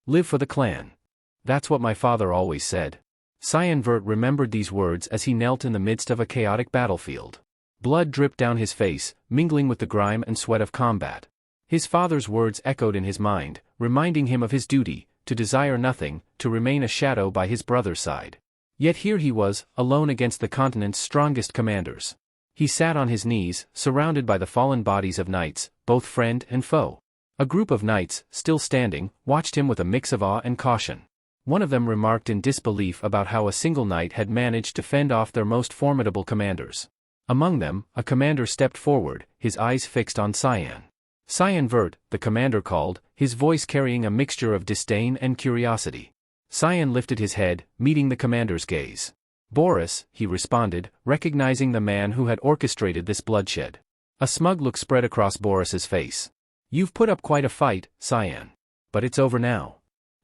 Live for the clan. That's what my father always said. Cyan Vert remembered these words as he knelt in the midst of a chaotic battlefield. Blood dripped down his face, mingling with the grime and sweat of combat. His father's words echoed in his mind, reminding him of his duty, to desire nothing, to remain a shadow by his brother's side. Yet here he was, alone against the continent's strongest commanders. He sat on his knees, surrounded by the fallen bodies of knights, both friend and foe. A group of knights, still standing, watched him with a mix of awe and caution. One of them remarked in disbelief about how a single knight had managed to fend off their most formidable commanders. Among them, a commander stepped forward, his eyes fixed on Cyan. Cyan Vert, the commander called, his voice carrying a mixture of disdain and curiosity. Cyan lifted his head, meeting the commander's gaze. Boris, he responded, recognizing the man who had orchestrated this bloodshed. A smug look spread across Boris's face. You've put up quite a fight, Cyan. But it's over now.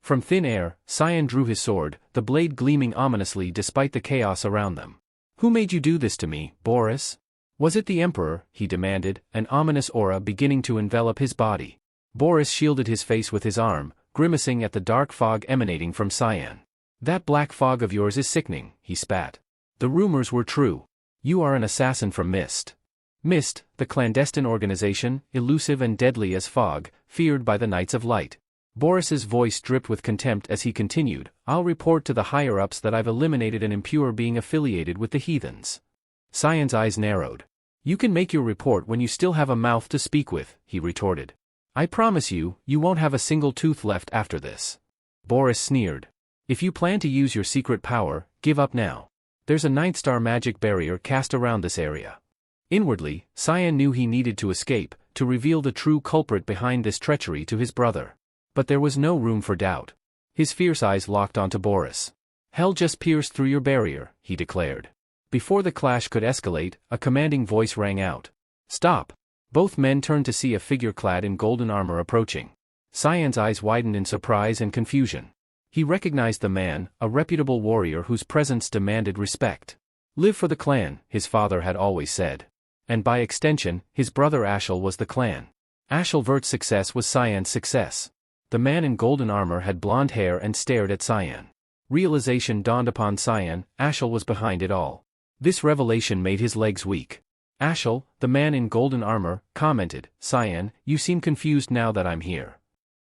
From thin air, Cyan drew his sword, the blade gleaming ominously despite the chaos around them. Who made you do this to me, Boris? Was it the Emperor? He demanded, an ominous aura beginning to envelop his body. Boris shielded his face with his arm, grimacing at the dark fog emanating from Cyan. That black fog of yours is sickening, he spat. The rumors were true. You are an assassin from Mist. Mist, the clandestine organization, elusive and deadly as fog, feared by the Knights of Light. Boris's voice dripped with contempt as he continued, I'll report to the higher-ups that I've eliminated an impure being affiliated with the heathens. Cyan's eyes narrowed. You can make your report when you still have a mouth to speak with, he retorted. I promise you, you won't have a single tooth left after this. Boris sneered. If you plan to use your secret power, give up now. There's a 9-star magic barrier cast around this area. Inwardly, Cyan knew he needed to escape, to reveal the true culprit behind this treachery to his brother. But there was no room for doubt. His fierce eyes locked onto Boris. Hell just pierced through your barrier, he declared. Before the clash could escalate, a commanding voice rang out. Stop! Both men turned to see a figure clad in golden armor approaching. Cyan's eyes widened in surprise and confusion. He recognized the man, a reputable warrior whose presence demanded respect. Live for the clan, his father had always said. And by extension, his brother Ashel was the clan. Ashel Vert's success was Cyan's success. The man in golden armor had blonde hair and stared at Cyan. Realization dawned upon Cyan, Ashel was behind it all. This revelation made his legs weak. Ashel, the man in golden armor, commented, Cyan, you seem confused now that I'm here.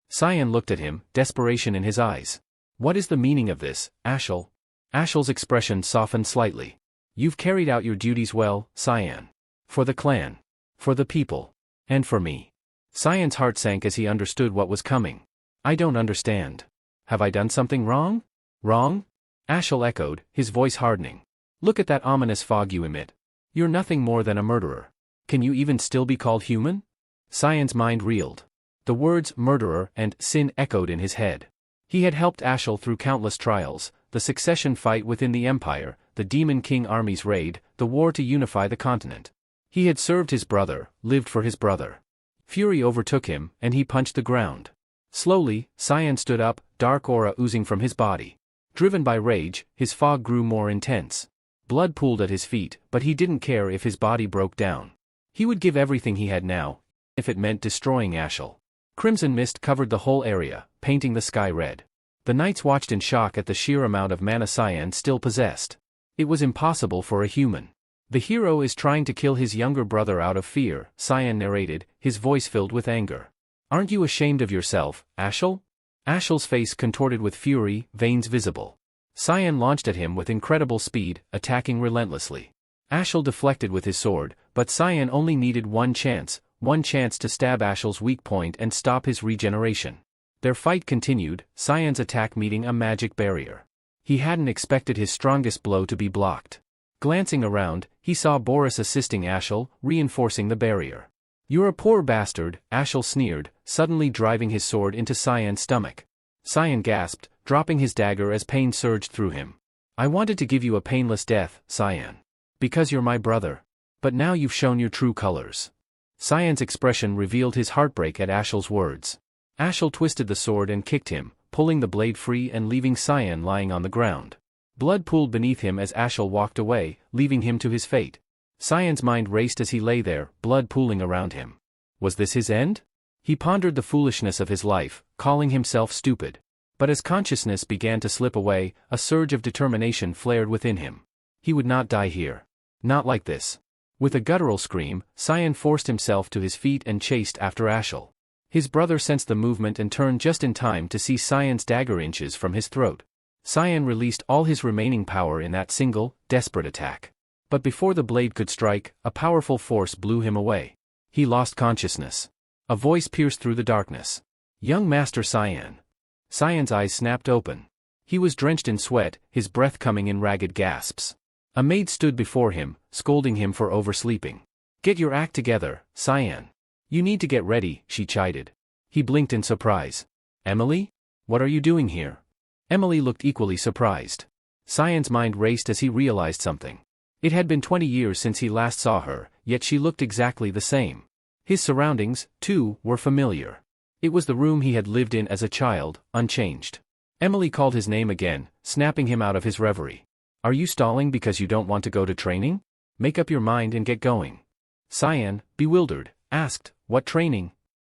Cyan looked at him, desperation in his eyes. What is the meaning of this, Ashel? Ashel's expression softened slightly. You've carried out your duties well, Cyan. For the clan. For the people. And for me. Cyan's heart sank as he understood what was coming. I don't understand. Have I done something wrong? Wrong? Ashel echoed, his voice hardening. Look at that ominous fog you emit. You're nothing more than a murderer. Can you even still be called human? Cyan's mind reeled. The words murderer and sin echoed in his head. He had helped Ashel through countless trials, the succession fight within the Empire, the Demon King army's raid, the war to unify the continent. He had served his brother, lived for his brother. Fury overtook him, and he punched the ground. Slowly, Cyan stood up, dark aura oozing from his body. Driven by rage, his fog grew more intense. Blood pooled at his feet, but he didn't care if his body broke down. He would give everything he had now, if it meant destroying Ashel. Crimson mist covered the whole area, painting the sky red. The knights watched in shock at the sheer amount of mana Cyan still possessed. It was impossible for a human. The hero is trying to kill his younger brother out of fear, Cyan narrated, his voice filled with anger. Aren't you ashamed of yourself, Ashel? Ashel's face contorted with fury, veins visible. Cyan launched at him with incredible speed, attacking relentlessly. Ashel deflected with his sword, but Cyan only needed one chance to stab Ashel's weak point and stop his regeneration. Their fight continued, Cyan's attack meeting a magic barrier. He hadn't expected his strongest blow to be blocked. Glancing around, he saw Boris assisting Ashel, reinforcing the barrier. You're a poor bastard, Ashel sneered, suddenly driving his sword into Cyan's stomach. Cyan gasped, dropping his dagger as pain surged through him. I wanted to give you a painless death, Cyan. Because you're my brother. But now you've shown your true colors. Cyan's expression revealed his heartbreak at Ashel's words. Ashel twisted the sword and kicked him, pulling the blade free and leaving Cyan lying on the ground. Blood pooled beneath him as Ashel walked away, leaving him to his fate. Cyan's mind raced as he lay there, blood pooling around him. Was this his end? He pondered the foolishness of his life, calling himself stupid. But as consciousness began to slip away, a surge of determination flared within him. He would not die here. Not like this. With a guttural scream, Cyan forced himself to his feet and chased after Ashel. His brother sensed the movement and turned just in time to see Cyan's dagger inches from his throat. Cyan released all his remaining power in that single, desperate attack. But before the blade could strike, a powerful force blew him away. He lost consciousness. A voice pierced through the darkness. "Young Master Cyan." Cyan's eyes snapped open. He was drenched in sweat, his breath coming in ragged gasps. A maid stood before him, scolding him for oversleeping. "Get your act together, Cyan. You need to get ready," she chided. He blinked in surprise. "Emily? What are you doing here?" Emily looked equally surprised. Cyan's mind raced as he realized something. It had been 20 years since he last saw her, yet she looked exactly the same. His surroundings, too, were familiar. It was the room he had lived in as a child, unchanged. Emily called his name again, snapping him out of his reverie. "Are you stalling because you don't want to go to training? Make up your mind and get going." Cyan, bewildered, asked, "What training?"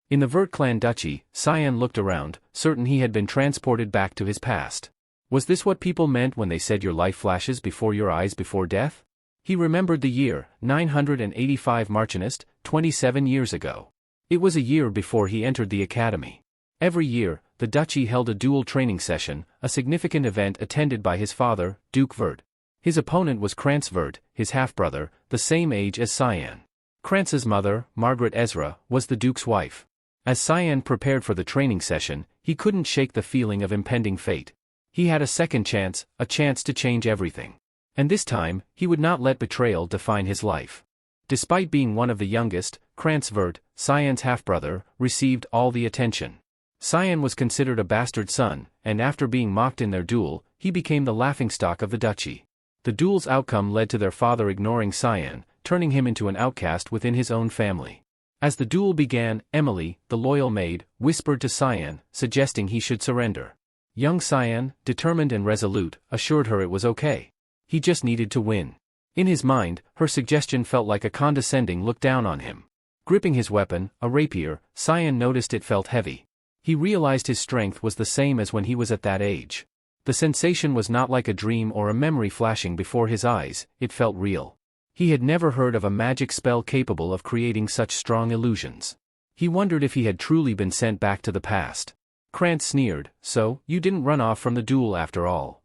In the Vert clan duchy, Cyan looked around, certain he had been transported back to his past. Was this what people meant when they said your life flashes before your eyes before death? He remembered the year, 985 Marchinist, 27 years ago. It was a year before he entered the academy. Every year, the duchy held a dual training session, a significant event attended by his father, Duke Vert. His opponent was Krantz Vert, his half-brother, the same age as Cyan. Krantz's mother, Margaret Ezra, was the duke's wife. As Cyan prepared for the training session, he couldn't shake the feeling of impending fate. He had a second chance, a chance to change everything. And this time, he would not let betrayal define his life. Despite being one of the youngest, Krantz Vert, Cyan's half-brother, received all the attention. Cyan was considered a bastard son, and after being mocked in their duel, he became the laughingstock of the duchy. The duel's outcome led to their father ignoring Cyan, turning him into an outcast within his own family. As the duel began, Emily, the loyal maid, whispered to Cyan, suggesting he should surrender. Young Cyan, determined and resolute, assured her it was okay. He just needed to win. In his mind, her suggestion felt like a condescending look down on him. Gripping his weapon, a rapier, Cyan noticed it felt heavy. He realized his strength was the same as when he was at that age. The sensation was not like a dream or a memory flashing before his eyes, it felt real. He had never heard of a magic spell capable of creating such strong illusions. He wondered if he had truly been sent back to the past. Krantz sneered, "So, you didn't run off from the duel after all."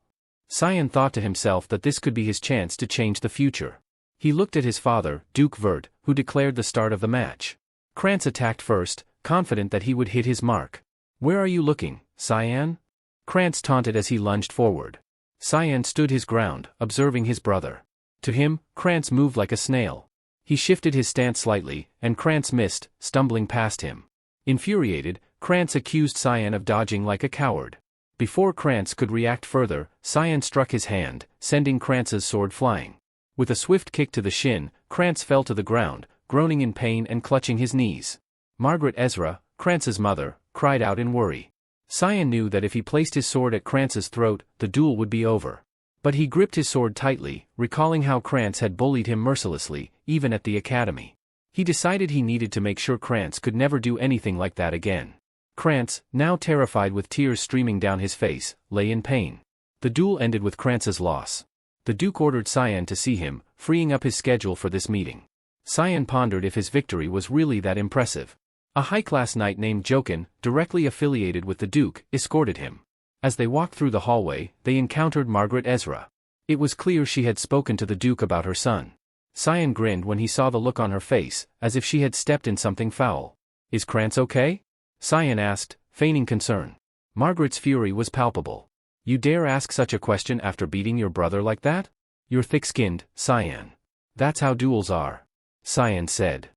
Cyan thought to himself that this could be his chance to change the future. He looked at his father, Duke Vert, who declared the start of the match. Krantz attacked first, confident that he would hit his mark. "Where are you looking, Cyan?" Krantz taunted as he lunged forward. Cyan stood his ground, observing his brother. To him, Krantz moved like a snail. He shifted his stance slightly, and Krantz missed, stumbling past him. Infuriated, Krantz accused Cyan of dodging like a coward. Before Krantz could react further, Cyan struck his hand, sending Krantz's sword flying. With a swift kick to the shin, Krantz fell to the ground, groaning in pain and clutching his knees. Margaret Ezra, Krantz's mother, cried out in worry. Cyan knew that if he placed his sword at Krantz's throat, the duel would be over. But he gripped his sword tightly, recalling how Krantz had bullied him mercilessly, even at the academy. He decided he needed to make sure Krantz could never do anything like that again. Krantz, now terrified with tears streaming down his face, lay in pain. The duel ended with Krantz's loss. The Duke ordered Cyan to see him, freeing up his schedule for this meeting. Cyan pondered if his victory was really that impressive. A high-class knight named Jokin, directly affiliated with the Duke, escorted him. As they walked through the hallway, they encountered Margaret Ezra. It was clear she had spoken to the Duke about her son. Cyan grinned when he saw the look on her face, as if she had stepped in something foul. "Is Krantz okay?" Cyan asked, feigning concern. Margaret's fury was palpable. "You dare ask such a question after beating your brother like that? You're thick-skinned, Cyan. That's how duels are," Cyan said.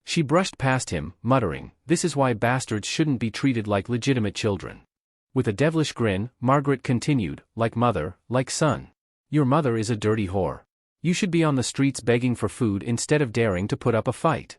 She brushed past him, muttering, "This is why bastards shouldn't be treated like legitimate children." With a devilish grin, Margaret continued, "Like mother, like son. Your mother is a dirty whore. You should be on the streets begging for food instead of daring to put up a fight."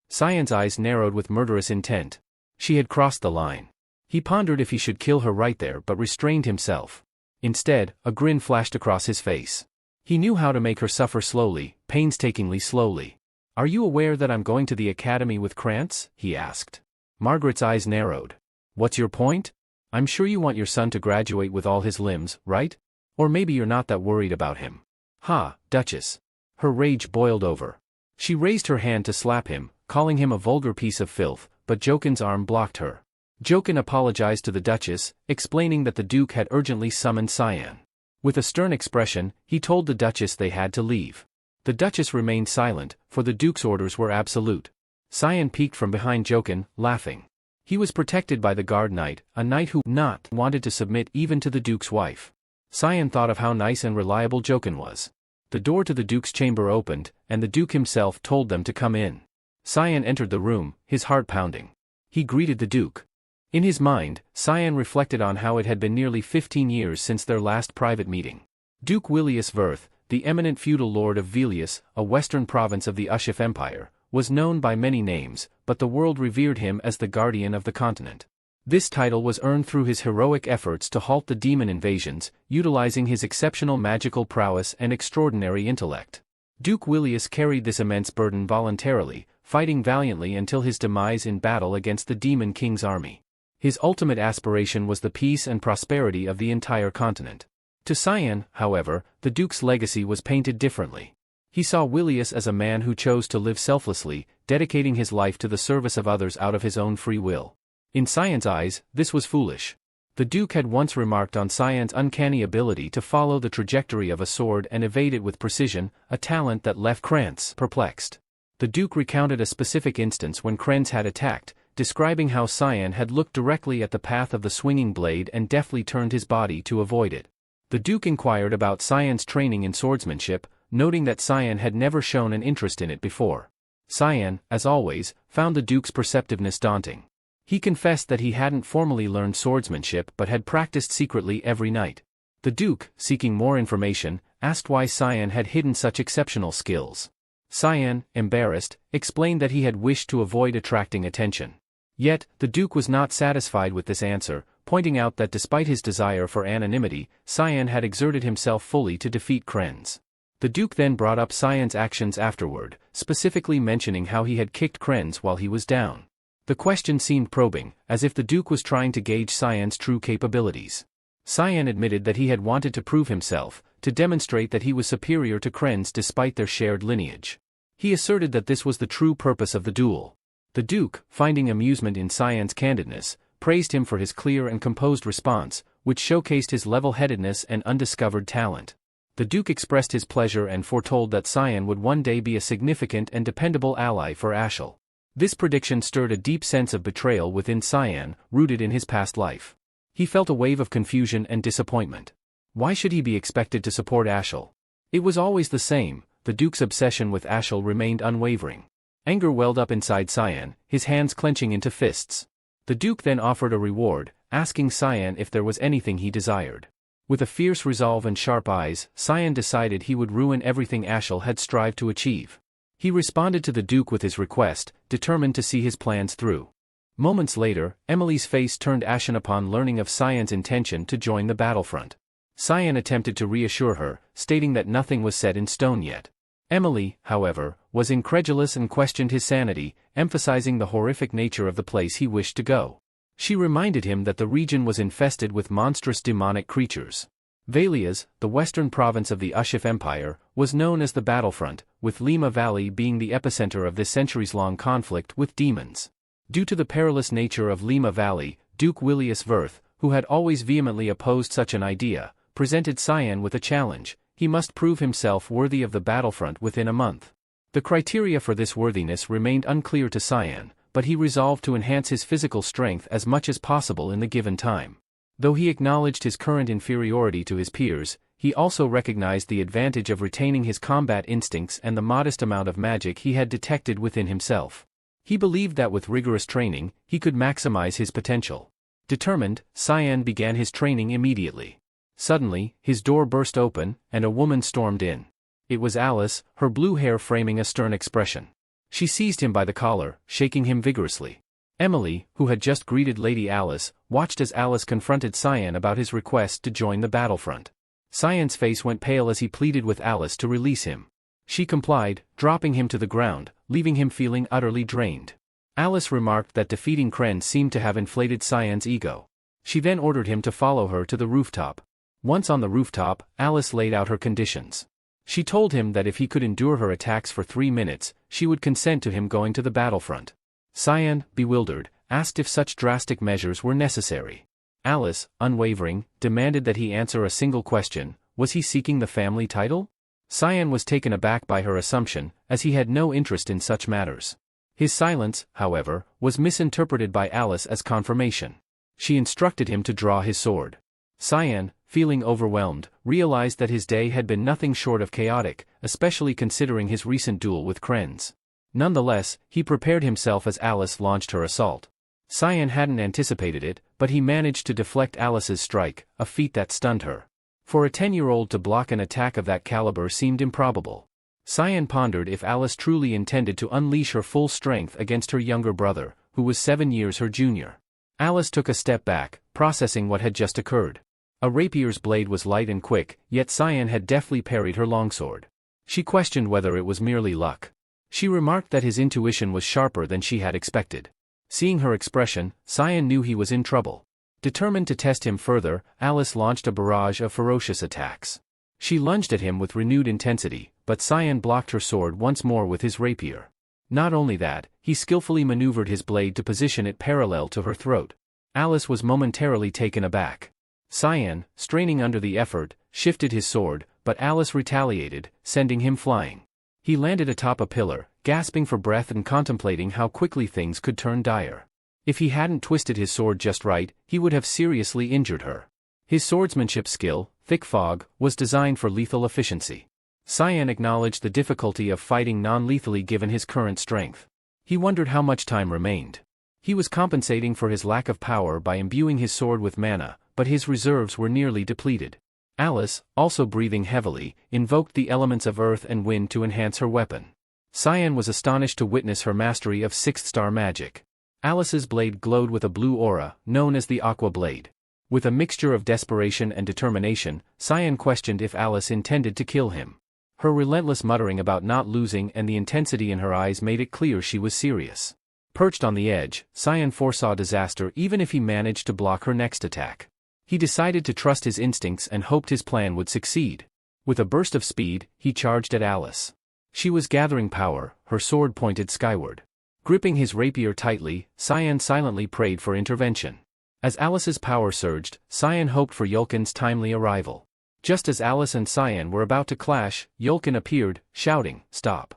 Cyan's eyes narrowed with murderous intent. She had crossed the line. He pondered if he should kill her right there but restrained himself. Instead, a grin flashed across his face. He knew how to make her suffer slowly, painstakingly slowly. "Are you aware that I'm going to the academy with Krantz?" he asked. Margaret's eyes narrowed. "What's your point?" I'm sure you want your son to graduate with all his limbs, right? Or maybe you're not that worried about him. Ha, Duchess. Her rage boiled over. She raised her hand to slap him, calling him a vulgar piece of filth, but Jokin's arm blocked her. Jokin apologized to the Duchess, explaining that the Duke had urgently summoned Cyan. With a stern expression, he told the Duchess they had to leave. The Duchess remained silent, for the Duke's orders were absolute. Cyan peeked from behind Jokin, laughing. He was protected by the guard knight, a knight who not wanted to submit even to the Duke's wife. Cyan thought of how nice and reliable Jokin was. The door to the Duke's chamber opened, and the Duke himself told them to come in. Cyan entered the room, his heart pounding. He greeted the Duke. In his mind, Cyan reflected on how it had been nearly 15 years since their last private meeting. Duke Willius Verth, the eminent feudal lord of Velius, a western province of the Ushif Empire, was known by many names, but the world revered him as the guardian of the continent. This title was earned through his heroic efforts to halt the demon invasions, utilizing his exceptional magical prowess and extraordinary intellect. Duke Willius carried this immense burden voluntarily, fighting valiantly until his demise in battle against the Demon King's army. His ultimate aspiration was the peace and prosperity of the entire continent. To Cyan, however, the Duke's legacy was painted differently. He saw Willius as a man who chose to live selflessly, dedicating his life to the service of others out of his own free will. In Cyan's eyes, this was foolish. The Duke had once remarked on Cyan's uncanny ability to follow the trajectory of a sword and evade it with precision, a talent that left Krantz perplexed. The Duke recounted a specific instance when Krantz had attacked, describing how Cyan had looked directly at the path of the swinging blade and deftly turned his body to avoid it. The Duke inquired about Cyan's training in swordsmanship, noting that Cyan had never shown an interest in it before. Cyan, as always, found the Duke's perceptiveness daunting. He confessed that he hadn't formally learned swordsmanship but had practiced secretly every night. The Duke, seeking more information, asked why Cyan had hidden such exceptional skills. Cyan, embarrassed, explained that he had wished to avoid attracting attention. Yet, the Duke was not satisfied with this answer, pointing out that despite his desire for anonymity, Cyan had exerted himself fully to defeat Krantz. The Duke then brought up Cyan's actions afterward, specifically mentioning how he had kicked Krantz while he was down. The question seemed probing, as if the Duke was trying to gauge Cyan's true capabilities. Cyan admitted that he had wanted to prove himself, to demonstrate that he was superior to Krantz despite their shared lineage. He asserted that this was the true purpose of the duel. The Duke, finding amusement in Cyan's candidness, praised him for his clear and composed response, which showcased his level-headedness and undiscovered talent. The Duke expressed his pleasure and foretold that Cyan would one day be a significant and dependable ally for Ashel. This prediction stirred a deep sense of betrayal within Cyan, rooted in his past life. He felt a wave of confusion and disappointment. Why should he be expected to support Ashel? It was always the same. The Duke's obsession with Ashel remained unwavering. Anger welled up inside Cyan, his hands clenching into fists. The Duke then offered a reward, asking Cyan if there was anything he desired. With a fierce resolve and sharp eyes, Cyan decided he would ruin everything Ashel had strived to achieve. He responded to the Duke with his request, determined to see his plans through. Moments later, Emily's face turned ashen upon learning of Cyan's intention to join the battlefront. Cyan attempted to reassure her, stating that nothing was set in stone yet. Emily, however, was incredulous and questioned his sanity, emphasizing the horrific nature of the place he wished to go. She reminded him that the region was infested with monstrous demonic creatures. Velias, the western province of the Ushif Empire, was known as the battlefront, with Lima Valley being the epicenter of this centuries-long conflict with demons. Due to the perilous nature of Lima Valley, Duke Willius Verth, who had always vehemently opposed such an idea, presented Cyan with a challenge. He must prove himself worthy of the battlefront within a month. The criteria for this worthiness remained unclear to Cyan, but he resolved to enhance his physical strength as much as possible in the given time. Though he acknowledged his current inferiority to his peers, he also recognized the advantage of retaining his combat instincts and the modest amount of magic he had detected within himself. He believed that with rigorous training, he could maximize his potential. Determined, Cyan began his training immediately. Suddenly, his door burst open, and a woman stormed in. It was Alice, her blue hair framing a stern expression. She seized him by the collar, shaking him vigorously. Emily, who had just greeted Lady Alice, watched as Alice confronted Cyan about his request to join the battlefront. Cyan's face went pale as he pleaded with Alice to release him. She complied, dropping him to the ground, leaving him feeling utterly drained. Alice remarked that defeating Kren seemed to have inflated Cyan's ego. She then ordered him to follow her to the rooftop. Once on the rooftop, Alice laid out her conditions. She told him that if he could endure her attacks for 3 minutes, she would consent to him going to the battlefront. Cyan, bewildered, asked if such drastic measures were necessary. Alice, unwavering, demanded that he answer a single question: was he seeking the family title? Cyan was taken aback by her assumption, as he had no interest in such matters. His silence, however, was misinterpreted by Alice as confirmation. She instructed him to draw his sword. Cyan, feeling overwhelmed, realized that his day had been nothing short of chaotic, especially considering his recent duel with Krenz. Nonetheless, he prepared himself as Alice launched her assault. Cyan hadn't anticipated it, but he managed to deflect Alice's strike, a feat that stunned her. For a 10-year-old to block an attack of that caliber seemed improbable. Cyan pondered if Alice truly intended to unleash her full strength against her younger brother, who was 7 years her junior. Alice took a step back, processing what had just occurred. A rapier's blade was light and quick, yet Cyan had deftly parried her longsword. She questioned whether it was merely luck. She remarked that his intuition was sharper than she had expected. Seeing her expression, Cyan knew he was in trouble. Determined to test him further, Alice launched a barrage of ferocious attacks. She lunged at him with renewed intensity, but Cyan blocked her sword once more with his rapier. Not only that, he skillfully maneuvered his blade to position it parallel to her throat. Alice was momentarily taken aback. Cyan, straining under the effort, shifted his sword, but Alice retaliated, sending him flying. He landed atop a pillar, gasping for breath and contemplating how quickly things could turn dire. If he hadn't twisted his sword just right, he would have seriously injured her. His swordsmanship skill, thick fog, was designed for lethal efficiency. Cyan acknowledged the difficulty of fighting non-lethally given his current strength. He wondered how much time remained. He was compensating for his lack of power by imbuing his sword with mana, but his reserves were nearly depleted. Alice, also breathing heavily, invoked the elements of earth and wind to enhance her weapon. Cyan was astonished to witness her mastery of 6th-star magic. Alice's blade glowed with a blue aura, known as the Aqua Blade. With a mixture of desperation and determination, Cyan questioned if Alice intended to kill him. Her relentless muttering about not losing and the intensity in her eyes made it clear she was serious. Perched on the edge, Cyan foresaw disaster even if he managed to block her next attack. He decided to trust his instincts and hoped his plan would succeed. With a burst of speed, he charged at Alice. She was gathering power, her sword pointed skyward. Gripping his rapier tightly, Cyan silently prayed for intervention. As Alice's power surged, Cyan hoped for Yulkin's timely arrival. Just as Alice and Cyan were about to clash, Yulkin appeared, shouting, "Stop!"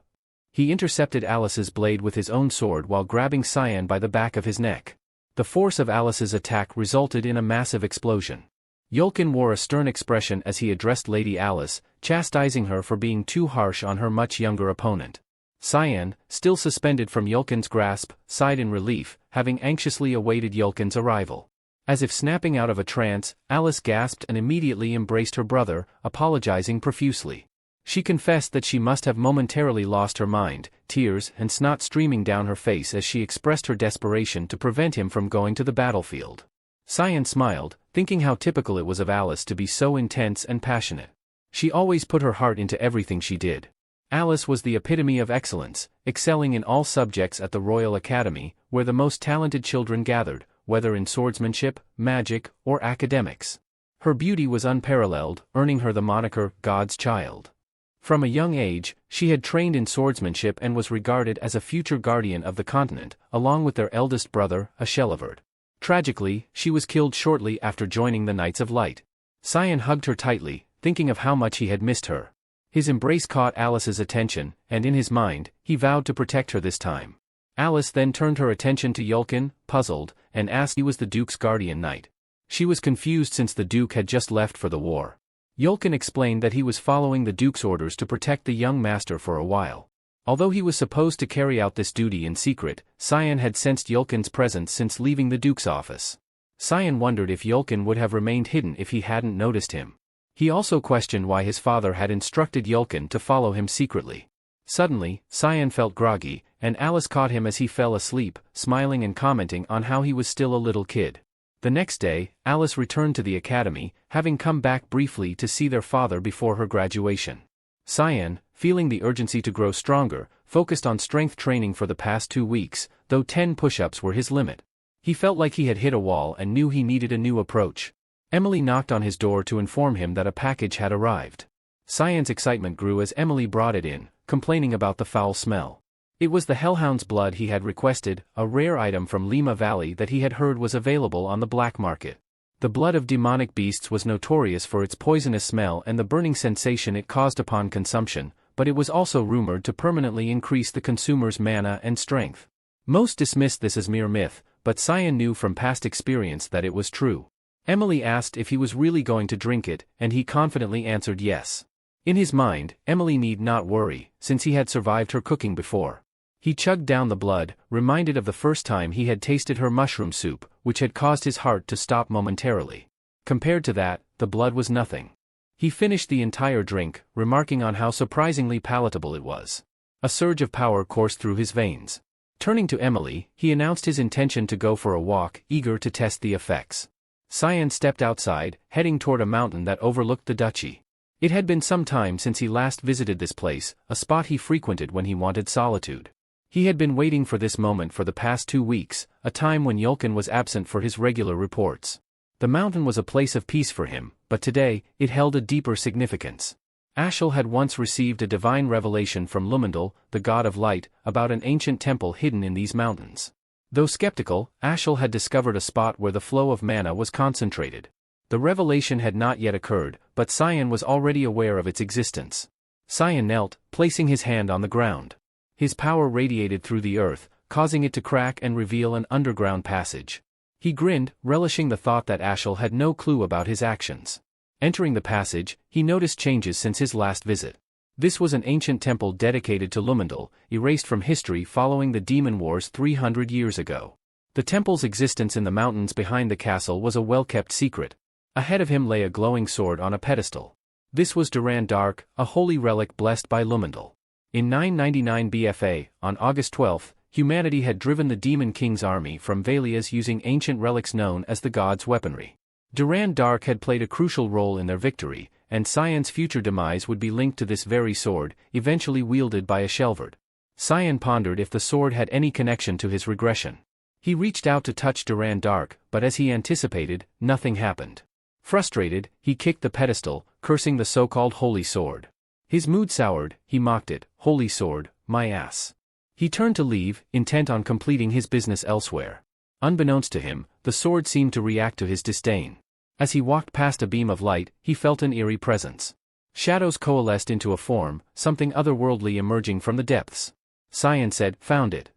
He intercepted Alice's blade with his own sword while grabbing Cyan by the back of his neck. The force of Alice's attack resulted in a massive explosion. Yulkin wore a stern expression as he addressed Lady Alice, chastising her for being too harsh on her much younger opponent. Cyan, still suspended from Yulkin's grasp, sighed in relief, having anxiously awaited Yulkin's arrival. As if snapping out of a trance, Alice gasped and immediately embraced her brother, apologizing profusely. She confessed that she must have momentarily lost her mind, tears and snot streaming down her face as she expressed her desperation to prevent him from going to the battlefield. Cyan smiled, thinking how typical it was of Alice to be so intense and passionate. She always put her heart into everything she did. Alice was the epitome of excellence, excelling in all subjects at the Royal Academy, where the most talented children gathered, whether in swordsmanship, magic, or academics. Her beauty was unparalleled, earning her the moniker, God's Child. From a young age, she had trained in swordsmanship and was regarded as a future guardian of the continent, along with their eldest brother, Ashelivert. Tragically, she was killed shortly after joining the Knights of Light. Cyan hugged her tightly, thinking of how much he had missed her. His embrace caught Alice's attention, and in his mind, he vowed to protect her this time. Alice then turned her attention to Yulkin, puzzled, and asked if he was the Duke's guardian knight. She was confused since the Duke had just left for the war. Yulkin explained that he was following the Duke's orders to protect the young master for a while. Although he was supposed to carry out this duty in secret, Cyan had sensed Yulkin's presence since leaving the Duke's office. Cyan wondered if Yulkin would have remained hidden if he hadn't noticed him. He also questioned why his father had instructed Yulkin to follow him secretly. Suddenly, Cyan felt groggy, and Alice caught him as he fell asleep, smiling and commenting on how he was still a little kid. The next day, Alice returned to the academy, having come back briefly to see their father before her graduation. Cyan, feeling the urgency to grow stronger, focused on strength training for the past 2 weeks, though 10 push-ups were his limit. He felt like he had hit a wall and knew he needed a new approach. Emily knocked on his door to inform him that a package had arrived. Cyan's excitement grew as Emily brought it in, complaining about the foul smell. It was the hellhound's blood he had requested, a rare item from Lima Valley that he had heard was available on the black market. The blood of demonic beasts was notorious for its poisonous smell and the burning sensation it caused upon consumption, but it was also rumored to permanently increase the consumer's mana and strength. Most dismissed this as mere myth, but Cyan knew from past experience that it was true. Emily asked if he was really going to drink it, and he confidently answered yes. In his mind, Emily need not worry, since he had survived her cooking before. He chugged down the blood, reminded of the first time he had tasted her mushroom soup, which had caused his heart to stop momentarily. Compared to that, the blood was nothing. He finished the entire drink, remarking on how surprisingly palatable it was. A surge of power coursed through his veins. Turning to Emily, he announced his intention to go for a walk, eager to test the effects. Cyan stepped outside, heading toward a mountain that overlooked the duchy. It had been some time since he last visited this place, a spot he frequented when he wanted solitude. He had been waiting for this moment for the past 2 weeks, a time when Yulkin was absent for his regular reports. The mountain was a place of peace for him, but today, it held a deeper significance. Ashel had once received a divine revelation from Lumendal, the god of light, about an ancient temple hidden in these mountains. Though skeptical, Ashel had discovered a spot where the flow of mana was concentrated. The revelation had not yet occurred, but Cyan was already aware of its existence. Cyan knelt, placing his hand on the ground. His power radiated through the earth, causing it to crack and reveal an underground passage. He grinned, relishing the thought that Ashel had no clue about his actions. Entering the passage, he noticed changes since his last visit. This was an ancient temple dedicated to Lumendal, erased from history following the demon wars 300 years ago. The temple's existence in the mountains behind the castle was a well-kept secret. Ahead of him lay a glowing sword on a pedestal. This was Duran Dark, a holy relic blessed by Lumendal. In 999 BFA, on August 12, humanity had driven the Demon King's army from Valias using ancient relics known as the God's Weaponry. Duran Dark had played a crucial role in their victory, and Cyan's future demise would be linked to this very sword, eventually wielded by a Shelvard. Cyan pondered if the sword had any connection to his regression. He reached out to touch Duran Dark, but as he anticipated, nothing happened. Frustrated, he kicked the pedestal, cursing the so-called holy sword. His mood soured, he mocked it, "Holy sword, my ass." He turned to leave, intent on completing his business elsewhere. Unbeknownst to him, the sword seemed to react to his disdain. As he walked past a beam of light, he felt an eerie presence. Shadows coalesced into a form, something otherworldly emerging from the depths. Cyan said, "Found it."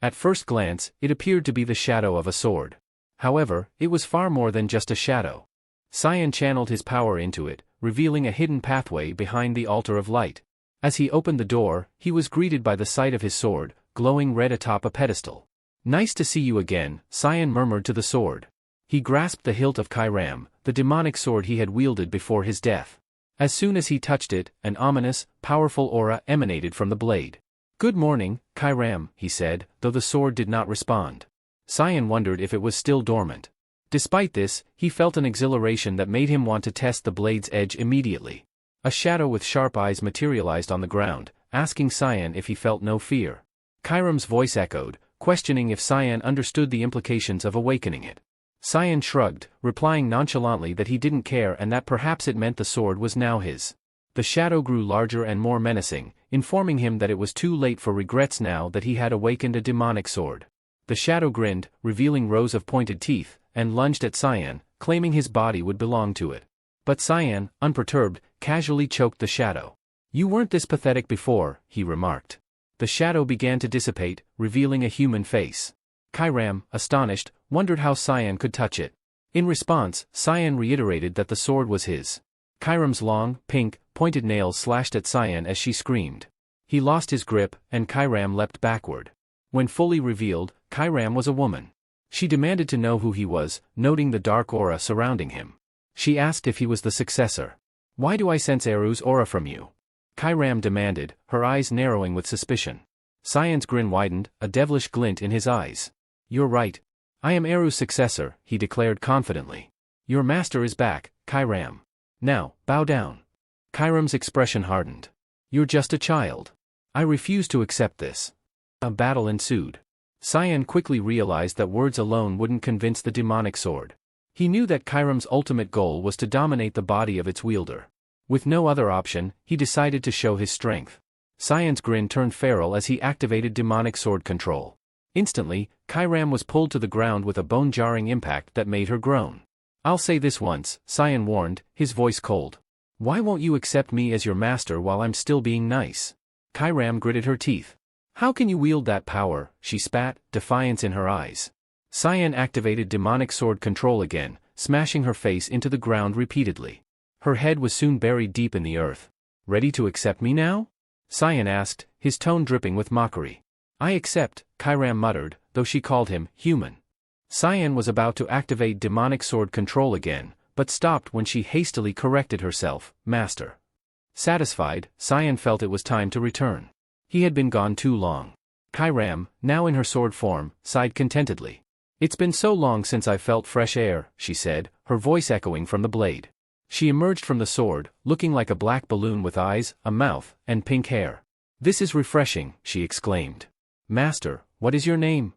At first glance, it appeared to be the shadow of a sword. However, it was far more than just a shadow. Cyan channeled his power into it, revealing a hidden pathway behind the altar of light. As he opened the door, he was greeted by the sight of his sword, glowing red atop a pedestal. "Nice to see you again," Cyan murmured to the sword. He grasped the hilt of Kyram, the demonic sword he had wielded before his death. As soon as he touched it, an ominous, powerful aura emanated from the blade. "Good morning, Kyram," he said, though the sword did not respond. Cyan wondered if it was still dormant. Despite this, he felt an exhilaration that made him want to test the blade's edge immediately. A shadow with sharp eyes materialized on the ground, asking Cyan if he felt no fear. Kyram's voice echoed, questioning if Cyan understood the implications of awakening it. Cyan shrugged, replying nonchalantly that he didn't care and that perhaps it meant the sword was now his. The shadow grew larger and more menacing, informing him that it was too late for regrets now that he had awakened a demonic sword. The shadow grinned, revealing rows of pointed teeth, and lunged at Cyan, claiming his body would belong to it. But Cyan, unperturbed, casually choked the shadow. "You weren't this pathetic before," he remarked. The shadow began to dissipate, revealing a human face. Kyram, astonished, wondered how Cyan could touch it. In response, Cyan reiterated that the sword was his. Kyram's long, pink, pointed nails slashed at Cyan as she screamed. He lost his grip, and Kyram leapt backward. When fully revealed, Kyram was a woman. She demanded to know who he was, noting the dark aura surrounding him. She asked if he was the successor. "Why do I sense Eru's aura from you?" Kyram demanded, her eyes narrowing with suspicion. Cyan's grin widened, a devilish glint in his eyes. "You're right. I am Eru's successor," he declared confidently. "Your master is back, Kyram. Now, bow down." Kyram's expression hardened. "You're just a child. I refuse to accept this." A battle ensued. Cyan quickly realized that words alone wouldn't convince the demonic sword. He knew that Kairam's ultimate goal was to dominate the body of its wielder. With no other option, he decided to show his strength. Cyan's grin turned feral as he activated demonic sword control. Instantly, Kairam was pulled to the ground with a bone-jarring impact that made her groan. "I'll say this once," Cyan warned, his voice cold. "Why won't you accept me as your master while I'm still being nice?" Kairam gritted her teeth. "How can you wield that power?" she spat, defiance in her eyes. Cyan activated demonic sword control again, smashing her face into the ground repeatedly. Her head was soon buried deep in the earth. "Ready to accept me now?" Cyan asked, his tone dripping with mockery. "I accept," Kairam muttered, though she called him human. Cyan was about to activate demonic sword control again, but stopped when she hastily corrected herself, "Master." Satisfied, Cyan felt it was time to return. He had been gone too long. Kairam, now in her sword form, sighed contentedly. "It's been so long since I felt fresh air," she said, her voice echoing from the blade. She emerged from the sword, looking like a black balloon with eyes, a mouth, and pink hair. "This is refreshing," she exclaimed. "Master, what is your name?"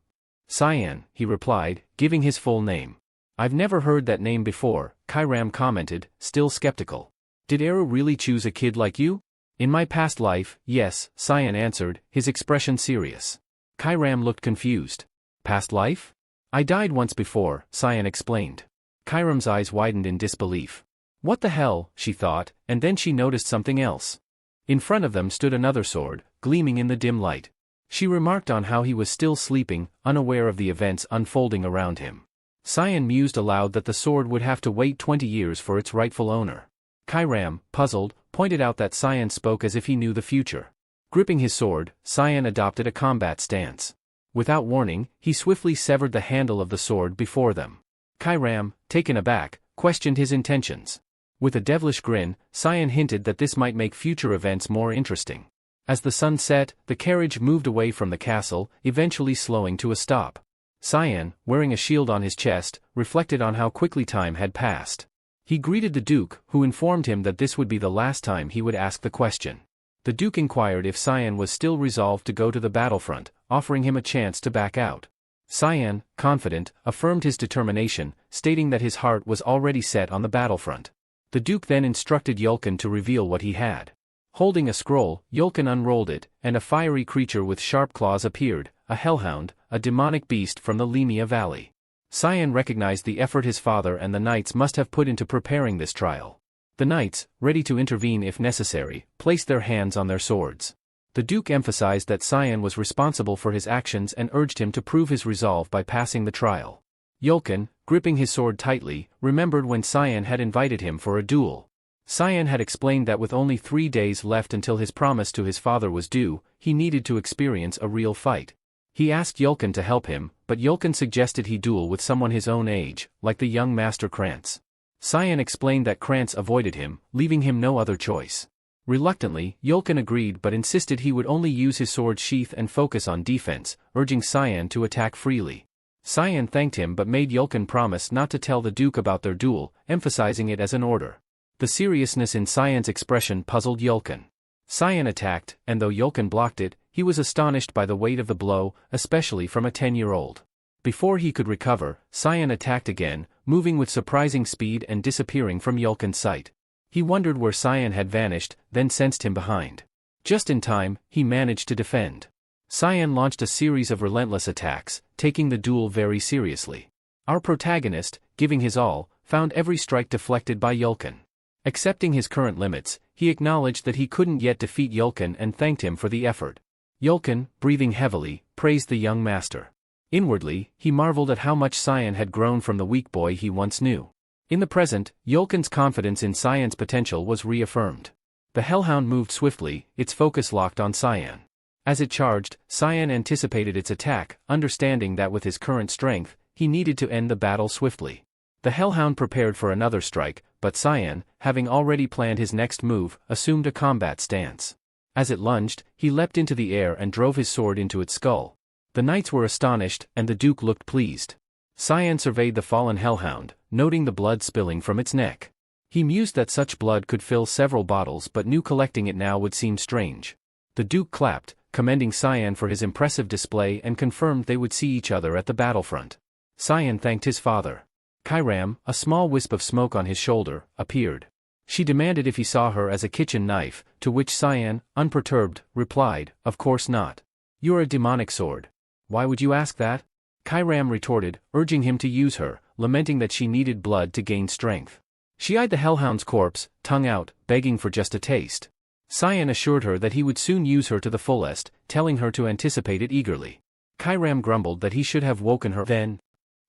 "Cyan," he replied, giving his full name. "I've never heard that name before," Kairam commented, still skeptical. "Did Eru really choose a kid like you?" "In my past life, yes," Cyan answered, his expression serious. Kairam looked confused. "Past life?" "I died once before," Cyan explained. Kairam's eyes widened in disbelief. "What the hell?" she thought, and then she noticed something else. In front of them stood another sword, gleaming in the dim light. She remarked on how he was still sleeping, unaware of the events unfolding around him. Cyan mused aloud that the sword would have to wait 20 years for its rightful owner. Kairam, puzzled, pointed out that Cyan spoke as if he knew the future. Gripping his sword, Cyan adopted a combat stance. Without warning, he swiftly severed the handle of the sword before them. Kairam, taken aback, questioned his intentions. With a devilish grin, Cyan hinted that this might make future events more interesting. As the sun set, the carriage moved away from the castle, eventually slowing to a stop. Cyan, wearing a shield on his chest, reflected on how quickly time had passed. He greeted the Duke, who informed him that this would be the last time he would ask the question. The Duke inquired if Cyan was still resolved to go to the battlefront, offering him a chance to back out. Cyan, confident, affirmed his determination, stating that his heart was already set on the battlefront. The Duke then instructed Yulkin to reveal what he had. Holding a scroll, Yulkin unrolled it, and a fiery creature with sharp claws appeared, a hellhound, a demonic beast from the Limia Valley. Cyan recognized the effort his father and the knights must have put into preparing this trial. The knights, ready to intervene if necessary, placed their hands on their swords. The Duke emphasized that Cyan was responsible for his actions and urged him to prove his resolve by passing the trial. Yulkin, gripping his sword tightly, remembered when Cyan had invited him for a duel. Cyan had explained that with only 3 days left until his promise to his father was due, he needed to experience a real fight. He asked Yulkin to help him, but Yulkin suggested he duel with someone his own age, like the young Master Krantz. Cyan explained that Krantz avoided him, leaving him no other choice. Reluctantly, Yulkin agreed but insisted he would only use his sword sheath and focus on defense, urging Cyan to attack freely. Cyan thanked him but made Yulkin promise not to tell the Duke about their duel, emphasizing it as an order. The seriousness in Cyan's expression puzzled Yulkin. Cyan attacked, and though Yulkin blocked it, he was astonished by the weight of the blow, especially from a 10-year-old. Before he could recover, Cyan attacked again, moving with surprising speed and disappearing from Yulkin's sight. He wondered where Cyan had vanished, then sensed him behind. Just in time, he managed to defend. Cyan launched a series of relentless attacks, taking the duel very seriously. Our protagonist, giving his all, found every strike deflected by Yulkin. Accepting his current limits, he acknowledged that he couldn't yet defeat Yulkin and thanked him for the effort. Yulkin, breathing heavily, praised the young master. Inwardly, he marveled at how much Cyan had grown from the weak boy he once knew. In the present, Yulkin's confidence in Cyan's potential was reaffirmed. The hellhound moved swiftly, its focus locked on Cyan. As it charged, Cyan anticipated its attack, understanding that with his current strength, he needed to end the battle swiftly. The hellhound prepared for another strike, but Cyan, having already planned his next move, assumed a combat stance. As it lunged, he leapt into the air and drove his sword into its skull. The knights were astonished, and the Duke looked pleased. Cyan surveyed the fallen hellhound, noting the blood spilling from its neck. He mused that such blood could fill several bottles but knew collecting it now would seem strange. The Duke clapped, commending Cyan for his impressive display and confirmed they would see each other at the battlefront. Cyan thanked his father. Kairam, a small wisp of smoke on his shoulder, appeared. She demanded if he saw her as a kitchen knife, to which Cyan, unperturbed, replied, "Of course not. You're a demonic sword. Why would you ask that?" Kairam retorted, urging him to use her, lamenting that she needed blood to gain strength. She eyed the hellhound's corpse, tongue out, begging for just a taste. Cyan assured her that he would soon use her to the fullest, telling her to anticipate it eagerly. Kairam grumbled that he should have woken her then.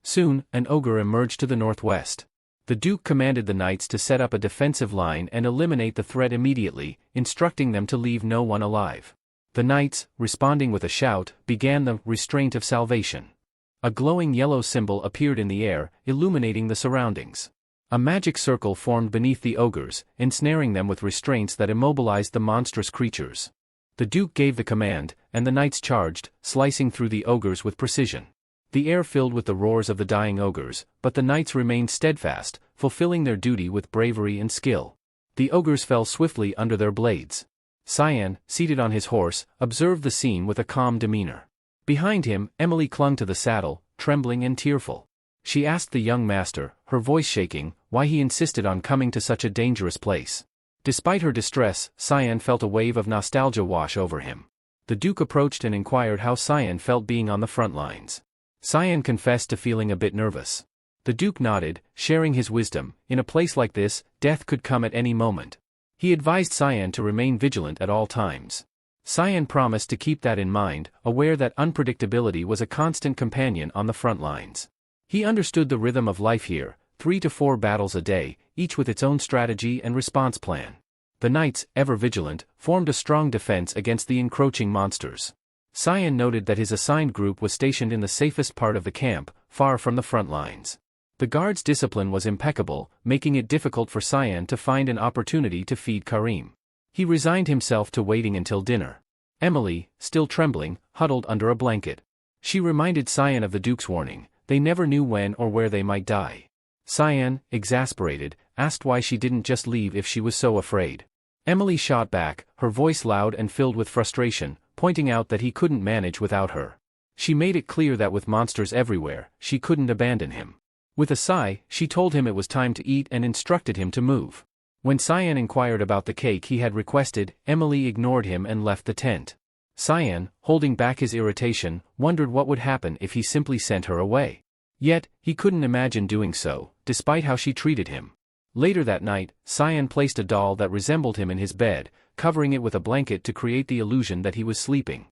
Soon, an ogre emerged to the northwest. The Duke commanded the knights to set up a defensive line and eliminate the threat immediately, instructing them to leave no one alive. The knights, responding with a shout, began the restraint of salvation. A glowing yellow symbol appeared in the air, illuminating the surroundings. A magic circle formed beneath the ogres, ensnaring them with restraints that immobilized the monstrous creatures. The Duke gave the command, and the knights charged, slicing through the ogres with precision. The air filled with the roars of the dying ogres, but the knights remained steadfast, fulfilling their duty with bravery and skill. The ogres fell swiftly under their blades. Cyan, seated on his horse, observed the scene with a calm demeanor. Behind him, Emily clung to the saddle, trembling and tearful. She asked the young master, her voice shaking, why he insisted on coming to such a dangerous place. Despite her distress, Cyan felt a wave of nostalgia wash over him. The Duke approached and inquired how Cyan felt being on the front lines. Cyan confessed to feeling a bit nervous. The Duke nodded, sharing his wisdom. In a place like this, death could come at any moment. He advised Cyan to remain vigilant at all times. Cyan promised to keep that in mind, aware that unpredictability was a constant companion on the front lines. He understood the rhythm of life here, 3 to 4 battles a day, each with its own strategy and response plan. The knights, ever vigilant, formed a strong defense against the encroaching monsters. Cyan noted that his assigned group was stationed in the safest part of the camp, far from the front lines. The guards' discipline was impeccable, making it difficult for Cyan to find an opportunity to feed Karim. He resigned himself to waiting until dinner. Emily, still trembling, huddled under a blanket. She reminded Cyan of the Duke's warning. They never knew when or where they might die. Cyan, exasperated, asked why she didn't just leave if she was so afraid. Emily shot back, her voice loud and filled with frustration, pointing out that he couldn't manage without her. She made it clear that with monsters everywhere, she couldn't abandon him. With a sigh, she told him it was time to eat and instructed him to move. When Cyan inquired about the cake he had requested, Emily ignored him and left the tent. Cyan, holding back his irritation, wondered what would happen if he simply sent her away. Yet, he couldn't imagine doing so, despite how she treated him. Later that night, Cyan placed a doll that resembled him in his bed, covering it with a blanket to create the illusion that he was sleeping.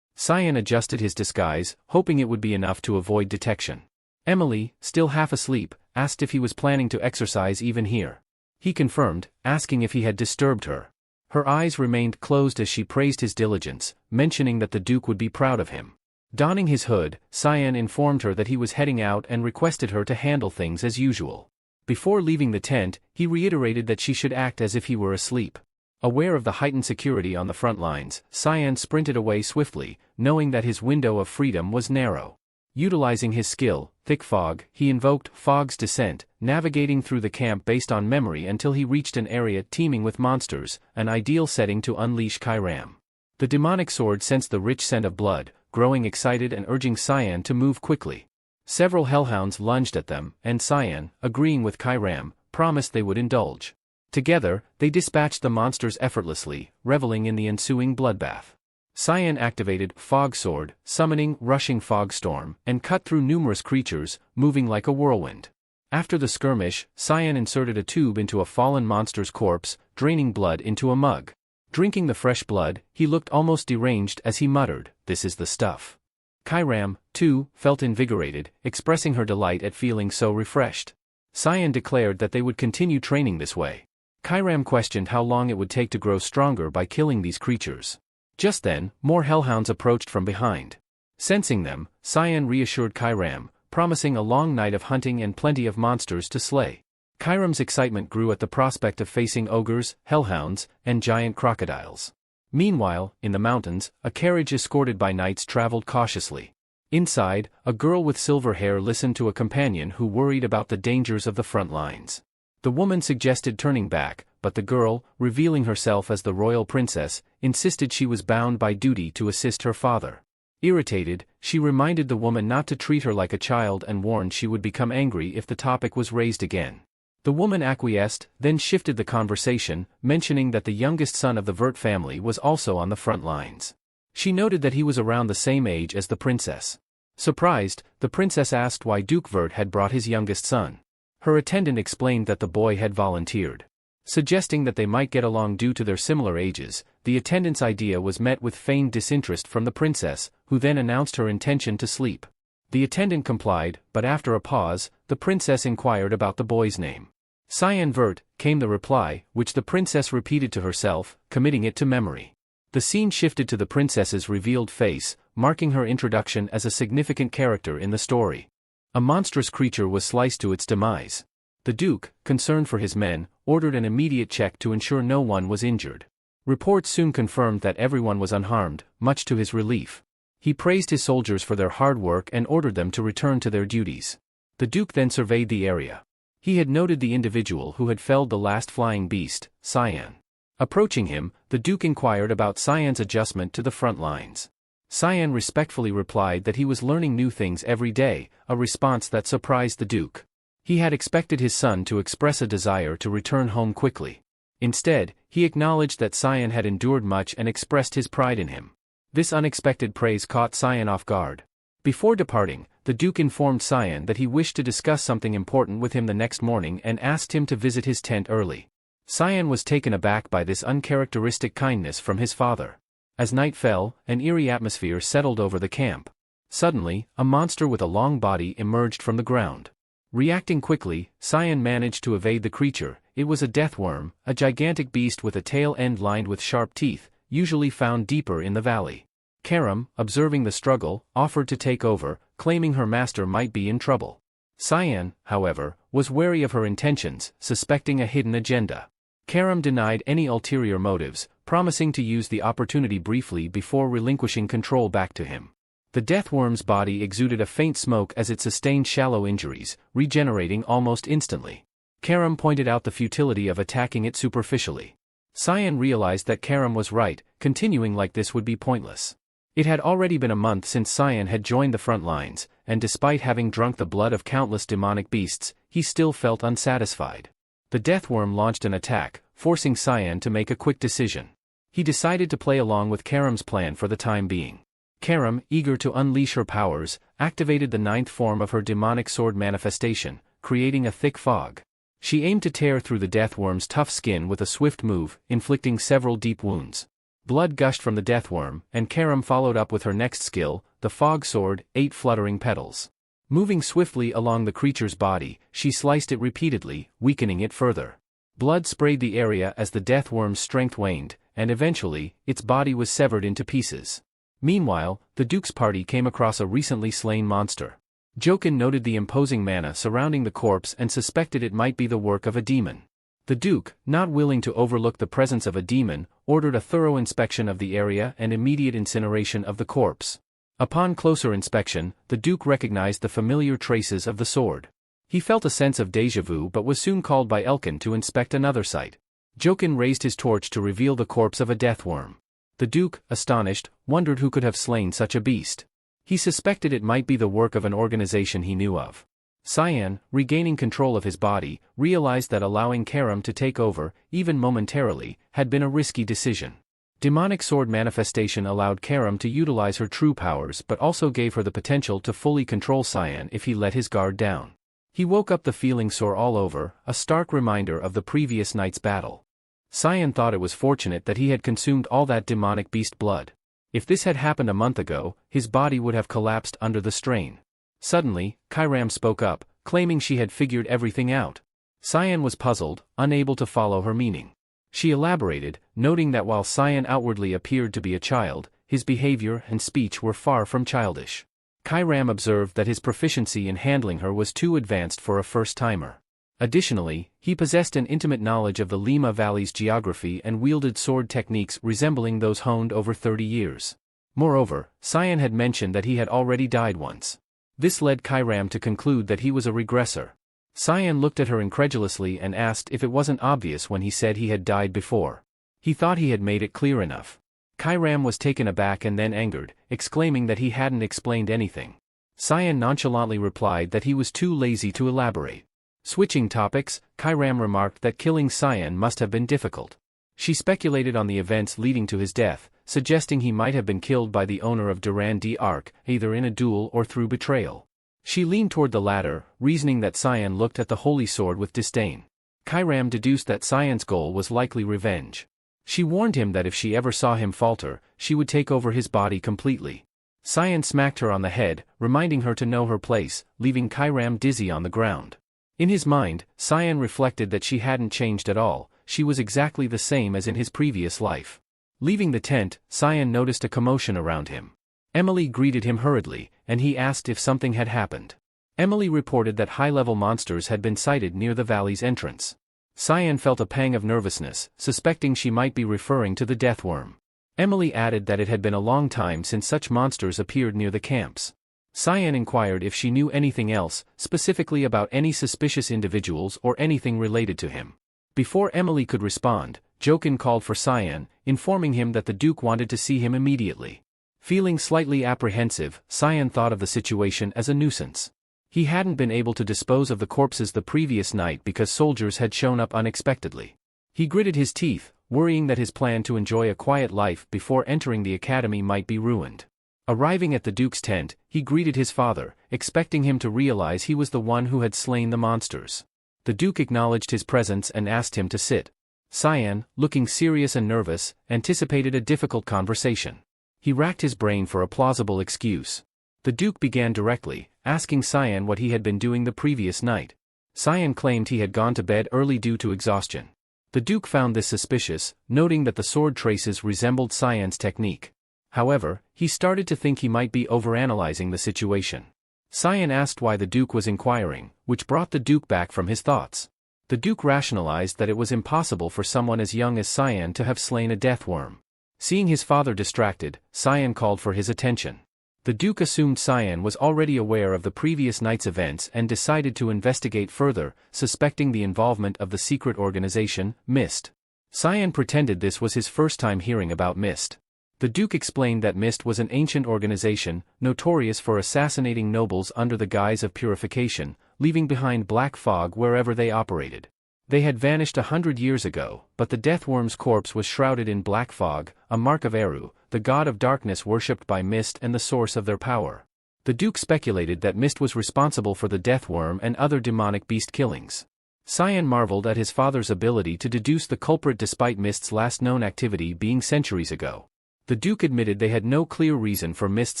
Cyan adjusted his disguise, hoping it would be enough to avoid detection. Emily, still half asleep, asked if he was planning to exercise even here. He confirmed, asking if he had disturbed her. Her eyes remained closed as she praised his diligence, mentioning that the Duke would be proud of him. Donning his hood, Cyan informed her that he was heading out and requested her to handle things as usual. Before leaving the tent, he reiterated that she should act as if he were asleep. Aware of the heightened security on the front lines, Cyan sprinted away swiftly, knowing that his window of freedom was narrow. Utilizing his skill, Thick Fog, he invoked Fog's Descent, navigating through the camp based on memory until he reached an area teeming with monsters, an ideal setting to unleash Kairam. The demonic sword sensed the rich scent of blood, growing excited and urging Cyan to move quickly. Several hellhounds lunged at them, and Cyan, agreeing with Kairam, promised they would indulge. Together, they dispatched the monsters effortlessly, reveling in the ensuing bloodbath. Cyan activated Fog Sword, summoning Rushing Fog Storm, and cut through numerous creatures, moving like a whirlwind. After the skirmish, Cyan inserted a tube into a fallen monster's corpse, draining blood into a mug. Drinking the fresh blood, he looked almost deranged as he muttered, "This is the stuff." Kairam, too, felt invigorated, expressing her delight at feeling so refreshed. Cyan declared that they would continue training this way. Kairam questioned how long it would take to grow stronger by killing these creatures. Just then, more hellhounds approached from behind. Sensing them, Cyan reassured Kairam, promising a long night of hunting and plenty of monsters to slay. Kairam's excitement grew at the prospect of facing ogres, hellhounds, and giant crocodiles. Meanwhile, in the mountains, a carriage escorted by knights traveled cautiously. Inside, a girl with silver hair listened to a companion who worried about the dangers of the front lines. The woman suggested turning back, but the girl, revealing herself as the royal princess, insisted she was bound by duty to assist her father. Irritated, she reminded the woman not to treat her like a child and warned she would become angry if the topic was raised again. The woman acquiesced, then shifted the conversation, mentioning that the youngest son of the Vert family was also on the front lines. She noted that he was around the same age as the princess. Surprised, the princess asked why Duke Vert had brought his youngest son. Her attendant explained that the boy had volunteered. Suggesting that they might get along due to their similar ages, the attendant's idea was met with feigned disinterest from the princess, who then announced her intention to sleep. The attendant complied, but after a pause, the princess inquired about the boy's name. Cyan Vert, came the reply, which the princess repeated to herself, committing it to memory. The scene shifted to the princess's revealed face, marking her introduction as a significant character in the story. A monstrous creature was sliced to its demise. The Duke, concerned for his men, ordered an immediate check to ensure no one was injured. Reports soon confirmed that everyone was unharmed, much to his relief. He praised his soldiers for their hard work and ordered them to return to their duties. The Duke then surveyed the area. He had noted the individual who had felled the last flying beast, Cyan. Approaching him, the Duke inquired about Cyan's adjustment to the front lines. Cyan respectfully replied that he was learning new things every day, a response that surprised the Duke. He had expected his son to express a desire to return home quickly. Instead, he acknowledged that Cyan had endured much and expressed his pride in him. This unexpected praise caught Cyan off guard. Before departing, the Duke informed Cyan that he wished to discuss something important with him the next morning and asked him to visit his tent early. Cyan was taken aback by this uncharacteristic kindness from his father. As night fell, an eerie atmosphere settled over the camp. Suddenly, a monster with a long body emerged from the ground. Reacting quickly, Cyan managed to evade the creature. It was a deathworm, a gigantic beast with a tail end lined with sharp teeth, usually found deeper in the valley. Karam, observing the struggle, offered to take over, claiming her master might be in trouble. Cyan, however, was wary of her intentions, suspecting a hidden agenda. Karam denied any ulterior motives, promising to use the opportunity briefly before relinquishing control back to him. The deathworm's body exuded a faint smoke as it sustained shallow injuries, regenerating almost instantly. Karam pointed out the futility of attacking it superficially. Cyan realized that Karam was right, continuing like this would be pointless. It had already been a month since Cyan had joined the front lines, and despite having drunk the blood of countless demonic beasts, he still felt unsatisfied. The deathworm launched an attack, forcing Cyan to make a quick decision. He decided to play along with Karam's plan for the time being. Karam, eager to unleash her powers, activated the 9th form of her demonic sword manifestation, creating a thick fog. She aimed to tear through the deathworm's tough skin with a swift move, inflicting several deep wounds. Blood gushed from the deathworm, and Karam followed up with her next skill, the fog sword, 8 fluttering petals. Moving swiftly along the creature's body, she sliced it repeatedly, weakening it further. Blood sprayed the area as the deathworm's strength waned, and eventually, its body was severed into pieces. Meanwhile, the Duke's party came across a recently slain monster. Jokin noted the imposing mana surrounding the corpse and suspected it might be the work of a demon. The Duke, not willing to overlook the presence of a demon, ordered a thorough inspection of the area and immediate incineration of the corpse. Upon closer inspection, the Duke recognized the familiar traces of the sword. He felt a sense of déjà vu but was soon called by Elkin to inspect another site. Jokin raised his torch to reveal the corpse of a deathworm. The Duke, astonished, wondered who could have slain such a beast. He suspected it might be the work of an organization he knew of. Cyan, regaining control of his body, realized that allowing Karam to take over, even momentarily, had been a risky decision. Demonic sword manifestation allowed Karam to utilize her true powers but also gave her the potential to fully control Cyan if he let his guard down. He woke up the feeling sore all over, a stark reminder of the previous night's battle. Cyan thought it was fortunate that he had consumed all that demonic beast blood. If this had happened a month ago, his body would have collapsed under the strain. Suddenly, Karam spoke up, claiming she had figured everything out. Cyan was puzzled, unable to follow her meaning. She elaborated, noting that while Cyan outwardly appeared to be a child, his behavior and speech were far from childish. Karam observed that his proficiency in handling her was too advanced for a first-timer. Additionally, he possessed an intimate knowledge of the Lima Valley's geography and wielded sword techniques resembling those honed over 30 years. Moreover, Cyan had mentioned that he had already died once. This led Karam to conclude that he was a regressor. Cyan looked at her incredulously and asked if it wasn't obvious when he said he had died before. He thought he had made it clear enough. Kairam was taken aback and then angered, exclaiming that he hadn't explained anything. Cyan nonchalantly replied that he was too lazy to elaborate. Switching topics, Kairam remarked that killing Cyan must have been difficult. She speculated on the events leading to his death, suggesting he might have been killed by the owner of Duran d'Arc, either in a duel or through betrayal. She leaned toward the latter, reasoning that Cyan looked at the holy sword with disdain. Kairam deduced that Cyan's goal was likely revenge. She warned him that if she ever saw him falter, she would take over his body completely. Cyan smacked her on the head, reminding her to know her place, leaving Kairam dizzy on the ground. In his mind, Cyan reflected that she hadn't changed at all, she was exactly the same as in his previous life. Leaving the tent, Cyan noticed a commotion around him. Emily greeted him hurriedly, and he asked if something had happened. Emily reported that high-level monsters had been sighted near the valley's entrance. Cyan felt a pang of nervousness, suspecting she might be referring to the deathworm. Emily added that it had been a long time since such monsters appeared near the camps. Cyan inquired if she knew anything else, specifically about any suspicious individuals or anything related to him. Before Emily could respond, Jokin called for Cyan, informing him that the Duke wanted to see him immediately. Feeling slightly apprehensive, Cyan thought of the situation as a nuisance. He hadn't been able to dispose of the corpses the previous night because soldiers had shown up unexpectedly. He gritted his teeth, worrying that his plan to enjoy a quiet life before entering the academy might be ruined. Arriving at the Duke's tent, he greeted his father, expecting him to realize he was the one who had slain the monsters. The Duke acknowledged his presence and asked him to sit. Cyan, looking serious and nervous, anticipated a difficult conversation. He racked his brain for a plausible excuse. The Duke began directly, asking Cyan what he had been doing the previous night. Cyan claimed he had gone to bed early due to exhaustion. The Duke found this suspicious, noting that the sword traces resembled Cyan's technique. However, he started to think he might be overanalyzing the situation. Cyan asked why the Duke was inquiring, which brought the Duke back from his thoughts. The Duke rationalized that it was impossible for someone as young as Cyan to have slain a deathworm. Seeing his father distracted, Cyan called for his attention. The Duke assumed Cyan was already aware of the previous night's events and decided to investigate further, suspecting the involvement of the secret organization, MIST. Cyan pretended this was his first time hearing about MIST. The Duke explained that MIST was an ancient organization, notorious for assassinating nobles under the guise of purification, leaving behind black fog wherever they operated. They had vanished 100 years ago, but the deathworm's corpse was shrouded in black fog, a mark of Eru, the god of darkness worshipped by MIST and the source of their power. The Duke speculated that MIST was responsible for the deathworm and other demonic beast killings. Cyan marveled at his father's ability to deduce the culprit despite MIST's last known activity being centuries ago. The Duke admitted they had no clear reason for MIST's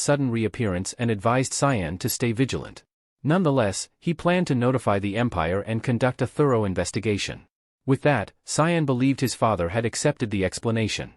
sudden reappearance and advised Cyan to stay vigilant. Nonetheless, he planned to notify the Empire and conduct a thorough investigation. With that, Cyan believed his father had accepted the explanation.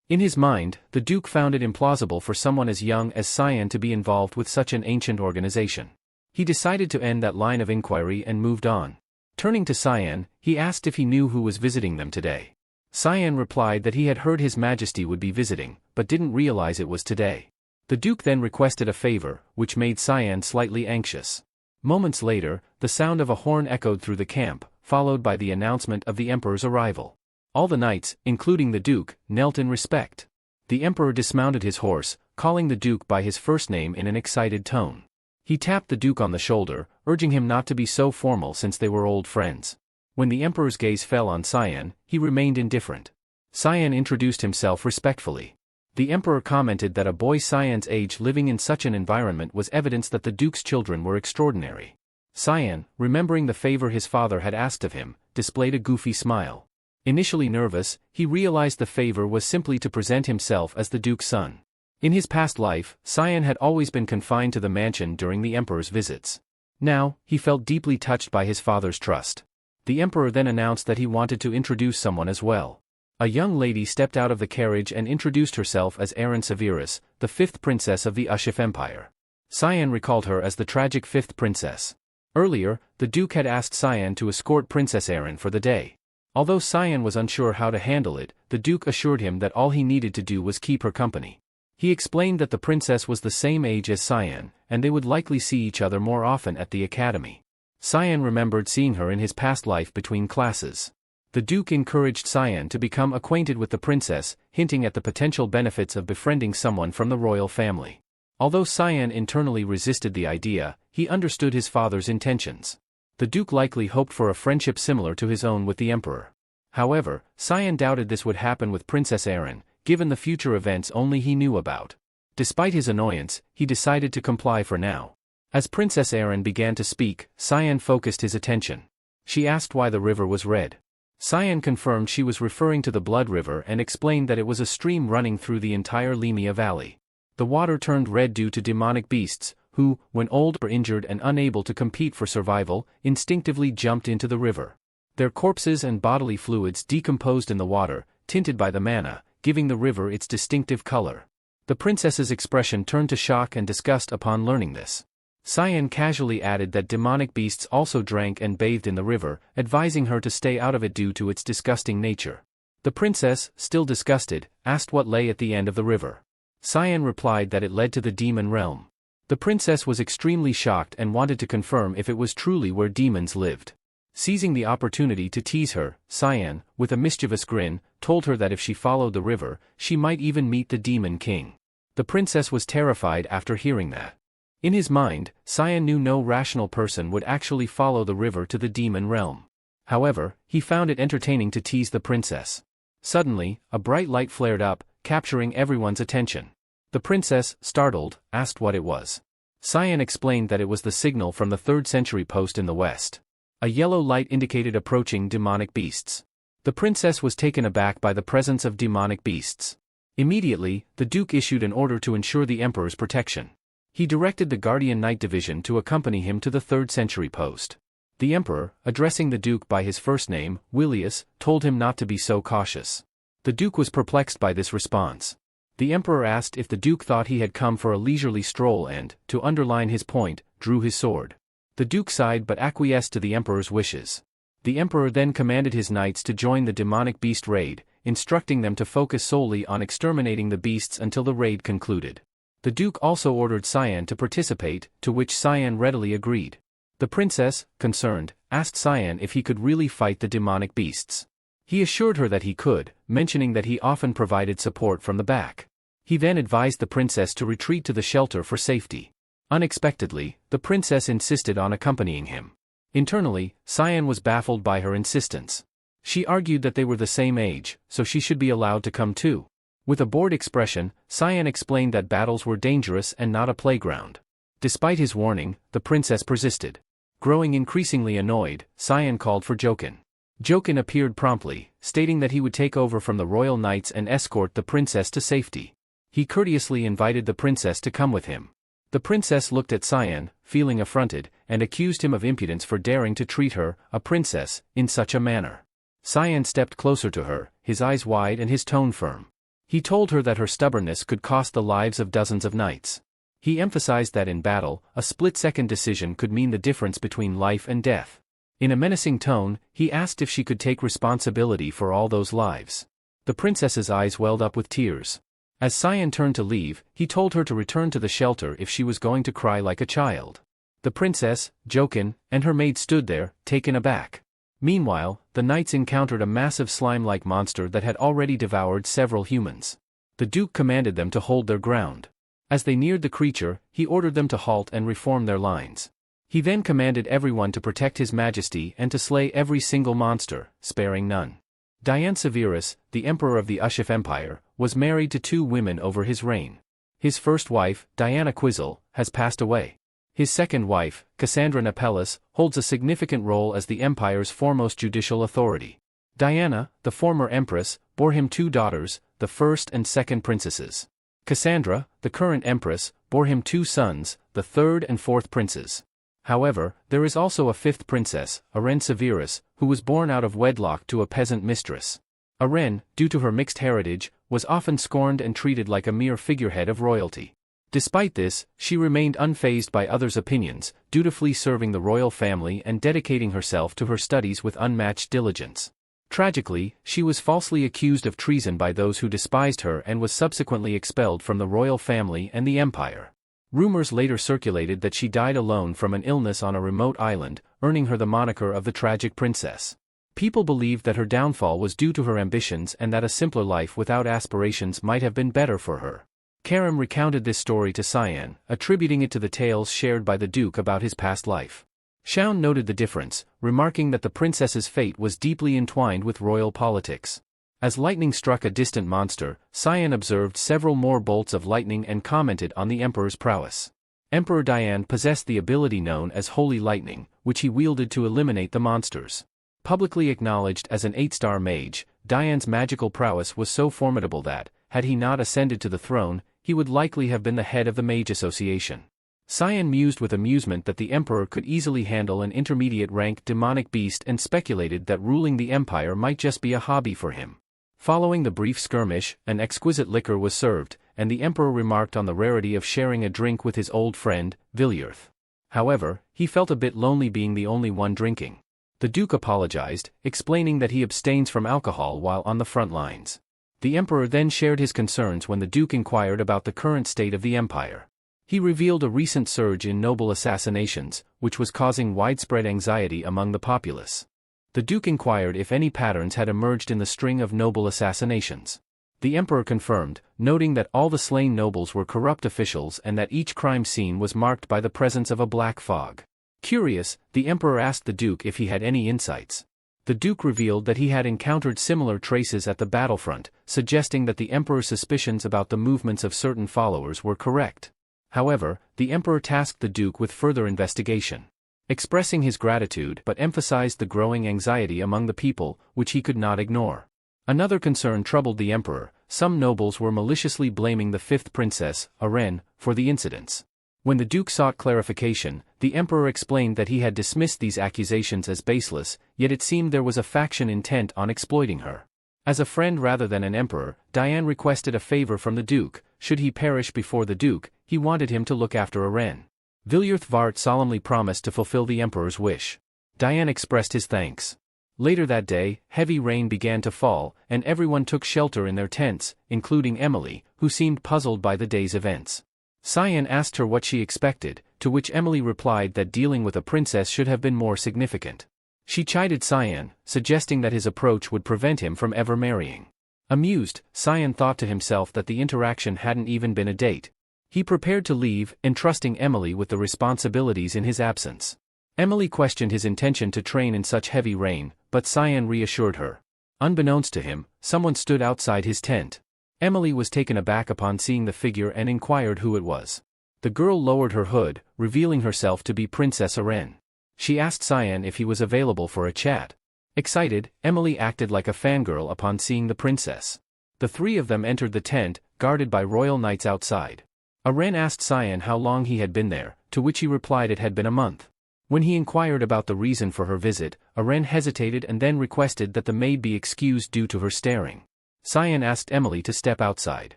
In his mind, the Duke found it implausible for someone as young as Cyan to be involved with such an ancient organization. He decided to end that line of inquiry and moved on. Turning to Cyan, he asked if he knew who was visiting them today. Cyan replied that he had heard His Majesty would be visiting, but didn't realize it was today. The Duke then requested a favor, which made Cyan slightly anxious. Moments later, the sound of a horn echoed through the camp, followed by the announcement of the Emperor's arrival. All the knights, including the Duke, knelt in respect. The Emperor dismounted his horse, calling the Duke by his first name in an excited tone. He tapped the Duke on the shoulder, urging him not to be so formal since they were old friends. When the Emperor's gaze fell on Cyan, he remained indifferent. Cyan introduced himself respectfully. The Emperor commented that a boy Cyan's age living in such an environment was evidence that the Duke's children were extraordinary. Cyan, remembering the favor his father had asked of him, displayed a goofy smile. Initially nervous, he realized the favor was simply to present himself as the Duke's son. In his past life, Cyan had always been confined to the mansion during the Emperor's visits. Now, he felt deeply touched by his father's trust. The Emperor then announced that he wanted to introduce someone as well. A young lady stepped out of the carriage and introduced herself as Erin Severus, the fifth princess of the Ushif Empire. Cyan recalled her as the tragic fifth princess. Earlier, the Duke had asked Cyan to escort Princess Erin for the day. Although Cyan was unsure how to handle it, the Duke assured him that all he needed to do was keep her company. He explained that the princess was the same age as Cyan, and they would likely see each other more often at the academy. Cyan remembered seeing her in his past life between classes. The Duke encouraged Cyan to become acquainted with the princess, hinting at the potential benefits of befriending someone from the royal family. Although Cyan internally resisted the idea, he understood his father's intentions. The Duke likely hoped for a friendship similar to his own with the Emperor. However, Cyan doubted this would happen with Princess Erin, given the future events only he knew about. Despite his annoyance, he decided to comply for now. As Princess Erin began to speak, Cyan focused his attention. She asked why the river was red. Cyan confirmed she was referring to the Blood River and explained that it was a stream running through the entire Lemia Valley. The water turned red due to demonic beasts, who, when old or injured and unable to compete for survival, instinctively jumped into the river. Their corpses and bodily fluids decomposed in the water, tinted by the mana, giving the river its distinctive color. The princess's expression turned to shock and disgust upon learning this. Cyan casually added that demonic beasts also drank and bathed in the river, advising her to stay out of it due to its disgusting nature. The princess, still disgusted, asked what lay at the end of the river. Cyan replied that it led to the demon realm. The princess was extremely shocked and wanted to confirm if it was truly where demons lived. Seizing the opportunity to tease her, Cyan, with a mischievous grin, told her that if she followed the river, she might even meet the Demon King. The princess was terrified after hearing that. In his mind, Cyan knew no rational person would actually follow the river to the demon realm. However, he found it entertaining to tease the princess. Suddenly, a bright light flared up, capturing everyone's attention. The princess, startled, asked what it was. Cyan explained that it was the signal from the 3rd century post in the west. A yellow light indicated approaching demonic beasts. The princess was taken aback by the presence of demonic beasts. Immediately, the Duke issued an order to ensure the Emperor's protection. He directed the Guardian Knight Division to accompany him to the 3rd century post. The Emperor, addressing the Duke by his first name, Willius, told him not to be so cautious. The Duke was perplexed by this response. The Emperor asked if the Duke thought he had come for a leisurely stroll and, to underline his point, drew his sword. The Duke sighed but acquiesced to the Emperor's wishes. The Emperor then commanded his knights to join the demonic beast raid, instructing them to focus solely on exterminating the beasts until the raid concluded. The Duke also ordered Cyan to participate, to which Cyan readily agreed. The princess, concerned, asked Cyan if he could really fight the demonic beasts. He assured her that he could, mentioning that he often provided support from the back. He then advised the princess to retreat to the shelter for safety. Unexpectedly, the princess insisted on accompanying him. Internally, Cyan was baffled by her insistence. She argued that they were the same age, so she should be allowed to come too. With a bored expression, Cyan explained that battles were dangerous and not a playground. Despite his warning, the princess persisted. Growing increasingly annoyed, Cyan called for Jokin. Jokin appeared promptly, stating that he would take over from the royal knights and escort the princess to safety. He courteously invited the princess to come with him. The princess looked at Cyan, feeling affronted, and accused him of impudence for daring to treat her, a princess, in such a manner. Cyan stepped closer to her, his eyes wide and his tone firm. He told her that her stubbornness could cost the lives of dozens of knights. He emphasized that in battle, a split-second decision could mean the difference between life and death. In a menacing tone, he asked if she could take responsibility for all those lives. The princess's eyes welled up with tears. As Cyan turned to leave, he told her to return to the shelter if she was going to cry like a child. The princess, Jokin, and her maid stood there, taken aback. Meanwhile, the knights encountered a massive slime-like monster that had already devoured several humans. The Duke commanded them to hold their ground. As they neared the creature, he ordered them to halt and reform their lines. He then commanded everyone to protect His Majesty and to slay every single monster, sparing none. Diane Severus, the Emperor of the Ushif Empire, was married to 2 women over his reign. His first wife, Diana Quizzle, has passed away. His second wife, Cassandra Nepellus, holds a significant role as the empire's foremost judicial authority. Diana, the former empress, bore him 2 daughters, the first and second princesses. Cassandra, the current empress, bore him 2 sons, the third and fourth princes. However, there is also a 5th princess, Irene Severus, who was born out of wedlock to a peasant mistress. Irene, due to her mixed heritage, was often scorned and treated like a mere figurehead of royalty. Despite this, she remained unfazed by others' opinions, dutifully serving the royal family and dedicating herself to her studies with unmatched diligence. Tragically, she was falsely accused of treason by those who despised her and was subsequently expelled from the royal family and the empire. Rumors later circulated that she died alone from an illness on a remote island, earning her the moniker of the tragic princess. People believed that her downfall was due to her ambitions and that a simpler life without aspirations might have been better for her. Karim recounted this story to Cyan, attributing it to the tales shared by the Duke about his past life. Shaun noted the difference, remarking that the princess's fate was deeply entwined with royal politics. As lightning struck a distant monster, Cyan observed several more bolts of lightning and commented on the emperor's prowess. Emperor Dian possessed the ability known as Holy Lightning, which he wielded to eliminate the monsters. Publicly acknowledged as an 8-star mage, Dian's magical prowess was so formidable that, had he not ascended to the throne, he would likely have been the head of the Mage Association. Cyan mused with amusement that the emperor could easily handle an intermediate-rank demonic beast and speculated that ruling the empire might just be a hobby for him. Following the brief skirmish, an exquisite liquor was served, and the emperor remarked on the rarity of sharing a drink with his old friend, Villiers. However, he felt a bit lonely being the only one drinking. The Duke apologized, explaining that he abstains from alcohol while on the front lines. The emperor then shared his concerns when the Duke inquired about the current state of the empire. He revealed a recent surge in noble assassinations, which was causing widespread anxiety among the populace. The Duke inquired if any patterns had emerged in the string of noble assassinations. The emperor confirmed, noting that all the slain nobles were corrupt officials and that each crime scene was marked by the presence of a black fog. Curious, the emperor asked the Duke if he had any insights. The Duke revealed that he had encountered similar traces at the battlefront, suggesting that the emperor's suspicions about the movements of certain followers were correct. However, the emperor tasked the Duke with further investigation. Expressing his gratitude but emphasized the growing anxiety among the people, which he could not ignore. Another concern troubled the emperor. Some nobles were maliciously blaming the fifth princess, Aren, for the incidents. When the Duke sought clarification, the emperor explained that he had dismissed these accusations as baseless, yet it seemed there was a faction intent on exploiting her. As a friend rather than an emperor, Dian requested a favor from the Duke. Should he perish before the Duke, he wanted him to look after Aren. Villiers Vart solemnly promised to fulfill the emperor's wish. Dian expressed his thanks. Later that day, heavy rain began to fall, and everyone took shelter in their tents, including Emily, who seemed puzzled by the day's events. Cyan asked her what she expected, to which Emily replied that dealing with a princess should have been more significant. She chided Cyan, suggesting that his approach would prevent him from ever marrying. Amused, Cyan thought to himself that the interaction hadn't even been a date. He prepared to leave, entrusting Emily with the responsibilities in his absence. Emily questioned his intention to train in such heavy rain, but Cyan reassured her. Unbeknownst to him, someone stood outside his tent. Emily was taken aback upon seeing the figure and inquired who it was. The girl lowered her hood, revealing herself to be Princess Aren. She asked Cyan if he was available for a chat. Excited, Emily acted like a fangirl upon seeing the princess. The three of them entered the tent, guarded by royal knights outside. Aren asked Cyan how long he had been there, to which he replied it had been a month. When he inquired about the reason for her visit, Aren hesitated and then requested that the maid be excused due to her staring. Cyan asked Emily to step outside.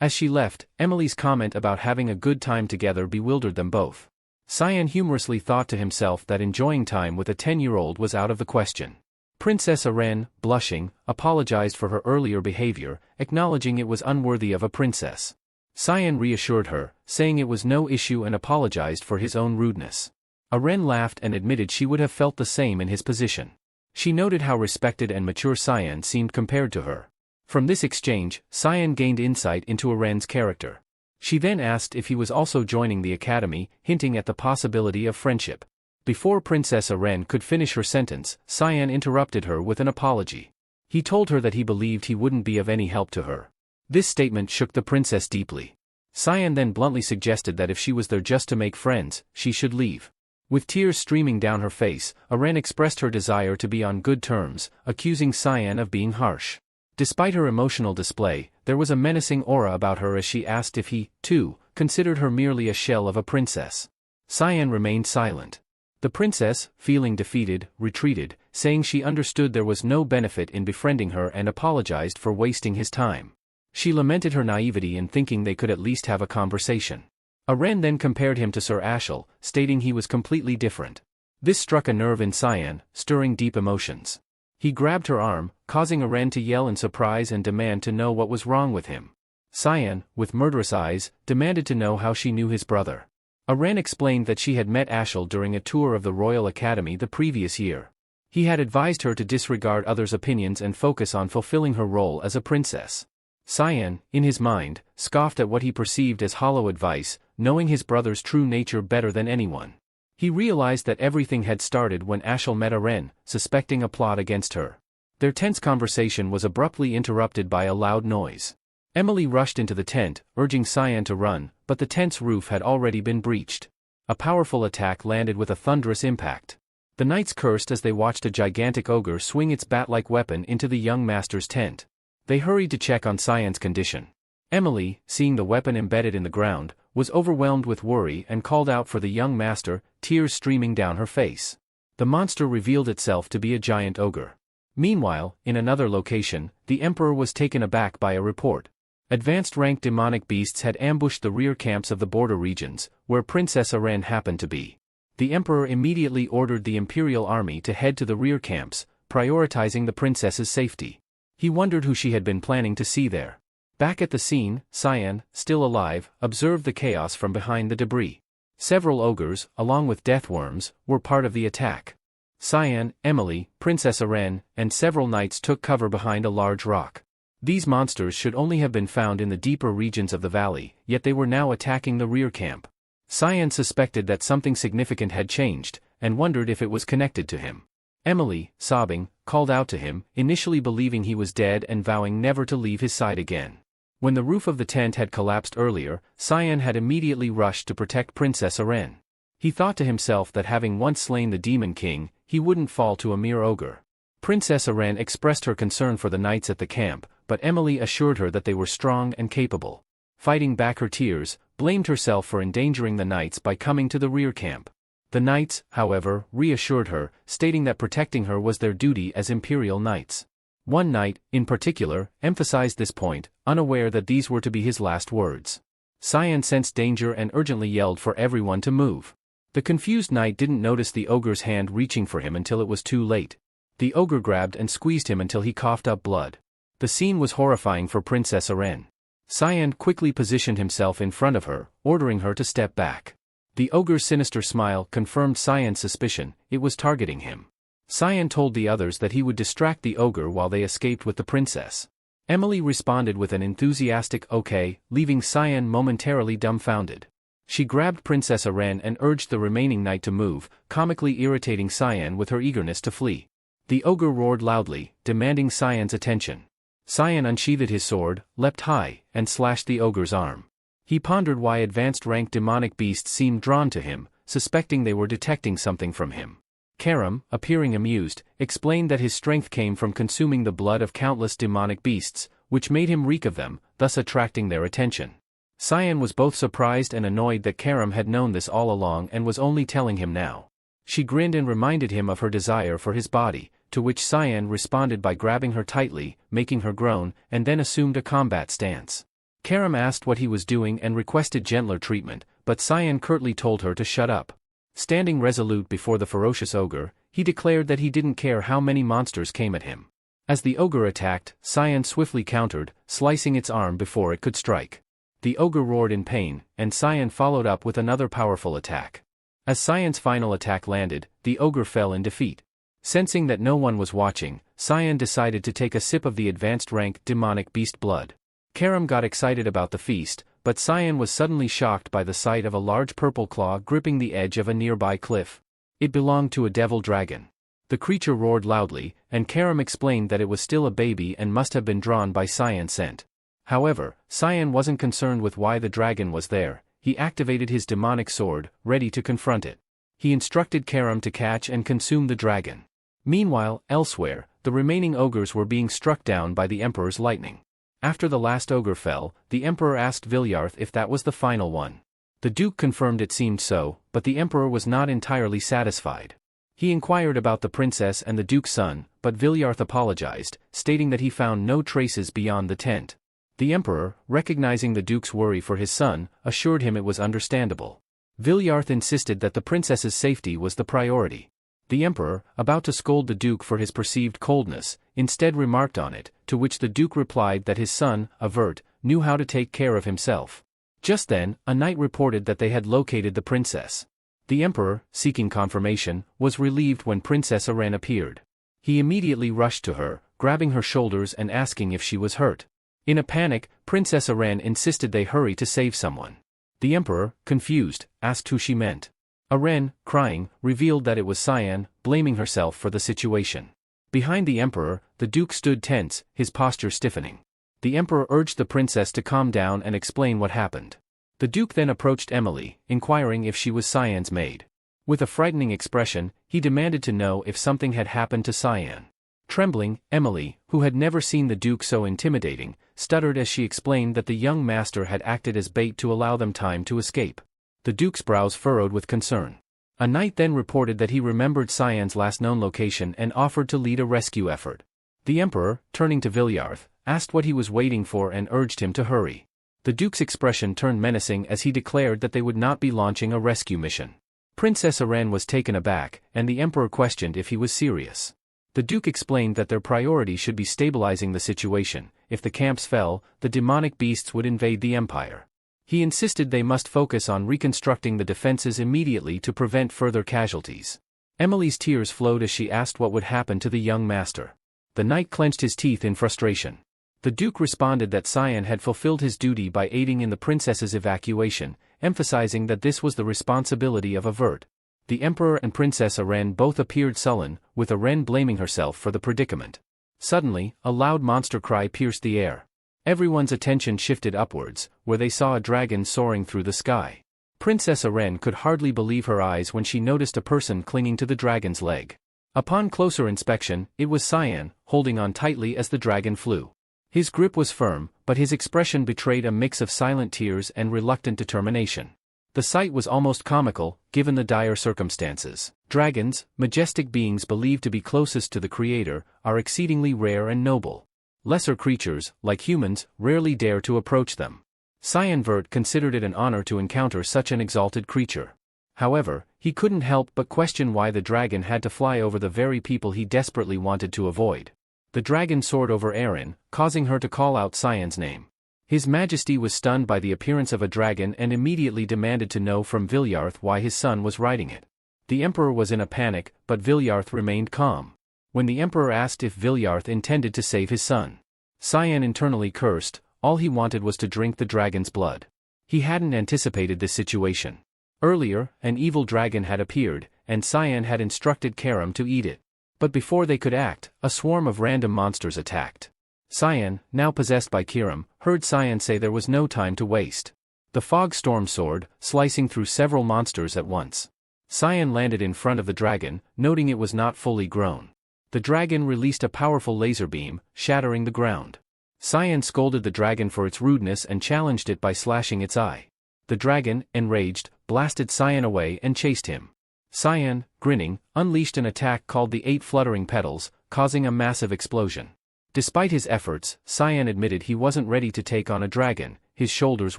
As she left, Emily's comment about having a good time together bewildered them both. Cyan humorously thought to himself that enjoying time with a 10-year-old was out of the question. Princess Aren, blushing, apologized for her earlier behavior, acknowledging it was unworthy of a princess. Cyan reassured her, saying it was no issue and apologized for his own rudeness. Aren laughed and admitted she would have felt the same in his position. She noted how respected and mature Cyan seemed compared to her. From this exchange, Cyan gained insight into Aren's character. She then asked if he was also joining the academy, hinting at the possibility of friendship. Before Princess Aren could finish her sentence, Cyan interrupted her with an apology. He told her that he believed he wouldn't be of any help to her. This statement shook the princess deeply. Cyan then bluntly suggested that if she was there just to make friends, she should leave. With tears streaming down her face, Aren expressed her desire to be on good terms, accusing Cyan of being harsh. Despite her emotional display, there was a menacing aura about her as she asked if he, too, considered her merely a shell of a princess. Cyan remained silent. The princess, feeling defeated, retreated, saying she understood there was no benefit in befriending her and apologized for wasting his time. She lamented her naivety in thinking they could at least have a conversation. Aren then compared him to Sir Ashel, stating he was completely different. This struck a nerve in Cyan, stirring deep emotions. He grabbed her arm, causing Aren to yell in surprise and demand to know what was wrong with him. Cyan, with murderous eyes, demanded to know how she knew his brother. Aren explained that she had met Ashel during a tour of the Royal Academy the previous year. He had advised her to disregard others' opinions and focus on fulfilling her role as a princess. Cyan, in his mind, scoffed at what he perceived as hollow advice, knowing his brother's true nature better than anyone. He realized that everything had started when Ashel met Aren, suspecting a plot against her. Their tense conversation was abruptly interrupted by a loud noise. Emily rushed into the tent, urging Cyan to run, but the tent's roof had already been breached. A powerful attack landed with a thunderous impact. The knights cursed as they watched a gigantic ogre swing its bat-like weapon into the young master's tent. They hurried to check on Cyan's condition. Emily, seeing the weapon embedded in the ground, was overwhelmed with worry and called out for the young master, tears streaming down her face. The monster revealed itself to be a giant ogre. Meanwhile, in another location, the emperor was taken aback by a report. Advanced-ranked demonic beasts had ambushed the rear camps of the border regions, where Princess Aren happened to be. The emperor immediately ordered the imperial army to head to the rear camps, prioritizing the princess's safety. He wondered who she had been planning to see there. Back at the scene, Cyan, still alive, observed the chaos from behind the debris. Several ogres, along with deathworms, were part of the attack. Cyan, Emily, Princess Aren, and several knights took cover behind a large rock. These monsters should only have been found in the deeper regions of the valley, yet they were now attacking the rear camp. Cyan suspected that something significant had changed, and wondered if it was connected to him. Emily, sobbing, called out to him, initially believing he was dead and vowing never to leave his side again. When the roof of the tent had collapsed earlier, Cyan had immediately rushed to protect Princess Aren. He thought to himself that having once slain the Demon King, he wouldn't fall to a mere ogre. Princess Aren expressed her concern for the knights at the camp, but Emily assured her that they were strong and capable. Fighting back her tears, blamed herself for endangering the knights by coming to the rear camp. The knights, however, reassured her, stating that protecting her was their duty as imperial knights. One knight, in particular, emphasized this point, unaware that these were to be his last words. Cyan sensed danger and urgently yelled for everyone to move. The confused knight didn't notice the ogre's hand reaching for him until it was too late. The ogre grabbed and squeezed him until he coughed up blood. The scene was horrifying for Princess Aren. Cyan quickly positioned himself in front of her, ordering her to step back. The ogre's sinister smile confirmed Cyan's suspicion, it was targeting him. Cyan told the others that he would distract the ogre while they escaped with the princess. Emily responded with an enthusiastic okay, leaving Cyan momentarily dumbfounded. She grabbed Princess Aren and urged the remaining knight to move, comically irritating Cyan with her eagerness to flee. The ogre roared loudly, demanding Cyan's attention. Cyan unsheathed his sword, leapt high, and slashed the ogre's arm. He pondered why advanced-ranked demonic beasts seemed drawn to him, suspecting they were detecting something from him. Karam, appearing amused, explained that his strength came from consuming the blood of countless demonic beasts, which made him reek of them, thus attracting their attention. Cyan was both surprised and annoyed that Karam had known this all along and was only telling him now. She grinned and reminded him of her desire for his body, to which Cyan responded by grabbing her tightly, making her groan, and then assumed a combat stance. Karam asked what he was doing and requested gentler treatment, but Cyan curtly told her to shut up. Standing resolute before the ferocious ogre, he declared that he didn't care how many monsters came at him. As the ogre attacked, Cyan swiftly countered, slicing its arm before it could strike. The ogre roared in pain, and Cyan followed up with another powerful attack. As Cyan's final attack landed, the ogre fell in defeat. Sensing that no one was watching, Cyan decided to take a sip of the advanced-rank demonic beast blood. Karam got excited about the feast, but Cyan was suddenly shocked by the sight of a large purple claw gripping the edge of a nearby cliff. It belonged to a devil dragon. The creature roared loudly, and Karam explained that it was still a baby and must have been drawn by Cyan's scent. However, Cyan wasn't concerned with why the dragon was there. He activated his demonic sword, ready to confront it. He instructed Karam to catch and consume the dragon. Meanwhile, elsewhere, the remaining ogres were being struck down by the Emperor's lightning. After the last ogre fell, the Emperor asked Vilyarth if that was the final one. The Duke confirmed it seemed so, but the Emperor was not entirely satisfied. He inquired about the princess and the Duke's son, but Vilyarth apologized, stating that he found no traces beyond the tent. The Emperor, recognizing the Duke's worry for his son, assured him it was understandable. Vilyarth insisted that the princess's safety was the priority. The Emperor, about to scold the Duke for his perceived coldness, instead remarked on it, to which the Duke replied that his son, avert, knew how to take care of himself. Just then, a knight reported that they had located the princess. The emperor, seeking confirmation, was relieved when Princess Aren appeared. He immediately rushed to her, grabbing her shoulders and asking if she was hurt. In a panic, Princess Aren insisted they hurry to save someone. The emperor, confused, asked who she meant. Aren, crying, revealed that it was Cyan, blaming herself for the situation. Behind the emperor, the duke stood tense, his posture stiffening. The emperor urged the princess to calm down and explain what happened. The duke then approached Emily, inquiring if she was Cyan's maid. With a frightening expression, he demanded to know if something had happened to Cyan. Trembling, Emily, who had never seen the duke so intimidating, stuttered as she explained that the young master had acted as bait to allow them time to escape. The duke's brows furrowed with concern. A knight then reported that he remembered Cyan's last known location and offered to lead a rescue effort. The emperor, turning to Vilyarth, asked what he was waiting for and urged him to hurry. The duke's expression turned menacing as he declared that they would not be launching a rescue mission. Princess Aren was taken aback, and the emperor questioned if he was serious. The duke explained that their priority should be stabilizing the situation. If the camps fell, the demonic beasts would invade the empire. He insisted they must focus on reconstructing the defenses immediately to prevent further casualties. Emily's tears flowed as she asked what would happen to the young master. The knight clenched his teeth in frustration. The duke responded that Cyan had fulfilled his duty by aiding in the princess's evacuation, emphasizing that this was the responsibility of Avert. The emperor and Princess Aren both appeared sullen, with Aren blaming herself for the predicament. Suddenly, a loud monster cry pierced the air. Everyone's attention shifted upwards, where they saw a dragon soaring through the sky. Princess Aren could hardly believe her eyes when she noticed a person clinging to the dragon's leg. Upon closer inspection, it was Cyan, holding on tightly as the dragon flew. His grip was firm, but his expression betrayed a mix of silent tears and reluctant determination. The sight was almost comical, given the dire circumstances. Dragons, majestic beings believed to be closest to the Creator, are exceedingly rare and noble. Lesser creatures, like humans, rarely dare to approach them. Cyan Vert considered it an honor to encounter such an exalted creature. However, he couldn't help but question why the dragon had to fly over the very people he desperately wanted to avoid. The dragon soared over Erin, causing her to call out Cyan's name. His Majesty was stunned by the appearance of a dragon and immediately demanded to know from Vilyarth why his son was riding it. The emperor was in a panic, but Vilyarth remained calm. When the emperor asked if Vilyarth intended to save his son, Cyan internally cursed. All he wanted was to drink the dragon's blood. He hadn't anticipated this situation. Earlier, an evil dragon had appeared, and Cyan had instructed Karam to eat it. But before they could act, a swarm of random monsters attacked. Cyan, now possessed by Kiram, heard Cyan say there was no time to waste. The fog storm soared, slicing through several monsters at once. Cyan landed in front of the dragon, noting it was not fully grown. The dragon released a powerful laser beam, shattering the ground. Cyan scolded the dragon for its rudeness and challenged it by slashing its eye. The dragon, enraged, blasted Cyan away and chased him. Cyan, grinning, unleashed an attack called the 8 Fluttering Petals, causing a massive explosion. Despite his efforts, Cyan admitted he wasn't ready to take on a dragon. His shoulders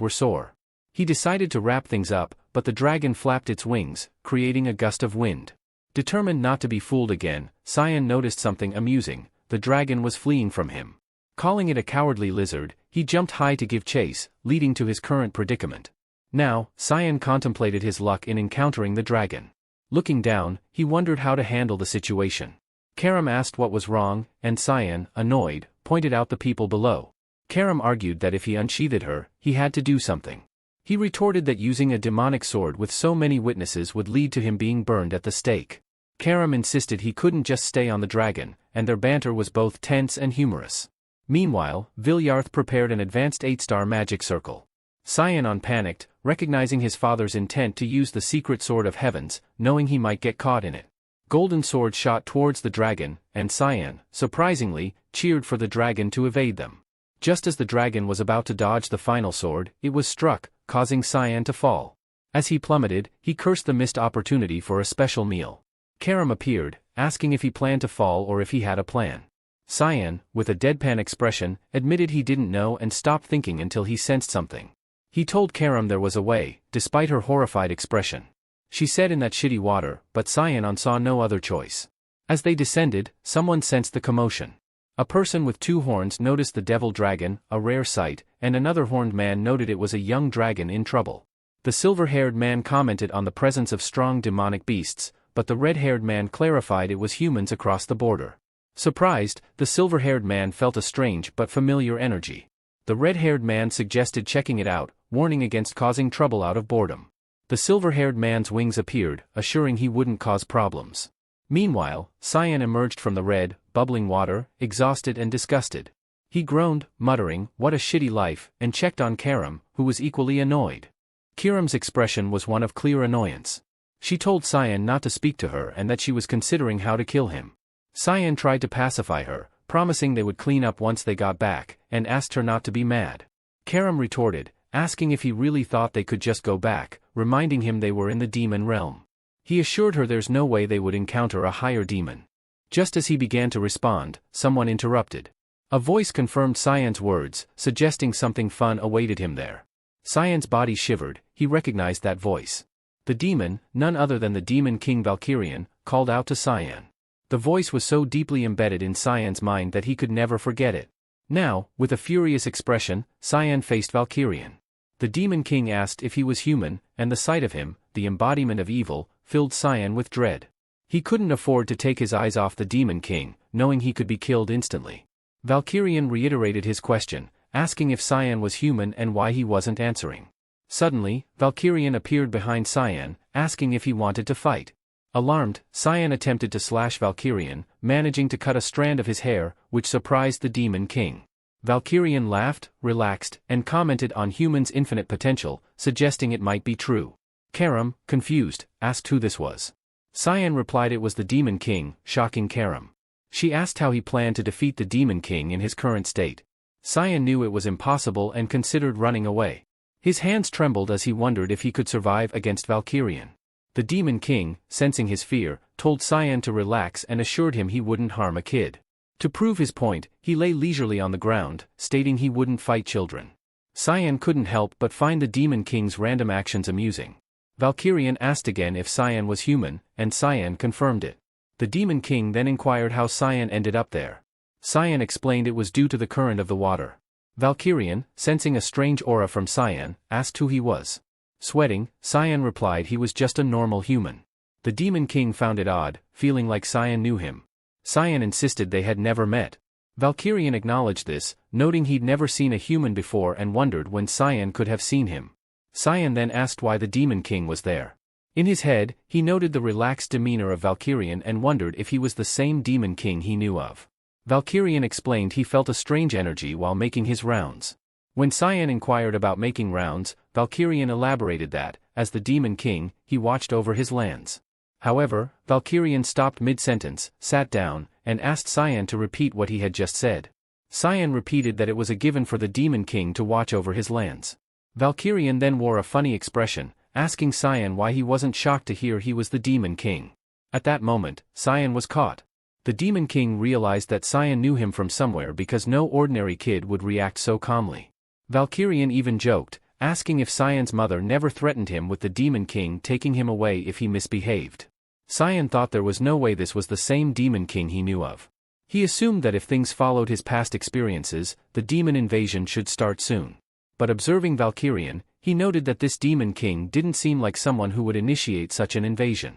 were sore. He decided to wrap things up, but the dragon flapped its wings, creating a gust of wind. Determined not to be fooled again, Cyan noticed something amusing. The dragon was fleeing from him. Calling it a cowardly lizard, he jumped high to give chase, leading to his current predicament. Now, Cyan contemplated his luck in encountering the dragon. Looking down, he wondered how to handle the situation. Karam asked what was wrong, and Cyan, annoyed, pointed out the people below. Karam argued that if he unsheathed her, he had to do something. He retorted that using a demonic sword with so many witnesses would lead to him being burned at the stake. Karam insisted he couldn't just stay on the dragon, and their banter was both tense and humorous. Meanwhile, Vilyarth prepared an advanced 8-star magic circle. Cyan panicked, recognizing his father's intent to use the secret sword of heavens, knowing he might get caught in it. Golden sword shot towards the dragon, and Cyan, surprisingly, cheered for the dragon to evade them. Just as the dragon was about to dodge the final sword, it was struck, causing Cyan to fall. As he plummeted, he cursed the missed opportunity for a special meal. Karam appeared, asking if he planned to fall or if he had a plan. Cyan, with a deadpan expression, admitted he didn't know and stopped thinking until he sensed something. He told Karam there was a way, despite her horrified expression. She said in that shitty water, but Cyan saw no other choice. As they descended, someone sensed the commotion. A person with 2 horns noticed the devil dragon, a rare sight, and another horned man noted it was a young dragon in trouble. The silver-haired man commented on the presence of strong demonic beasts, but the red-haired man clarified it was humans across the border. Surprised, the silver-haired man felt a strange but familiar energy. The red-haired man suggested checking it out, warning against causing trouble out of boredom. The silver-haired man's wings appeared, assuring he wouldn't cause problems. Meanwhile, Cyan emerged from the red, bubbling water, exhausted and disgusted. He groaned, muttering, "What a shitty life," and checked on Karam, who was equally annoyed. Kiram's expression was one of clear annoyance. She told Cyan not to speak to her and that she was considering how to kill him. Cyan tried to pacify her, promising they would clean up once they got back, and asked her not to be mad. Karam retorted, asking if he really thought they could just go back, reminding him they were in the demon realm. He assured her there's no way they would encounter a higher demon. Just as he began to respond, someone interrupted. A voice confirmed Cyan's words, suggesting something fun awaited him there. Cyan's body shivered, he recognized that voice. The demon, none other than the demon king Valkyrian, called out to Cyan. The voice was so deeply embedded in Cyan's mind that he could never forget it. Now, with a furious expression, Cyan faced Valkyrian. The demon king asked if he was human, and the sight of him, the embodiment of evil, filled Cyan with dread. He couldn't afford to take his eyes off the demon king, knowing he could be killed instantly. Valkyrian reiterated his question, asking if Cyan was human and why he wasn't answering. Suddenly, Valkyrian appeared behind Cyan, asking if he wanted to fight. Alarmed, Cyan attempted to slash Valkyrian, managing to cut a strand of his hair, which surprised the demon king. Valkyrian laughed, relaxed, and commented on humans' infinite potential, suggesting it might be true. Karam, confused, asked who this was. Cyan replied it was the demon king, shocking Karam. She asked how he planned to defeat the demon king in his current state. Cyan knew it was impossible and considered running away. His hands trembled as he wondered if he could survive against Valkyrian. The demon king, sensing his fear, told Cyan to relax and assured him he wouldn't harm a kid. To prove his point, he lay leisurely on the ground, stating he wouldn't fight children. Cyan couldn't help but find the demon king's random actions amusing. Valkyrian asked again if Cyan was human, and Cyan confirmed it. The demon king then inquired how Cyan ended up there. Cyan explained it was due to the current of the water. Valkyrian, sensing a strange aura from Cyan, asked who he was. Sweating, Cyan replied he was just a normal human. The demon king found it odd, feeling like Cyan knew him. Cyan insisted they had never met. Valkyrian acknowledged this, noting he'd never seen a human before and wondered when Cyan could have seen him. Cyan then asked why the demon king was there. In his head, he noted the relaxed demeanor of Valkyrian and wondered if he was the same demon king he knew of. Valkyrian explained he felt a strange energy while making his rounds. When Cyan inquired about making rounds, Valkyrian elaborated that, as the demon king, he watched over his lands. However, Valkyrian stopped mid-sentence, sat down, and asked Cyan to repeat what he had just said. Cyan repeated that it was a given for the demon king to watch over his lands. Valkyrian then wore a funny expression, asking Cyan why he wasn't shocked to hear he was the demon king. At that moment, Cyan was caught. The demon king realized that Cyan knew him from somewhere because no ordinary kid would react so calmly. Valkyrian even joked, asking if Cyan's mother never threatened him with the demon king taking him away if he misbehaved. Cyan thought there was no way this was the same demon king he knew of. He assumed that if things followed his past experiences, the demon invasion should start soon. But observing Valkyrian, he noted that this demon king didn't seem like someone who would initiate such an invasion.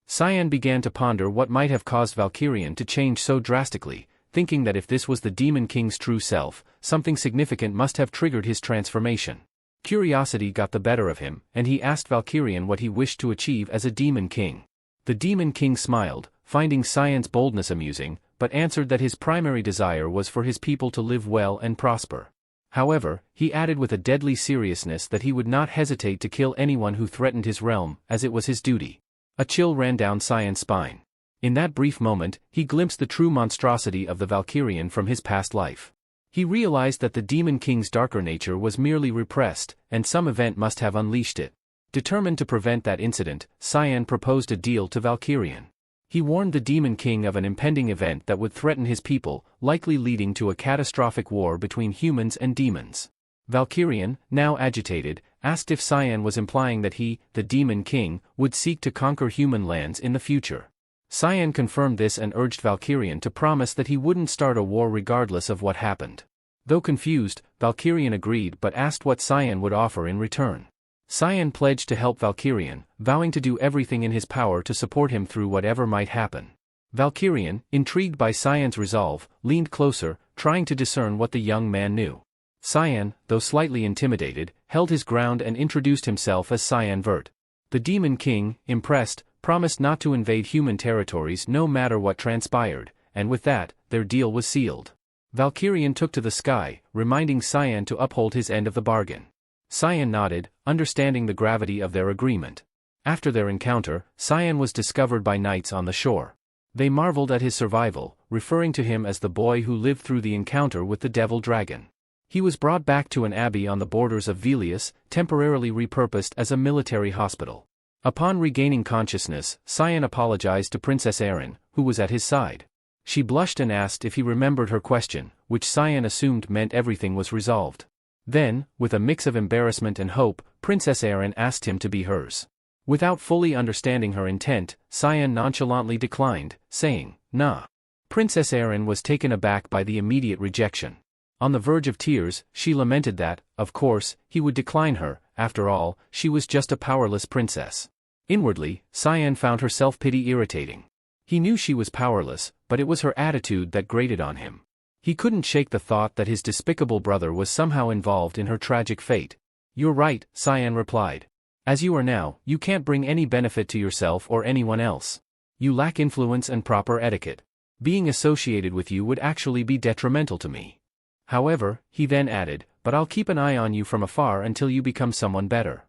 Cyan began to ponder what might have caused Valkyrian to change so drastically, thinking that if this was the demon king's true self, something significant must have triggered his transformation. Curiosity got the better of him, and he asked Valkyrian what he wished to achieve as a demon king. The demon king smiled, finding Cyan's boldness amusing, but answered that his primary desire was for his people to live well and prosper. However, he added with a deadly seriousness that he would not hesitate to kill anyone who threatened his realm, as it was his duty. A chill ran down Cyan's spine. In that brief moment, he glimpsed the true monstrosity of the Valkyrian from his past life. He realized that the demon king's darker nature was merely repressed, and some event must have unleashed it. Determined to prevent that incident, Cyan proposed a deal to Valkyrian. He warned the demon king of an impending event that would threaten his people, likely leading to a catastrophic war between humans and demons. Valkyrian, now agitated, asked if Cyan was implying that he, the demon king, would seek to conquer human lands in the future. Cyan confirmed this and urged Valkyrian to promise that he wouldn't start a war regardless of what happened. Though confused, Valkyrian agreed but asked what Cyan would offer in return. Cyan pledged to help Valkyrian, vowing to do everything in his power to support him through whatever might happen. Valkyrian, intrigued by Cyan's resolve, leaned closer, trying to discern what the young man knew. Cyan, though slightly intimidated, held his ground and introduced himself as Cyan Vert. The Demon King, impressed, promised not to invade human territories no matter what transpired, and with that, their deal was sealed. Valkyrian took to the sky, reminding Cyan to uphold his end of the bargain. Cyan nodded, understanding the gravity of their agreement. After their encounter, Cyan was discovered by knights on the shore. They marveled at his survival, referring to him as the boy who lived through the encounter with the devil dragon. He was brought back to an abbey on the borders of Velius, temporarily repurposed as a military hospital. Upon regaining consciousness, Cyan apologized to Princess Erin, who was at his side. She blushed and asked if he remembered her question, which Cyan assumed meant everything was resolved. Then, with a mix of embarrassment and hope, Princess Erin asked him to be hers. Without fully understanding her intent, Cyan nonchalantly declined, saying, "Nah." Princess Erin was taken aback by the immediate rejection. On the verge of tears, she lamented that, of course, he would decline her. After all, she was just a powerless princess. Inwardly, Cyan found her self-pity irritating. He knew she was powerless, but it was her attitude that grated on him. He couldn't shake the thought that his despicable brother was somehow involved in her tragic fate. "You're right," Cyan replied. "As you are now, you can't bring any benefit to yourself or anyone else. You lack influence and proper etiquette. Being associated with you would actually be detrimental to me. However," he then added, "but I'll keep an eye on you from afar until you become someone better."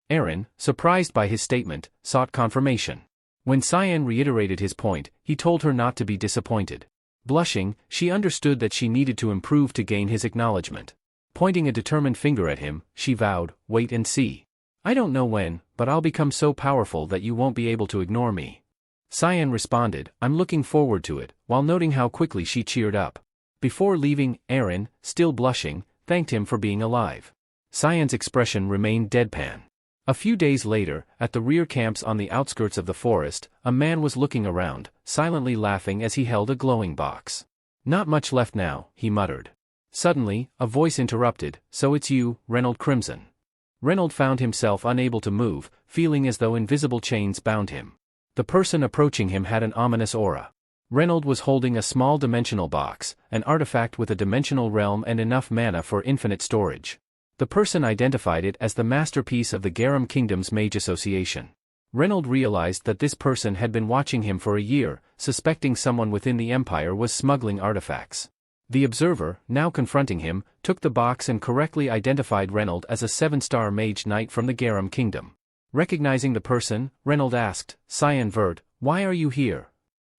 Erin, surprised by his statement, sought confirmation. When Cyan reiterated his point, he told her not to be disappointed. Blushing, she understood that she needed to improve to gain his acknowledgement. Pointing a determined finger at him, she vowed, "Wait and see. I don't know when, but I'll become so powerful that you won't be able to ignore me." Cyan responded, "I'm looking forward to it," while noting how quickly she cheered up. Before leaving, Erin, still blushing, thanked him for being alive. Cyan's expression remained deadpan. A few days later, at the rear camps on the outskirts of the forest, a man was looking around, silently laughing as he held a glowing box. "Not much left now," he muttered. Suddenly, a voice interrupted, "So it's you, Reynold Crimson." Reynold found himself unable to move, feeling as though invisible chains bound him. The person approaching him had an ominous aura. Reynold was holding a small dimensional box, an artifact with a dimensional realm and enough mana for infinite storage. The person identified it as the masterpiece of the Garum Kingdom's Mage Association. Reynold realized that this person had been watching him for a year, suspecting someone within the Empire was smuggling artifacts. The observer, now confronting him, took the box and correctly identified Reynold as a 7-star mage knight from the Garum Kingdom. Recognizing the person, Reynold asked, "Cyan Vert, why are you here?"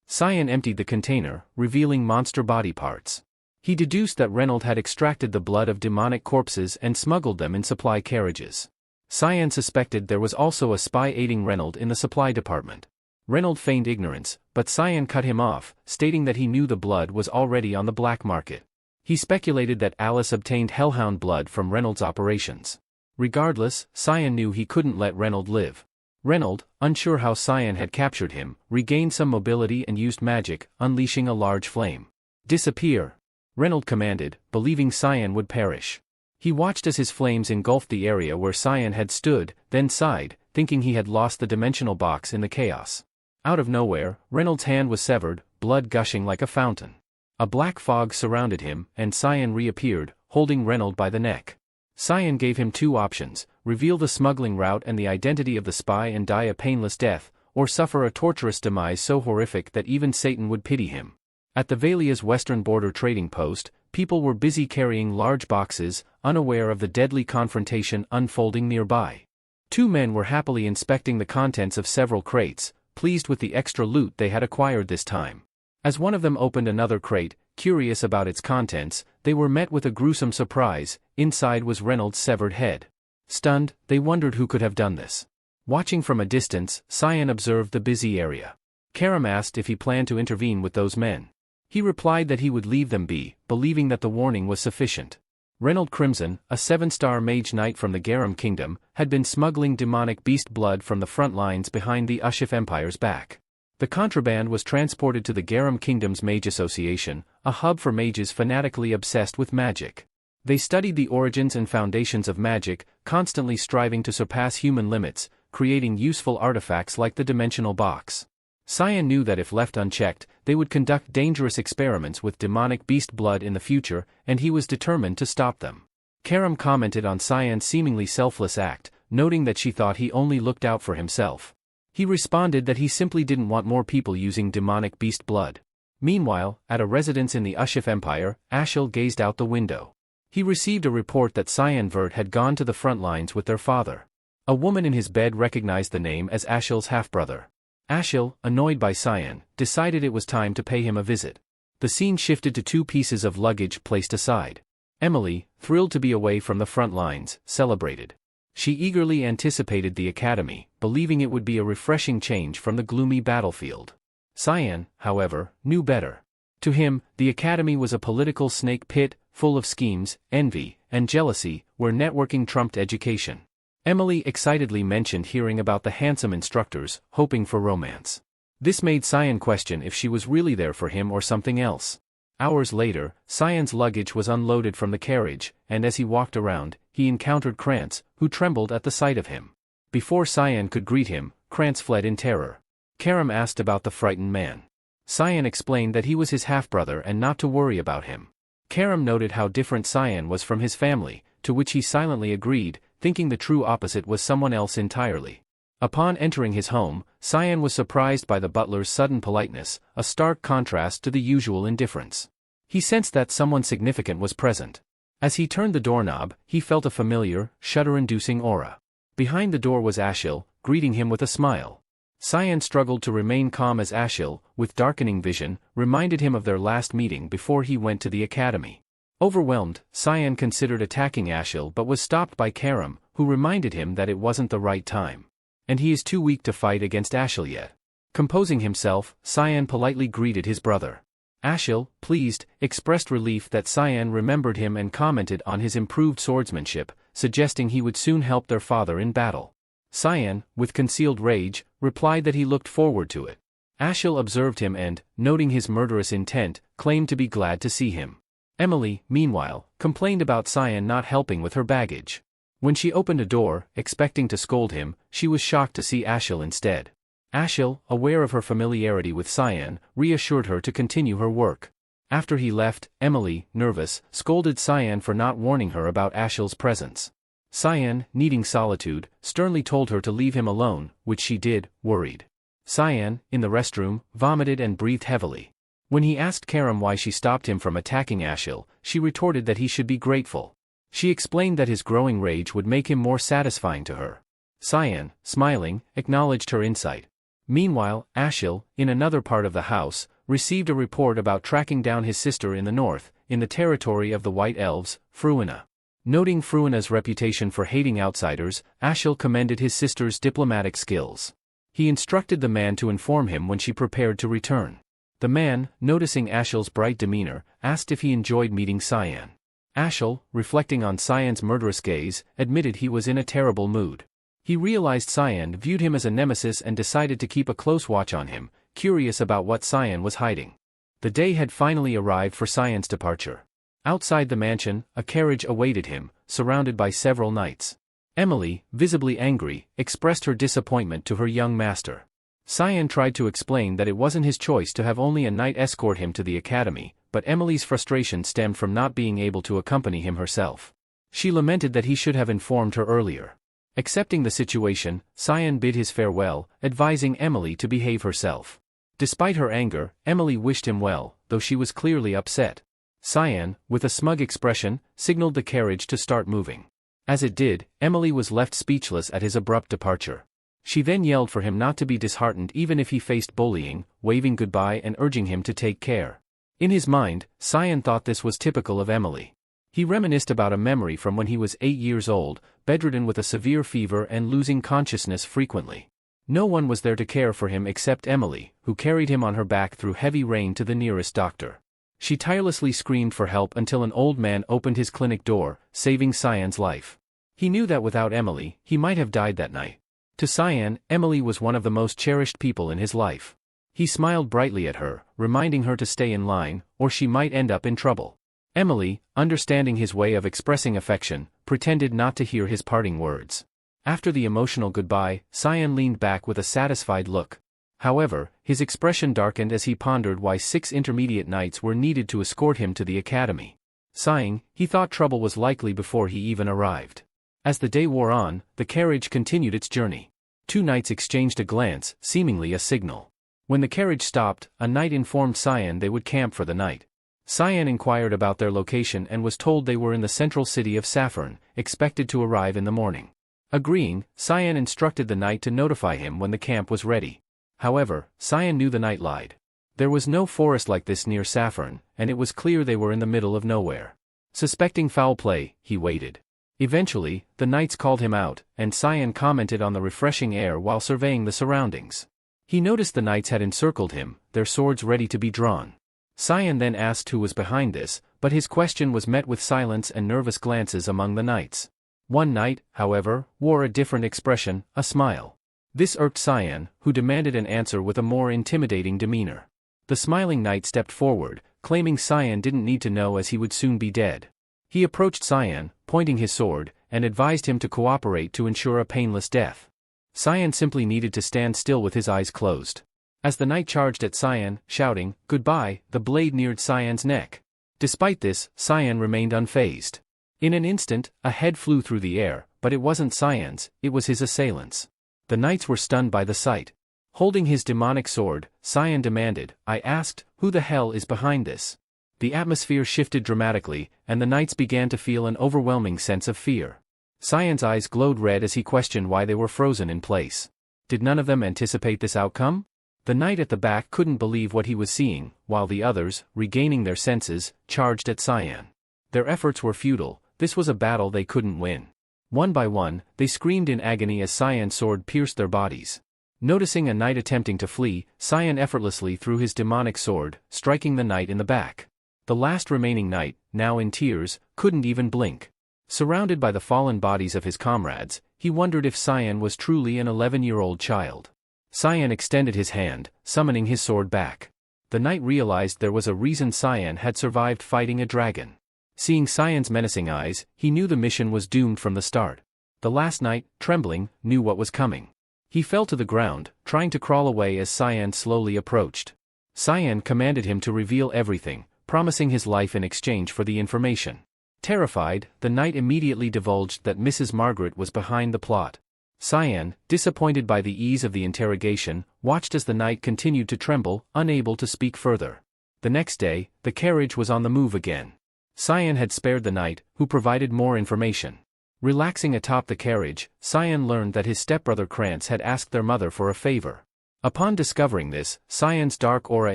Cyan emptied the container, revealing monster body parts. He deduced that Reynold had extracted the blood of demonic corpses and smuggled them in supply carriages. Cyan suspected there was also a spy aiding Reynold in the supply department. Reynold feigned ignorance, but Cyan cut him off, stating that he knew the blood was already on the black market. He speculated that Alice obtained Hellhound blood from Reynold's operations. Regardless, Cyan knew he couldn't let Reynold live. Reynold, unsure how Cyan had captured him, regained some mobility and used magic, unleashing a large flame. "Disappear!" Reynold commanded, believing Cyan would perish. He watched as his flames engulfed the area where Cyan had stood, then sighed, thinking he had lost the dimensional box in the chaos. Out of nowhere, Reynold's hand was severed, blood gushing like a fountain. A black fog surrounded him, and Cyan reappeared, holding Reynold by the neck. Cyan gave him two options: reveal the smuggling route and the identity of the spy and die a painless death, or suffer a torturous demise so horrific that even Satan would pity him. At the Velia's western border trading post, people were busy carrying large boxes, unaware of the deadly confrontation unfolding nearby. Two men were happily inspecting the contents of several crates, pleased with the extra loot they had acquired this time. As one of them opened another crate, curious about its contents, they were met with a gruesome surprise. Inside was Reynold's severed head. Stunned, they wondered who could have done this. Watching from a distance, Cyan observed the busy area. Karam asked if he planned to intervene with those men. He replied that he would leave them be, believing that the warning was sufficient. Reynold Crimson, a 7-star mage knight from the Garum Kingdom, had been smuggling demonic beast blood from the front lines behind the Ushif Empire's back. The contraband was transported to the Garum Kingdom's Mage Association, a hub for mages fanatically obsessed with magic. They studied the origins and foundations of magic, constantly striving to surpass human limits, creating useful artifacts like the Dimensional Box. Cyan knew that if left unchecked, they would conduct dangerous experiments with demonic beast blood in the future, and he was determined to stop them. Karam commented on Cyan's seemingly selfless act, noting that she thought he only looked out for himself. He responded that he simply didn't want more people using demonic beast blood. Meanwhile, at a residence in the Ushif Empire, Ashil gazed out the window. He received a report that Cyan Vert had gone to the front lines with their father. A woman in his bed recognized the name as Ashil's half-brother. Ashil, annoyed by Cyan, decided it was time to pay him a visit. The scene shifted to two pieces of luggage placed aside. Emily, thrilled to be away from the front lines, celebrated. She eagerly anticipated the academy, believing it would be a refreshing change from the gloomy battlefield. Cyan, however, knew better. To him, the academy was a political snake pit, full of schemes, envy, and jealousy, where networking trumped education. Emily excitedly mentioned hearing about the handsome instructors, hoping for romance. This made Cyan question if she was really there for him or something else. Hours later, Cyan's luggage was unloaded from the carriage, and as he walked around, he encountered Krantz, who trembled at the sight of him. Before Cyan could greet him, Krantz fled in terror. Karam asked about the frightened man. Cyan explained that he was his half-brother and not to worry about him. Karam noted how different Cyan was from his family, to which he silently agreed, thinking the true opposite was someone else entirely. Upon entering his home, Cyan was surprised by the butler's sudden politeness, a stark contrast to the usual indifference. He sensed that someone significant was present. As he turned the doorknob, he felt a familiar, shudder-inducing aura. Behind the door was Ashil, greeting him with a smile. Cyan struggled to remain calm as Ashil, with darkening vision, reminded him of their last meeting before he went to the academy. Overwhelmed, Cyan considered attacking Ashil but was stopped by Karam, who reminded him that it wasn't the right time. And he is too weak to fight against Ashil yet. Composing himself, Cyan politely greeted his brother. Ashil, pleased, expressed relief that Cyan remembered him and commented on his improved swordsmanship, suggesting he would soon help their father in battle. Cyan, with concealed rage, replied that he looked forward to it. Ashil observed him and, noting his murderous intent, claimed to be glad to see him. Emily, meanwhile, complained about Cyan not helping with her baggage. When she opened a door, expecting to scold him, she was shocked to see Ashil instead. Ashil, aware of her familiarity with Cyan, reassured her to continue her work. After he left, Emily, nervous, scolded Cyan for not warning her about Ashil's presence. Cyan, needing solitude, sternly told her to leave him alone, which she did, worried. Cyan, in the restroom, vomited and breathed heavily. When he asked Karam why she stopped him from attacking Ashil, she retorted that he should be grateful. She explained that his growing rage would make him more satisfying to her. Cyan, smiling, acknowledged her insight. Meanwhile, Ashil, in another part of the house, received a report about tracking down his sister in the north, in the territory of the White Elves, Fruina. Noting Fruina's reputation for hating outsiders, Ashil commended his sister's diplomatic skills. He instructed the man to inform him when she prepared to return. The man, noticing Ashil's bright demeanor, asked if he enjoyed meeting Cyan. Ashil, reflecting on Cyan's murderous gaze, admitted he was in a terrible mood. He realized Cyan viewed him as a nemesis and decided to keep a close watch on him, curious about what Cyan was hiding. The day had finally arrived for Cyan's departure. Outside the mansion, a carriage awaited him, surrounded by several knights. Emily, visibly angry, expressed her disappointment to her young master. Cyan tried to explain that it wasn't his choice to have only a knight escort him to the academy, but Emily's frustration stemmed from not being able to accompany him herself. She lamented that he should have informed her earlier. Accepting the situation, Cyan bid his farewell, advising Emily to behave herself. Despite her anger, Emily wished him well, though she was clearly upset. Cyan, with a smug expression, signaled the carriage to start moving. As it did, Emily was left speechless at his abrupt departure. She then yelled for him not to be disheartened even if he faced bullying, waving goodbye and urging him to take care. In his mind, Cyan thought this was typical of Emily. He reminisced about a memory from when he was 8 years old, bedridden with a severe fever and losing consciousness frequently. No one was there to care for him except Emily, who carried him on her back through heavy rain to the nearest doctor. She tirelessly screamed for help until an old man opened his clinic door, saving Cyan's life. He knew that without Emily, he might have died that night. To Cyan, Emily was one of the most cherished people in his life. He smiled brightly at her, reminding her to stay in line, or she might end up in trouble. Emily, understanding his way of expressing affection, pretended not to hear his parting words. After the emotional goodbye, Cyan leaned back with a satisfied look. However, his expression darkened as he pondered why 6 intermediate knights were needed to escort him to the academy. Sighing, he thought trouble was likely before he even arrived. As the day wore on, the carriage continued its journey. 2 knights exchanged a glance, seemingly a signal. When the carriage stopped, a knight informed Cyan they would camp for the night. Cyan inquired about their location and was told they were in the central city of Saffron, expected to arrive in the morning. Agreeing, Cyan instructed the knight to notify him when the camp was ready. However, Cyan knew the knight lied. There was no forest like this near Saffron, and it was clear they were in the middle of nowhere. Suspecting foul play, he waited. Eventually, the knights called him out, and Cyan commented on the refreshing air while surveying the surroundings. He noticed the knights had encircled him, their swords ready to be drawn. Cyan then asked who was behind this, but his question was met with silence and nervous glances among the knights. One knight, however, wore a different expression, a smile. This irked Cyan, who demanded an answer with a more intimidating demeanor. The smiling knight stepped forward, claiming Cyan didn't need to know as he would soon be dead. He approached Cyan, pointing his sword, and advised him to cooperate to ensure a painless death. Cyan simply needed to stand still with his eyes closed. As the knight charged at Cyan, shouting, "Goodbye," the blade neared Cyan's neck. Despite this, Cyan remained unfazed. In an instant, a head flew through the air, but it wasn't Cyan's, it was his assailant's. The knights were stunned by the sight. Holding his demonic sword, Cyan demanded, "I asked, who the hell is behind this?" The atmosphere shifted dramatically, and the knights began to feel an overwhelming sense of fear. Cyan's eyes glowed red as he questioned why they were frozen in place. Did none of them anticipate this outcome? The knight at the back couldn't believe what he was seeing, while the others, regaining their senses, charged at Cyan. Their efforts were futile, this was a battle they couldn't win. One by one, they screamed in agony as Cyan's sword pierced their bodies. Noticing a knight attempting to flee, Cyan effortlessly threw his demonic sword, striking the knight in the back. The last remaining knight, now in tears, couldn't even blink. Surrounded by the fallen bodies of his comrades, he wondered if Cyan was truly an 11-year-old child. Cyan extended his hand, summoning his sword back. The knight realized there was a reason Cyan had survived fighting a dragon. Seeing Cyan's menacing eyes, he knew the mission was doomed from the start. The last knight, trembling, knew what was coming. He fell to the ground, trying to crawl away as Cyan slowly approached. Cyan commanded him to reveal everything, promising his life in exchange for the information. Terrified, the knight immediately divulged that Mrs. Margaret was behind the plot. Cyan, disappointed by the ease of the interrogation, watched as the knight continued to tremble, unable to speak further. The next day, the carriage was on the move again. Cyan had spared the knight, who provided more information. Relaxing atop the carriage, Cyan learned that his stepbrother Krantz had asked their mother for a favor. Upon discovering this, Cyan's dark aura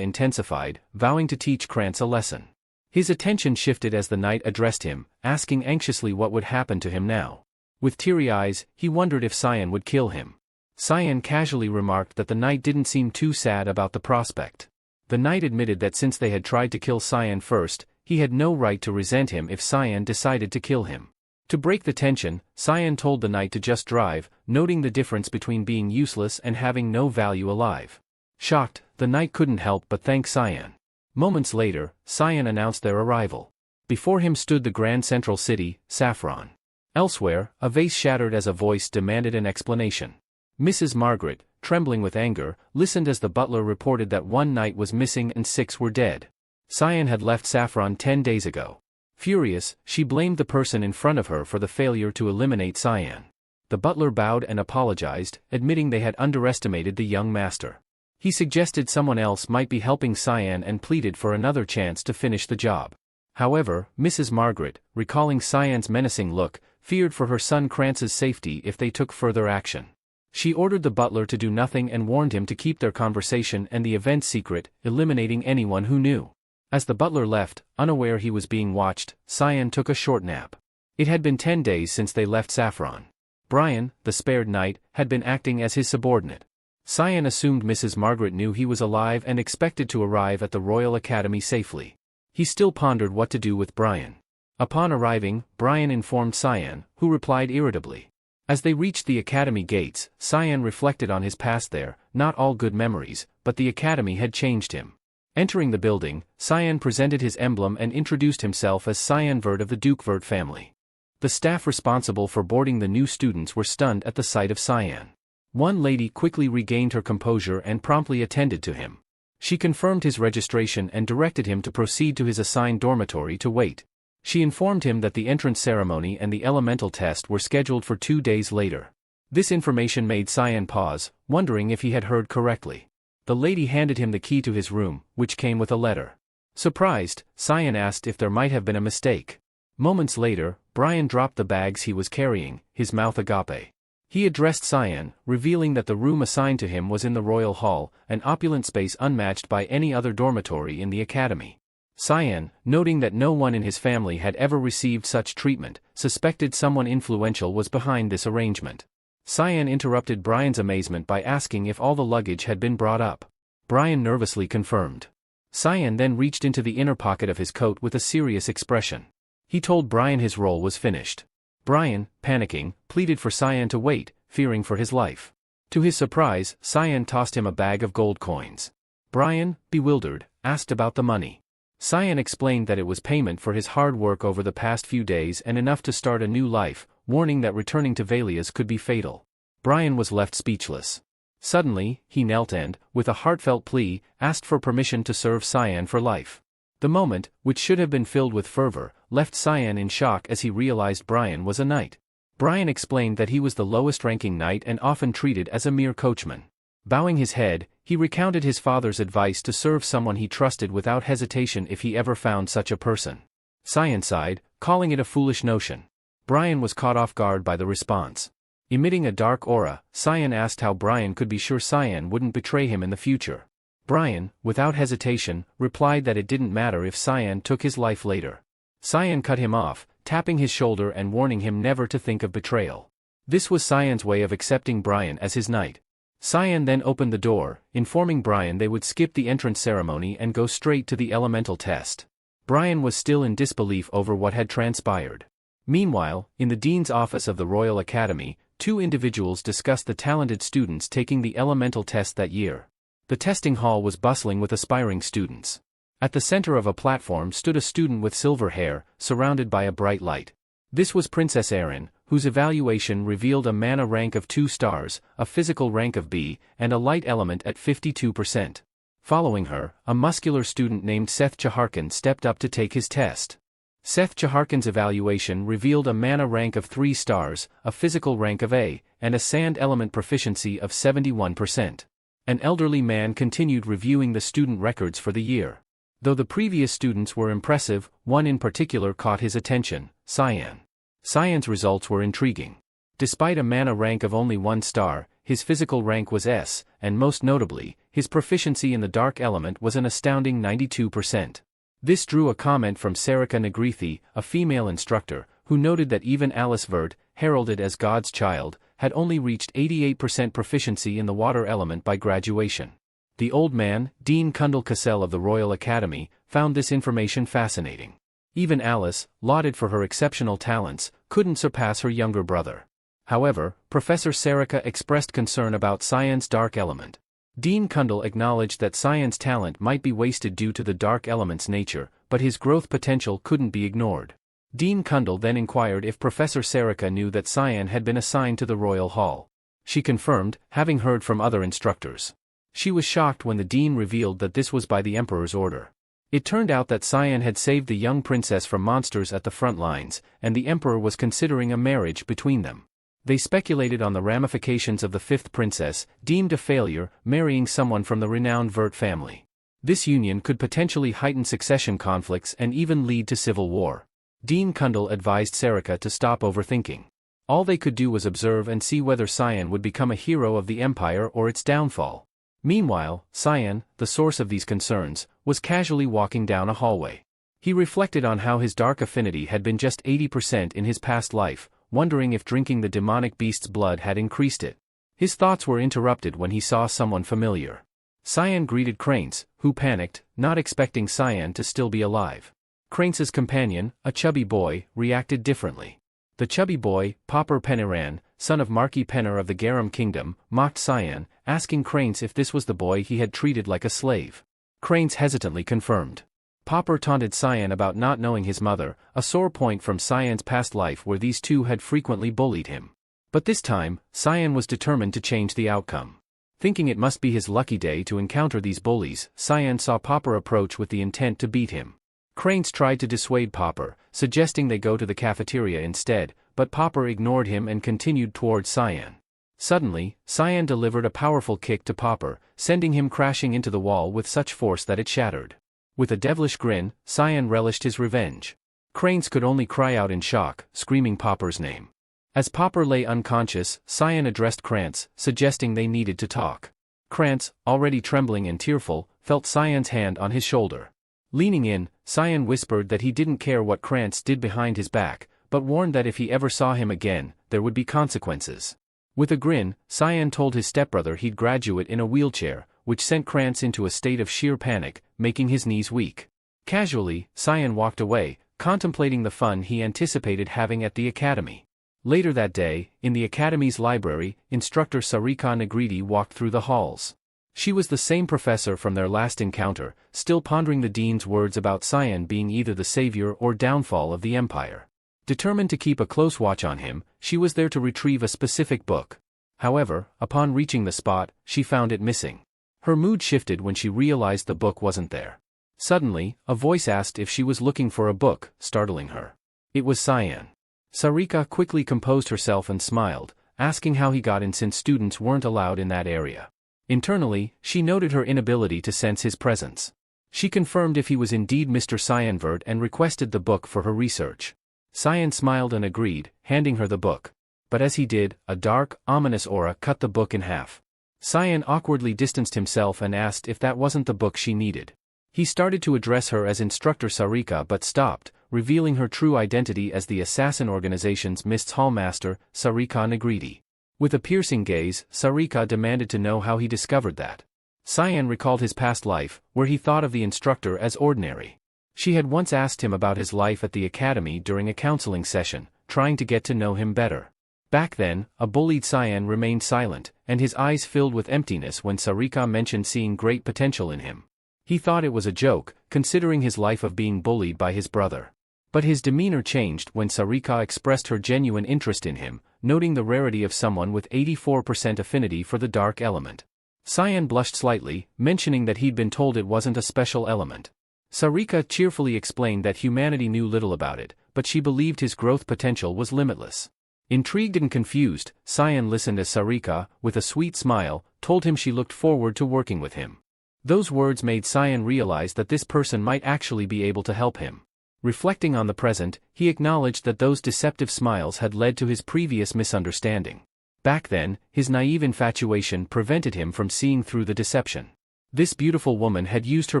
intensified, vowing to teach Krantz a lesson. His attention shifted as the knight addressed him, asking anxiously what would happen to him now. With teary eyes, he wondered if Cyan would kill him. Cyan casually remarked that the knight didn't seem too sad about the prospect. The knight admitted that since they had tried to kill Cyan first, he had no right to resent him if Cyan decided to kill him. To break the tension, Cyan told the knight to just drive, noting the difference between being useless and having no value alive. Shocked, the knight couldn't help but thank Cyan. Moments later, Cyan announced their arrival. Before him stood the grand central city, Saffron. Elsewhere, a vase shattered as a voice demanded an explanation. Mrs. Margaret, trembling with anger, listened as the butler reported that 1 knight was missing and 6 were dead. Cyan had left Saffron 10 days ago. Furious, she blamed the person in front of her for the failure to eliminate Cyan. The butler bowed and apologized, admitting they had underestimated the young master. He suggested someone else might be helping Cyan and pleaded for another chance to finish the job. However, Mrs. Margaret, recalling Cyan's menacing look, feared for her son Krantz's safety if they took further action. She ordered the butler to do nothing and warned him to keep their conversation and the event secret, eliminating anyone who knew. As the butler left, unaware he was being watched, Cyan took a short nap. It had been 10 days since they left Saffron. Brian, the spared knight, had been acting as his subordinate. Cyan assumed Mrs. Margaret knew he was alive and expected to arrive at the Royal Academy safely. He still pondered what to do with Brian. Upon arriving, Brian informed Cyan, who replied irritably. As they reached the academy gates, Cyan reflected on his past there, not all good memories, but the academy had changed him. Entering the building, Cyan presented his emblem and introduced himself as Cyan Vert of the Duke Vert family. The staff responsible for boarding the new students were stunned at the sight of Cyan. One lady quickly regained her composure and promptly attended to him. She confirmed his registration and directed him to proceed to his assigned dormitory to wait. She informed him that the entrance ceremony and the elemental test were scheduled for 2 days later. This information made Cyan pause, wondering if he had heard correctly. The lady handed him the key to his room, which came with a letter. Surprised, Cyan asked if there might have been a mistake. Moments later, Brian dropped the bags he was carrying, his mouth agape. He addressed Cyan, revealing that the room assigned to him was in the Royal Hall, an opulent space unmatched by any other dormitory in the academy. Cyan, noting that no one in his family had ever received such treatment, suspected someone influential was behind this arrangement. Cyan interrupted Brian's amazement by asking if all the luggage had been brought up. Brian nervously confirmed. Cyan then reached into the inner pocket of his coat with a serious expression. He told Brian his role was finished. Brian, panicking, pleaded for Cyan to wait, fearing for his life. To his surprise, Cyan tossed him a bag of gold coins. Brian, bewildered, asked about the money. Cyan explained that it was payment for his hard work over the past few days and enough to start a new life, warning that returning to Valia's could be fatal. Brian was left speechless. Suddenly, he knelt and, with a heartfelt plea, asked for permission to serve Cyan for life. The moment, which should have been filled with fervor, left Cyan in shock as he realized Brian was a knight. Brian explained that he was the lowest-ranking knight and often treated as a mere coachman. Bowing his head, he recounted his father's advice to serve someone he trusted without hesitation if he ever found such a person. Cyan sighed, calling it a foolish notion. Brian was caught off guard by the response. Emitting a dark aura, Cyan asked how Brian could be sure Cyan wouldn't betray him in the future. Brian, without hesitation, replied that it didn't matter if Cyan took his life later. Cyan cut him off, tapping his shoulder and warning him never to think of betrayal. This was Cyan's way of accepting Brian as his knight. Cyan then opened the door, informing Brian they would skip the entrance ceremony and go straight to the elemental test. Brian was still in disbelief over what had transpired. Meanwhile, in the dean's office of the Royal Academy, 2 individuals discussed the talented students taking the elemental test that year. The testing hall was bustling with aspiring students. At the center of a platform stood a student with silver hair, surrounded by a bright light. This was Princess Erin, whose evaluation revealed a mana rank of 2 stars, a physical rank of B, and a light element at 52%. Following her, a muscular student named Seth Chaharkin stepped up to take his test. Seth Chaharkin's evaluation revealed a mana rank of 3 stars, a physical rank of A, and a sand element proficiency of 71%. An elderly man continued reviewing the student records for the year. Though the previous students were impressive, one in particular caught his attention, Cyan. Cyan's results were intriguing. Despite a mana rank of only 1 star, his physical rank was S, and most notably, his proficiency in the dark element was an astounding 92%. This drew a comment from Sarika Negrithi, a female instructor, who noted that even Alice Vert, heralded as God's child, had only reached 88% proficiency in the water element by graduation. The old man, Dean Kundal Kassel of the Royal Academy, found this information fascinating. Even Alice, lauded for her exceptional talents, couldn't surpass her younger brother. However, Professor Sarika expressed concern about Cyan's dark element. Dean Kundal acknowledged that Cyan's talent might be wasted due to the dark element's nature, but his growth potential couldn't be ignored. Dean Kundal then inquired if Professor Sarika knew that Cyan had been assigned to the Royal Hall. She confirmed, having heard from other instructors. She was shocked when the dean revealed that this was by the Emperor's order. It turned out that Cyan had saved the young princess from monsters at the front lines, and the Emperor was considering a marriage between them. They speculated on the ramifications of the 5th princess, deemed a failure, marrying someone from the renowned Vert family. This union could potentially heighten succession conflicts and even lead to civil war. Dean Kundal advised Sarika to stop overthinking. All they could do was observe and see whether Cyan would become a hero of the Empire or its downfall. Meanwhile, Cyan, the source of these concerns, was casually walking down a hallway. He reflected on how his dark affinity had been just 80% in his past life, wondering if drinking the demonic beast's blood had increased it. His thoughts were interrupted when he saw someone familiar. Cyan greeted Cranes, who panicked, not expecting Cyan to still be alive. Cranes's companion, a chubby boy, reacted differently. The chubby boy, Popper Peniran, son of Marquis Penner of the Garum Kingdom, mocked Cyan, asking Cranes if this was the boy he had treated like a slave. Cranes hesitantly confirmed. Popper taunted Cyan about not knowing his mother, a sore point from Cyan's past life where these two had frequently bullied him. But this time, Cyan was determined to change the outcome. Thinking it must be his lucky day to encounter these bullies, Cyan saw Popper approach with the intent to beat him. Cranes tried to dissuade Popper, suggesting they go to the cafeteria instead, but Popper ignored him and continued toward Cyan. Suddenly, Cyan delivered a powerful kick to Popper, sending him crashing into the wall with such force that it shattered. With a devilish grin, Cyan relished his revenge. Cranes could only cry out in shock, screaming Popper's name. As Popper lay unconscious, Cyan addressed Krantz, suggesting they needed to talk. Krantz, already trembling and tearful, felt Cyan's hand on his shoulder. Leaning in, Cyan whispered that he didn't care what Krantz did behind his back, but warned that if he ever saw him again, there would be consequences. With a grin, Cyan told his stepbrother he'd graduate in a wheelchair, which sent Krantz into a state of sheer panic, making his knees weak. Casually, Cyan walked away, contemplating the fun he anticipated having at the academy. Later that day, in the academy's library, instructor Sarika Negriti walked through the halls. She was the same professor from their last encounter, still pondering the dean's words about Cyan being either the savior or downfall of the empire. Determined to keep a close watch on him, she was there to retrieve a specific book. However, upon reaching the spot, she found it missing. Her mood shifted when she realized the book wasn't there. Suddenly, a voice asked if she was looking for a book, startling her. It was Cyan. Sarika quickly composed herself and smiled, asking how he got in since students weren't allowed in that area. Internally, she noted her inability to sense his presence. She confirmed if he was indeed Mr. Cyanvert and requested the book for her research. Cyan smiled and agreed, handing her the book. But as he did, a dark, ominous aura cut the book in half. Cyan awkwardly distanced himself and asked if that wasn't the book she needed. He started to address her as Instructor Sarika but stopped, revealing her true identity as the assassin organization's Mists Hallmaster, Sarika Negriti. With a piercing gaze, Sarika demanded to know how he discovered that. Cyan recalled his past life, where he thought of the instructor as ordinary. She had once asked him about his life at the academy during a counseling session, trying to get to know him better. Back then, a bullied Cyan remained silent, and his eyes filled with emptiness when Sarika mentioned seeing great potential in him. He thought it was a joke, considering his life of being bullied by his brother. But his demeanor changed when Sarika expressed her genuine interest in him, noting the rarity of someone with 84% affinity for the dark element. Cyan blushed slightly, mentioning that he'd been told it wasn't a special element. Sarika cheerfully explained that humanity knew little about it, but she believed his growth potential was limitless. Intrigued and confused, Cyan listened as Sarika, with a sweet smile, told him she looked forward to working with him. Those words made Cyan realize that this person might actually be able to help him. Reflecting on the present, he acknowledged that those deceptive smiles had led to his previous misunderstanding. Back then, his naive infatuation prevented him from seeing through the deception. This beautiful woman had used her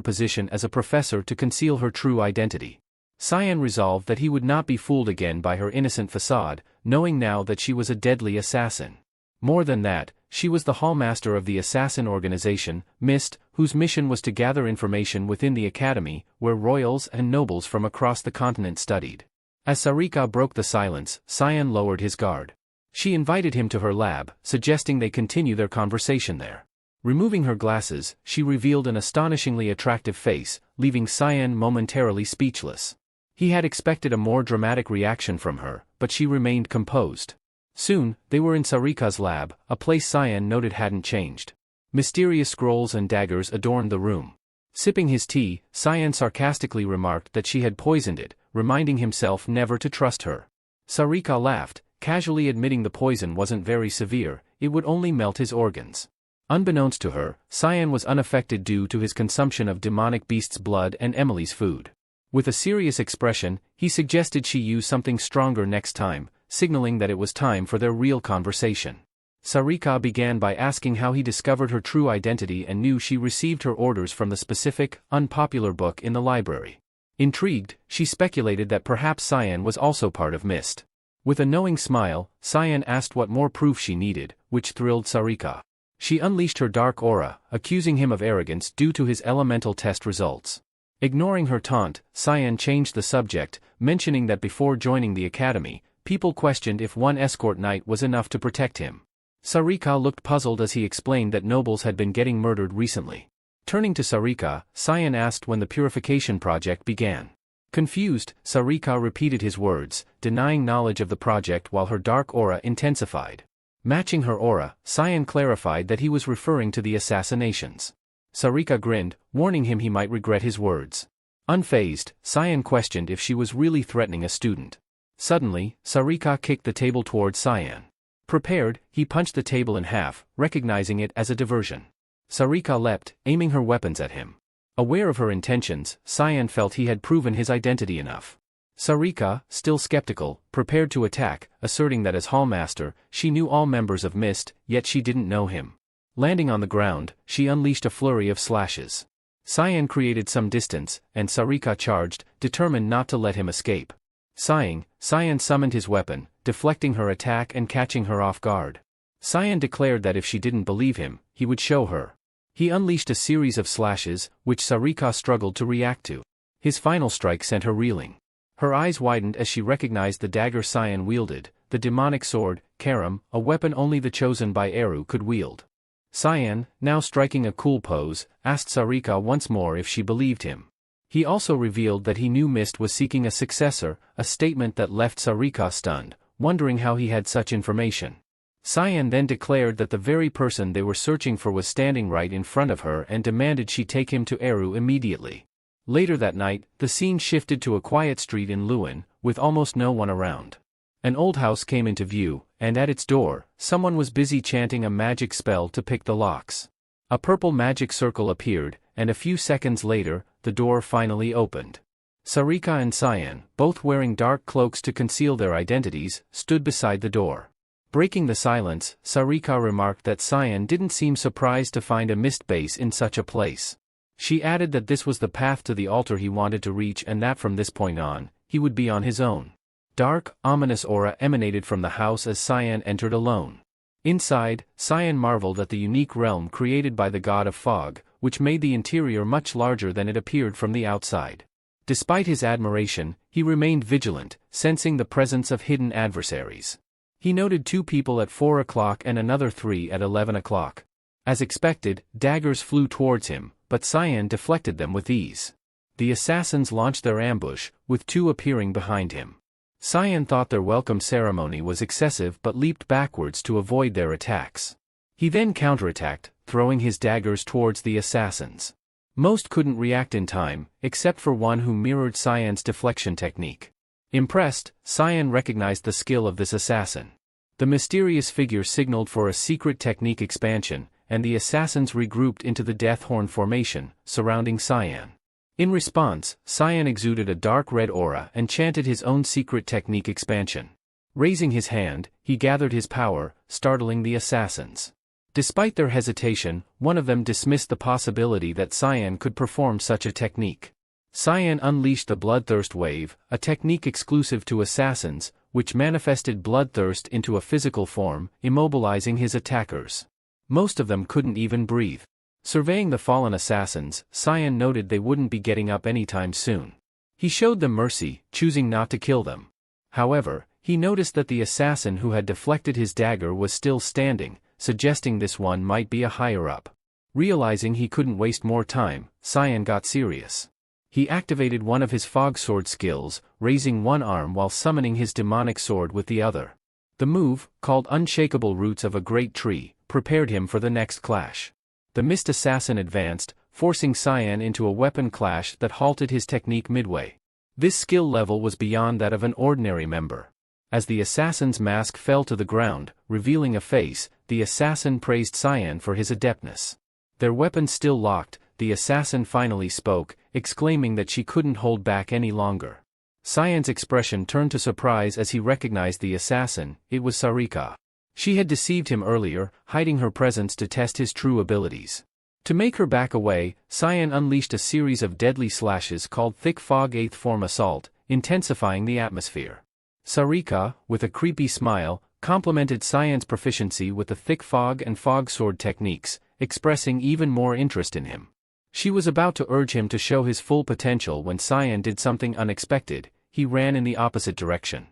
position as a professor to conceal her true identity. Cyan resolved that he would not be fooled again by her innocent facade, knowing now that she was a deadly assassin. More than that, she was the hallmaster of the assassin organization, MIST, whose mission was to gather information within the academy, where royals and nobles from across the continent studied. As Sarika broke the silence, Cyan lowered his guard. She invited him to her lab, suggesting they continue their conversation there. Removing her glasses, she revealed an astonishingly attractive face, leaving Cyan momentarily speechless. He had expected a more dramatic reaction from her, but she remained composed. Soon, they were in Sarika's lab, a place Cyan noted hadn't changed. Mysterious scrolls and daggers adorned the room. Sipping his tea, Cyan sarcastically remarked that she had poisoned it, reminding himself never to trust her. Sarika laughed, casually admitting the poison wasn't very severe, it would only melt his organs. Unbeknownst to her, Cyan was unaffected due to his consumption of demonic beast's blood and Emily's food. With a serious expression, he suggested she use something stronger next time, signaling that it was time for their real conversation. Sarika began by asking how he discovered her true identity and knew she received her orders from the specific, unpopular book in the library. Intrigued, she speculated that perhaps Cyan was also part of MIST. With a knowing smile, Cyan asked what more proof she needed, which thrilled Sarika. She unleashed her dark aura, accusing him of arrogance due to his elemental test results. Ignoring her taunt, Cyan changed the subject, mentioning that before joining the academy, People questioned if one escort knight was enough to protect him. Sarika looked puzzled as he explained that nobles had been getting murdered recently. Turning to Sarika, Cyan asked when the purification project began. Confused, Sarika repeated his words, denying knowledge of the project while her dark aura intensified. Matching her aura, Cyan clarified that he was referring to the assassinations. Sarika grinned, warning him he might regret his words. Unfazed, Cyan questioned if she was really threatening a student. Suddenly, Sarika kicked the table toward Cyan. Prepared, he punched the table in half, recognizing it as a diversion. Sarika leapt, aiming her weapons at him. Aware of her intentions, Cyan felt he had proven his identity enough. Sarika, still skeptical, prepared to attack, asserting that as Hallmaster, she knew all members of Mist, yet she didn't know him. Landing on the ground, she unleashed a flurry of slashes. Cyan created some distance, and Sarika charged, determined not to let him escape. Sighing, Cyan summoned his weapon, deflecting her attack and catching her off guard. Cyan declared that if she didn't believe him, he would show her. He unleashed a series of slashes, which Sarika struggled to react to. His final strike sent her reeling. Her eyes widened as she recognized the dagger Cyan wielded, the demonic sword, Karam, a weapon only the chosen by Eru could wield. Cyan, now striking a cool pose, asked Sarika once more if she believed him. He also revealed that he knew Mist was seeking a successor, a statement that left Sarika stunned, wondering how he had such information. Cyan then declared that the very person they were searching for was standing right in front of her and demanded she take him to Eru immediately. Later that night, the scene shifted to a quiet street in Lewin, with almost no one around. An old house came into view, and at its door, someone was busy chanting a magic spell to pick the locks. A purple magic circle appeared, and a few seconds later, the door finally opened. Sarika and Cyan, both wearing dark cloaks to conceal their identities, stood beside the door. Breaking the silence, Sarika remarked that Cyan didn't seem surprised to find a Mist base in such a place. She added that this was the path to the altar he wanted to reach and that from this point on, he would be on his own. Dark, ominous aura emanated from the house as Cyan entered alone. Inside, Cyan marveled at the unique realm created by the god of fog, which made the interior much larger than it appeared from the outside. Despite his admiration, he remained vigilant, sensing the presence of hidden adversaries. He noted 2 people at 4 o'clock and another 3 at 11 o'clock. As expected, daggers flew towards him, but Cyan deflected them with ease. The assassins launched their ambush, with 2 appearing behind him. Cyan thought their welcome ceremony was excessive but leaped backwards to avoid their attacks. He then counterattacked, throwing his daggers towards the assassins. Most couldn't react in time, except for one who mirrored Cyan's deflection technique. Impressed, Cyan recognized the skill of this assassin. The mysterious figure signaled for a secret technique expansion, and the assassins regrouped into the Death Horn formation, surrounding Cyan. In response, Cyan exuded a dark red aura and chanted his own secret technique expansion. Raising his hand, he gathered his power, startling the assassins. Despite their hesitation, one of them dismissed the possibility that Cyan could perform such a technique. Cyan unleashed the Bloodthirst Wave, a technique exclusive to assassins, which manifested bloodthirst into a physical form, immobilizing his attackers. Most of them couldn't even breathe. Surveying the fallen assassins, Cyan noted they wouldn't be getting up anytime soon. He showed them mercy, choosing not to kill them. However, he noticed that the assassin who had deflected his dagger was still standing, suggesting this one might be a higher-up. Realizing he couldn't waste more time, Cyan got serious. He activated one of his fog sword skills, raising one arm while summoning his demonic sword with the other. The move, called Unshakable Roots of a Great Tree, prepared him for the next clash. The Mist Assassin advanced, forcing Cyan into a weapon clash that halted his technique midway. This skill level was beyond that of an ordinary member. As the assassin's mask fell to the ground, revealing a face, the assassin praised Cyan for his adeptness. Their weapons still locked, the assassin finally spoke, exclaiming that she couldn't hold back any longer. Cyan's expression turned to surprise as he recognized the assassin. It was Sarika. She had deceived him earlier, hiding her presence to test his true abilities. To make her back away, Cyan unleashed a series of deadly slashes called Thick Fog 8th Form Assault, intensifying the atmosphere. Sarika, with a creepy smile, complimented Cyan's proficiency with the Thick Fog and Fog Sword techniques, expressing even more interest in him. She was about to urge him to show his full potential when Cyan did something unexpected. He ran in the opposite direction.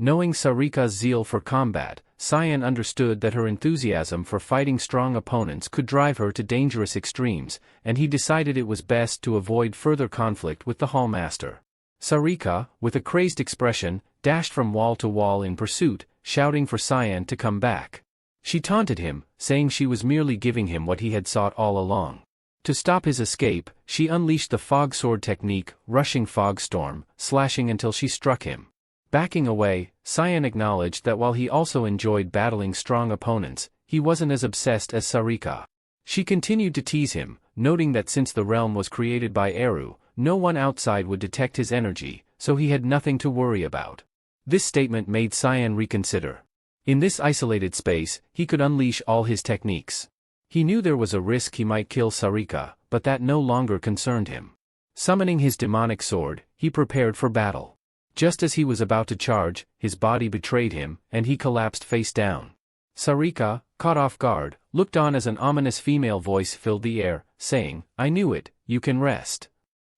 Knowing Sarika's zeal for combat, Cyan understood that her enthusiasm for fighting strong opponents could drive her to dangerous extremes, and he decided it was best to avoid further conflict with the Hallmaster. Sarika, with a crazed expression, dashed from wall to wall in pursuit, shouting for Cyan to come back. She taunted him, saying she was merely giving him what he had sought all along. To stop his escape, she unleashed the fog sword technique, rushing fog storm, slashing until she struck him. Backing away, Cyan acknowledged that while he also enjoyed battling strong opponents, he wasn't as obsessed as Sarika. She continued to tease him, noting that since the realm was created by Eru, no one outside would detect his energy, so he had nothing to worry about. This statement made Cyan reconsider. In this isolated space, he could unleash all his techniques. He knew there was a risk he might kill Sarika, but that no longer concerned him. Summoning his demonic sword, he prepared for battle. Just as he was about to charge, his body betrayed him, and he collapsed face down. Sarika, caught off guard, looked on as an ominous female voice filled the air, saying, "I knew it, you can rest."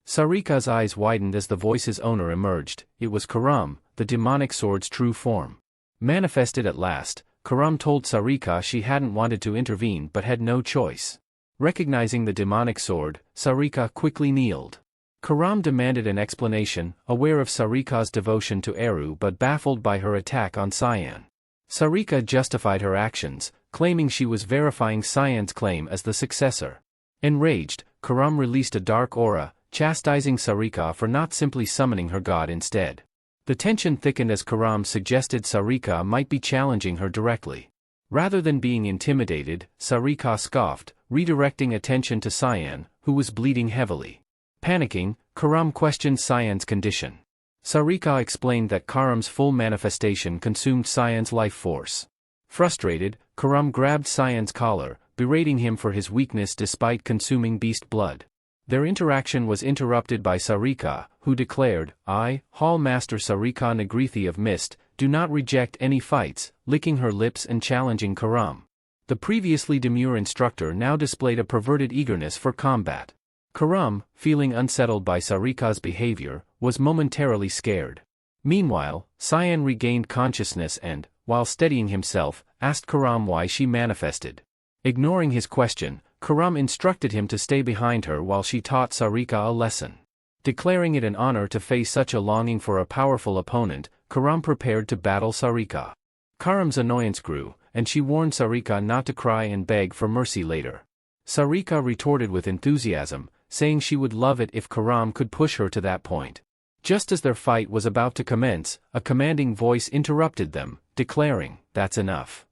Sarika's eyes widened as the voice's owner emerged. It was Karam, the demonic sword's true form. Manifested at last, Karam told Sarika she hadn't wanted to intervene but had no choice. Recognizing the demonic sword, Sarika quickly kneeled. Karam demanded an explanation, aware of Sarika's devotion to Eru but baffled by her attack on Cyan. Sarika justified her actions, claiming she was verifying Cyan's claim as the successor. Enraged, Karam released a dark aura, chastising Sarika for not simply summoning her god instead. The tension thickened as Karam suggested Sarika might be challenging her directly. Rather than being intimidated, Sarika scoffed, redirecting attention to Cyan, who was bleeding heavily. Panicking, Karam questioned Cyan's condition. Sarika explained that Karam's full manifestation consumed Cyan's life force. Frustrated, Karam grabbed Cyan's collar, berating him for his weakness despite consuming beast blood. Their interaction was interrupted by Sarika, who declared, "I, Hall Master Sarika Nagrithi of Mist, do not reject any fights," licking her lips and challenging Karam. The previously demure instructor now displayed a perverted eagerness for combat. Karam, feeling unsettled by Sarika's behavior, was momentarily scared. Meanwhile, Cyan regained consciousness and, while steadying himself, asked Karam why she manifested. Ignoring his question, Karam instructed him to stay behind her while she taught Sarika a lesson. Declaring it an honor to face such a longing for a powerful opponent, Karam prepared to battle Sarika. Karam's annoyance grew, and she warned Sarika not to cry and beg for mercy later. Sarika retorted with enthusiasm, saying she would love it if Karam could push her to that point. Just as their fight was about to commence, a commanding voice interrupted them, declaring, "That's enough."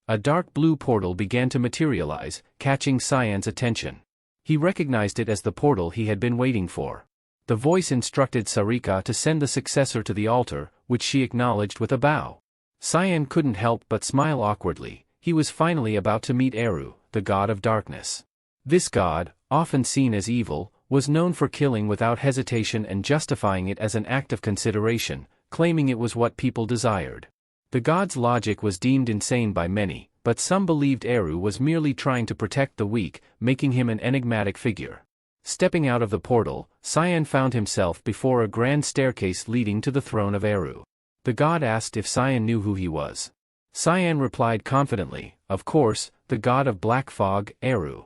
A dark blue portal began to materialize, catching Cyan's attention. He recognized it as the portal he had been waiting for. The voice instructed Sarika to send the successor to the altar, which she acknowledged with a bow. Cyan couldn't help but smile awkwardly. He was finally about to meet Eru, the god of darkness. This god, often seen as evil, was known for killing without hesitation and justifying it as an act of consideration, claiming it was what people desired. The god's logic was deemed insane by many, but some believed Eru was merely trying to protect the weak, making him an enigmatic figure. Stepping out of the portal, Cyan found himself before a grand staircase leading to the throne of Eru. The god asked if Cyan knew who he was. Cyan replied confidently, "Of course, the god of black fog, Eru."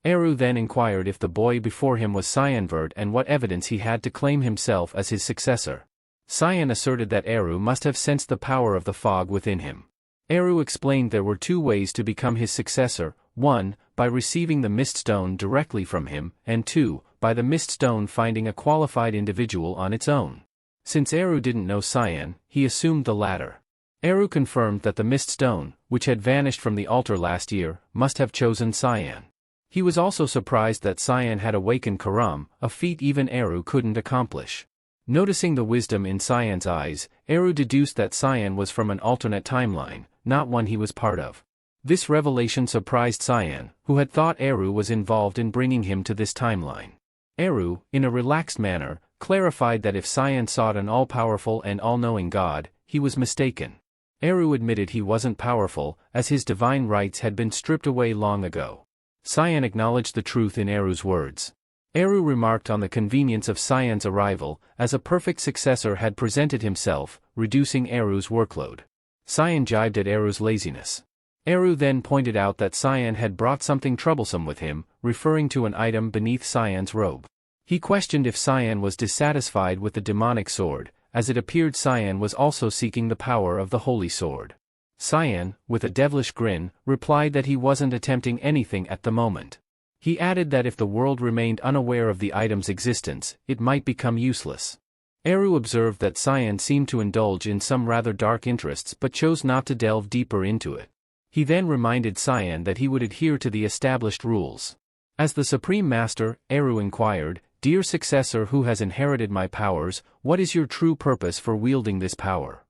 Eru then inquired if the boy before him was Cyanvert and what evidence he had to claim himself as his successor. Cyan asserted that Eru must have sensed the power of the fog within him. Eru explained there were two ways to become his successor: 1, by receiving the mist stone directly from him, and 2, by the mist stone finding a qualified individual on its own. Since Eru didn't know Cyan, he assumed the latter. Eru confirmed that the mist stone, which had vanished from the altar last year, must have chosen Cyan. He was also surprised that Cyan had awakened Karam, a feat even Eru couldn't accomplish. Noticing the wisdom in Cyan's eyes, Eru deduced that Cyan was from an alternate timeline, not one he was part of. This revelation surprised Cyan, who had thought Eru was involved in bringing him to this timeline. Eru, in a relaxed manner, clarified that if Cyan sought an all-powerful and all-knowing god, he was mistaken. Eru admitted he wasn't powerful, as his divine rights had been stripped away long ago. Cyan acknowledged the truth in Eru's words. Eru remarked on the convenience of Cyan's arrival, as a perfect successor had presented himself, reducing Eru's workload. Cyan jibed at Eru's laziness. Eru then pointed out that Cyan had brought something troublesome with him, referring to an item beneath Cyan's robe. He questioned if Cyan was dissatisfied with the demonic sword, as it appeared Cyan was also seeking the power of the holy sword. Cyan, with a devilish grin, replied that he wasn't attempting anything at the moment. He added that if the world remained unaware of the item's existence, it might become useless. Eru observed that Cyan seemed to indulge in some rather dark interests but chose not to delve deeper into it. He then reminded Cyan that he would adhere to the established rules. As the Supreme Master, Eru inquired, "Dear successor who has inherited my powers, what is your true purpose for wielding this power?"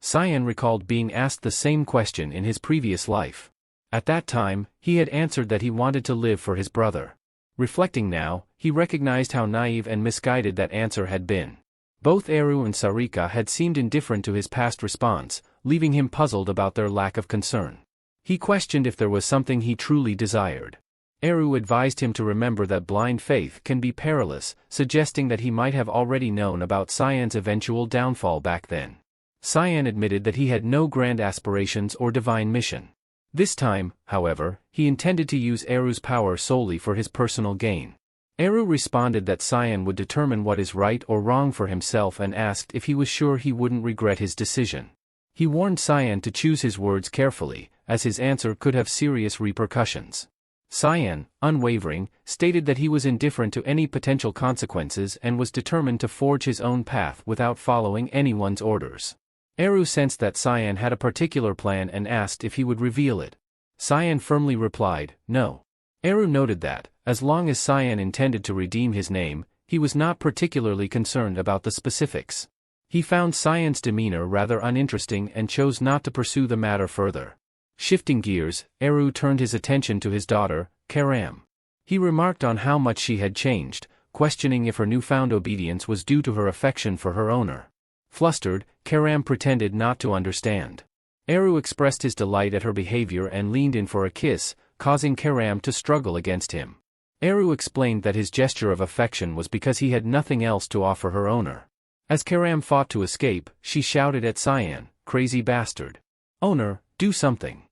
Cyan recalled being asked the same question in his previous life. At that time, he had answered that he wanted to live for his brother. Reflecting now, he recognized how naive and misguided that answer had been. Both Eru and Sarika had seemed indifferent to his past response, leaving him puzzled about their lack of concern. He questioned if there was something he truly desired. Eru advised him to remember that blind faith can be perilous, suggesting that he might have already known about Cyan's eventual downfall back then. Cyan admitted that he had no grand aspirations or divine mission. This time, however, he intended to use Eru's power solely for his personal gain. Eru responded that Cyan would determine what is right or wrong for himself and asked if he was sure he wouldn't regret his decision. He warned Cyan to choose his words carefully, as his answer could have serious repercussions. Cyan, unwavering, stated that he was indifferent to any potential consequences and was determined to forge his own path without following anyone's orders. Eru sensed that Cyan had a particular plan and asked if he would reveal it. Cyan firmly replied, no. Eru noted that, as long as Cyan intended to redeem his name, he was not particularly concerned about the specifics. He found Cyan's demeanor rather uninteresting and chose not to pursue the matter further. Shifting gears, Eru turned his attention to his daughter, Karam. He remarked on how much she had changed, questioning if her newfound obedience was due to her affection for her owner. Flustered, Karam pretended not to understand. Eru expressed his delight at her behavior and leaned in for a kiss, causing Karam to struggle against him. Eru explained that his gesture of affection was because he had nothing else to offer her owner. As Karam fought to escape, she shouted at Cyan, "Crazy bastard. Owner, do something."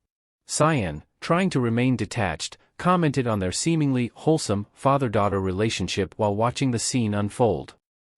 Cyan, trying to remain detached, commented on their seemingly wholesome father-daughter relationship while watching the scene unfold.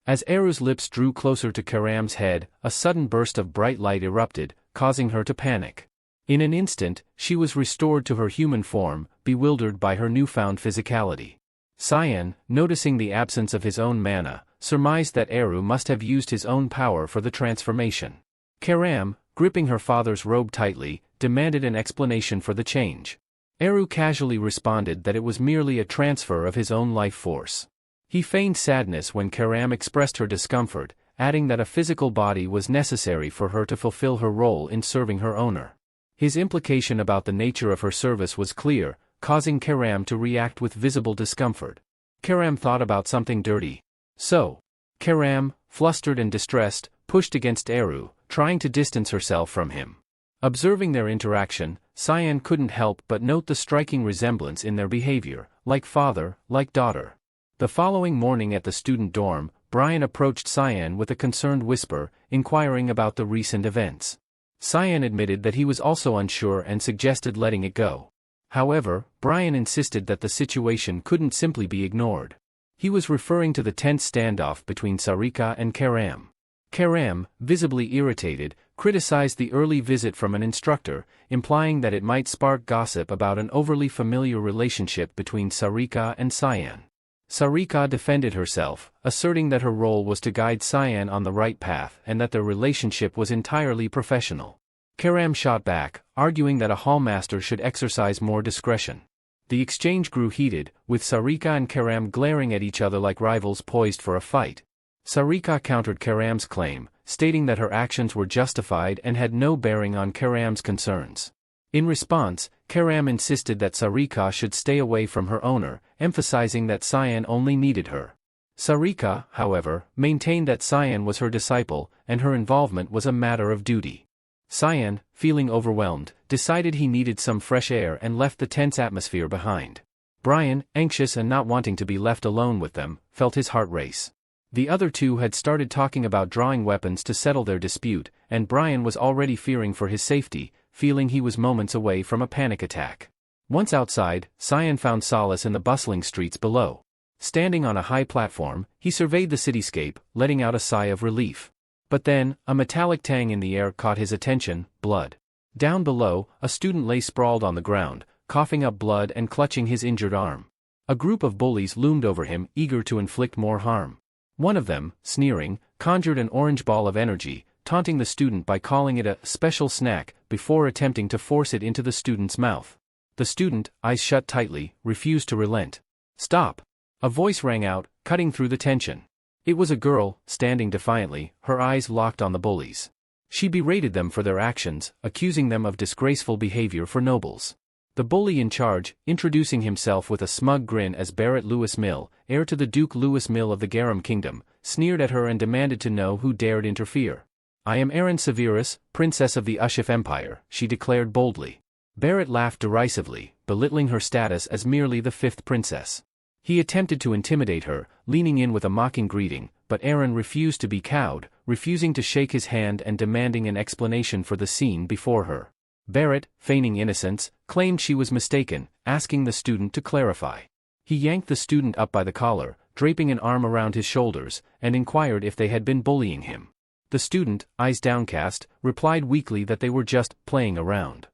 As Eru's lips drew closer to Karam's head, a sudden burst of bright light erupted, causing her to panic. In an instant, she was restored to her human form, bewildered by her newfound physicality. Cyan, noticing the absence of his own mana, surmised that Eru must have used his own power for the transformation. Karam, gripping her father's robe tightly, demanded an explanation for the change. Eru casually responded that it was merely a transfer of his own life force. He feigned sadness when Karam expressed her discomfort, adding that a physical body was necessary for her to fulfill her role in serving her owner. His implication about the nature of her service was clear, causing Karam to react with visible discomfort. Karam thought about something dirty. So, Karam, flustered and distressed, pushed against Eru, trying to distance herself from him. Observing their interaction, Cyan couldn't help but note the striking resemblance in their behavior, like father, like daughter. The following morning at the student dorm, Brian approached Cyan with a concerned whisper, inquiring about the recent events. Cyan admitted that he was also unsure and suggested letting it go. However, Brian insisted that the situation couldn't simply be ignored. He was referring to the tense standoff between Sarika and Karam. Karam, visibly irritated, criticized the early visit from an instructor, implying that it might spark gossip about an overly familiar relationship between Sarika and Cyan. Sarika defended herself, asserting that her role was to guide Cyan on the right path and that their relationship was entirely professional. Karam shot back, arguing that a hallmaster should exercise more discretion. The exchange grew heated, with Sarika and Karam glaring at each other like rivals poised for a fight. Sarika countered Karam's claim, stating that her actions were justified and had no bearing on Karam's concerns. In response, Karam insisted that Sarika should stay away from her owner, emphasizing that Cyan only needed her. Sarika, however, maintained that Cyan was her disciple, and her involvement was a matter of duty. Cyan, feeling overwhelmed, decided he needed some fresh air and left the tense atmosphere behind. Brian, anxious and not wanting to be left alone with them, felt his heart race. The other two had started talking about drawing weapons to settle their dispute, and Brian was already fearing for his safety, feeling he was moments away from a panic attack. Once outside, Cyan found solace in the bustling streets below. Standing on a high platform, he surveyed the cityscape, letting out a sigh of relief. But then, a metallic tang in the air caught his attention: blood. Down below, a student lay sprawled on the ground, coughing up blood and clutching his injured arm. A group of bullies loomed over him, eager to inflict more harm. One of them, sneering, conjured an orange ball of energy, taunting the student by calling it a special snack, before attempting to force it into the student's mouth. The student, eyes shut tightly, refused to relent. "Stop!" A voice rang out, cutting through the tension. It was a girl, standing defiantly, her eyes locked on the bullies. She berated them for their actions, accusing them of disgraceful behavior for nobles. The bully in charge, introducing himself with a smug grin as Barrett Lewis Mill, heir to the Duke Lewis Mill of the Garum Kingdom, sneered at her and demanded to know who dared interfere. "I am Erin Severus, Princess of the Ushif Empire," she declared boldly. Barrett laughed derisively, belittling her status as merely the fifth princess. He attempted to intimidate her, leaning in with a mocking greeting, but Erin refused to be cowed, refusing to shake his hand and demanding an explanation for the scene before her. Barrett, feigning innocence, claimed she was mistaken, asking the student to clarify. He yanked the student up by the collar, draping an arm around his shoulders, and inquired if they had been bullying him. The student, eyes downcast, replied weakly that they were just playing around.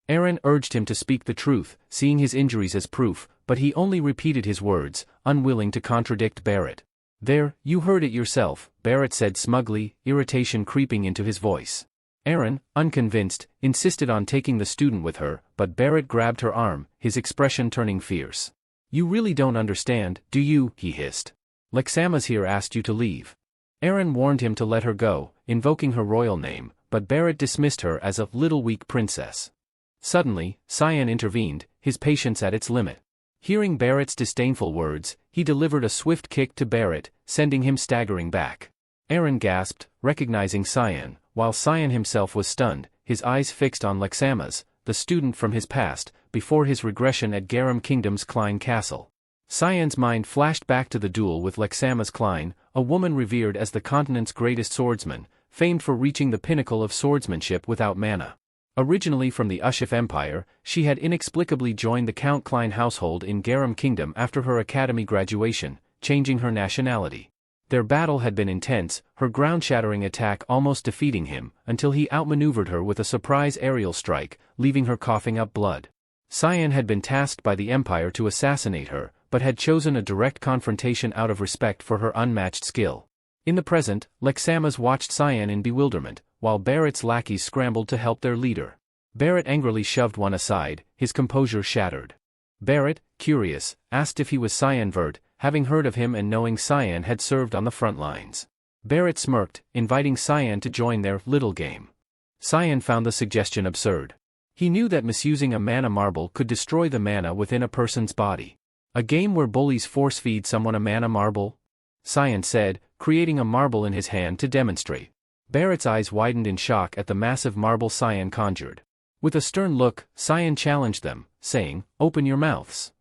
Erin urged him to speak the truth, seeing his injuries as proof, but he only repeated his words, unwilling to contradict Barrett. "There, you heard it yourself," Barrett said smugly, irritation creeping into his voice. Erin, unconvinced, insisted on taking the student with her, but Barrett grabbed her arm, his expression turning fierce. "You really don't understand, do you?" he hissed. "Lexama's here asked you to leave." Erin warned him to let her go, invoking her royal name, but Barrett dismissed her as a little weak princess. Suddenly, Cyan intervened, his patience at its limit. Hearing Barrett's disdainful words, he delivered a swift kick to Barrett, sending him staggering back. Erin gasped, recognizing Cyan, while Cyan himself was stunned, his eyes fixed on Lexama's, the student from his past, before his regression at Garum Kingdom's Klein Castle. Cyan's mind flashed back to the duel with Lexama's Klein, a woman revered as the continent's greatest swordsman, famed for reaching the pinnacle of swordsmanship without mana. Originally from the Ushif Empire, she had inexplicably joined the Count Klein household in Garum Kingdom after her academy graduation, changing her nationality. Their battle had been intense, her ground-shattering attack almost defeating him, until he outmaneuvered her with a surprise aerial strike, leaving her coughing up blood. Cyan had been tasked by the Empire to assassinate her, but had chosen a direct confrontation out of respect for her unmatched skill. In the present, Lexama's watched Cyan in bewilderment, while Barrett's lackeys scrambled to help their leader. Barrett angrily shoved one aside, his composure shattered. Barrett, curious, asked if he was Cyan Vert, having heard of him and knowing Cyan had served on the front lines. Barrett smirked, inviting Cyan to join their little game. Cyan found the suggestion absurd. He knew that misusing a mana marble could destroy the mana within a person's body. A game where bullies force-feed someone a mana marble? Cyan said, creating a marble in his hand to demonstrate. Barrett's eyes widened in shock at the massive marble Cyan conjured. With a stern look, Cyan challenged them, saying, "Open your mouths."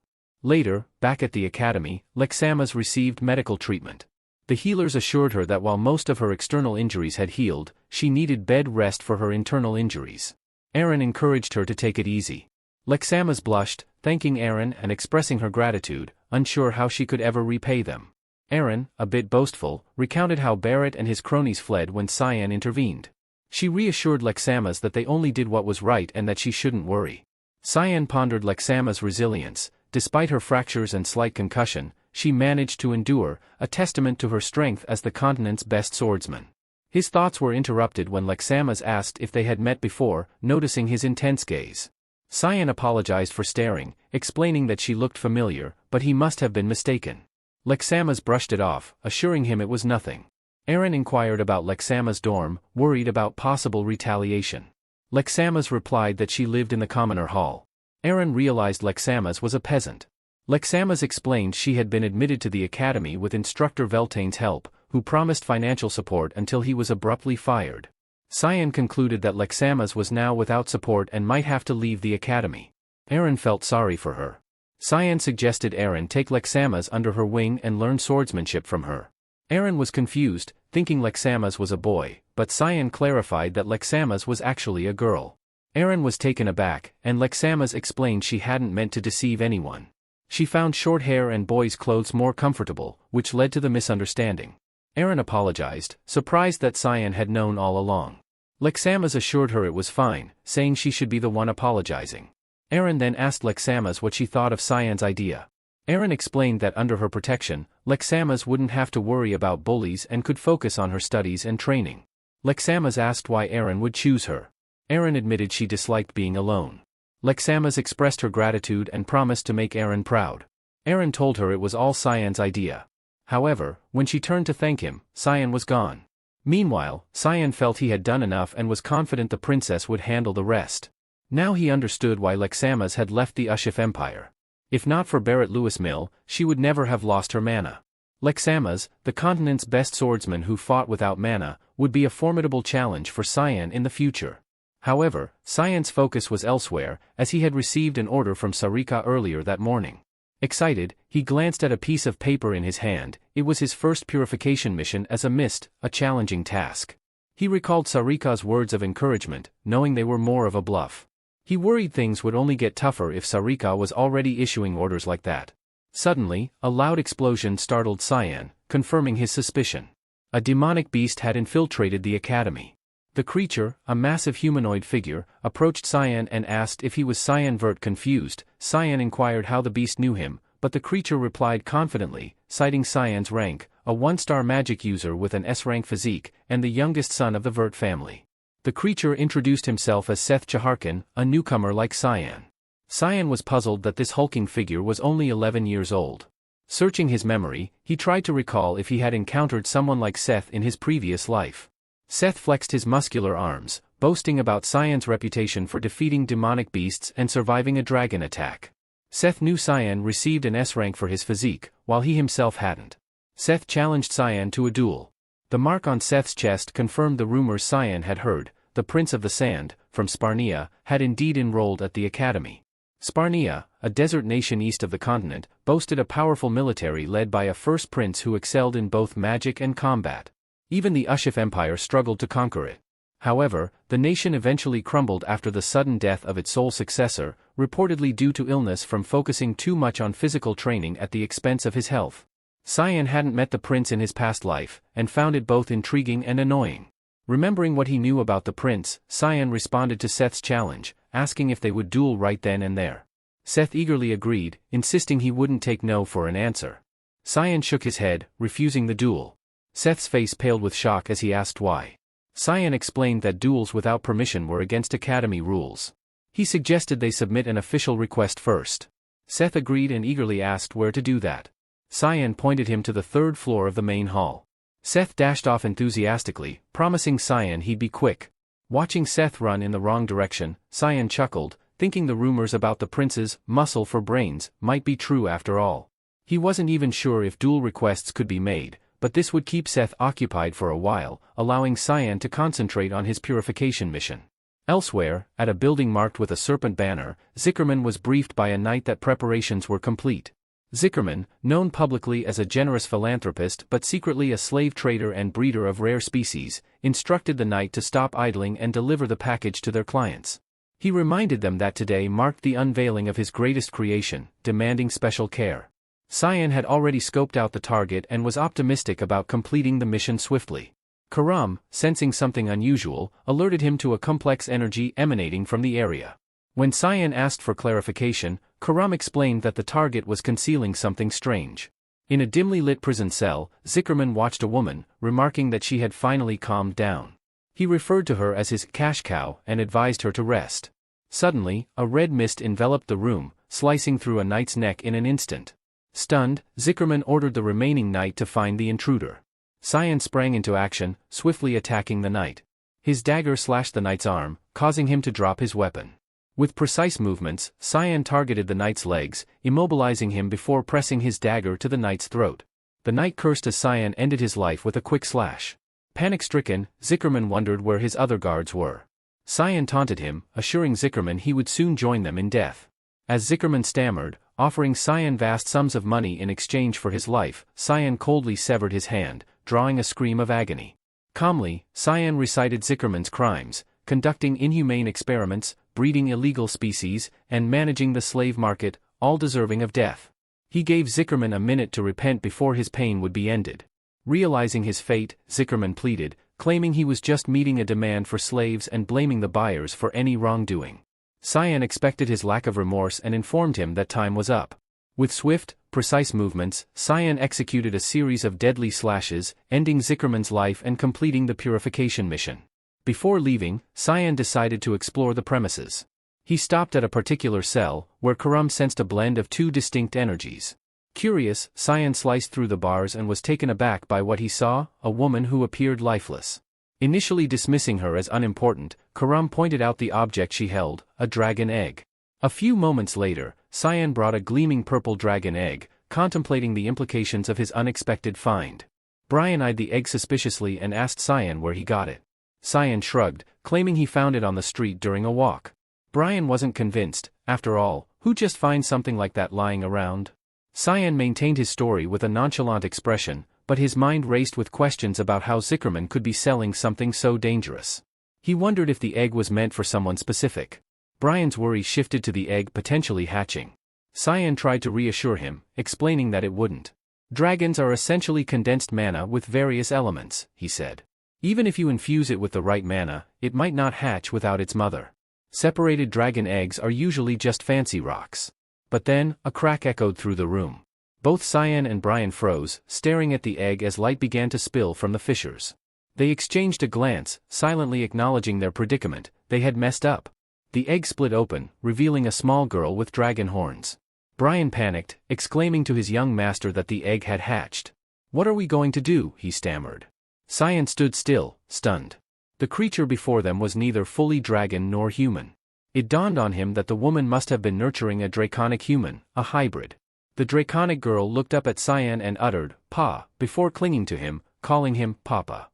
Later, back at the academy, Lexama's received medical treatment. The healers assured her that while most of her external injuries had healed, she needed bed rest for her internal injuries. Erin encouraged her to take it easy. Lexama's blushed, thanking Erin and expressing her gratitude, unsure how she could ever repay them. Erin, a bit boastful, recounted how Barrett and his cronies fled when Cyan intervened. She reassured Lexama's that they only did what was right and that she shouldn't worry. Cyan pondered Lexama's resilience. Despite her fractures and slight concussion, she managed to endure, a testament to her strength as the continent's best swordsman. His thoughts were interrupted when Lexama's asked if they had met before, noticing his intense gaze. Cyan apologized for staring, explaining that she looked familiar, but he must have been mistaken. Lexama's brushed it off, assuring him it was nothing. Erin inquired about Lexama's dorm, worried about possible retaliation. Lexama's replied that she lived in the commoner hall. Erin realized Lexama's was a peasant. Lexama's explained she had been admitted to the academy with instructor Veltane's help, who promised financial support until he was abruptly fired. Cyan concluded that Lexama's was now without support and might have to leave the academy. Erin felt sorry for her. Cyan suggested Eren take Lexamaz under her wing and learn swordsmanship from her. Eren was confused, thinking Lexamaz was a boy, but Cyan clarified that Lexamaz was actually a girl. Eren was taken aback, and Lexamaz explained she hadn't meant to deceive anyone. She found short hair and boys' clothes more comfortable, which led to the misunderstanding. Eren apologized, surprised that Cyan had known all along. Lexamaz assured her it was fine, saying she should be the one apologizing. Eren then asked Lexamaz what she thought of Cyan's idea. Eren explained that under her protection, Lexamaz wouldn't have to worry about bullies and could focus on her studies and training. Lexamaz asked why Eren would choose her. Eren admitted she disliked being alone. Lexamaz expressed her gratitude and promised to make Eren proud. Eren told her it was all Cyan's idea. However, when she turned to thank him, Cyan was gone. Meanwhile, Cyan felt he had done enough and was confident the princess would handle the rest. Now he understood why Lexamaz had left the Ushif Empire. If not for Barrett Lewis Mill, she would never have lost her mana. Lexamaz, the continent's best swordsman who fought without mana, would be a formidable challenge for Cyan in the future. However, Cyan's focus was elsewhere, as he had received an order from Sarika earlier that morning. Excited, he glanced at a piece of paper in his hand. It was his first purification mission as a mist, a challenging task. He recalled Sarika's words of encouragement, knowing they were more of a bluff. He worried things would only get tougher if Sarika was already issuing orders like that. Suddenly, a loud explosion startled Cyan, confirming his suspicion. A demonic beast had infiltrated the academy. The creature, a massive humanoid figure, approached Cyan and asked if he was Cyan. Confused, Cyan inquired how the beast knew him, but the creature replied confidently, citing Cyan's rank, a 1-star magic user with an S-rank physique, and the youngest son of the Vert family. The creature introduced himself as Seth Chaharkin, a newcomer like Cyan. Cyan was puzzled that this hulking figure was only 11 years old. Searching his memory, he tried to recall if he had encountered someone like Seth in his previous life. Seth flexed his muscular arms, boasting about Cyan's reputation for defeating demonic beasts and surviving a dragon attack. Seth knew Cyan received an S rank for his physique, while he himself hadn't. Seth challenged Cyan to a duel. The mark on Seth's chest confirmed the rumors Cyan had heard. The Prince of the Sand, from Sparnia, had indeed enrolled at the academy. Sparnia, a desert nation east of the continent, boasted a powerful military led by a first prince who excelled in both magic and combat. Even the Ushif Empire struggled to conquer it. However, the nation eventually crumbled after the sudden death of its sole successor, reportedly due to illness from focusing too much on physical training at the expense of his health. Cyan hadn't met the prince in his past life, and found it both intriguing and annoying. Remembering what he knew about the prince, Cyan responded to Seth's challenge, asking if they would duel right then and there. Seth eagerly agreed, insisting he wouldn't take no for an answer. Cyan shook his head, refusing the duel. Seth's face paled with shock as he asked why. Cyan explained that duels without permission were against academy rules. He suggested they submit an official request first. Seth agreed and eagerly asked where to do that. Cyan pointed him to the 3rd floor of the main hall. Seth dashed off enthusiastically, promising Cyan he'd be quick. Watching Seth run in the wrong direction, Cyan chuckled, thinking the rumors about the prince's muscle for brains might be true after all. He wasn't even sure if duel requests could be made, but this would keep Seth occupied for a while, allowing Cyan to concentrate on his purification mission. Elsewhere, at a building marked with a serpent banner, Zickerman was briefed by a knight that preparations were complete. Zickerman, known publicly as a generous philanthropist but secretly a slave trader and breeder of rare species, instructed the knight to stop idling and deliver the package to their clients. He reminded them that today marked the unveiling of his greatest creation, demanding special care. Cyan had already scoped out the target and was optimistic about completing the mission swiftly. Karam, sensing something unusual, alerted him to a complex energy emanating from the area. When Cyan asked for clarification, Karam explained that the target was concealing something strange. In a dimly lit prison cell, Zickerman watched a woman, remarking that she had finally calmed down. He referred to her as his cash cow and advised her to rest. Suddenly, a red mist enveloped the room, slicing through a knight's neck in an instant. Stunned, Zickerman ordered the remaining knight to find the intruder. Cyan sprang into action, swiftly attacking the knight. His dagger slashed the knight's arm, causing him to drop his weapon. With precise movements, Cyan targeted the knight's legs, immobilizing him before pressing his dagger to the knight's throat. The knight cursed as Cyan ended his life with a quick slash. Panic-stricken, Zickerman wondered where his other guards were. Cyan taunted him, assuring Zickerman he would soon join them in death. As Zickerman stammered, offering Cyan vast sums of money in exchange for his life, Cyan coldly severed his hand, drawing a scream of agony. Calmly, Cyan recited Zickerman's crimes, conducting inhumane experiments, breeding illegal species, and managing the slave market, all deserving of death. He gave Zickerman a minute to repent before his pain would be ended. Realizing his fate, Zickerman pleaded, claiming he was just meeting a demand for slaves and blaming the buyers for any wrongdoing. Cyan expected his lack of remorse and informed him that time was up. With swift, precise movements, Cyan executed a series of deadly slashes, ending Zickerman's life and completing the purification mission. Before leaving, Cyan decided to explore the premises. He stopped at a particular cell, where Karam sensed a blend of two distinct energies. Curious, Cyan sliced through the bars and was taken aback by what he saw, a woman who appeared lifeless. Initially dismissing her as unimportant, Karam pointed out the object she held, a dragon egg. A few moments later, Cyan brought a gleaming purple dragon egg, contemplating the implications of his unexpected find. Brian eyed the egg suspiciously and asked Cyan where he got it. Cyan shrugged, claiming he found it on the street during a walk. Brian wasn't convinced. After all, who just finds something like that lying around? Cyan maintained his story with a nonchalant expression, but his mind raced with questions about how Zickerman could be selling something so dangerous. He wondered if the egg was meant for someone specific. Brian's worry shifted to the egg potentially hatching. Cyan tried to reassure him, explaining that it wouldn't. Dragons are essentially condensed mana with various elements, he said. Even if you infuse it with the right mana, it might not hatch without its mother. Separated dragon eggs are usually just fancy rocks. But then, a crack echoed through the room. Both Cyan and Brian froze, staring at the egg as light began to spill from the fissures. They exchanged a glance, silently acknowledging their predicament. They had messed up. The egg split open, revealing a small girl with dragon horns. Brian panicked, exclaiming to his young master that the egg had hatched. "What are we going to do?" he stammered. Cyan stood still, stunned. The creature before them was neither fully dragon nor human. It dawned on him that the woman must have been nurturing a draconic human, a hybrid. The draconic girl looked up at Cyan and uttered, "Pa," before clinging to him, calling him Papa.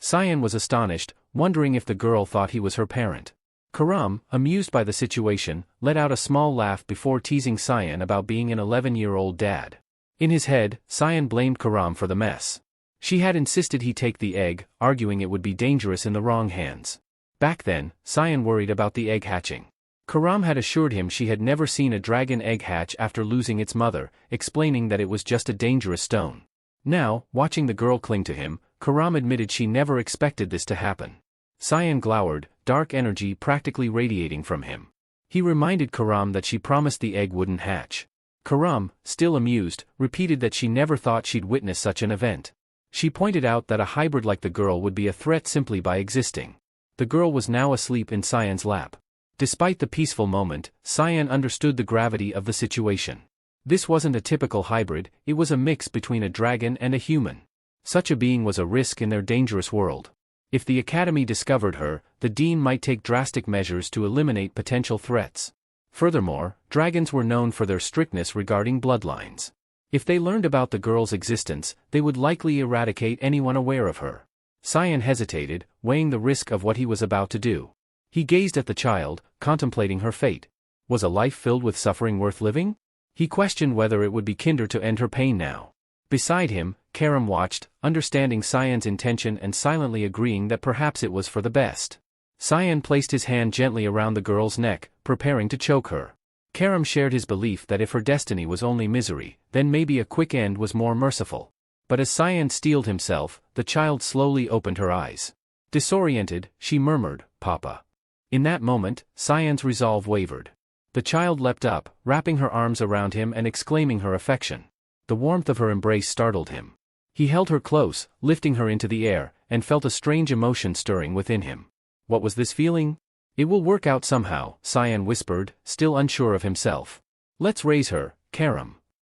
Cyan was astonished, wondering if the girl thought he was her parent. Karam, amused by the situation, let out a small laugh before teasing Cyan about being an 11-year-old dad. In his head, Cyan blamed Karam for the mess. She had insisted he take the egg, arguing it would be dangerous in the wrong hands. Back then, Cyan worried about the egg hatching. Karam had assured him she had never seen a dragon egg hatch after losing its mother, explaining that it was just a dangerous stone. Now, watching the girl cling to him, Karam admitted she never expected this to happen. Cyan glowered, dark energy practically radiating from him. He reminded Karam that she promised the egg wouldn't hatch. Karam, still amused, repeated that she never thought she'd witness such an event. She pointed out that a hybrid like the girl would be a threat simply by existing. The girl was now asleep in Cyan's lap. Despite the peaceful moment, Cyan understood the gravity of the situation. This wasn't a typical hybrid, it was a mix between a dragon and a human. Such a being was a risk in their dangerous world. If the Academy discovered her, the Dean might take drastic measures to eliminate potential threats. Furthermore, dragons were known for their strictness regarding bloodlines. If they learned about the girl's existence, they would likely eradicate anyone aware of her. Cyan hesitated, weighing the risk of what he was about to do. He gazed at the child, contemplating her fate. Was a life filled with suffering worth living? He questioned whether it would be kinder to end her pain now. Beside him, Karam watched, understanding Cyan's intention and silently agreeing that perhaps it was for the best. Cyan placed his hand gently around the girl's neck, preparing to choke her. Karam shared his belief that if her destiny was only misery, then maybe a quick end was more merciful. But as Cyan steeled himself, the child slowly opened her eyes. Disoriented, she murmured, "Papa." In that moment, Cyan's resolve wavered. The child leapt up, wrapping her arms around him and exclaiming her affection. The warmth of her embrace startled him. He held her close, lifting her into the air, and felt a strange emotion stirring within him. What was this feeling? "It will work out somehow," Cyan whispered, still unsure of himself. "Let's raise her, Karam."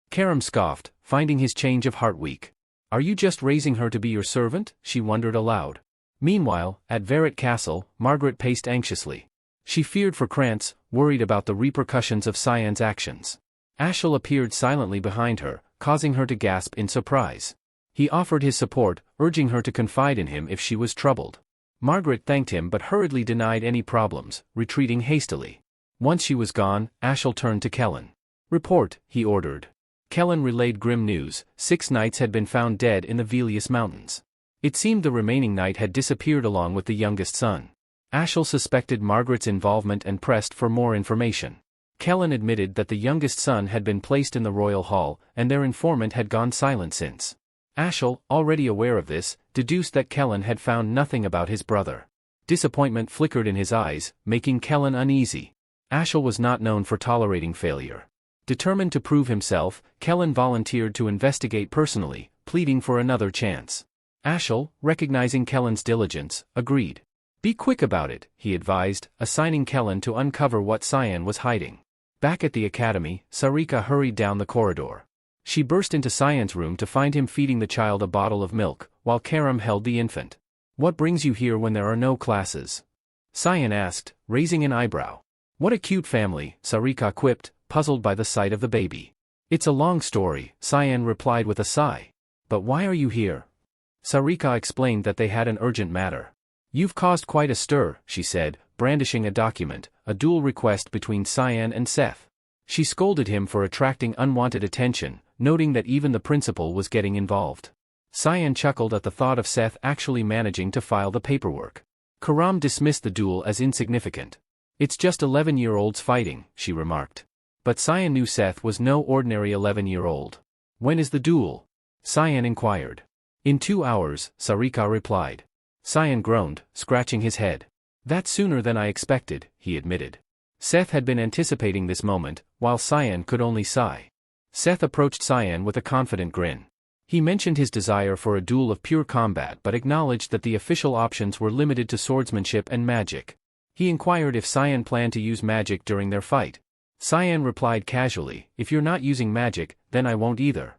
Karam scoffed, finding his change of heart weak. "Are you just raising her to be your servant?" she wondered aloud. Meanwhile, at Verret Castle, Margaret paced anxiously. She feared for Krantz, worried about the repercussions of Cyan's actions. Ashel appeared silently behind her, causing her to gasp in surprise. He offered his support, urging her to confide in him if she was troubled. Margaret thanked him but hurriedly denied any problems, retreating hastily. Once she was gone, Ashel turned to Kellen. "Report," he ordered. Kellen relayed grim news: 6 knights had been found dead in the Velius Mountains. It seemed the remaining knight had disappeared along with the youngest son. Ashel suspected Margaret's involvement and pressed for more information. Kellen admitted that the youngest son had been placed in the royal hall, and their informant had gone silent since. Ashel, already aware of this, deduced that Kellen had found nothing about his brother. Disappointment flickered in his eyes, making Kellen uneasy. Ashel was not known for tolerating failure. Determined to prove himself, Kellen volunteered to investigate personally, pleading for another chance. Ashel, recognizing Kellen's diligence, agreed. "Be quick about it," he advised, assigning Kellen to uncover what Cyan was hiding. Back at the academy, Sarika hurried down the corridor. She burst into Cyan's room to find him feeding the child a bottle of milk, while Karam held the infant. "What brings you here when there are no classes?" Cyan asked, raising an eyebrow. "What a cute family," Sarika quipped, puzzled by the sight of the baby. "It's a long story," Cyan replied with a sigh. "But why are you here?" Sarika explained that they had an urgent matter. "You've caused quite a stir," she said, brandishing a document, a duel request between Cyan and Seth. She scolded him for attracting unwanted attention, noting that even the principal was getting involved. Cyan chuckled at the thought of Seth actually managing to file the paperwork. Karam dismissed the duel as insignificant. "It's just 11-year-olds fighting," she remarked. But Cyan knew Seth was no ordinary 11-year-old. "When is the duel?" Cyan inquired. "In 2 hours," Sarika replied. Cyan groaned, scratching his head. "That's sooner than I expected," he admitted. Seth had been anticipating this moment, while Cyan could only sigh. Seth approached Cyan with a confident grin. He mentioned his desire for a duel of pure combat but acknowledged that the official options were limited to swordsmanship and magic. He inquired if Cyan planned to use magic during their fight. Cyan replied casually, "If you're not using magic, then I won't either."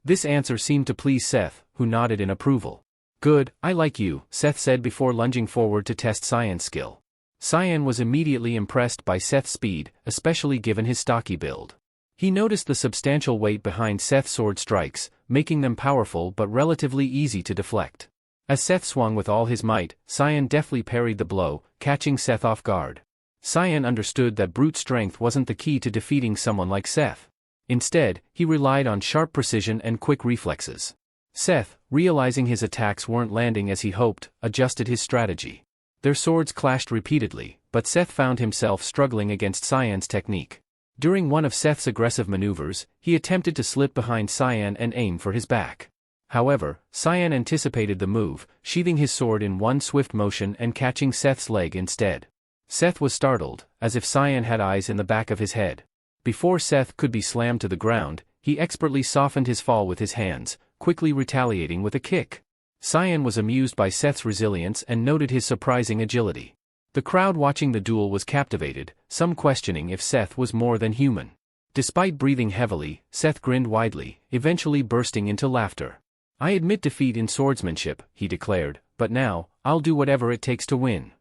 This answer seemed to please Seth, who nodded in approval. "Good, I like you," Seth said before lunging forward to test Cyan's skill. Cyan was immediately impressed by Seth's speed, especially given his stocky build. He noticed the substantial weight behind Seth's sword strikes, making them powerful but relatively easy to deflect. As Seth swung with all his might, Cyan deftly parried the blow, catching Seth off guard. Cyan understood that brute strength wasn't the key to defeating someone like Seth. Instead, he relied on sharp precision and quick reflexes. Seth, realizing his attacks weren't landing as he hoped, adjusted his strategy. Their swords clashed repeatedly, but Seth found himself struggling against Cyan's technique. During one of Seth's aggressive maneuvers, he attempted to slip behind Cyan and aim for his back. However, Cyan anticipated the move, sheathing his sword in one swift motion and catching Seth's leg instead. Seth was startled, as if Cyan had eyes in the back of his head. Before Seth could be slammed to the ground, he expertly softened his fall with his hands, quickly retaliating with a kick. Cyan was amused by Seth's resilience and noted his surprising agility. The crowd watching the duel was captivated, some questioning if Seth was more than human. Despite breathing heavily, Seth grinned widely, eventually bursting into laughter. "I admit defeat in swordsmanship," he declared, "but now, I'll do whatever it takes to win."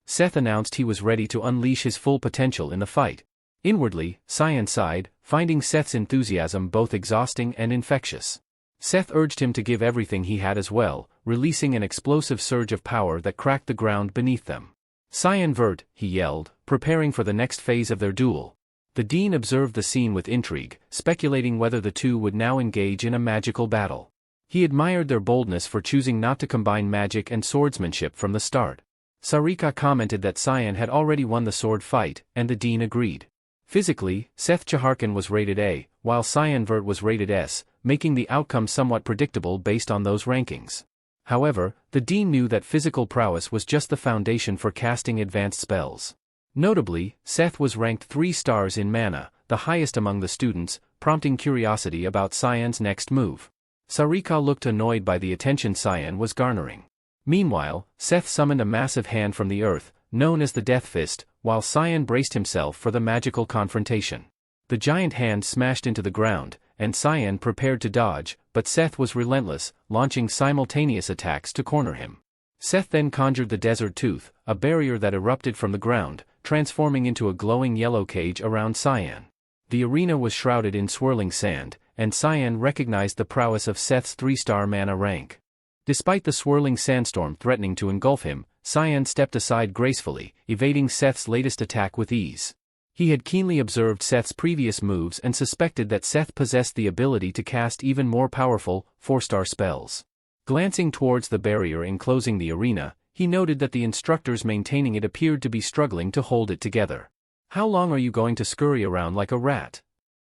Seth announced he was ready to unleash his full potential in the fight. Inwardly, Cyan sighed, finding Seth's enthusiasm both exhausting and infectious. Seth urged him to give everything he had as well, releasing an explosive surge of power that cracked the ground beneath them. "Cyan Vert," he yelled, preparing for the next phase of their duel. The dean observed the scene with intrigue, speculating whether the two would now engage in a magical battle. He admired their boldness for choosing not to combine magic and swordsmanship from the start. Sarika commented that Cyan had already won the sword fight, and the dean agreed. Physically, Seth Chaharkan was rated A, while Cyan Vert was rated S, making the outcome somewhat predictable based on those rankings. However, the dean knew that physical prowess was just the foundation for casting advanced spells. Notably, Seth was ranked 3 stars in mana, the highest among the students, prompting curiosity about Cyan's next move. Sarika looked annoyed by the attention Cyan was garnering. Meanwhile, Seth summoned a massive hand from the earth, known as the Death Fist, while Cyan braced himself for the magical confrontation. The giant hand smashed into the ground, and Cyan prepared to dodge, but Seth was relentless, launching simultaneous attacks to corner him. Seth then conjured the Desert Tooth, a barrier that erupted from the ground, transforming into a glowing yellow cage around Cyan. The arena was shrouded in swirling sand, and Cyan recognized the prowess of Seth's 3-star mana rank. Despite the swirling sandstorm threatening to engulf him, Cyan stepped aside gracefully, evading Seth's latest attack with ease. He had keenly observed Seth's previous moves and suspected that Seth possessed the ability to cast even more powerful, 4-star spells. Glancing towards the barrier enclosing the arena, he noted that the instructors maintaining it appeared to be struggling to hold it together. "How long are you going to scurry around like a rat?"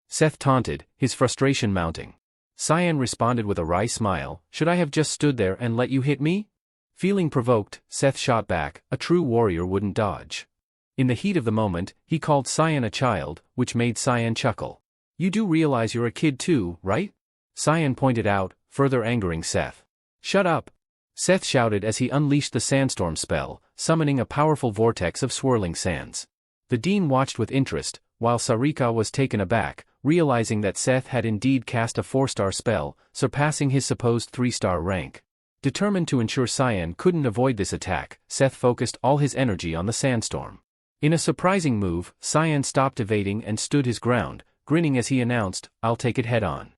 Seth taunted, his frustration mounting. Cyan responded with a wry smile, "Should I have just stood there and let you hit me?" Feeling provoked, Seth shot back, "A true warrior wouldn't dodge." In the heat of the moment, he called Cyan a child, which made Cyan chuckle. "You do realize you're a kid too, right?" Cyan pointed out, further angering Seth. "Shut up!" Seth shouted as he unleashed the sandstorm spell, summoning a powerful vortex of swirling sands. The dean watched with interest, while Sarika was taken aback, realizing that Seth had indeed cast a 4-star spell, surpassing his supposed 3-star rank. Determined to ensure Cyan couldn't avoid this attack, Seth focused all his energy on the sandstorm. In a surprising move, Cyan stopped evading and stood his ground, grinning as he announced, "I'll take it head-on."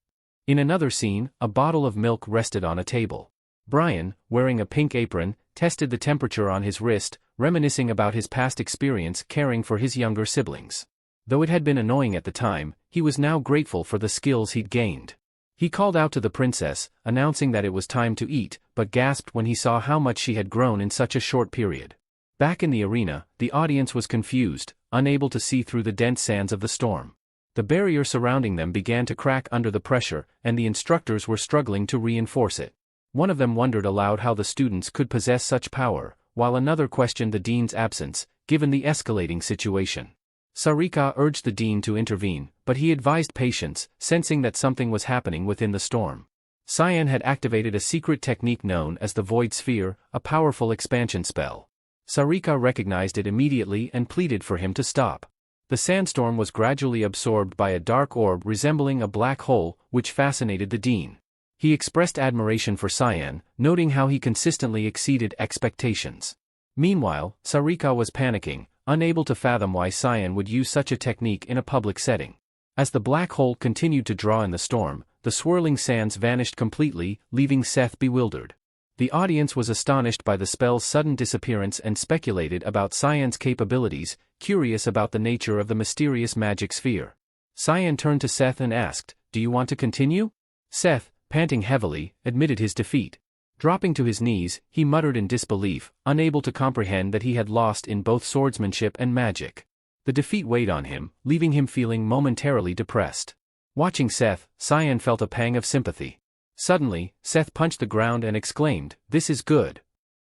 In another scene, a bottle of milk rested on a table. Brian, wearing a pink apron, tested the temperature on his wrist, reminiscing about his past experience caring for his younger siblings. Though it had been annoying at the time, he was now grateful for the skills he'd gained. He called out to the princess, announcing that it was time to eat, but gasped when he saw how much she had grown in such a short period. Back in the arena, the audience was confused, unable to see through the dense sands of the storm. The barrier surrounding them began to crack under the pressure, and the instructors were struggling to reinforce it. One of them wondered aloud how the students could possess such power, while another questioned the dean's absence, given the escalating situation. Sarika urged the dean to intervene, but he advised patience, sensing that something was happening within the storm. Cyan had activated a secret technique known as the Void Sphere, a powerful expansion spell. Sarika recognized it immediately and pleaded for him to stop. The sandstorm was gradually absorbed by a dark orb resembling a black hole, which fascinated the dean. He expressed admiration for Cyan, noting how he consistently exceeded expectations. Meanwhile, Sarika was panicking, unable to fathom why Cyan would use such a technique in a public setting. As the black hole continued to draw in the storm, the swirling sands vanished completely, leaving Seth bewildered. The audience was astonished by the spell's sudden disappearance and speculated about Cyan's capabilities, curious about the nature of the mysterious magic sphere. Cyan turned to Seth and asked, "Do you want to continue?" Seth, panting heavily, admitted his defeat. Dropping to his knees, he muttered in disbelief, unable to comprehend that he had lost in both swordsmanship and magic. The defeat weighed on him, leaving him feeling momentarily depressed. Watching Seth, Cyan felt a pang of sympathy. Suddenly, Seth punched the ground and exclaimed, "This is good."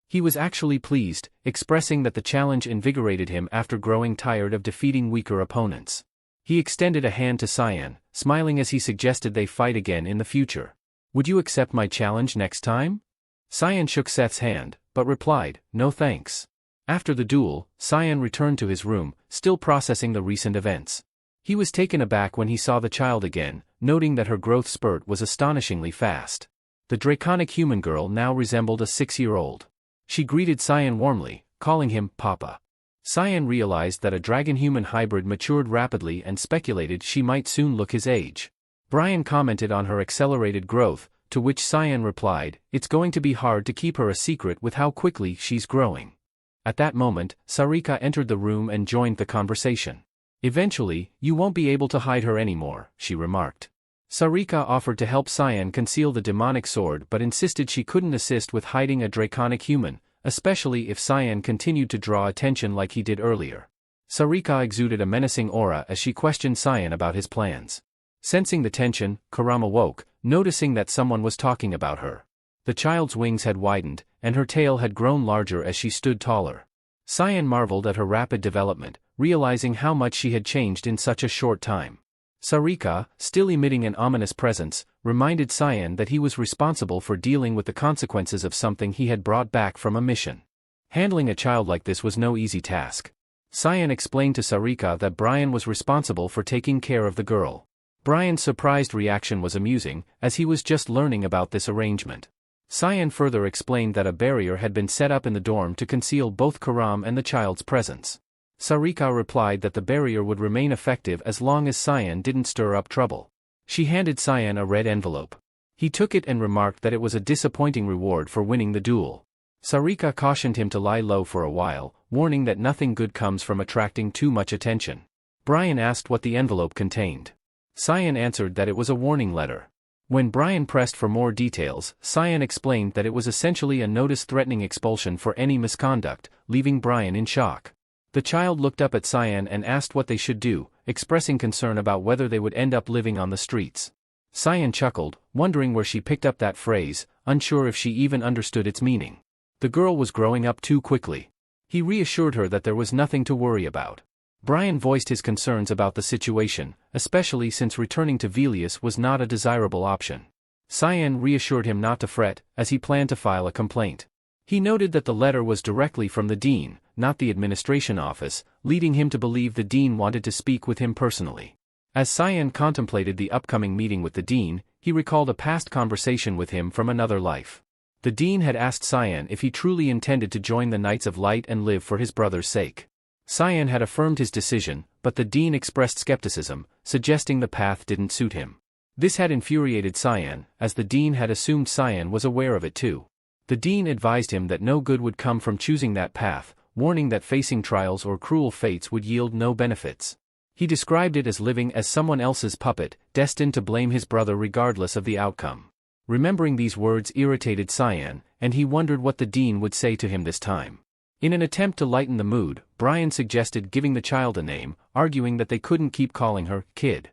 He was actually pleased, expressing that the challenge invigorated him after growing tired of defeating weaker opponents. He extended a hand to Cyan, smiling as he suggested they fight again in the future. "Would you accept my challenge next time?" Cyan shook Seth's hand, but replied, "No thanks." After the duel, Cyan returned to his room, still processing the recent events. He was taken aback when he saw the child again, noting that her growth spurt was astonishingly fast. The draconic human girl now resembled a 6-year-old. She greeted Cyan warmly, calling him Papa. Cyan realized that a dragon-human hybrid matured rapidly and speculated she might soon look his age. Brian commented on her accelerated growth, to which Cyan replied, "It's going to be hard to keep her a secret with how quickly she's growing." At that moment, Sarika entered the room and joined the conversation. "Eventually, you won't be able to hide her anymore," she remarked. Sarika offered to help Cyan conceal the demonic sword but insisted she couldn't assist with hiding a draconic human, especially if Cyan continued to draw attention like he did earlier. Sarika exuded a menacing aura as she questioned Cyan about his plans. Sensing the tension, Kurama woke, noticing that someone was talking about her. The child's wings had widened, and her tail had grown larger as she stood taller. Cyan marveled at her rapid development, realizing how much she had changed in such a short time. Sarika, still emitting an ominous presence, reminded Cyan that he was responsible for dealing with the consequences of something he had brought back from a mission. Handling a child like this was no easy task. Cyan explained to Sarika that Brian was responsible for taking care of the girl. Brian's surprised reaction was amusing, as he was just learning about this arrangement. Cyan further explained that a barrier had been set up in the dorm to conceal both Karam and the child's presence. Sarika replied that the barrier would remain effective as long as Cyan didn't stir up trouble. She handed Cyan a red envelope. He took it and remarked that it was a disappointing reward for winning the duel. Sarika cautioned him to lie low for a while, warning that nothing good comes from attracting too much attention. Brian asked what the envelope contained. Cyan answered that it was a warning letter. When Brian pressed for more details, Cyan explained that it was essentially a notice threatening expulsion for any misconduct, leaving Brian in shock. The child looked up at Cyan and asked what they should do, expressing concern about whether they would end up living on the streets. Cyan chuckled, wondering where she picked up that phrase, unsure if she even understood its meaning. The girl was growing up too quickly. He reassured her that there was nothing to worry about. Brian voiced his concerns about the situation, especially since returning to Velius was not a desirable option. Cyan reassured him not to fret, as he planned to file a complaint. He noted that the letter was directly from the dean, not the administration office, leading him to believe the dean wanted to speak with him personally. As Cyan contemplated the upcoming meeting with the dean, he recalled a past conversation with him from another life. The dean had asked Cyan if he truly intended to join the Knights of Light and live for his brother's sake. Cyan had affirmed his decision, but the dean expressed skepticism, suggesting the path didn't suit him. This had infuriated Cyan, as the dean had assumed Cyan was aware of it too. The dean advised him that no good would come from choosing that path, warning that facing trials or cruel fates would yield no benefits. He described it as living as someone else's puppet, destined to blame his brother regardless of the outcome. Remembering these words irritated Cyan, and he wondered what the dean would say to him this time. In an attempt to lighten the mood, Brian suggested giving the child a name, arguing that they couldn't keep calling her Kid.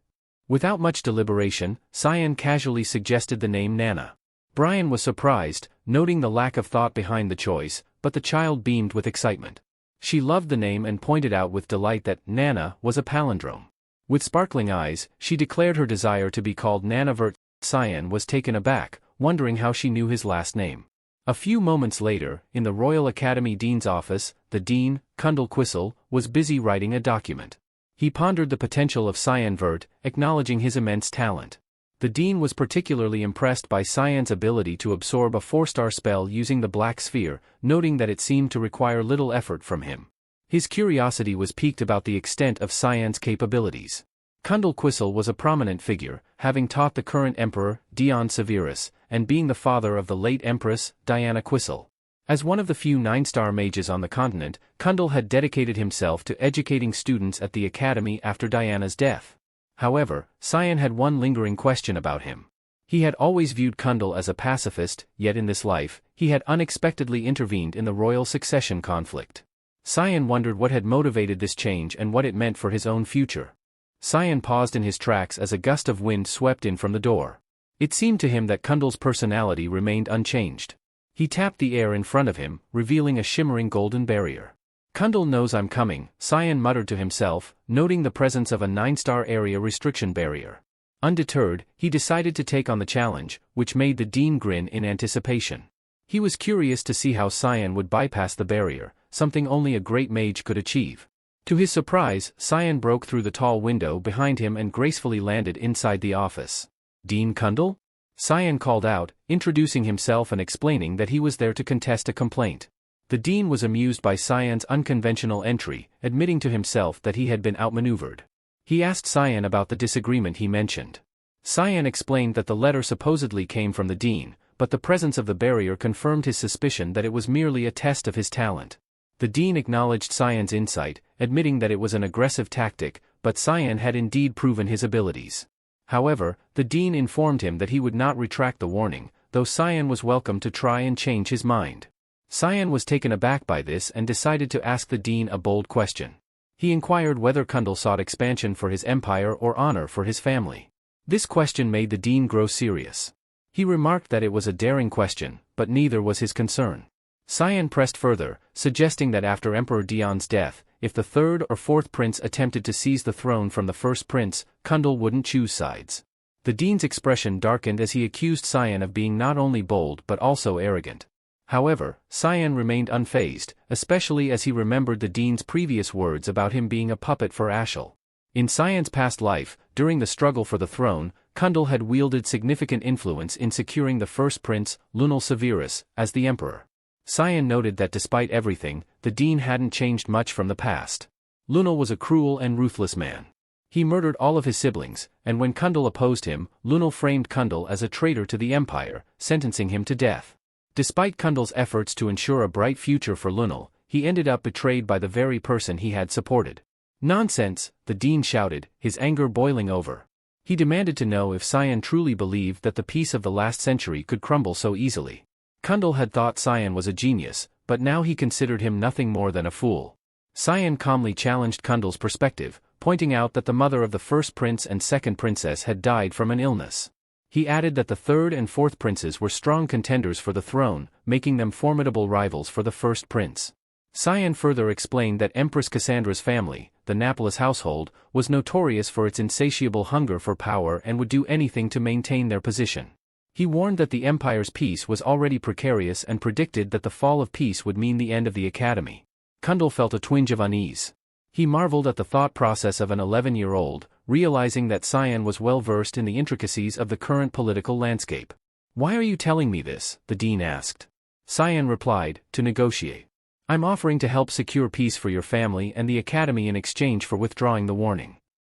Without much deliberation, Cyan casually suggested the name Nana. Brian was surprised, noting the lack of thought behind the choice, but the child beamed with excitement. She loved the name and pointed out with delight that Nana was a palindrome. With sparkling eyes, she declared her desire to be called Nana Vert. Cyan was taken aback, wondering how she knew his last name. A few moments later, in the Royal Academy Dean's office, the dean, Kundal Quissel, was busy writing a document. He pondered the potential of Cyan Vert, acknowledging his immense talent. The dean was particularly impressed by Cyan's ability to absorb a 4-star spell using the Black Sphere, noting that it seemed to require little effort from him. His curiosity was piqued about the extent of Cyan's capabilities. Kundal Quissel was a prominent figure, having taught the current emperor, Dion Severus, and being the father of the late empress, Diana Quissel. As one of the few 9-star mages on the continent, Kundal had dedicated himself to educating students at the academy after Diana's death. However, Cyan had one lingering question about him. He had always viewed Kundal as a pacifist, yet in this life, he had unexpectedly intervened in the royal succession conflict. Cyan wondered what had motivated this change and what it meant for his own future. Cyan paused in his tracks as a gust of wind swept in from the door. It seemed to him that Kundal's personality remained unchanged. He tapped the air in front of him, revealing a shimmering golden barrier. Kundal knows I'm coming, Cyan muttered to himself, noting the presence of a 9-star area restriction barrier. Undeterred, he decided to take on the challenge, which made the dean grin in anticipation. He was curious to see how Cyan would bypass the barrier, something only a great mage could achieve. To his surprise, Cyan broke through the tall window behind him and gracefully landed inside the office. "Dean Kundal?" Cyan called out, introducing himself and explaining that he was there to contest a complaint. The dean was amused by Cyan's unconventional entry, admitting to himself that he had been outmaneuvered. He asked Cyan about the disagreement he mentioned. Cyan explained that the letter supposedly came from the dean, but the presence of the barrier confirmed his suspicion that it was merely a test of his talent. The dean acknowledged Cyan's insight, admitting that it was an aggressive tactic, but Cyan had indeed proven his abilities. However, the dean informed him that he would not retract the warning, though Cyan was welcome to try and change his mind. Cyan was taken aback by this and decided to ask the dean a bold question. He inquired whether Kundal sought expansion for his empire or honor for his family. This question made the dean grow serious. He remarked that it was a daring question, but neither was his concern. Cyan pressed further, suggesting that after Emperor Dion's death, if the 3rd or 4th prince attempted to seize the throne from the 1st prince, Kundal wouldn't choose sides. The dean's expression darkened as he accused Cyan of being not only bold but also arrogant. However, Cyan remained unfazed, especially as he remembered the dean's previous words about him being a puppet for Ashel. In Cyan's past life, during the struggle for the throne, Kundal had wielded significant influence in securing the 1st prince, Lunal Severus, as the emperor. Cyan noted that despite everything, the dean hadn't changed much from the past. Lunal was a cruel and ruthless man. He murdered all of his siblings, and when Kundal opposed him, Lunal framed Kundal as a traitor to the empire, sentencing him to death. Despite Kundal's efforts to ensure a bright future for Lunal, he ended up betrayed by the very person he had supported. Nonsense, the dean shouted, his anger boiling over. He demanded to know if Cyan truly believed that the peace of the last century could crumble so easily. Kundal had thought Cyan was a genius, but now he considered him nothing more than a fool. Cyan calmly challenged Kundal's perspective, pointing out that the mother of the first prince and second princess had died from an illness. He added that the third and fourth princes were strong contenders for the throne, making them formidable rivals for the first prince. Cyan further explained that Empress Cassandra's family, the Napolis household, was notorious for its insatiable hunger for power and would do anything to maintain their position. He warned that the empire's peace was already precarious and predicted that the fall of peace would mean the end of the academy. Kundal felt a twinge of unease. He marveled at the thought process of an 11-year-old, realizing that Cyan was well versed in the intricacies of the current political landscape. "Why are you telling me this?" the dean asked. Cyan replied, "To negotiate. I'm offering to help secure peace for your family and the academy in exchange for withdrawing the warning."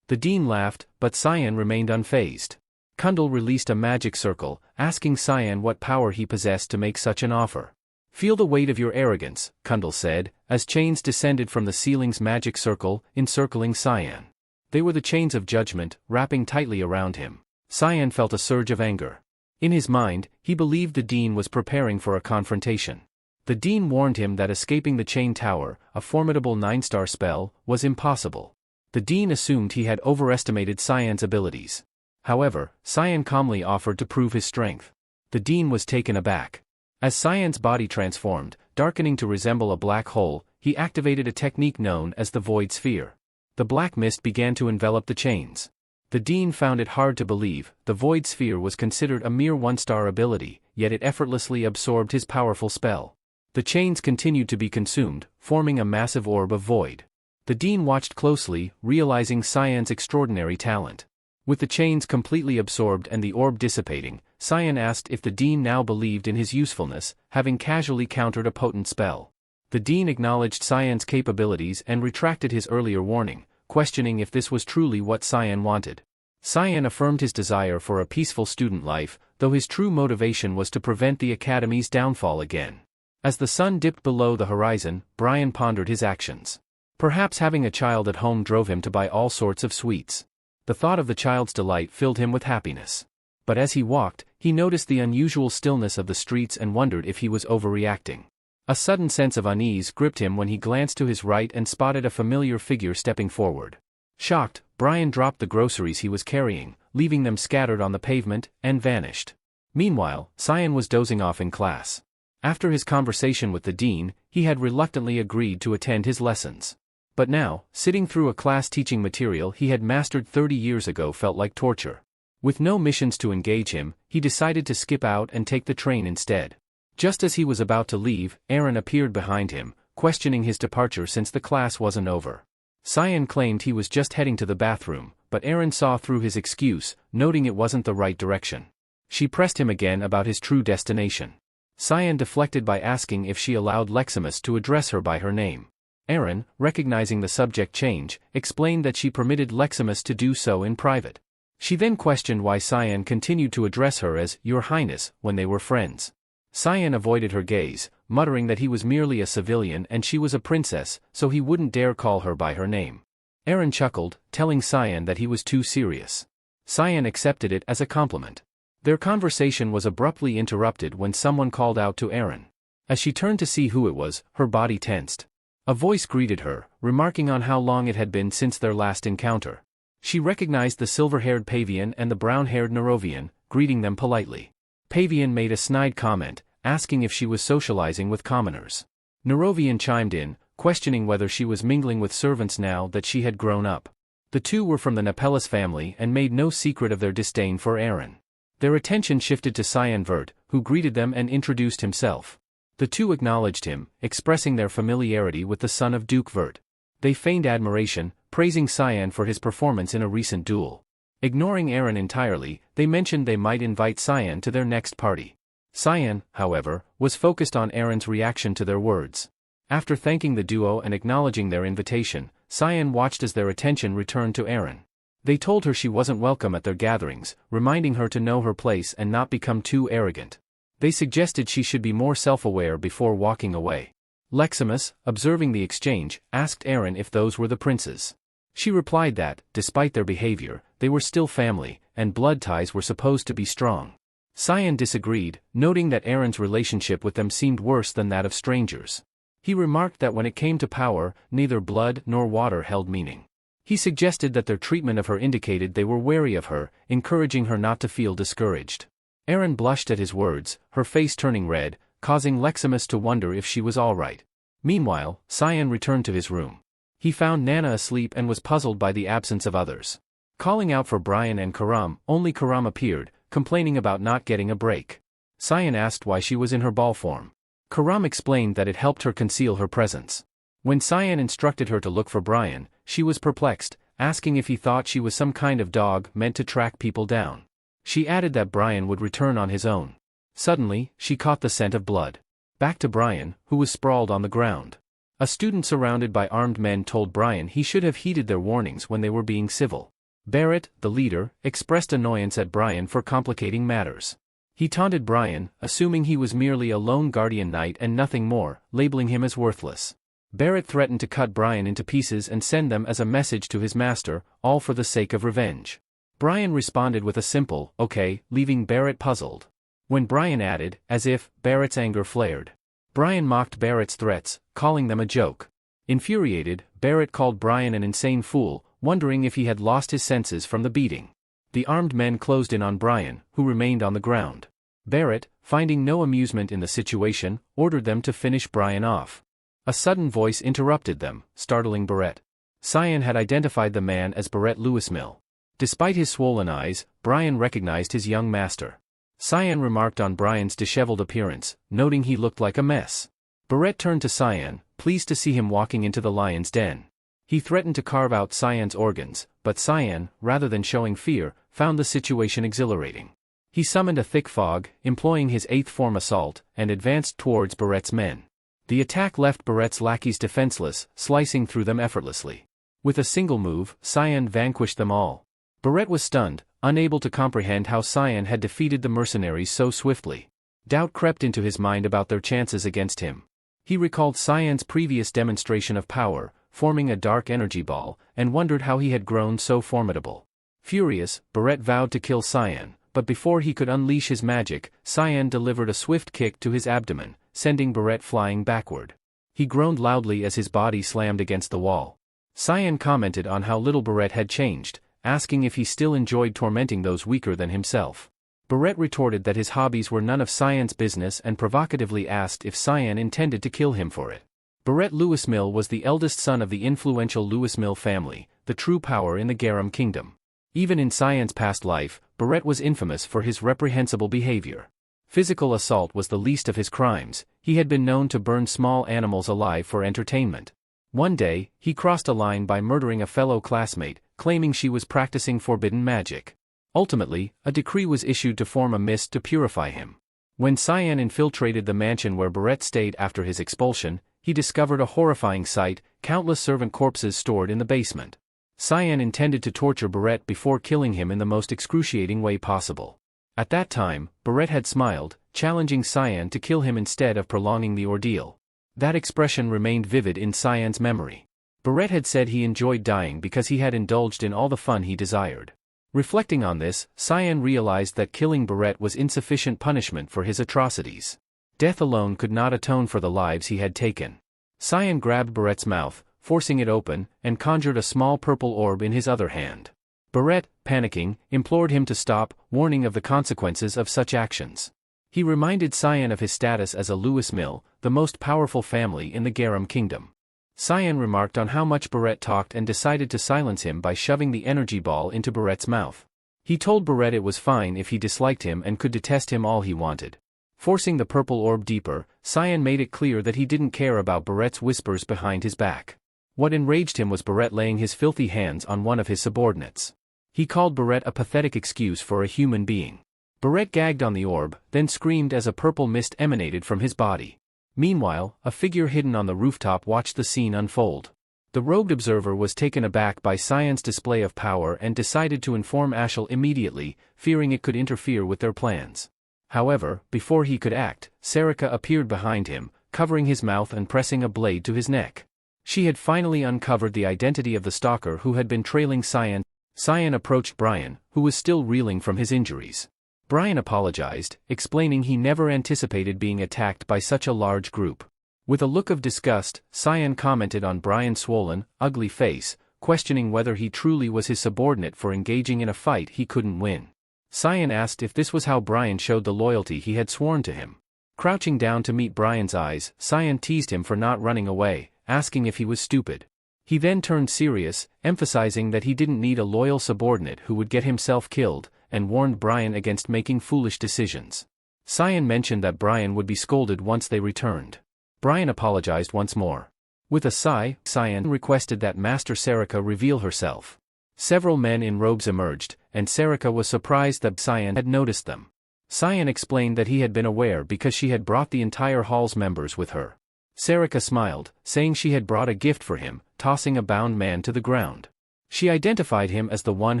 The dean laughed, but Cyan remained unfazed. Kundal released a magic circle, asking Cyan what power he possessed to make such an offer. "Feel the weight of your arrogance," Kundal said, as chains descended from the ceiling's magic circle, encircling Cyan. They were the chains of judgment, wrapping tightly around him. Cyan felt a surge of anger. In his mind, he believed the dean was preparing for a confrontation. The dean warned him that escaping the chain tower, a formidable 9-star spell, was impossible. The dean assumed he had overestimated Cyan's abilities. However, Cyan calmly offered to prove his strength. The dean was taken aback. As Cyan's body transformed, darkening to resemble a black hole, he activated a technique known as the Void Sphere. The black mist began to envelop the chains. The dean found it hard to believe. The Void Sphere was considered a mere 1-star ability, yet it effortlessly absorbed his powerful spell. The chains continued to be consumed, forming a massive orb of void. The dean watched closely, realizing Cyan's extraordinary talent. With the chains completely absorbed and the orb dissipating, Cyan asked if the dean now believed in his usefulness, having casually countered a potent spell. The dean acknowledged Cyan's capabilities and retracted his earlier warning, questioning if this was truly what Cyan wanted. Cyan affirmed his desire for a peaceful student life, though his true motivation was to prevent the academy's downfall again. As the sun dipped below the horizon, Brian pondered his actions. Perhaps having a child at home drove him to buy all sorts of sweets. The thought of the child's delight filled him with happiness. But as he walked, he noticed the unusual stillness of the streets and wondered if he was overreacting. A sudden sense of unease gripped him when he glanced to his right and spotted a familiar figure stepping forward. Shocked, Brian dropped the groceries he was carrying, leaving them scattered on the pavement, and vanished. Meanwhile, Cyan was dozing off in class. After his conversation with the dean, he had reluctantly agreed to attend his lessons. But now, sitting through a class teaching material he had mastered 30 years ago felt like torture. With no missions to engage him, he decided to skip out and take the train instead. Just as he was about to leave, Aaron appeared behind him, questioning his departure since the class wasn't over. Cyan claimed he was just heading to the bathroom, but Aaron saw through his excuse, noting it wasn't the right direction. She pressed him again about his true destination. Cyan deflected by asking if she allowed Leximus to address her by her name. Aaron, recognizing the subject change, explained that she permitted Leximus to do so in private. She then questioned why Cyan continued to address her as Your Highness when they were friends. Cyan avoided her gaze, muttering that he was merely a civilian and she was a princess, so he wouldn't dare call her by her name. Aaron chuckled, telling Cyan that he was too serious. Cyan accepted it as a compliment. Their conversation was abruptly interrupted when someone called out to Aaron. As she turned to see who it was, her body tensed. A voice greeted her, remarking on how long it had been since their last encounter. She recognized the silver-haired Pavian and the brown-haired Nerovian, greeting them politely. Pavian made a snide comment, asking if she was socializing with commoners. Nerovian chimed in, questioning whether she was mingling with servants now that she had grown up. The two were from the Nepellus family and made no secret of their disdain for Aaron. Their attention shifted to Cyan Vert, who greeted them and introduced himself. The two acknowledged him, expressing their familiarity with the son of Duke Vert. They feigned admiration, praising Cyan for his performance in a recent duel. Ignoring Aaron entirely, they mentioned they might invite Cyan to their next party. Cyan, however, was focused on Aaron's reaction to their words. After thanking the duo and acknowledging their invitation, Cyan watched as their attention returned to Aaron. They told her she wasn't welcome at their gatherings, reminding her to know her place and not become too arrogant. They suggested she should be more self-aware before walking away. Leximus, observing the exchange, asked Aaron if those were the princes. She replied that, despite their behavior, they were still family, and blood ties were supposed to be strong. Cyan disagreed, noting that Aaron's relationship with them seemed worse than that of strangers. He remarked that when it came to power, neither blood nor water held meaning. He suggested that their treatment of her indicated they were wary of her, encouraging her not to feel discouraged. Aaron blushed at his words, her face turning red, causing Leximus to wonder if she was all right. Meanwhile, Cyan returned to his room. He found Nana asleep and was puzzled by the absence of others. Calling out for Brian and Karam, only Karam appeared, complaining about not getting a break. Cyan asked why she was in her ball form. Karam explained that it helped her conceal her presence. When Cyan instructed her to look for Brian, she was perplexed, asking if he thought she was some kind of dog meant to track people down. She added that Brian would return on his own. Suddenly, she caught the scent of blood. Back to Brian, who was sprawled on the ground. A student surrounded by armed men told Brian he should have heeded their warnings when they were being civil. Barrett, the leader, expressed annoyance at Brian for complicating matters. He taunted Brian, assuming he was merely a lone guardian knight and nothing more, labeling him as worthless. Barrett threatened to cut Brian into pieces and send them as a message to his master, all for the sake of revenge. Brian responded with a simple, okay, leaving Barrett puzzled. When Brian added, as if, Barrett's anger flared. Brian mocked Barrett's threats, calling them a joke. Infuriated, Barrett called Brian an insane fool, wondering if he had lost his senses from the beating. The armed men closed in on Brian, who remained on the ground. Barrett, finding no amusement in the situation, ordered them to finish Brian off. A sudden voice interrupted them, startling Barrett. Cyan had identified the man as Barrett Lewismill. Despite his swollen eyes, Brian recognized his young master. Cyan remarked on Brian's disheveled appearance, noting he looked like a mess. Barrett turned to Cyan, pleased to see him walking into the lion's den. He threatened to carve out Cyan's organs, but Cyan, rather than showing fear, found the situation exhilarating. He summoned a thick fog, employing his 8th form assault, and advanced towards Barrett's men. The attack left Barrett's lackeys defenseless, slicing through them effortlessly. With a single move, Cyan vanquished them all. Barrett was stunned, unable to comprehend how Cyan had defeated the mercenaries so swiftly. Doubt crept into his mind about their chances against him. He recalled Cyan's previous demonstration of power, forming a dark energy ball, and wondered how he had grown so formidable. Furious, Barrett vowed to kill Cyan, but before he could unleash his magic, Cyan delivered a swift kick to his abdomen, sending Barrett flying backward. He groaned loudly as his body slammed against the wall. Cyan commented on how little Barrett had changed, asking if he still enjoyed tormenting those weaker than himself. Barrett retorted that his hobbies were none of Cyan's business and provocatively asked if Cyan intended to kill him for it. Barrett Lewismill was the eldest son of the influential Lewismill family, the true power in the Garum Kingdom. Even in Cyan's past life, Barrett was infamous for his reprehensible behavior. Physical assault was the least of his crimes. He had been known to burn small animals alive for entertainment. One day, he crossed a line by murdering a fellow classmate, claiming she was practicing forbidden magic. Ultimately, a decree was issued to form a mist to purify him. When Cyan infiltrated the mansion where Barrett stayed after his expulsion, he discovered a horrifying sight: countless servant corpses stored in the basement. Cyan intended to torture Barrett before killing him in the most excruciating way possible. At that time, Barrett had smiled, challenging Cyan to kill him instead of prolonging the ordeal. That expression remained vivid in Cyan's memory. Barrett had said he enjoyed dying because he had indulged in all the fun he desired. Reflecting on this, Cyan realized that killing Barrett was insufficient punishment for his atrocities. Death alone could not atone for the lives he had taken. Cyan grabbed Barrett's mouth, forcing it open, and conjured a small purple orb in his other hand. Barrett, panicking, implored him to stop, warning of the consequences of such actions. He reminded Cyan of his status as a Lewismill, the most powerful family in the Garum Kingdom. Cyan remarked on how much Barrett talked and decided to silence him by shoving the energy ball into Barrett's mouth. He told Barrett it was fine if he disliked him and could detest him all he wanted. Forcing the purple orb deeper, Cyan made it clear that he didn't care about Barrett's whispers behind his back. What enraged him was Barrett laying his filthy hands on one of his subordinates. He called Barrett a pathetic excuse for a human being. Barrett gagged on the orb, then screamed as a purple mist emanated from his body. Meanwhile, a figure hidden on the rooftop watched the scene unfold. The robed observer was taken aback by Cyan's display of power and decided to inform Ashel immediately, fearing it could interfere with their plans. However, before he could act, Sarika appeared behind him, covering his mouth and pressing a blade to his neck. She had finally uncovered the identity of the stalker who had been trailing Cyan. Cyan approached Brian, who was still reeling from his injuries. Brian apologized, explaining he never anticipated being attacked by such a large group. With a look of disgust, Cyan commented on Brian's swollen, ugly face, questioning whether he truly was his subordinate for engaging in a fight he couldn't win. Cyan asked if this was how Brian showed the loyalty he had sworn to him. Crouching down to meet Brian's eyes, Cyan teased him for not running away, asking if he was stupid. He then turned serious, emphasizing that he didn't need a loyal subordinate who would get himself killed, and warned Brian against making foolish decisions. Cyan mentioned that Brian would be scolded once they returned. Brian apologized once more. With a sigh, Cyan requested that Master Sarika reveal herself. Several men in robes emerged, and Sarika was surprised that Cyan had noticed them. Cyan explained that he had been aware because she had brought the entire hall's members with her. Sarika smiled, saying she had brought a gift for him, tossing a bound man to the ground. She identified him as the one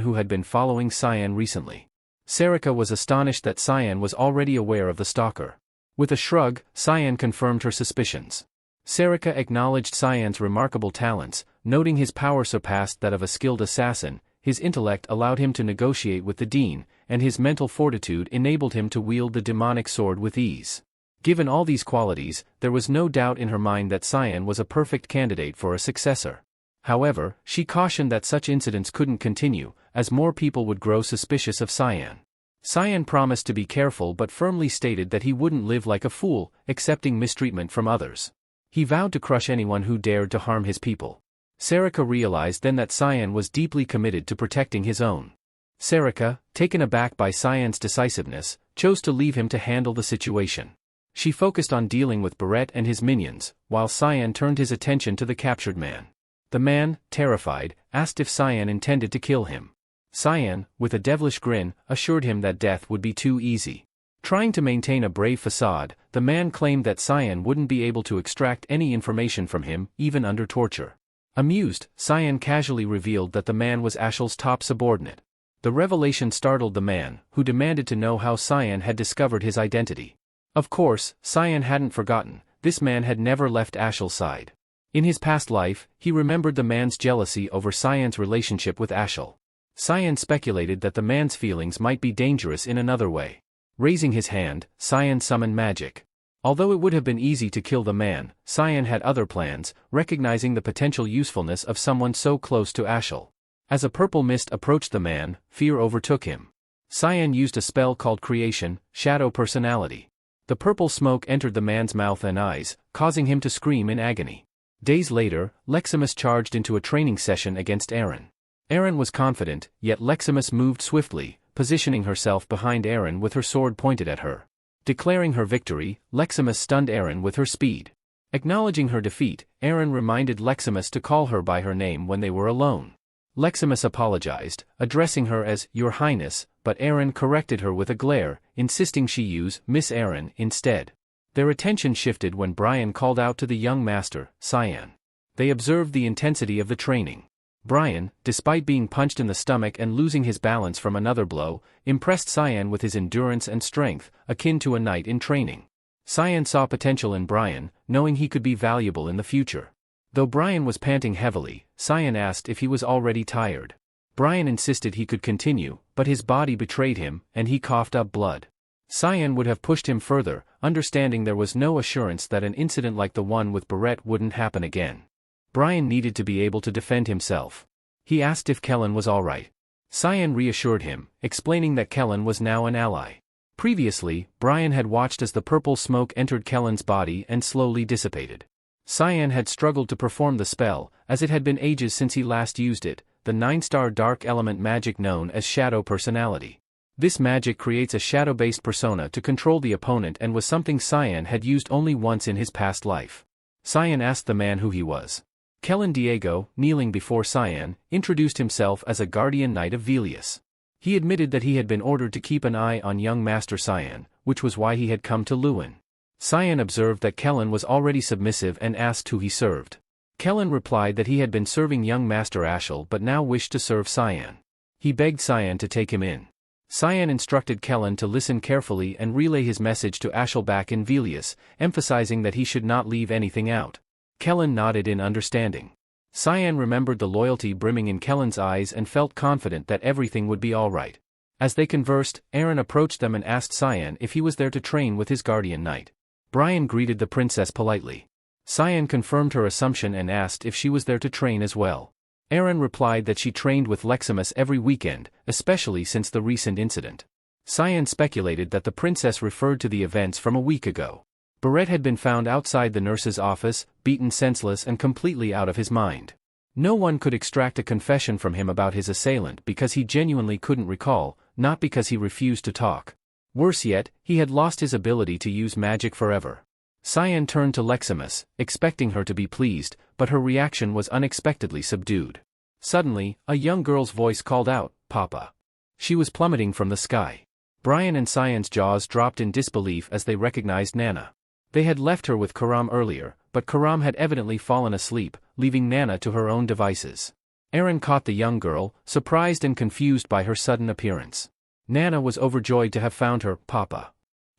who had been following Cyan recently. Sarika was astonished that Cyan was already aware of the stalker. With a shrug, Cyan confirmed her suspicions. Sarika acknowledged Cyan's remarkable talents, noting his power surpassed that of a skilled assassin, his intellect allowed him to negotiate with the Dean, and his mental fortitude enabled him to wield the demonic sword with ease. Given all these qualities, there was no doubt in her mind that Cyan was a perfect candidate for a successor. However, she cautioned that such incidents couldn't continue, as more people would grow suspicious of Cyan. Cyan promised to be careful but firmly stated that he wouldn't live like a fool, accepting mistreatment from others. He vowed to crush anyone who dared to harm his people. Sarika realized then that Cyan was deeply committed to protecting his own. Sarika, taken aback by Cyan's decisiveness, chose to leave him to handle the situation. She focused on dealing with Barrett and his minions, while Cyan turned his attention to the captured man. The man, terrified, asked if Cyan intended to kill him. Cyan, with a devilish grin, assured him that death would be too easy. Trying to maintain a brave facade, the man claimed that Cyan wouldn't be able to extract any information from him, even under torture. Amused, Cyan casually revealed that the man was Ashel's top subordinate. The revelation startled the man, who demanded to know how Cyan had discovered his identity. Of course, Cyan hadn't forgotten, this man had never left Ashel's side. In his past life, he remembered the man's jealousy over Cyan's relationship with Ashel. Cyan speculated that the man's feelings might be dangerous in another way. Raising his hand, Cyan summoned magic. Although it would have been easy to kill the man, Cyan had other plans, recognizing the potential usefulness of someone so close to Ashel. As a purple mist approached the man, fear overtook him. Cyan used a spell called Creation, Shadow Personality. The purple smoke entered the man's mouth and eyes, causing him to scream in agony. Days later, Leximus charged into a training session against Aaron. Aaron was confident, yet Leximus moved swiftly, positioning herself behind Aaron with her sword pointed at her. Declaring her victory, Leximus stunned Aaron with her speed. Acknowledging her defeat, Aaron reminded Leximus to call her by her name when they were alone. Leximus apologized, addressing her as Your Highness, but Aaron corrected her with a glare, insisting she use Miss Aaron instead. Their attention shifted when Brian called out to the young master, Cyan. They observed the intensity of the training. Brian, despite being punched in the stomach and losing his balance from another blow, impressed Cyan with his endurance and strength, akin to a knight in training. Cyan saw potential in Brian, knowing he could be valuable in the future. Though Brian was panting heavily, Cyan asked if he was already tired. Brian insisted he could continue, but his body betrayed him, and he coughed up blood. Cyan would have pushed him further, understanding there was no assurance that an incident like the one with Barrett wouldn't happen again. Brian needed to be able to defend himself. He asked if Kellen was alright. Cyan reassured him, explaining that Kellen was now an ally. Previously, Brian had watched as the purple smoke entered Kellen's body and slowly dissipated. Cyan had struggled to perform the spell, as it had been ages since he last used it, the 9-star dark element magic known as Shadow Personality. This magic creates a shadow-based persona to control the opponent and was something Cyan had used only once in his past life. Cyan asked the man who he was. Kellen Diego, kneeling before Cyan, introduced himself as a guardian knight of Velius. He admitted that he had been ordered to keep an eye on young Master Cyan, which was why he had come to Lewin. Cyan observed that Kellen was already submissive and asked who he served. Kellen replied that he had been serving young Master Ashel but now wished to serve Cyan. He begged Cyan to take him in. Cyan instructed Kellen to listen carefully and relay his message to Ashel back in Velius, emphasizing that he should not leave anything out. Kellen nodded in understanding. Cyan remembered the loyalty brimming in Kellen's eyes and felt confident that everything would be all right. As they conversed, Eren approached them and asked Cyan if he was there to train with his guardian knight. Brian greeted the princess politely. Cyan confirmed her assumption and asked if she was there to train as well. Eren replied that she trained with Leximus every weekend, especially since the recent incident. Cyan speculated that the princess referred to the events from a week ago. Barrett had been found outside the nurse's office, beaten senseless and completely out of his mind. No one could extract a confession from him about his assailant because he genuinely couldn't recall, not because he refused to talk. Worse yet, he had lost his ability to use magic forever. Cyan turned to Leximus, expecting her to be pleased, but her reaction was unexpectedly subdued. Suddenly, a young girl's voice called out, "Papa." She was plummeting from the sky. Brian and Cyan's jaws dropped in disbelief as they recognized Nana. They had left her with Karam earlier, but Karam had evidently fallen asleep, leaving Nana to her own devices. Eren caught the young girl, surprised and confused by her sudden appearance. Nana was overjoyed to have found her, "Papa."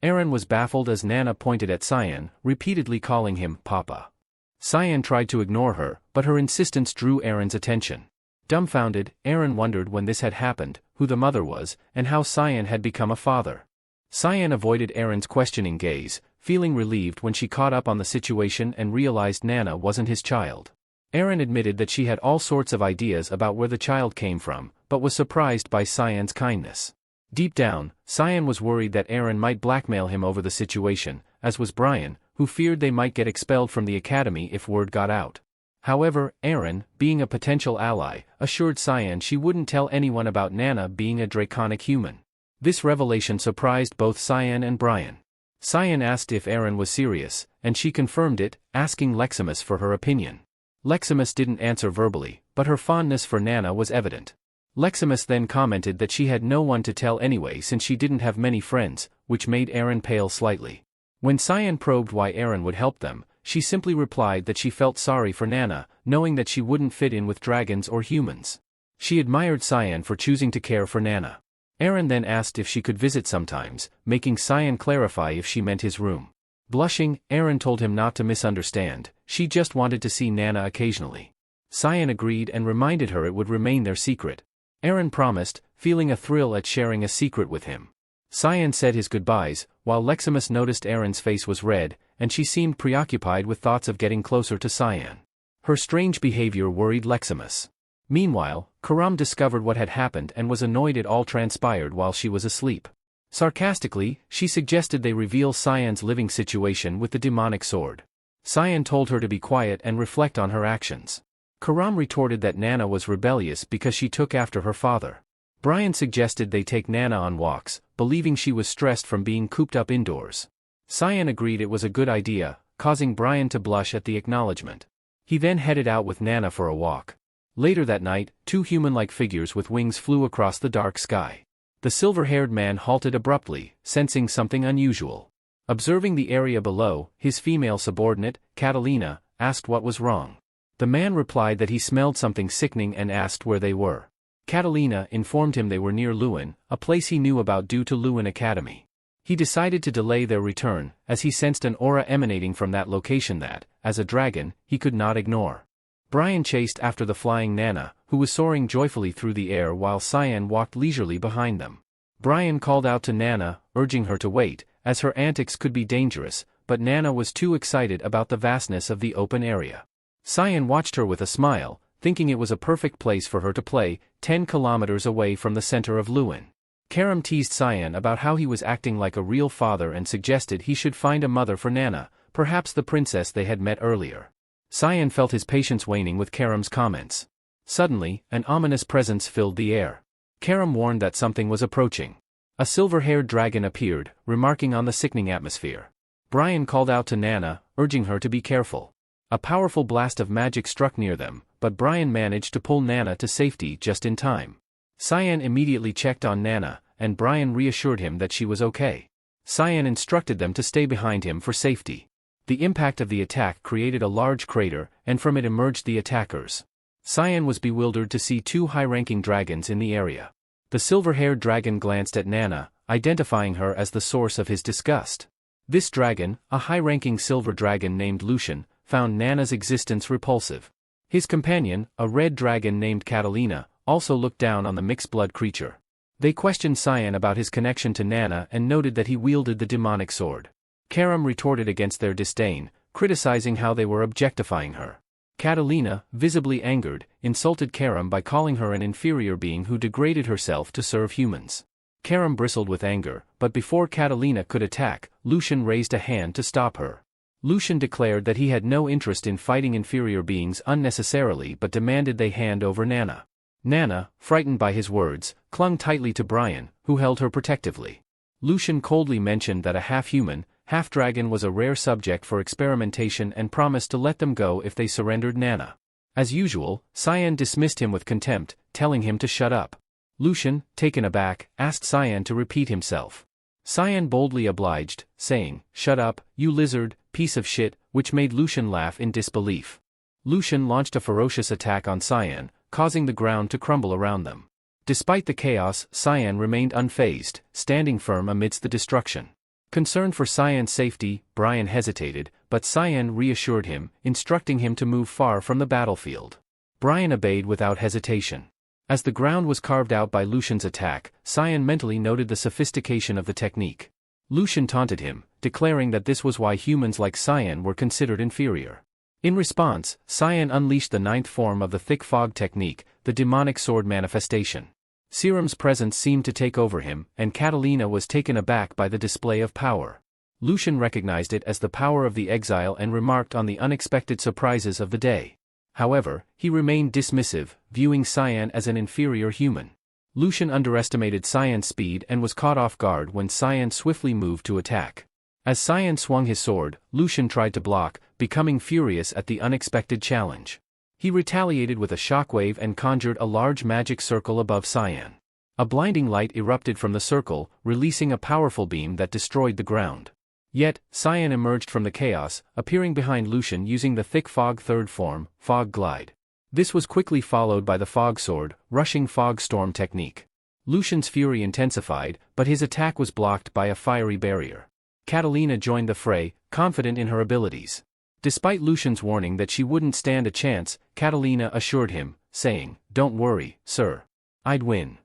Eren was baffled as Nana pointed at Cyan, repeatedly calling him, "Papa." Cyan tried to ignore her, but her insistence drew Eren's attention. Dumbfounded, Eren wondered when this had happened, who the mother was, and how Cyan had become a father. Cyan avoided Eren's questioning gaze, feeling relieved when she caught up on the situation and realized Nana wasn't his child. Eren admitted that she had all sorts of ideas about where the child came from, but was surprised by Cyan's kindness. Deep down, Cyan was worried that Eren might blackmail him over the situation, as was Brian, who feared they might get expelled from the academy if word got out. However, Eren, being a potential ally, assured Cyan she wouldn't tell anyone about Nana being a draconic human. This revelation surprised both Cyan and Brian. Cyan asked if Eren was serious, and she confirmed it, asking Leximus for her opinion. Leximus didn't answer verbally, but her fondness for Nana was evident. Leximus then commented that she had no one to tell anyway since she didn't have many friends, which made Eren pale slightly. When Cyan probed why Eren would help them, she simply replied that she felt sorry for Nana, knowing that she wouldn't fit in with dragons or humans. She admired Cyan for choosing to care for Nana. Eren then asked if she could visit sometimes, making Cyan clarify if she meant his room. Blushing, Eren told him not to misunderstand, she just wanted to see Nana occasionally. Cyan agreed and reminded her it would remain their secret. Eren promised, feeling a thrill at sharing a secret with him. Cyan said his goodbyes, while Leximus noticed Eren's face was red, and she seemed preoccupied with thoughts of getting closer to Cyan. Her strange behavior worried Leximus. Meanwhile, Karam discovered what had happened and was annoyed it all transpired while she was asleep. Sarcastically, she suggested they reveal Cyan's living situation with the demonic sword. Cyan told her to be quiet and reflect on her actions. Karam retorted that Nana was rebellious because she took after her father. Brian suggested they take Nana on walks, believing she was stressed from being cooped up indoors. Cyan agreed it was a good idea, causing Brian to blush at the acknowledgement. He then headed out with Nana for a walk. Later that night, two human-like figures with wings flew across the dark sky. The silver-haired man halted abruptly, sensing something unusual. Observing the area below, his female subordinate, Catalina, asked what was wrong. The man replied that he smelled something sickening and asked where they were. Catalina informed him they were near Lewin, a place he knew about due to Lewin Academy. He decided to delay their return, as he sensed an aura emanating from that location that, as a dragon, he could not ignore. Brian chased after the flying Nana, who was soaring joyfully through the air while Cyan walked leisurely behind them. Brian called out to Nana, urging her to wait, as her antics could be dangerous, but Nana was too excited about the vastness of the open area. Cyan watched her with a smile, thinking it was a perfect place for her to play, 10 kilometers away from the center of Lewin. Karam teased Cyan about how he was acting like a real father and suggested he should find a mother for Nana, perhaps the princess they had met earlier. Cyan felt his patience waning with Karam's comments. Suddenly, an ominous presence filled the air. Karam warned that something was approaching. A silver-haired dragon appeared, remarking on the sickening atmosphere. Brian called out to Nana, urging her to be careful. A powerful blast of magic struck near them, but Brian managed to pull Nana to safety just in time. Cyan immediately checked on Nana, and Brian reassured him that she was okay. Cyan instructed them to stay behind him for safety. The impact of the attack created a large crater, and from it emerged the attackers. Cyan was bewildered to see two high-ranking dragons in the area. The silver-haired dragon glanced at Nana, identifying her as the source of his disgust. This dragon, a high-ranking silver dragon named Lucian, found Nana's existence repulsive. His companion, a red dragon named Catalina, also looked down on the mixed-blood creature. They questioned Cyan about his connection to Nana and noted that he wielded the demonic sword. Karam retorted against their disdain, criticizing how they were objectifying her. Catalina, visibly angered, insulted Karam by calling her an inferior being who degraded herself to serve humans. Karam bristled with anger, but before Catalina could attack, Lucian raised a hand to stop her. Lucian declared that he had no interest in fighting inferior beings unnecessarily but demanded they hand over Nana. Nana, frightened by his words, clung tightly to Brian, who held her protectively. Lucian coldly mentioned that a half-human, half-dragon was a rare subject for experimentation and promised to let them go if they surrendered Nana. As usual, Cyan dismissed him with contempt, telling him to shut up. Lucian, taken aback, asked Cyan to repeat himself. Cyan boldly obliged, saying, "Shut up, you lizard, piece of shit," which made Lucian laugh in disbelief. Lucian launched a ferocious attack on Cyan, causing the ground to crumble around them. Despite the chaos, Cyan remained unfazed, standing firm amidst the destruction. Concerned for Cyan's safety, Brian hesitated, but Cyan reassured him, instructing him to move far from the battlefield. Brian obeyed without hesitation. As the ground was carved out by Lucian's attack, Cyan mentally noted the sophistication of the technique. Lucian taunted him, declaring that this was why humans like Cyan were considered inferior. In response, Cyan unleashed the ninth form of the thick fog technique, the demonic sword manifestation. Seram's presence seemed to take over him, and Catalina was taken aback by the display of power. Lucian recognized it as the power of the exile and remarked on the unexpected surprises of the day. However, he remained dismissive, viewing Cyan as an inferior human. Lucian underestimated Cyan's speed and was caught off guard when Cyan swiftly moved to attack. As Cyan swung his sword, Lucian tried to block, becoming furious at the unexpected challenge. He retaliated with a shockwave and conjured a large magic circle above Cyan. A blinding light erupted from the circle, releasing a powerful beam that destroyed the ground. Yet, Cyan emerged from the chaos, appearing behind Lucian using the thick fog third form, Fog Glide. This was quickly followed by the Fog Sword, Rushing Fog Storm technique. Lucian's fury intensified, but his attack was blocked by a fiery barrier. Catalina joined the fray, confident in her abilities. Despite Lucian's warning that she wouldn't stand a chance, Catalina assured him, saying, "Don't worry, sir. I'd win."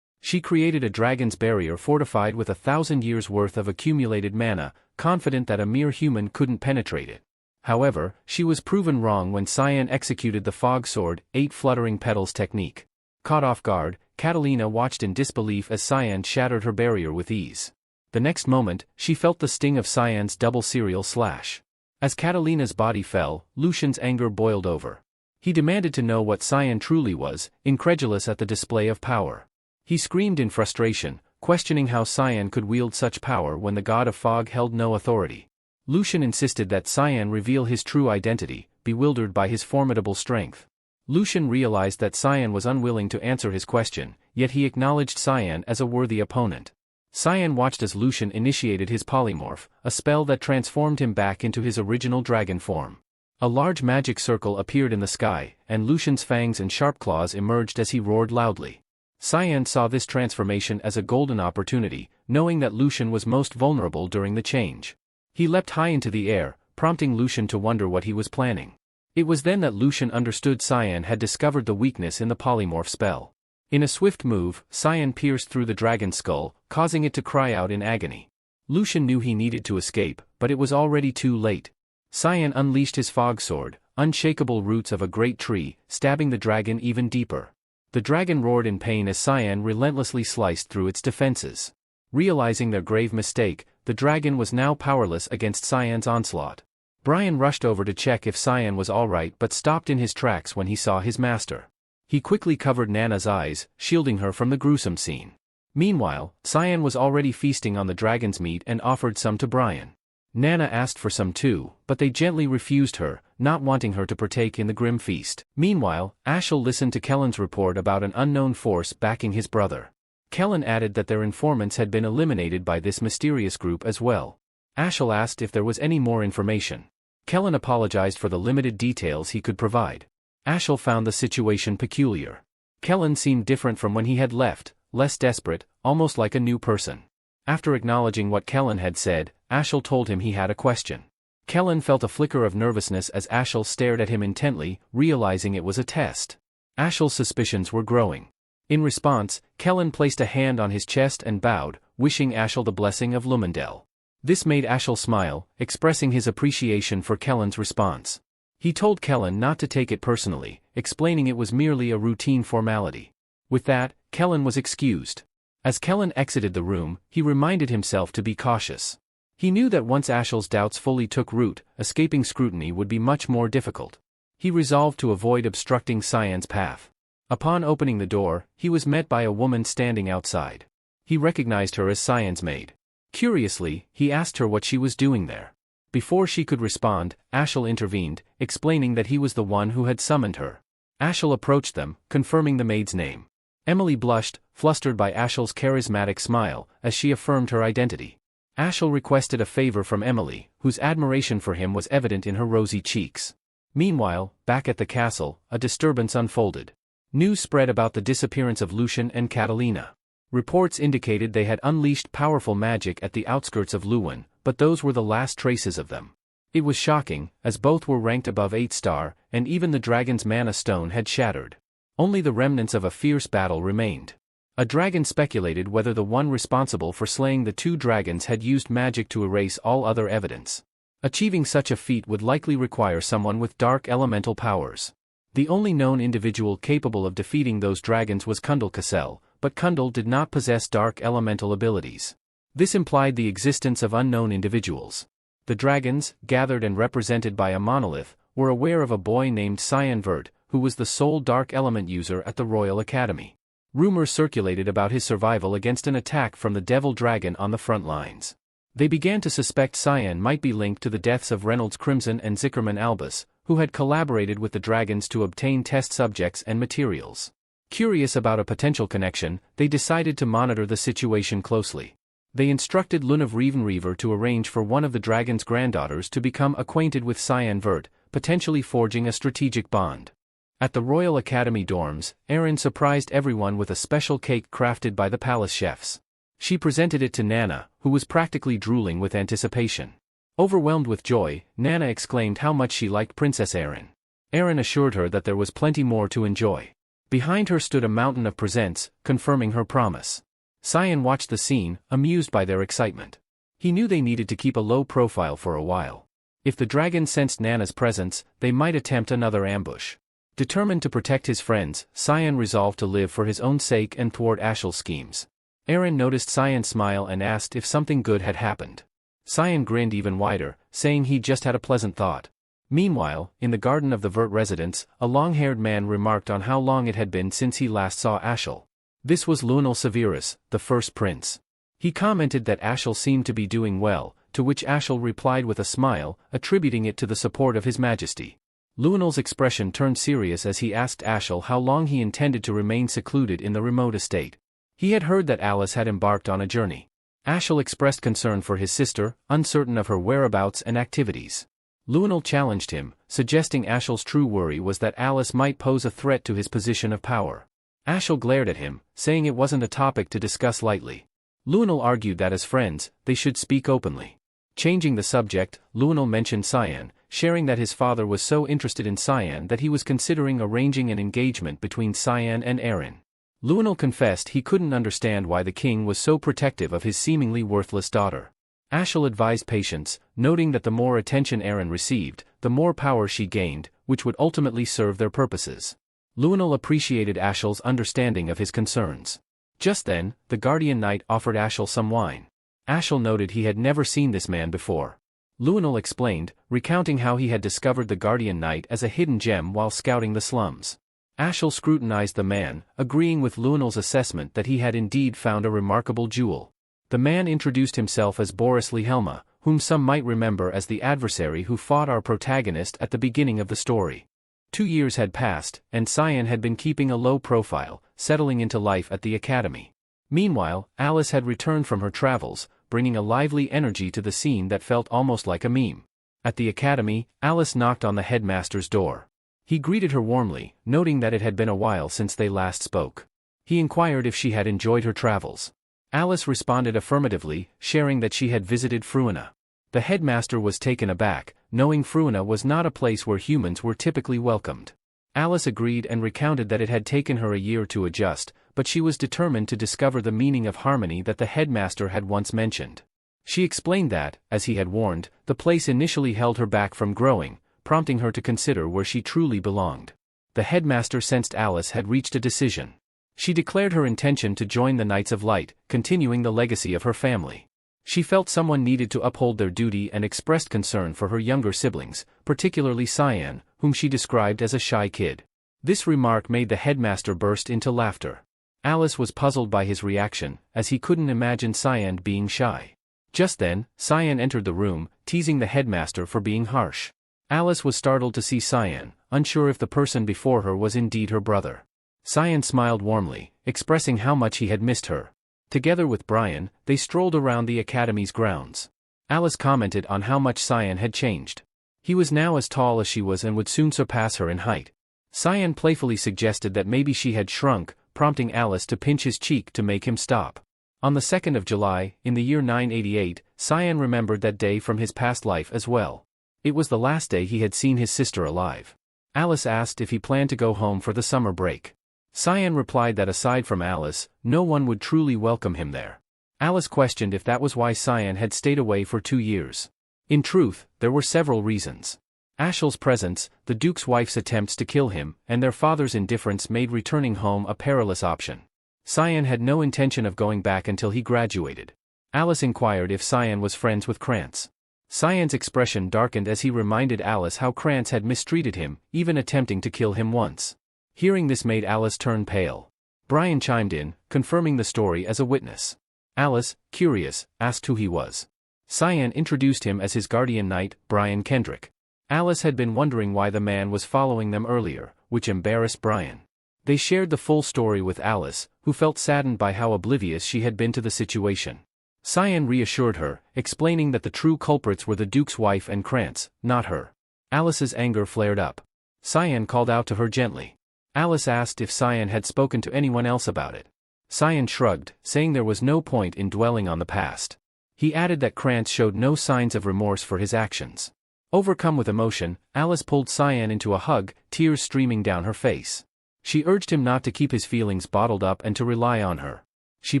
She created a dragon's barrier fortified with 1,000 years' worth of accumulated mana, confident that a mere human couldn't penetrate it. However, she was proven wrong when Cyan executed the Fog Sword, 8 Fluttering Petals technique. Caught off guard, Catalina watched in disbelief as Cyan shattered her barrier with ease. The next moment, she felt the sting of Cyan's double serial slash. As Catalina's body fell, Lucian's anger boiled over. He demanded to know what Cyan truly was, incredulous at the display of power. He screamed in frustration, questioning how Cyan could wield such power when the god of fog held no authority. Lucian insisted that Cyan reveal his true identity, bewildered by his formidable strength. Lucian realized that Cyan was unwilling to answer his question, yet he acknowledged Cyan as a worthy opponent. Cyan watched as Lucian initiated his polymorph, a spell that transformed him back into his original dragon form. A large magic circle appeared in the sky, and Lucian's fangs and sharp claws emerged as he roared loudly. Cyan saw this transformation as a golden opportunity, knowing that Lucian was most vulnerable during the change. He leapt high into the air, prompting Lucian to wonder what he was planning. It was then that Lucian understood Cyan had discovered the weakness in the polymorph spell. In a swift move, Cyan pierced through the dragon's skull, causing it to cry out in agony. Lucian knew he needed to escape, but it was already too late. Cyan unleashed his fog sword, unshakable roots of a great tree, stabbing the dragon even deeper. The dragon roared in pain as Cyan relentlessly sliced through its defenses. Realizing their grave mistake, the dragon was now powerless against Cyan's onslaught. Brian rushed over to check if Cyan was alright but stopped in his tracks when he saw his master. He quickly covered Nana's eyes, shielding her from the gruesome scene. Meanwhile, Cyan was already feasting on the dragon's meat and offered some to Brian. Nana asked for some too, but they gently refused her, not wanting her to partake in the grim feast. Meanwhile, Ashel listened to Kellen's report about an unknown force backing his brother. Kellen added that their informants had been eliminated by this mysterious group as well. Ashel asked if there was any more information. Kellen apologized for the limited details he could provide. Ashel found the situation peculiar. Kellen seemed different from when he had left, less desperate, almost like a new person. After acknowledging what Kellen had said, Ashel told him he had a question. Kellen felt a flicker of nervousness as Ashel stared at him intently, realizing it was a test. Ashel's suspicions were growing. In response, Kellen placed a hand on his chest and bowed, wishing Ashel the blessing of Lumendel. This made Ashel smile, expressing his appreciation for Kellen's response. He told Kellen not to take it personally, explaining it was merely a routine formality. With that, Kellen was excused. As Kellen exited the room, he reminded himself to be cautious. He knew that once Ashel's doubts fully took root, escaping scrutiny would be much more difficult. He resolved to avoid obstructing Cyan's path. Upon opening the door, he was met by a woman standing outside. He recognized her as Cyan's maid. Curiously, he asked her what she was doing there. Before she could respond, Ashel intervened, explaining that he was the one who had summoned her. Ashel approached them, confirming the maid's name. Emily blushed, flustered by Ashel's charismatic smile, as she affirmed her identity. Ashel requested a favor from Emily, whose admiration for him was evident in her rosy cheeks. Meanwhile, back at the castle, a disturbance unfolded. News spread about the disappearance of Lucian and Catalina. Reports indicated they had unleashed powerful magic at the outskirts of Lewin, but those were the last traces of them. It was shocking, as both were ranked above 8-star, and even the dragon's mana stone had shattered. Only the remnants of a fierce battle remained. A dragon speculated whether the one responsible for slaying the two dragons had used magic to erase all other evidence. Achieving such a feat would likely require someone with dark elemental powers. The only known individual capable of defeating those dragons was Kundal Cassel, but Kundal did not possess dark elemental abilities. This implied the existence of unknown individuals. The dragons, gathered and represented by a monolith, were aware of a boy named Cyan Vert, who was the sole dark element user at the Royal Academy. Rumors circulated about his survival against an attack from the Devil Dragon on the front lines. They began to suspect Cyan might be linked to the deaths of Reynolds Crimson and Zickerman Albus, who had collaborated with the dragons to obtain test subjects and materials. Curious about a potential connection, they decided to monitor the situation closely. They instructed Lunav Reavenreaver to arrange for one of the dragon's granddaughters to become acquainted with Cyan Vert, potentially forging a strategic bond. At the Royal Academy dorms, Erin surprised everyone with a special cake crafted by the palace chefs. She presented it to Nana, who was practically drooling with anticipation. Overwhelmed with joy, Nana exclaimed how much she liked Princess Erin. Erin assured her that there was plenty more to enjoy. Behind her stood a mountain of presents, confirming her promise. Cyan watched the scene, amused by their excitement. He knew they needed to keep a low profile for a while. If the dragon sensed Nana's presence, they might attempt another ambush. Determined to protect his friends, Cyan resolved to live for his own sake and thwart Ashel's schemes. Erin noticed Cyan's smile and asked if something good had happened. Cyan grinned even wider, saying he just had a pleasant thought. Meanwhile, in the garden of the Vert residence, a long-haired man remarked on how long it had been since he last saw Ashel. This was Lunal Severus, the first prince. He commented that Ashel seemed to be doing well, to which Ashel replied with a smile, attributing it to the support of his majesty. Lunal's expression turned serious as he asked Ashel how long he intended to remain secluded in the remote estate. He had heard that Alice had embarked on a journey. Ashel expressed concern for his sister, uncertain of her whereabouts and activities. Lunal challenged him, suggesting Ashel's true worry was that Alice might pose a threat to his position of power. Ashel glared at him, saying it wasn't a topic to discuss lightly. Lunal argued that as friends, they should speak openly. Changing the subject, Lunal mentioned Cyan, sharing that his father was so interested in Cyan that he was considering arranging an engagement between Cyan and Erin. Lunal confessed he couldn't understand why the king was so protective of his seemingly worthless daughter. Ashel advised patience, noting that the more attention Erin received, the more power she gained, which would ultimately serve their purposes. Lunal appreciated Ashel's understanding of his concerns. Just then, the Guardian Knight offered Ashel some wine. Ashel noted he had never seen this man before. Lunal explained, recounting how he had discovered the Guardian Knight as a hidden gem while scouting the slums. Ashel scrutinized the man, agreeing with Lunal's assessment that he had indeed found a remarkable jewel. The man introduced himself as Boris Lihelma, whom some might remember as the adversary who fought our protagonist at the beginning of the story. 2 years had passed, and Cyan had been keeping a low profile, settling into life at the academy. Meanwhile, Alice had returned from her travels, bringing a lively energy to the scene that felt almost like a meme. At the academy, Alice knocked on the headmaster's door. He greeted her warmly, noting that it had been a while since they last spoke. He inquired if she had enjoyed her travels. Alice responded affirmatively, sharing that she had visited Fruina. The headmaster was taken aback, knowing Fruina was not a place where humans were typically welcomed. Alice agreed and recounted that it had taken her a year to adjust, but she was determined to discover the meaning of harmony that the headmaster had once mentioned. She explained that, as he had warned, the place initially held her back from growing, prompting her to consider where she truly belonged. The headmaster sensed Alice had reached a decision. She declared her intention to join the Knights of Light, continuing the legacy of her family. She felt someone needed to uphold their duty and expressed concern for her younger siblings, particularly Cyan, whom she described as a shy kid. This remark made the headmaster burst into laughter. Alice was puzzled by his reaction, as he couldn't imagine Cyan being shy. Just then, Cyan entered the room, teasing the headmaster for being harsh. Alice was startled to see Cyan, unsure if the person before her was indeed her brother. Cyan smiled warmly, expressing how much he had missed her. Together with Brian, they strolled around the academy's grounds. Alice commented on how much Cyan had changed. He was now as tall as she was and would soon surpass her in height. Cyan playfully suggested that maybe she had shrunk, prompting Alice to pinch his cheek to make him stop. On the 2nd of July, in the year 988, Cyan remembered that day from his past life as well. It was the last day he had seen his sister alive. Alice asked if he planned to go home for the summer break. Cyan replied that aside from Alice, no one would truly welcome him there. Alice questioned if that was why Cyan had stayed away for 2 years. In truth, there were several reasons. Ashel's presence, the Duke's wife's attempts to kill him, and their father's indifference made returning home a perilous option. Cyan had no intention of going back until he graduated. Alice inquired if Cyan was friends with Krantz. Cyan's expression darkened as he reminded Alice how Krantz had mistreated him, even attempting to kill him once. Hearing this made Alice turn pale. Brian chimed in, confirming the story as a witness. Alice, curious, asked who he was. Cyan introduced him as his guardian knight, Brian Kendrick. Alice had been wondering why the man was following them earlier, which embarrassed Brian. They shared the full story with Alice, who felt saddened by how oblivious she had been to the situation. Cyan reassured her, explaining that the true culprits were the Duke's wife and Krantz, not her. Alice's anger flared up. Cyan called out to her gently. Alice asked if Cyan had spoken to anyone else about it. Cyan shrugged, saying there was no point in dwelling on the past. He added that Krantz showed no signs of remorse for his actions. Overcome with emotion, Alice pulled Cyan into a hug, tears streaming down her face. She urged him not to keep his feelings bottled up and to rely on her. She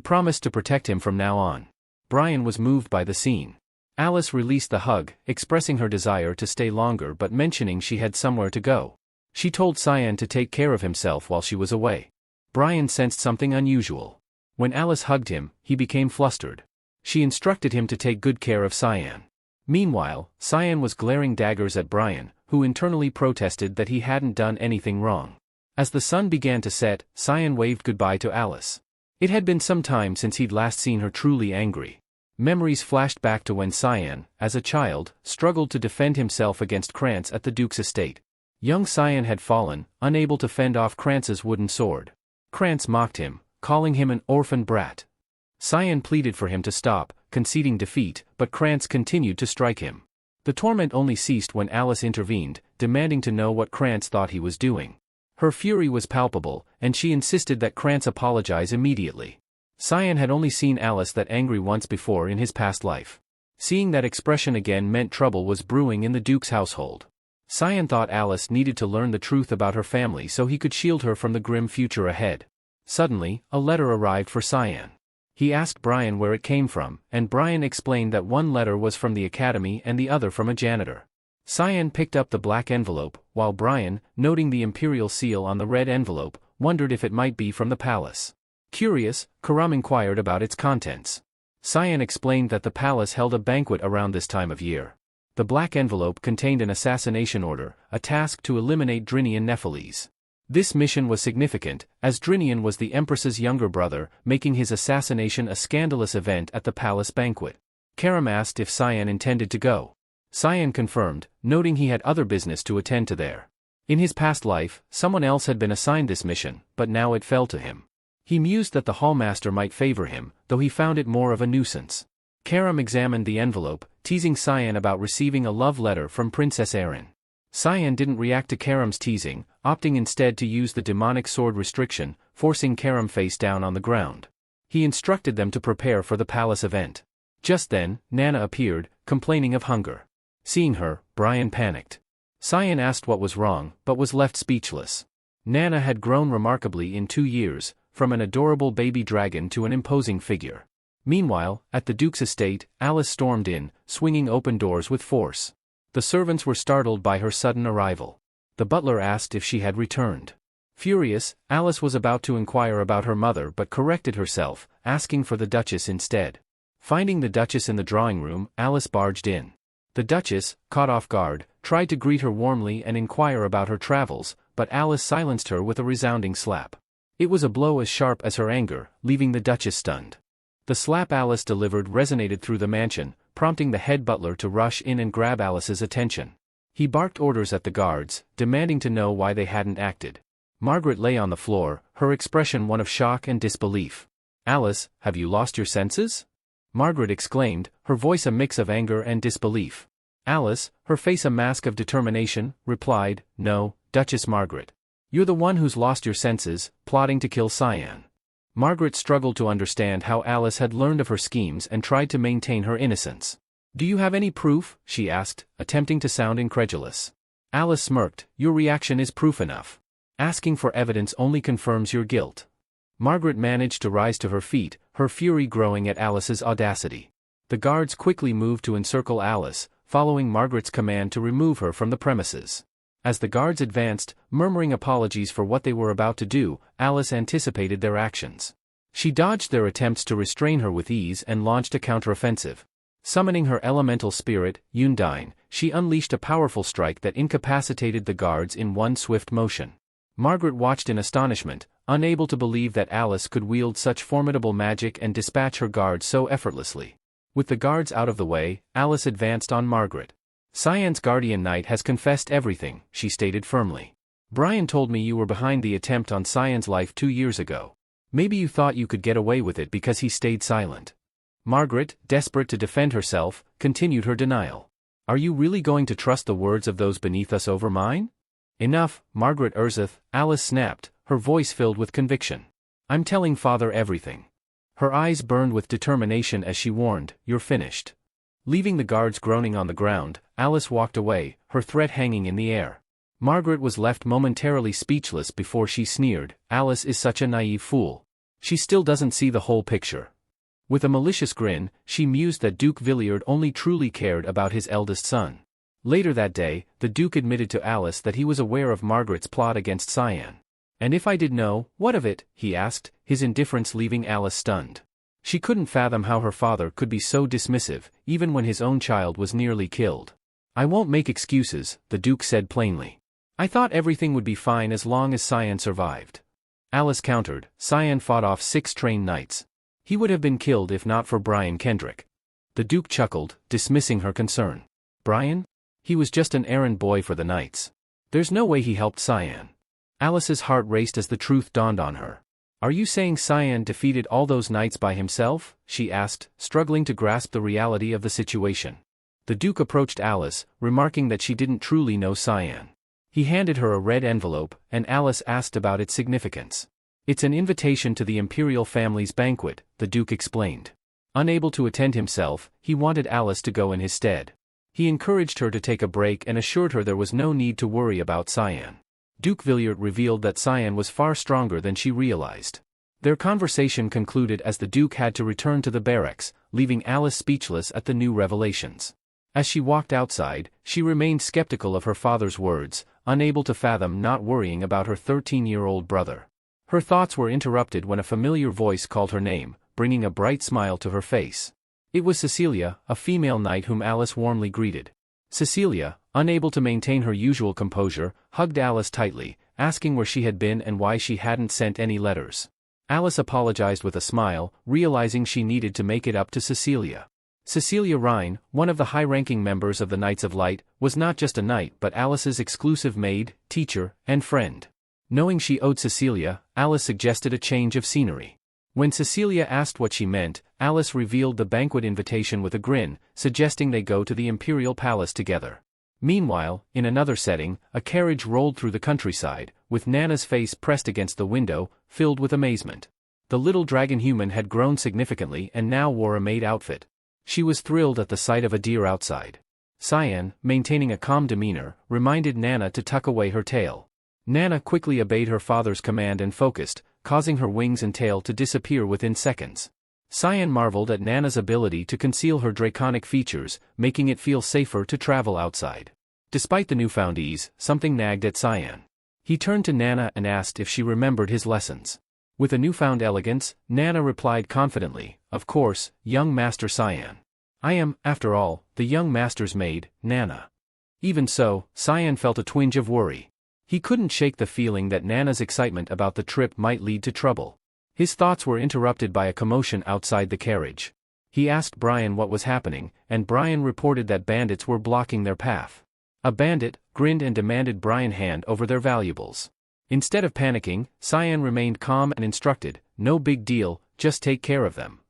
promised to protect him from now on. Brian was moved by the scene. Alice released the hug, expressing her desire to stay longer but mentioning she had somewhere to go. She told Cyan to take care of himself while she was away. Brian sensed something unusual. When Alice hugged him, he became flustered. She instructed him to take good care of Cyan. Meanwhile, Cyan was glaring daggers at Brian, who internally protested that he hadn't done anything wrong. As the sun began to set, Cyan waved goodbye to Alice. It had been some time since he'd last seen her truly angry. Memories flashed back to when Cyan, as a child, struggled to defend himself against Krantz at the Duke's estate. Young Cyan had fallen, unable to fend off Krantz's wooden sword. Krantz mocked him, calling him an orphan brat. Cyan pleaded for him to stop, conceding defeat, but Krantz continued to strike him. The torment only ceased when Alice intervened, demanding to know what Krantz thought he was doing. Her fury was palpable, and she insisted that Krantz apologize immediately. Cyan had only seen Alice that angry once before in his past life. Seeing that expression again meant trouble was brewing in the Duke's household. Cyan thought Alice needed to learn the truth about her family so he could shield her from the grim future ahead. Suddenly, a letter arrived for Cyan. He asked Brian where it came from, and Brian explained that one letter was from the academy and the other from a janitor. Cyan picked up the black envelope, while Brian, noting the imperial seal on the red envelope, wondered if it might be from the palace. Curious, Karam inquired about its contents. Cyan explained that the palace held a banquet around this time of year. The black envelope contained an assassination order, a task to eliminate Drinian Nephiles. This mission was significant, as Drinian was the Empress's younger brother, making his assassination a scandalous event at the palace banquet. Karam asked if Cyan intended to go. Cyan confirmed, noting he had other business to attend to there. In his past life, someone else had been assigned this mission, but now it fell to him. He mused that the hallmaster might favor him, though he found it more of a nuisance. Karam examined the envelope, teasing Cyan about receiving a love letter from Princess Erin. Cyan didn't react to Karam's teasing, opting instead to use the demonic sword restriction, forcing Karam face down on the ground. He instructed them to prepare for the palace event. Just then, Nana appeared, complaining of hunger. Seeing her, Brian panicked. Cyan asked what was wrong, but was left speechless. Nana had grown remarkably in 2 years, from an adorable baby dragon to an imposing figure. Meanwhile, at the Duke's estate, Alice stormed in, swinging open doors with force. The servants were startled by her sudden arrival. The butler asked if she had returned. Furious, Alice was about to inquire about her mother but corrected herself, asking for the Duchess instead. Finding the Duchess in the drawing room, Alice barged in. The Duchess, caught off guard, tried to greet her warmly and inquire about her travels, but Alice silenced her with a resounding slap. It was a blow as sharp as her anger, leaving the Duchess stunned. The slap Alice delivered resonated through the mansion, prompting the head butler to rush in and grab Alice's attention. He barked orders at the guards, demanding to know why they hadn't acted. Margaret lay on the floor, her expression one of shock and disbelief. "Alice, have you lost your senses?" Margaret exclaimed, her voice a mix of anger and disbelief. Alice, her face a mask of determination, replied, "No, Duchess Margaret. You're the one who's lost your senses, plotting to kill Cyan." Margaret struggled to understand how Alice had learned of her schemes and tried to maintain her innocence. "Do you have any proof?" she asked, attempting to sound incredulous. Alice smirked, "Your reaction is proof enough. Asking for evidence only confirms your guilt." Margaret managed to rise to her feet, her fury growing at Alice's audacity. The guards quickly moved to encircle Alice, following Margaret's command to remove her from the premises. As the guards advanced, murmuring apologies for what they were about to do, Alice anticipated their actions. She dodged their attempts to restrain her with ease and launched a counteroffensive. Summoning her elemental spirit, Undine, she unleashed a powerful strike that incapacitated the guards in one swift motion. Margaret watched in astonishment, unable to believe that Alice could wield such formidable magic and dispatch her guards so effortlessly. With the guards out of the way, Alice advanced on Margaret. "Cyan's guardian knight has confessed everything," she stated firmly. "Brian told me you were behind the attempt on Cyan's life 2 years ago. Maybe you thought you could get away with it because he stayed silent." Margaret, desperate to defend herself, continued her denial. "Are you really going to trust the words of those beneath us over mine?" "Enough, Margaret Erzith," Alice snapped, her voice filled with conviction. "I'm telling Father everything." Her eyes burned with determination as she warned, "You're finished." Leaving the guards groaning on the ground, Alice walked away, her threat hanging in the air. Margaret was left momentarily speechless before she sneered, "Alice is such a naive fool. She still doesn't see the whole picture." With a malicious grin, she mused that Duke Villiard only truly cared about his eldest son. Later that day, the Duke admitted to Alice that he was aware of Margaret's plot against Cyan. "And if I did know, what of it?" he asked, his indifference leaving Alice stunned. She couldn't fathom how her father could be so dismissive, even when his own child was nearly killed. "I won't make excuses," the Duke said plainly. "I thought everything would be fine as long as Cyan survived." Alice countered, "Cyan fought off 6 trained knights. He would have been killed if not for Brian Kendrick." The Duke chuckled, dismissing her concern. "Brian? He was just an errand boy for the knights. There's no way he helped Cyan." Alice's heart raced as the truth dawned on her. "Are you saying Cyan defeated all those knights by himself?" she asked, struggling to grasp the reality of the situation. The Duke approached Alice, remarking that she didn't truly know Cyan. He handed her a red envelope, and Alice asked about its significance. "It's an invitation to the imperial family's banquet," the Duke explained. Unable to attend himself, he wanted Alice to go in his stead. He encouraged her to take a break and assured her there was no need to worry about Cyan. Duke Villiard revealed that Cyan was far stronger than she realized. Their conversation concluded as the Duke had to return to the barracks, leaving Alice speechless at the new revelations. As she walked outside, she remained skeptical of her father's words, unable to fathom not worrying about her 13-year-old brother. Her thoughts were interrupted when a familiar voice called her name, bringing a bright smile to her face. It was Cecilia, a female knight whom Alice warmly greeted. Cecilia, unable to maintain her usual composure, hugged Alice tightly, asking where she had been and why she hadn't sent any letters. Alice apologized with a smile, realizing she needed to make it up to Cecilia. Cecilia Rhine, one of the high-ranking members of the Knights of Light, was not just a knight but Alice's exclusive maid, teacher, and friend. Knowing she owed Cecilia, Alice suggested a change of scenery. When Cecilia asked what she meant, Alice revealed the banquet invitation with a grin, suggesting they go to the Imperial Palace together. Meanwhile, in another setting, a carriage rolled through the countryside, with Nana's face pressed against the window, filled with amazement. The little dragon human had grown significantly and now wore a maid outfit. She was thrilled at the sight of a deer outside. Cyan, maintaining a calm demeanor, reminded Nana to tuck away her tail. Nana quickly obeyed her father's command and focused, causing her wings and tail to disappear within seconds. Cyan marveled at Nana's ability to conceal her draconic features, making it feel safer to travel outside. Despite the newfound ease, something nagged at Cyan. He turned to Nana and asked if she remembered his lessons. With a newfound elegance, Nana replied confidently, "Of course, young Master Cyan. I am, after all, the young master's maid, Nana." Even so, Cyan felt a twinge of worry. He couldn't shake the feeling that Nana's excitement about the trip might lead to trouble. His thoughts were interrupted by a commotion outside the carriage. He asked Brian what was happening, and Brian reported that bandits were blocking their path. A bandit grinned and demanded Brian hand over their valuables. Instead of panicking, Cyan remained calm and instructed, "No big deal, just take care of them."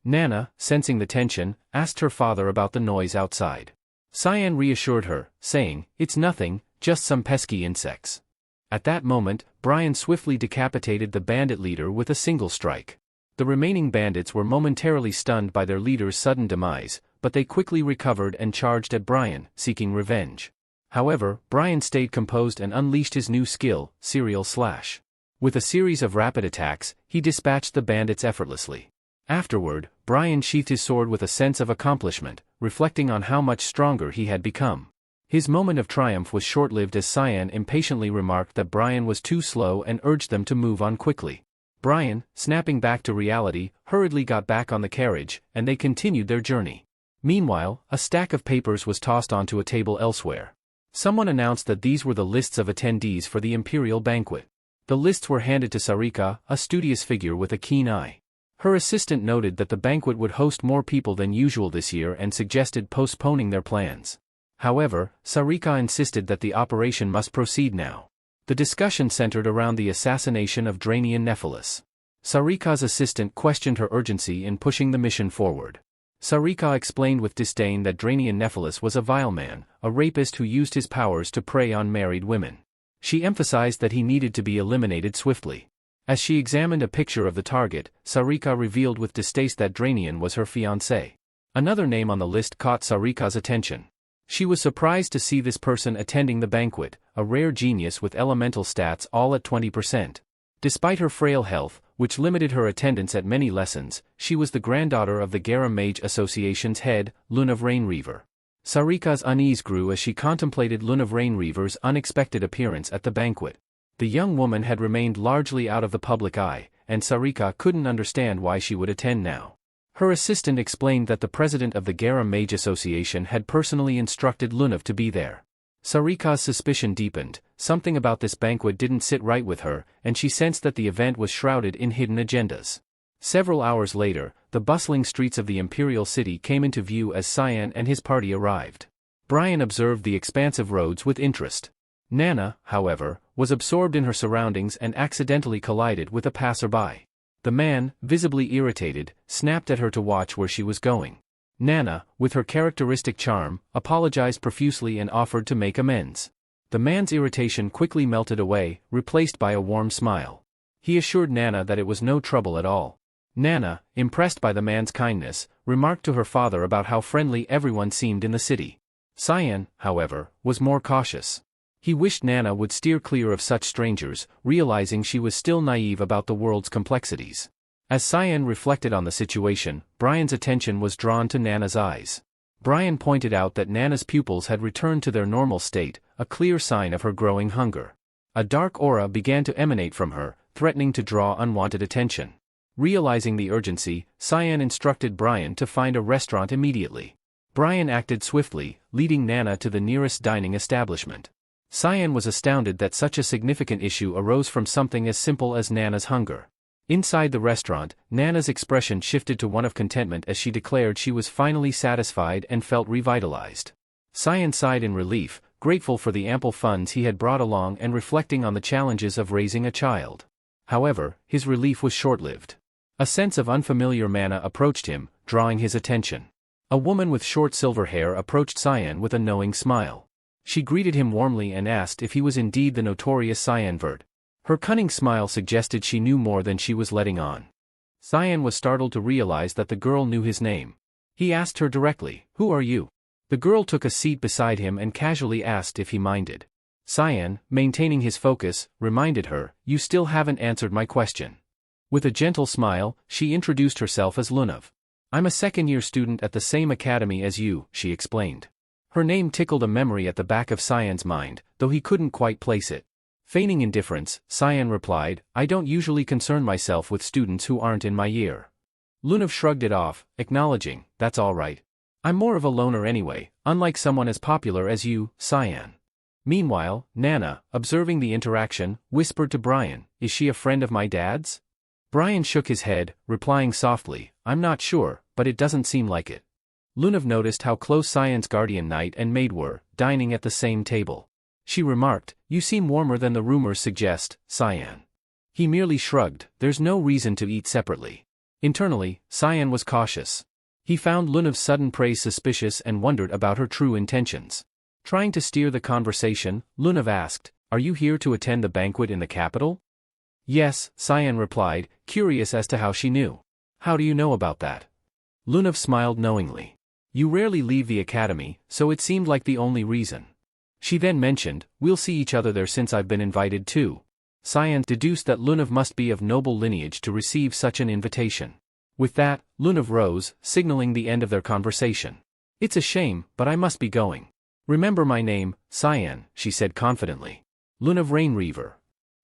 Nana, sensing the tension, asked her father about the noise outside. Cyan reassured her, saying, "It's nothing, just some pesky insects." At that moment, Brian swiftly decapitated the bandit leader with a single strike. The remaining bandits were momentarily stunned by their leader's sudden demise, but they quickly recovered and charged at Brian, seeking revenge. However, Brian stayed composed and unleashed his new skill, Serial Slash. With a series of rapid attacks, he dispatched the bandits effortlessly. Afterward, Brian sheathed his sword with a sense of accomplishment, reflecting on how much stronger he had become. His moment of triumph was short-lived as Cyan impatiently remarked that Brian was too slow and urged them to move on quickly. Brian, snapping back to reality, hurriedly got back on the carriage, and they continued their journey. Meanwhile, a stack of papers was tossed onto a table elsewhere. Someone announced that these were the lists of attendees for the imperial banquet. The lists were handed to Sarika, a studious figure with a keen eye. Her assistant noted that the banquet would host more people than usual this year and suggested postponing their plans. However, Sarika insisted that the operation must proceed now. The discussion centered around the assassination of Draenian Nephilis. Sarika's assistant questioned her urgency in pushing the mission forward. Sarika explained with disdain that Draenian Nephilis was a vile man, a rapist who used his powers to prey on married women. She emphasized that he needed to be eliminated swiftly. As she examined a picture of the target, Sarika revealed with distaste that Draenian was her fiancé. Another name on the list caught Sarika's attention. She was surprised to see this person attending the banquet, a rare genius with elemental stats all at 20%. Despite her frail health, which limited her attendance at many lessons, she was the granddaughter of the Garam Mage Association's head, Lune of Rainreaver. Sarika's unease grew as she contemplated Lune of Rainreaver's unexpected appearance at the banquet. The young woman had remained largely out of the public eye, and Sarika couldn't understand why she would attend now. Her assistant explained that the president of the Garam Mage Association had personally instructed Lunav to be there. Sarika's suspicion deepened. Something about this banquet didn't sit right with her, and she sensed that the event was shrouded in hidden agendas. Several hours later, the bustling streets of the imperial city came into view as Cyan and his party arrived. Brian observed the expansive roads with interest. Nana, however, was absorbed in her surroundings and accidentally collided with a passerby. The man, visibly irritated, snapped at her to watch where she was going. Nana, with her characteristic charm, apologized profusely and offered to make amends. The man's irritation quickly melted away, replaced by a warm smile. He assured Nana that it was no trouble at all. Nana, impressed by the man's kindness, remarked to her father about how friendly everyone seemed in the city. Cyan, however, was more cautious. He wished Nana would steer clear of such strangers, realizing she was still naive about the world's complexities. As Cyan reflected on the situation, Brian's attention was drawn to Nana's eyes. Brian pointed out that Nana's pupils had returned to their normal state, a clear sign of her growing hunger. A dark aura began to emanate from her, threatening to draw unwanted attention. Realizing the urgency, Cyan instructed Brian to find a restaurant immediately. Brian acted swiftly, leading Nana to the nearest dining establishment. Cyan was astounded that such a significant issue arose from something as simple as Nana's hunger. Inside the restaurant, Nana's expression shifted to one of contentment as she declared she was finally satisfied and felt revitalized. Cyan sighed in relief, grateful for the ample funds he had brought along and reflecting on the challenges of raising a child. However, his relief was short-lived. A sense of unfamiliar mana approached him, drawing his attention. A woman with short silver hair approached Cyan with a knowing smile. She greeted him warmly and asked if he was indeed the notorious Cyanvert. Her cunning smile suggested she knew more than she was letting on. Cyan was startled to realize that the girl knew his name. He asked her directly, "Who are you?" The girl took a seat beside him and casually asked if he minded. Cyan, maintaining his focus, reminded her, "You still haven't answered my question." With a gentle smile, she introduced herself as Lunav. "I'm a second-year student at the same academy as you," she explained. Her name tickled a memory at the back of Cyan's mind, though he couldn't quite place it. Feigning indifference, Cyan replied, "I don't usually concern myself with students who aren't in my year." Lunav shrugged it off, acknowledging, "That's all right. I'm more of a loner anyway, unlike someone as popular as you, Cyan." Meanwhile, Nana, observing the interaction, whispered to Brian, "Is she a friend of my dad's?" Brian shook his head, replying softly, "I'm not sure, but it doesn't seem like it." Lunav noticed how close Cyan's guardian knight and maid were, dining at the same table. She remarked, "You seem warmer than the rumors suggest, Cyan." He merely shrugged, "There's no reason to eat separately." Internally, Cyan was cautious. He found Lunav's sudden praise suspicious and wondered about her true intentions. Trying to steer the conversation, Lunav asked, "Are you here to attend the banquet in the capital?" "Yes," Cyan replied, curious as to how she knew. "How do you know about that?" Lunav smiled knowingly. "You rarely leave the academy, so it seemed like the only reason." She then mentioned, "We'll see each other there since I've been invited too." Cyan deduced that Lunav must be of noble lineage to receive such an invitation. With that, Lunav rose, signaling the end of their conversation. "It's a shame, but I must be going. Remember my name, Cyan," she said confidently. Lunav Rainreaver.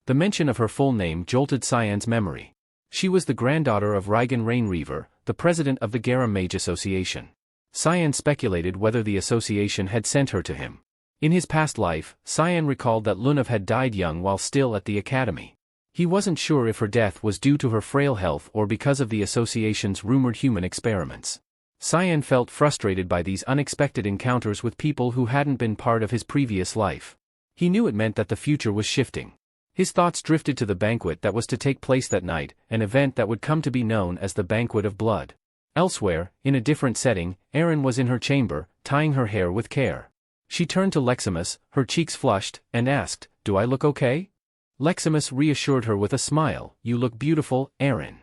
The mention of her full name jolted Cyan's memory. She was the granddaughter of Reigen Rainreaver, the president of the Garam Mage Association. Cyan speculated whether the association had sent her to him. In his past life, Cyan recalled that Lunav had died young while still at the academy. He wasn't sure if her death was due to her frail health or because of the association's rumored human experiments. Cyan felt frustrated by these unexpected encounters with people who hadn't been part of his previous life. He knew it meant that the future was shifting. His thoughts drifted to the banquet that was to take place that night, an event that would come to be known as the Banquet of Blood. Elsewhere, in a different setting, Erin was in her chamber, tying her hair with care. She turned to Leximus, her cheeks flushed, and asked, "Do I look okay?" Leximus reassured her with a smile, "You look beautiful, Erin."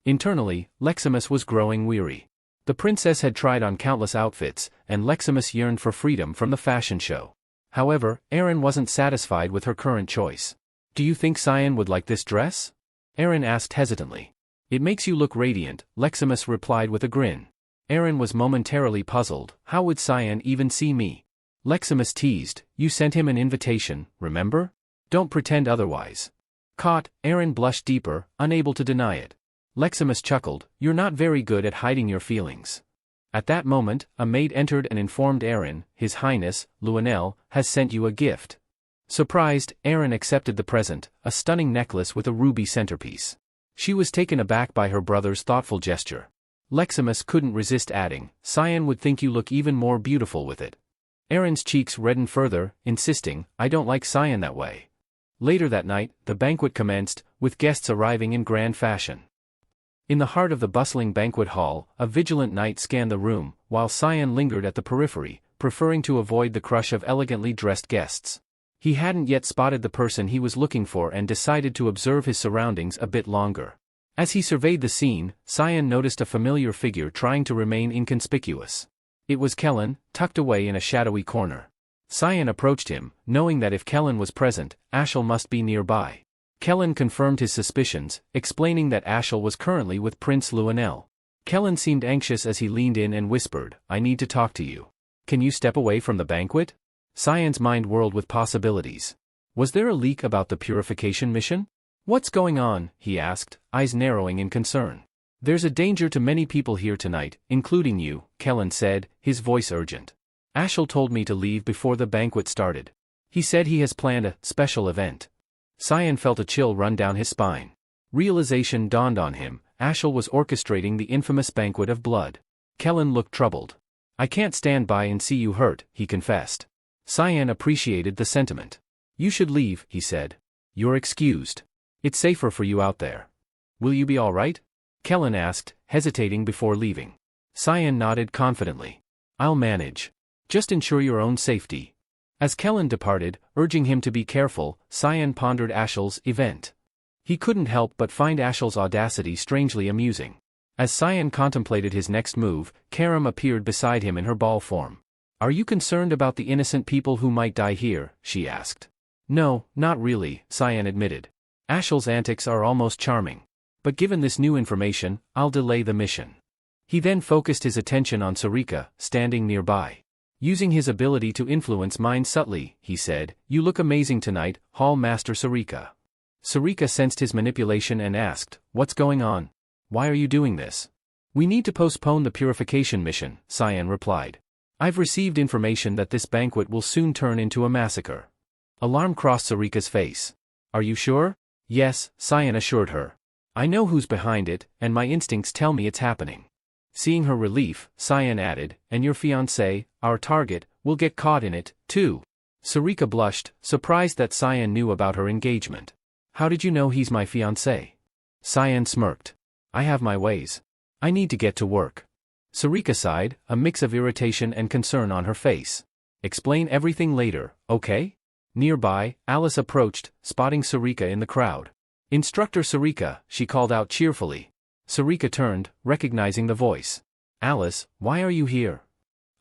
Internally, Leximus was growing weary. The princess had tried on countless outfits, and Leximus yearned for freedom from the fashion show. However, Erin wasn't satisfied with her current choice. "Do you think Cyan would like this dress?" Erin asked hesitantly. "It makes you look radiant," Leximus replied with a grin. Erin was momentarily puzzled. How would Cyan even see me? Leximus teased, "You sent him an invitation, remember? Don't pretend otherwise." Caught, Erin blushed deeper, unable to deny it. Leximus chuckled, "You're not very good at hiding your feelings." At that moment, a maid entered and informed Erin, "His Highness, Luenel, has sent you a gift." Surprised, Erin accepted the present, a stunning necklace with a ruby centerpiece. She was taken aback by her brother's thoughtful gesture. Leximus couldn't resist adding, "Cyan would think you look even more beautiful with it." Erin's cheeks reddened further, insisting, "I don't like Cyan that way." Later that night, the banquet commenced, with guests arriving in grand fashion. In the heart of the bustling banquet hall, a vigilant knight scanned the room, while Cyan lingered at the periphery, preferring to avoid the crush of elegantly dressed guests. He hadn't yet spotted the person he was looking for and decided to observe his surroundings a bit longer. As he surveyed the scene, Cyan noticed a familiar figure trying to remain inconspicuous. It was Kellen, tucked away in a shadowy corner. Cyan approached him, knowing that if Kellen was present, Ashel must be nearby. Kellen confirmed his suspicions, explaining that Ashel was currently with Prince Luenel. Kellen seemed anxious as he leaned in and whispered, "I need to talk to you. Can you step away from the banquet?" Cyan's mind whirled with possibilities. Was there a leak about the purification mission? "What's going on?" he asked, eyes narrowing in concern. "There's a danger to many people here tonight, including you," Kellen said, his voice urgent. "Ashel told me to leave before the banquet started. He said he has planned a special event." Cyan felt a chill run down his spine. Realization dawned on him, Ashel was orchestrating the infamous Banquet of Blood. Kellen looked troubled. "I can't stand by and see you hurt," he confessed. Cyan appreciated the sentiment. "You should leave," he said. "You're excused. It's safer for you out there." "Will you be all right?" Kellen asked, hesitating before leaving. Cyan nodded confidently. "I'll manage. Just ensure your own safety." As Kellen departed, urging him to be careful, Cyan pondered Ashel's event. He couldn't help but find Ashel's audacity strangely amusing. As Cyan contemplated his next move, Karam appeared beside him in her ball form. "Are you concerned about the innocent people who might die here?" she asked. "No, not really," Cyan admitted. "Ashel's antics are almost charming. But given this new information, I'll delay the mission." He then focused his attention on Sarika, standing nearby. Using his ability to influence minds subtly, he said, "You look amazing tonight, Hall Master Sarika." Sarika sensed his manipulation and asked, "What's going on? Why are you doing this?" "We need to postpone the purification mission," Cyan replied. "I've received information that this banquet will soon turn into a massacre." Alarm crossed Sarika's face. "Are you sure?" "Yes," Cyan assured her. "I know who's behind it, and my instincts tell me it's happening." Seeing her relief, Cyan added, "And your fiancé, our target, will get caught in it, too." Sarika blushed, surprised that Cyan knew about her engagement. "How did you know he's my fiancé?" Cyan smirked. "I have my ways. I need to get to work." Sarika sighed, a mix of irritation and concern on her face. "Explain everything later, okay?" Nearby, Alice approached, spotting Sarika in the crowd. "Instructor Sarika," she called out cheerfully. Sarika turned, recognizing the voice. "Alice, why are you here?"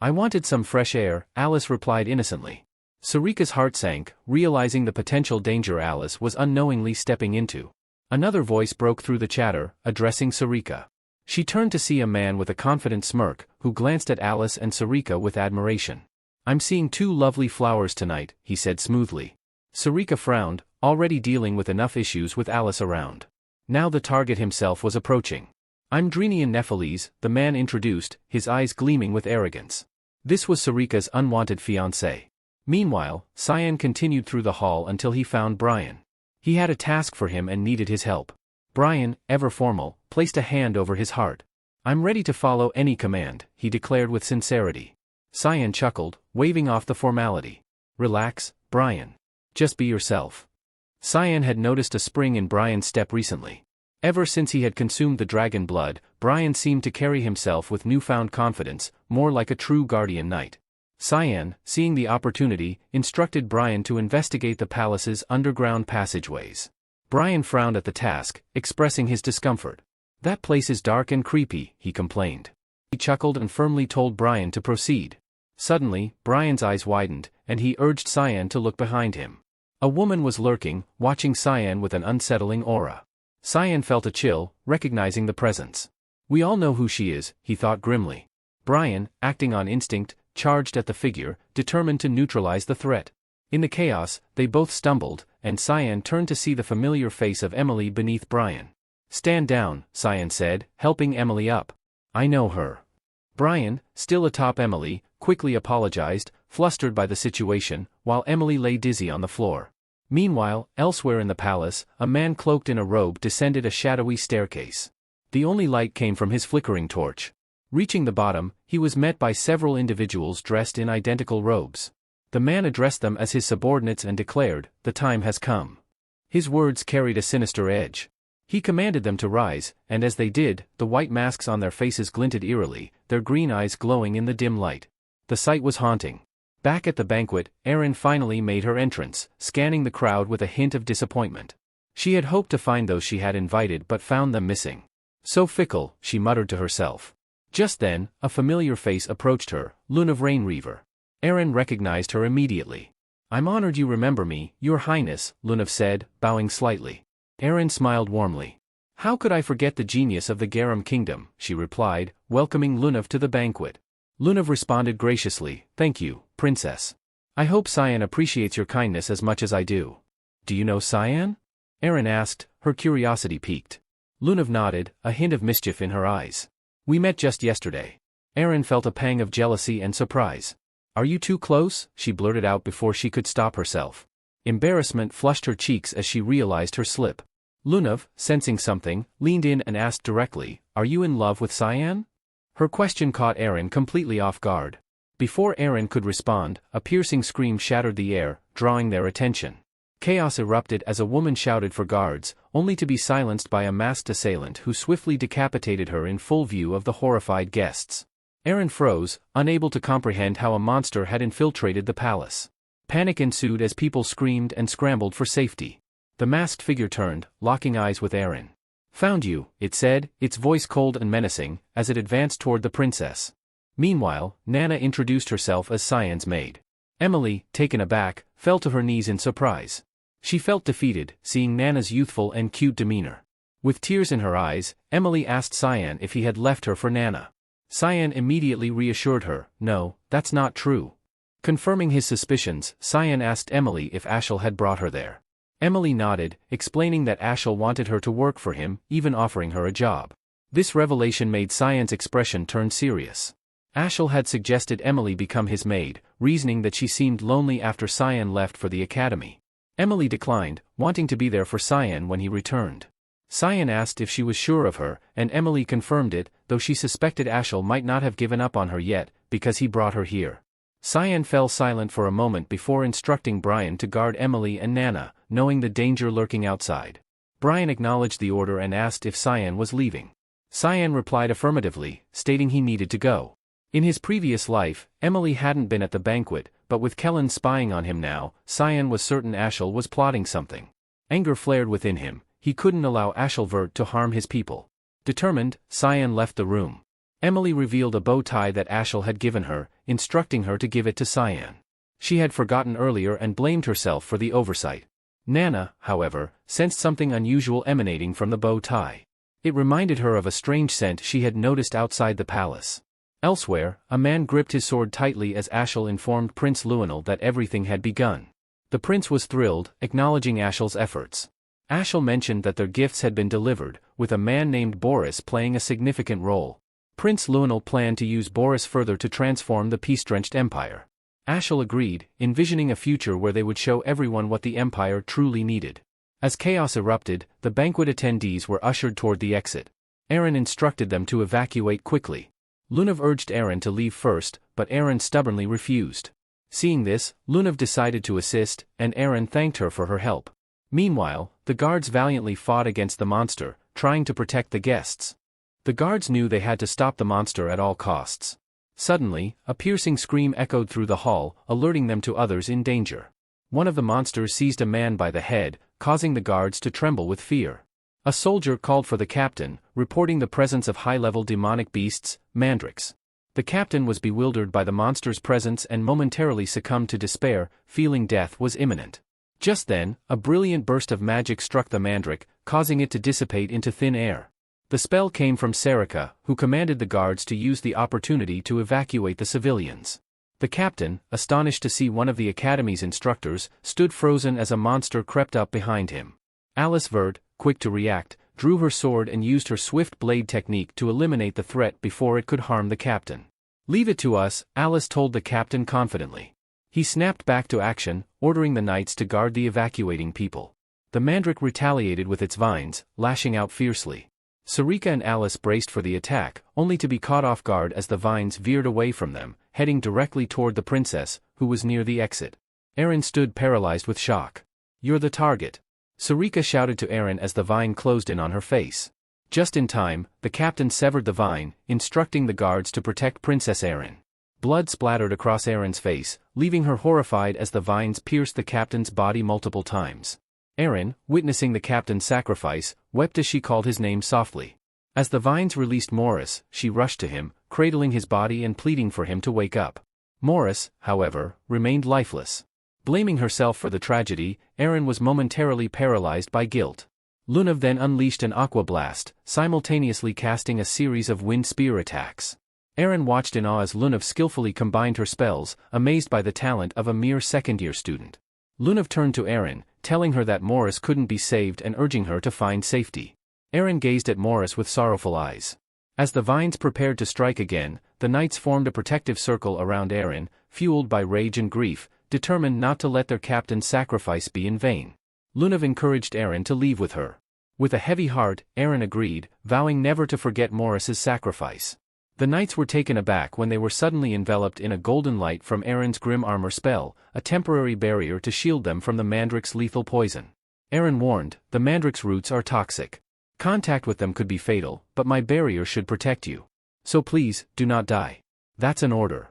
"I wanted some fresh air," Alice replied innocently. Sarika's heart sank, realizing the potential danger Alice was unknowingly stepping into. Another voice broke through the chatter, addressing Sarika. She turned to see a man with a confident smirk, who glanced at Alice and Sarika with admiration. "I'm seeing two lovely flowers tonight," he said smoothly. Sarika frowned, already dealing with enough issues with Alice around. Now the target himself was approaching. "I'm Drenian Nephiles," the man introduced, his eyes gleaming with arrogance. This was Sarika's unwanted fiancé. Meanwhile, Cyan continued through the hall until he found Brian. He had a task for him and needed his help. Brian, ever formal, placed a hand over his heart. "I'm ready to follow any command," he declared with sincerity. Cyan chuckled, waving off the formality. "Relax, Brian. Just be yourself." Cyan had noticed a spring in Brian's step recently. Ever since he had consumed the dragon blood, Brian seemed to carry himself with newfound confidence, more like a true guardian knight. Cyan, seeing the opportunity, instructed Brian to investigate the palace's underground passageways. Brian frowned at the task, expressing his discomfort. "That place is dark and creepy," he complained. He chuckled and firmly told Brian to proceed. Suddenly, Brian's eyes widened, and he urged Cyan to look behind him. A woman was lurking, watching Cyan with an unsettling aura. Cyan felt a chill, recognizing the presence. "We all know who she is," he thought grimly. Brian, acting on instinct, charged at the figure, determined to neutralize the threat. In the chaos, they both stumbled, and Cyan turned to see the familiar face of Emily beneath Brian. "Stand down," Cyan said, helping Emily up. "I know her." Brian, still atop Emily, quickly apologized, flustered by the situation, while Emily lay dizzy on the floor. Meanwhile, elsewhere in the palace, a man cloaked in a robe descended a shadowy staircase. The only light came from his flickering torch. Reaching the bottom, he was met by several individuals dressed in identical robes. The man addressed them as his subordinates and declared, "The time has come." His words carried a sinister edge. He commanded them to rise, and as they did, the white masks on their faces glinted eerily, their green eyes glowing in the dim light. The sight was haunting. Back at the banquet, Erin finally made her entrance, scanning the crowd with a hint of disappointment. She had hoped to find those she had invited but found them missing. "So fickle," she muttered to herself. Just then, a familiar face approached her, Lune of Rainreaver. Erin recognized her immediately. "I'm honored you remember me, Your Highness," Lunav said, bowing slightly. Erin smiled warmly. "How could I forget the genius of the Garam Kingdom," she replied, welcoming Lunav to the banquet. Lunav responded graciously, "Thank you, Princess. I hope Cyan appreciates your kindness as much as I do." "Do you know Cyan?" Erin asked, her curiosity piqued. Lunav nodded, a hint of mischief in her eyes. "We met just yesterday." Erin felt a pang of jealousy and surprise. "Are you too close?" she blurted out before she could stop herself. Embarrassment flushed her cheeks as she realized her slip. Lunav, sensing something, leaned in and asked directly, "Are you in love with Cyan?" Her question caught Erin completely off guard. Before Erin could respond, a piercing scream shattered the air, drawing their attention. Chaos erupted as a woman shouted for guards, only to be silenced by a masked assailant who swiftly decapitated her in full view of the horrified guests. Erin froze, unable to comprehend how a monster had infiltrated the palace. Panic ensued as people screamed and scrambled for safety. The masked figure turned, locking eyes with Erin. Found you, it said, its voice cold and menacing, as it advanced toward the princess. Meanwhile, Nana introduced herself as Cyan's maid. Emily, taken aback, fell to her knees in surprise. She felt defeated, seeing Nana's youthful and cute demeanor. With tears in her eyes, Emily asked Cyan if he had left her for Nana. Cyan immediately reassured her, "No, that's not true." Confirming his suspicions, Cyan asked Emily if Ashel had brought her there. Emily nodded, explaining that Ashel wanted her to work for him, even offering her a job. This revelation made Cyan's expression turn serious. Ashel had suggested Emily become his maid, reasoning that she seemed lonely after Cyan left for the academy. Emily declined, wanting to be there for Cyan when he returned. Cyan asked if she was sure of her, and Emily confirmed it, though she suspected Ashel might not have given up on her yet, because he brought her here. Cyan fell silent for a moment before instructing Brian to guard Emily and Nana, knowing the danger lurking outside. Brian acknowledged the order and asked if Cyan was leaving. Cyan replied affirmatively, stating he needed to go. In his previous life, Emily hadn't been at the banquet, but with Kellen spying on him now, Cyan was certain Ashel was plotting something. Anger flared within him. He couldn't allow Ashelvert to harm his people. Determined, Cyan left the room. Emily revealed a bow tie that Ashel had given her, instructing her to give it to Cyan. She had forgotten earlier and blamed herself for the oversight. Nana, however, sensed something unusual emanating from the bow tie. It reminded her of a strange scent she had noticed outside the palace. Elsewhere, a man gripped his sword tightly as Ashel informed Prince Luenel that everything had begun. The prince was thrilled, acknowledging Ashel's efforts. Ashel mentioned that their gifts had been delivered, with a man named Boris playing a significant role. Prince Luenel planned to use Boris further to transform the peace-drenched empire. Ashel agreed, envisioning a future where they would show everyone what the empire truly needed. As chaos erupted, the banquet attendees were ushered toward the exit. Aaron instructed them to evacuate quickly. Lunav urged Aaron to leave first, but Aaron stubbornly refused. Seeing this, Lunav decided to assist, and Aaron thanked her for her help. Meanwhile, the guards valiantly fought against the monster, trying to protect the guests. The guards knew they had to stop the monster at all costs. Suddenly, a piercing scream echoed through the hall, alerting them to others in danger. One of the monsters seized a man by the head, causing the guards to tremble with fear. A soldier called for the captain, reporting the presence of high-level demonic beasts, mandrakes. The captain was bewildered by the monster's presence and momentarily succumbed to despair, feeling death was imminent. Just then, a brilliant burst of magic struck the mandrake, causing it to dissipate into thin air. The spell came from Sarika, who commanded the guards to use the opportunity to evacuate the civilians. The captain, astonished to see one of the academy's instructors, stood frozen as a monster crept up behind him. Alice Vert, quick to react, drew her sword and used her swift blade technique to eliminate the threat before it could harm the captain. "Leave it to us," Alice told the captain confidently. He snapped back to action, ordering the knights to guard the evacuating people. The mandrake retaliated with its vines, lashing out fiercely. Sarika and Alice braced for the attack, only to be caught off guard as the vines veered away from them, heading directly toward the princess, who was near the exit. Aaron stood paralyzed with shock. "You're the target," Sarika shouted to Aaron as the vine closed in on her face. Just in time, the captain severed the vine, instructing the guards to protect Princess Aaron. Blood splattered across Aaron's face, leaving her horrified as the vines pierced the captain's body multiple times. Aaron, witnessing the captain's sacrifice, wept as she called his name softly. As the vines released Morris, she rushed to him, cradling his body and pleading for him to wake up. Morris, however, remained lifeless. Blaming herself for the tragedy, Aaron was momentarily paralyzed by guilt. Lunav then unleashed an aqua blast, simultaneously casting a series of wind spear attacks. Aaron watched in awe as Lunav skillfully combined her spells, amazed by the talent of a mere second-year student. Lunav turned to Aaron, telling her that Morris couldn't be saved and urging her to find safety. Aaron gazed at Morris with sorrowful eyes. As the vines prepared to strike again, the knights formed a protective circle around Aaron, fueled by rage and grief, determined not to let their captain's sacrifice be in vain. Lunav encouraged Aaron to leave with her. With a heavy heart, Aaron agreed, vowing never to forget Morris's sacrifice. The knights were taken aback when they were suddenly enveloped in a golden light from Aaron's grim armor spell, a temporary barrier to shield them from the mandrake's lethal poison. Aaron warned, "The mandrake's roots are toxic. Contact with them could be fatal, but my barrier should protect you. So please, do not die." "That's an order."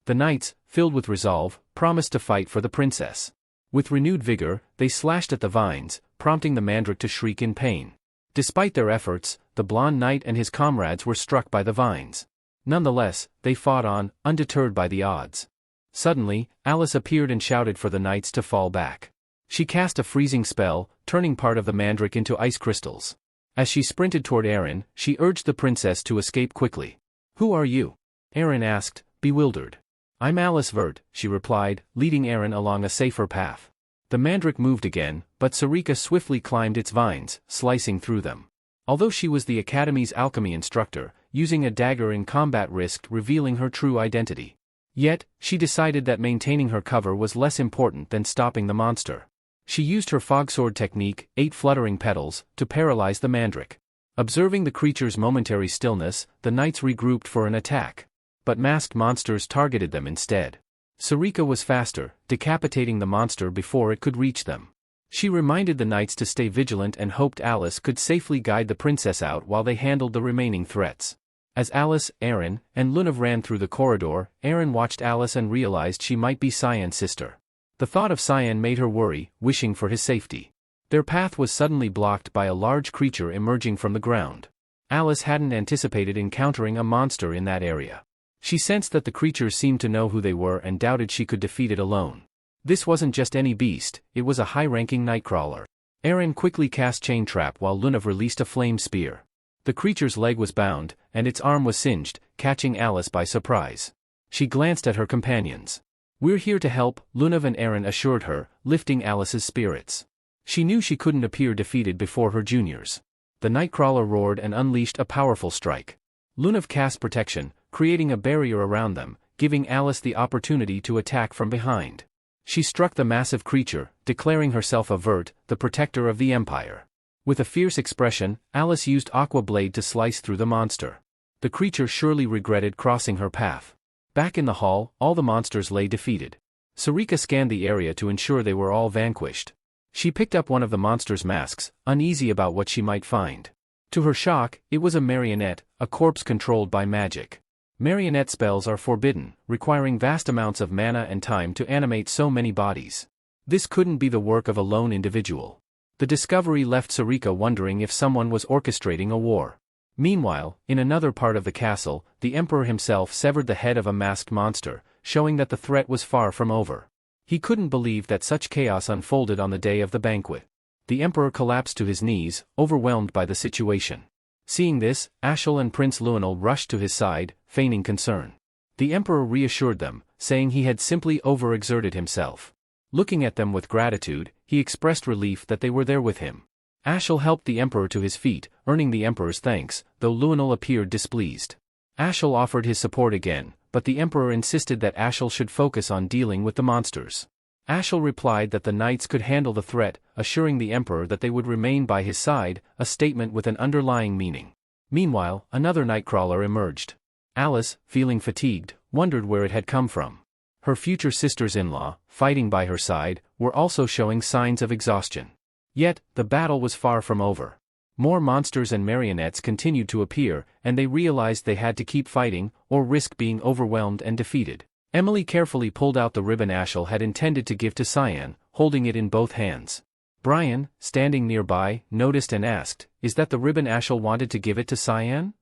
The knights, filled with resolve, promised to fight for the princess. With renewed vigor, they slashed at the vines, prompting the mandrake to shriek in pain. Despite their efforts, the blonde knight and his comrades were struck by the vines. Nonetheless, they fought on, undeterred by the odds. Suddenly, Alice appeared and shouted for the knights to fall back. She cast a freezing spell, turning part of the mandrake into ice crystals. As she sprinted toward Aaron, she urged the princess to escape quickly. "Who are you?" Aaron asked, bewildered. "I'm Alice Vert," she replied, leading Aaron along a safer path. The mandrake moved again, but Sarika swiftly climbed its vines, slicing through them. Although she was the Academy's alchemy instructor, using a dagger in combat risked revealing her true identity. Yet, she decided that maintaining her cover was less important than stopping the monster. She used her fogsword technique, 8 fluttering petals, to paralyze the mandrake. Observing the creature's momentary stillness, the knights regrouped for an attack. But masked monsters targeted them instead. Sarika was faster, decapitating the monster before it could reach them. She reminded the knights to stay vigilant and hoped Alice could safely guide the princess out while they handled the remaining threats. As Alice, Aaron, and Lunav ran through the corridor, Aaron watched Alice and realized she might be Cyan's sister. The thought of Cyan made her worry, wishing for his safety. Their path was suddenly blocked by a large creature emerging from the ground. Alice hadn't anticipated encountering a monster in that area. She sensed that the creatures seemed to know who they were and doubted she could defeat it alone. This wasn't just any beast, it was a high-ranking nightcrawler. Aaron quickly cast Chain Trap while Lunav released a flame spear. The creature's leg was bound, and its arm was singed, catching Alice by surprise. She glanced at her companions. "We're here to help," Lunav and Aaron assured her, lifting Alice's spirits. She knew she couldn't appear defeated before her juniors. The nightcrawler roared and unleashed a powerful strike. Lunav cast protection, creating a barrier around them, giving Alice the opportunity to attack from behind. She struck the massive creature, declaring herself a Vert, the protector of the Empire. With a fierce expression, Alice used Aqua Blade to slice through the monster. The creature surely regretted crossing her path. Back in the hall, all the monsters lay defeated. Sarika scanned the area to ensure they were all vanquished. She picked up one of the monster's masks, uneasy about what she might find. To her shock, it was a marionette, a corpse controlled by magic. Marionette spells are forbidden, requiring vast amounts of mana and time to animate so many bodies. This couldn't be the work of a lone individual. The discovery left Sarika wondering if someone was orchestrating a war. Meanwhile, in another part of the castle, the Emperor himself severed the head of a masked monster, showing that the threat was far from over. He couldn't believe that such chaos unfolded on the day of the banquet. The Emperor collapsed to his knees, overwhelmed by the situation. Seeing this, Ashel and Prince Luenel rushed to his side, feigning concern. The Emperor reassured them, saying he had simply overexerted himself. Looking at them with gratitude, he expressed relief that they were there with him. Ashel helped the Emperor to his feet, earning the Emperor's thanks, though Luenel appeared displeased. Ashel offered his support again, but the Emperor insisted that Ashel should focus on dealing with the monsters. Ashel replied that the knights could handle the threat, assuring the Emperor that they would remain by his side, a statement with an underlying meaning. Meanwhile, another nightcrawler emerged. Alice, feeling fatigued, wondered where it had come from. Her future sisters-in-law, fighting by her side, were also showing signs of exhaustion. Yet, the battle was far from over. More monsters and marionettes continued to appear, and they realized they had to keep fighting, or risk being overwhelmed and defeated. Emily carefully pulled out the ribbon Ashel had intended to give to Cyan, holding it in both hands. Brian, standing nearby, noticed and asked, "Is that the ribbon Ashel wanted to give it to Cyan?"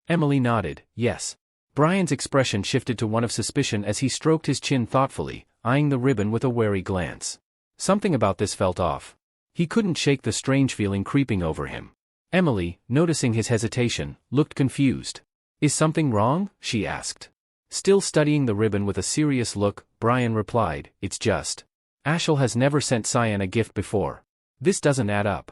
Emily nodded, yes. Brian's expression shifted to one of suspicion as he stroked his chin thoughtfully, eyeing the ribbon with a wary glance. Something about this felt off. He couldn't shake the strange feeling creeping over him. Emily, noticing his hesitation, looked confused. "Is something wrong?" she asked. Still studying the ribbon with a serious look, Brian replied, "It's just. Ashel has never sent Cyan a gift before. This doesn't add up."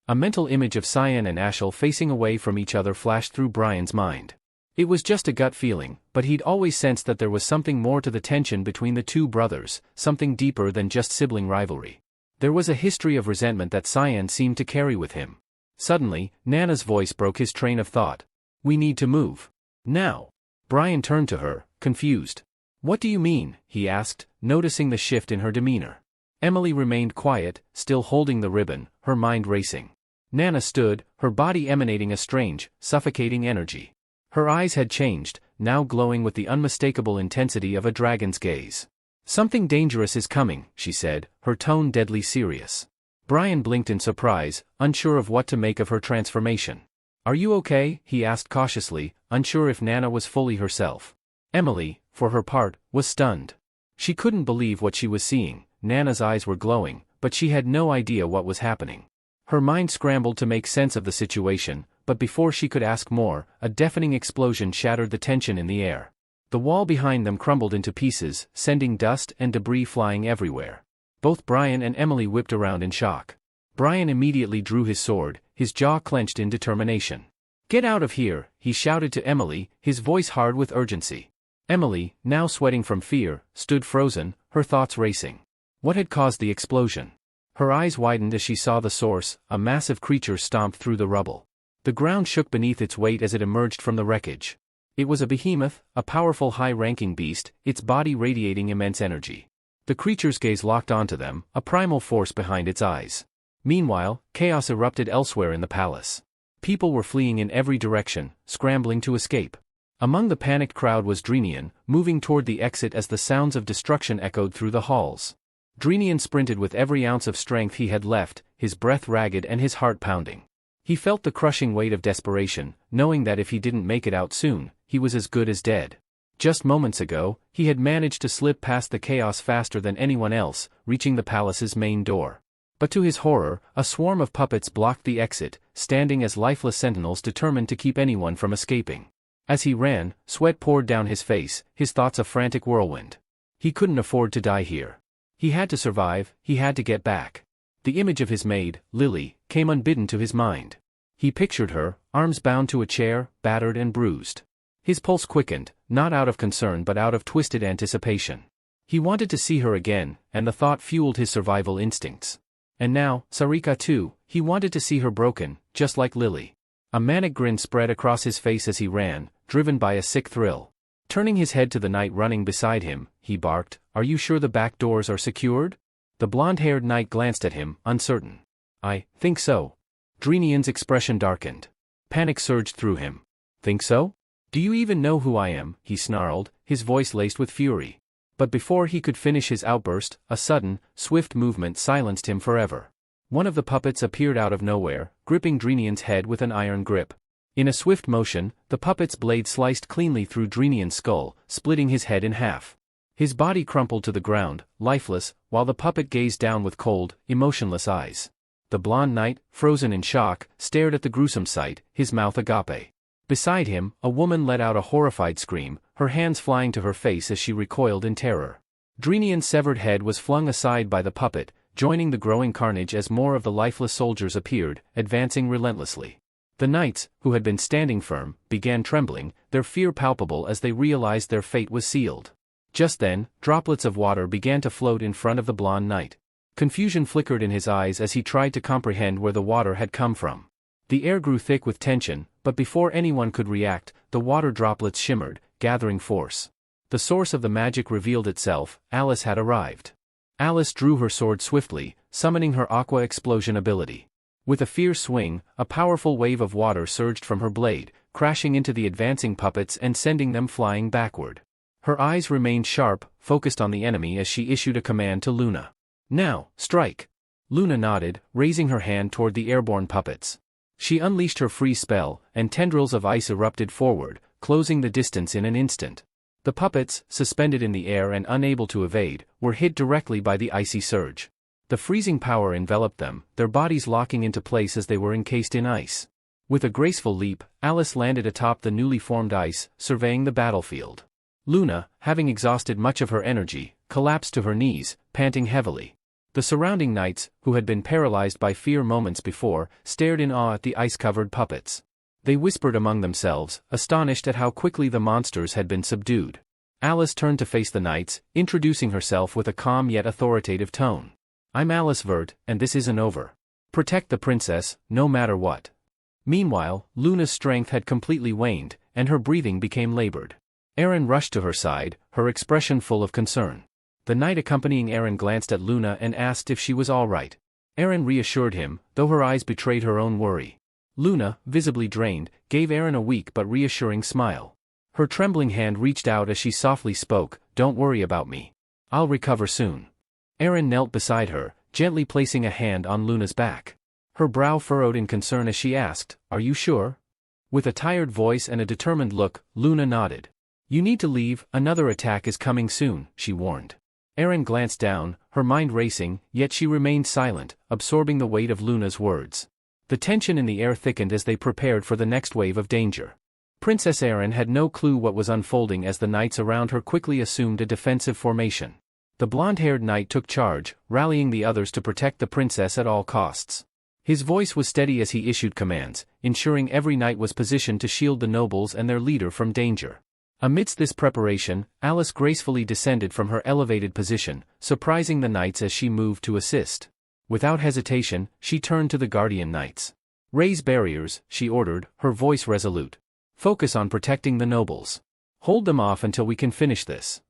A mental image of Cyan and Ashel facing away from each other flashed through Brian's mind. It was just a gut feeling, but he'd always sensed that there was something more to the tension between the two brothers, something deeper than just sibling rivalry. There was a history of resentment that Cyan seemed to carry with him. Suddenly, Nana's voice broke his train of thought. "We need to move. Now." Brian turned to her, confused. "What do you mean?" he asked, noticing the shift in her demeanor. Emily remained quiet, still holding the ribbon, her mind racing. Nana stood, her body emanating a strange, suffocating energy. Her eyes had changed, now glowing with the unmistakable intensity of a dragon's gaze. "Something dangerous is coming," she said, her tone deadly serious. Brian blinked in surprise, unsure of what to make of her transformation. "Are you okay?" he asked cautiously, unsure if Nana was fully herself. Emily, for her part, was stunned. She couldn't believe what she was seeing. Nana's eyes were glowing, but she had no idea what was happening. Her mind scrambled to make sense of the situation, but before she could ask more, a deafening explosion shattered the tension in the air. The wall behind them crumbled into pieces, sending dust and debris flying everywhere. Both Brian and Emily whipped around in shock. Brian immediately drew his sword, his jaw clenched in determination. "Get out of here," he shouted to Emily, his voice hard with urgency. Emily, now sweating from fear, stood frozen, her thoughts racing. What had caused the explosion? Her eyes widened as she saw the source, a massive creature stomped through the rubble. The ground shook beneath its weight as it emerged from the wreckage. It was a behemoth, a powerful high-ranking beast, its body radiating immense energy. The creature's gaze locked onto them, a primal force behind its eyes. Meanwhile, chaos erupted elsewhere in the palace. People were fleeing in every direction, scrambling to escape. Among the panicked crowd was Drinian, moving toward the exit as the sounds of destruction echoed through the halls. Drinian sprinted with every ounce of strength he had left, his breath ragged and his heart pounding. He felt the crushing weight of desperation, knowing that if he didn't make it out soon, he was as good as dead. Just moments ago, he had managed to slip past the chaos faster than anyone else, reaching the palace's main door. But to his horror, a swarm of puppets blocked the exit, standing as lifeless sentinels determined to keep anyone from escaping. As he ran, sweat poured down his face, his thoughts a frantic whirlwind. He couldn't afford to die here. He had to survive, he had to get back. The image of his maid, Lily, came unbidden to his mind. He pictured her, arms bound to a chair, battered and bruised. His pulse quickened, not out of concern but out of twisted anticipation. He wanted to see her again, and the thought fueled his survival instincts. And now, Sarika too, he wanted to see her broken, just like Lily. A manic grin spread across his face as he ran, driven by a sick thrill. Turning his head to the knight running beside him, he barked, "Are you sure the back doors are secured?" The blonde-haired knight glanced at him, uncertain. "I think so." Drinian's expression darkened. Panic surged through him. "Think so? Do you even know who I am?" he snarled, his voice laced with fury. But before he could finish his outburst, a sudden, swift movement silenced him forever. One of the puppets appeared out of nowhere, gripping Drinian's head with an iron grip. In a swift motion, the puppet's blade sliced cleanly through Drinian's skull, splitting his head in half. His body crumpled to the ground, lifeless, while the puppet gazed down with cold, emotionless eyes. The blonde knight, frozen in shock, stared at the gruesome sight, his mouth agape. Beside him, a woman let out a horrified scream, her hands flying to her face as she recoiled in terror. Drinian's severed head was flung aside by the puppet, joining the growing carnage as more of the lifeless soldiers appeared, advancing relentlessly. The knights, who had been standing firm, began trembling, their fear palpable as they realized their fate was sealed. Just then, droplets of water began to float in front of the blonde knight. Confusion flickered in his eyes as he tried to comprehend where the water had come from. The air grew thick with tension, but before anyone could react, the water droplets shimmered, gathering force. The source of the magic revealed itself. Alice had arrived. Alice drew her sword swiftly, summoning her aqua explosion ability. With a fierce swing, a powerful wave of water surged from her blade, crashing into the advancing puppets and sending them flying backward. Her eyes remained sharp, focused on the enemy as she issued a command to Luna. "Now, strike!" Luna nodded, raising her hand toward the airborne puppets. She unleashed her freeze spell, and tendrils of ice erupted forward, closing the distance in an instant. The puppets, suspended in the air and unable to evade, were hit directly by the icy surge. The freezing power enveloped them, their bodies locking into place as they were encased in ice. With a graceful leap, Alice landed atop the newly formed ice, surveying the battlefield. Luna, having exhausted much of her energy, collapsed to her knees, panting heavily. The surrounding knights, who had been paralyzed by fear moments before, stared in awe at the ice-covered puppets. They whispered among themselves, astonished at how quickly the monsters had been subdued. Alice turned to face the knights, introducing herself with a calm yet authoritative tone. "I'm Alice Vert, and this isn't over. Protect the princess, no matter what." Meanwhile, Luna's strength had completely waned, and her breathing became labored. Aaron rushed to her side, her expression full of concern. The knight accompanying Aaron glanced at Luna and asked if she was all right. Aaron reassured him, though her eyes betrayed her own worry. Luna, visibly drained, gave Aaron a weak but reassuring smile. Her trembling hand reached out as she softly spoke, "Don't worry about me. I'll recover soon." Aaron knelt beside her, gently placing a hand on Luna's back. Her brow furrowed in concern as she asked, "Are you sure?" With a tired voice and a determined look, Luna nodded. "You need to leave, another attack is coming soon," she warned. Eren glanced down, her mind racing, yet she remained silent, absorbing the weight of Luna's words. The tension in the air thickened as they prepared for the next wave of danger. Princess Eren had no clue what was unfolding as the knights around her quickly assumed a defensive formation. The blonde-haired knight took charge, rallying the others to protect the princess at all costs. His voice was steady as he issued commands, ensuring every knight was positioned to shield the nobles and their leader from danger. Amidst this preparation, Alice gracefully descended from her elevated position, surprising the knights as she moved to assist. Without hesitation, she turned to the guardian knights. "Raise barriers," she ordered, her voice resolute. "Focus on protecting the nobles. Hold them off until we can finish this."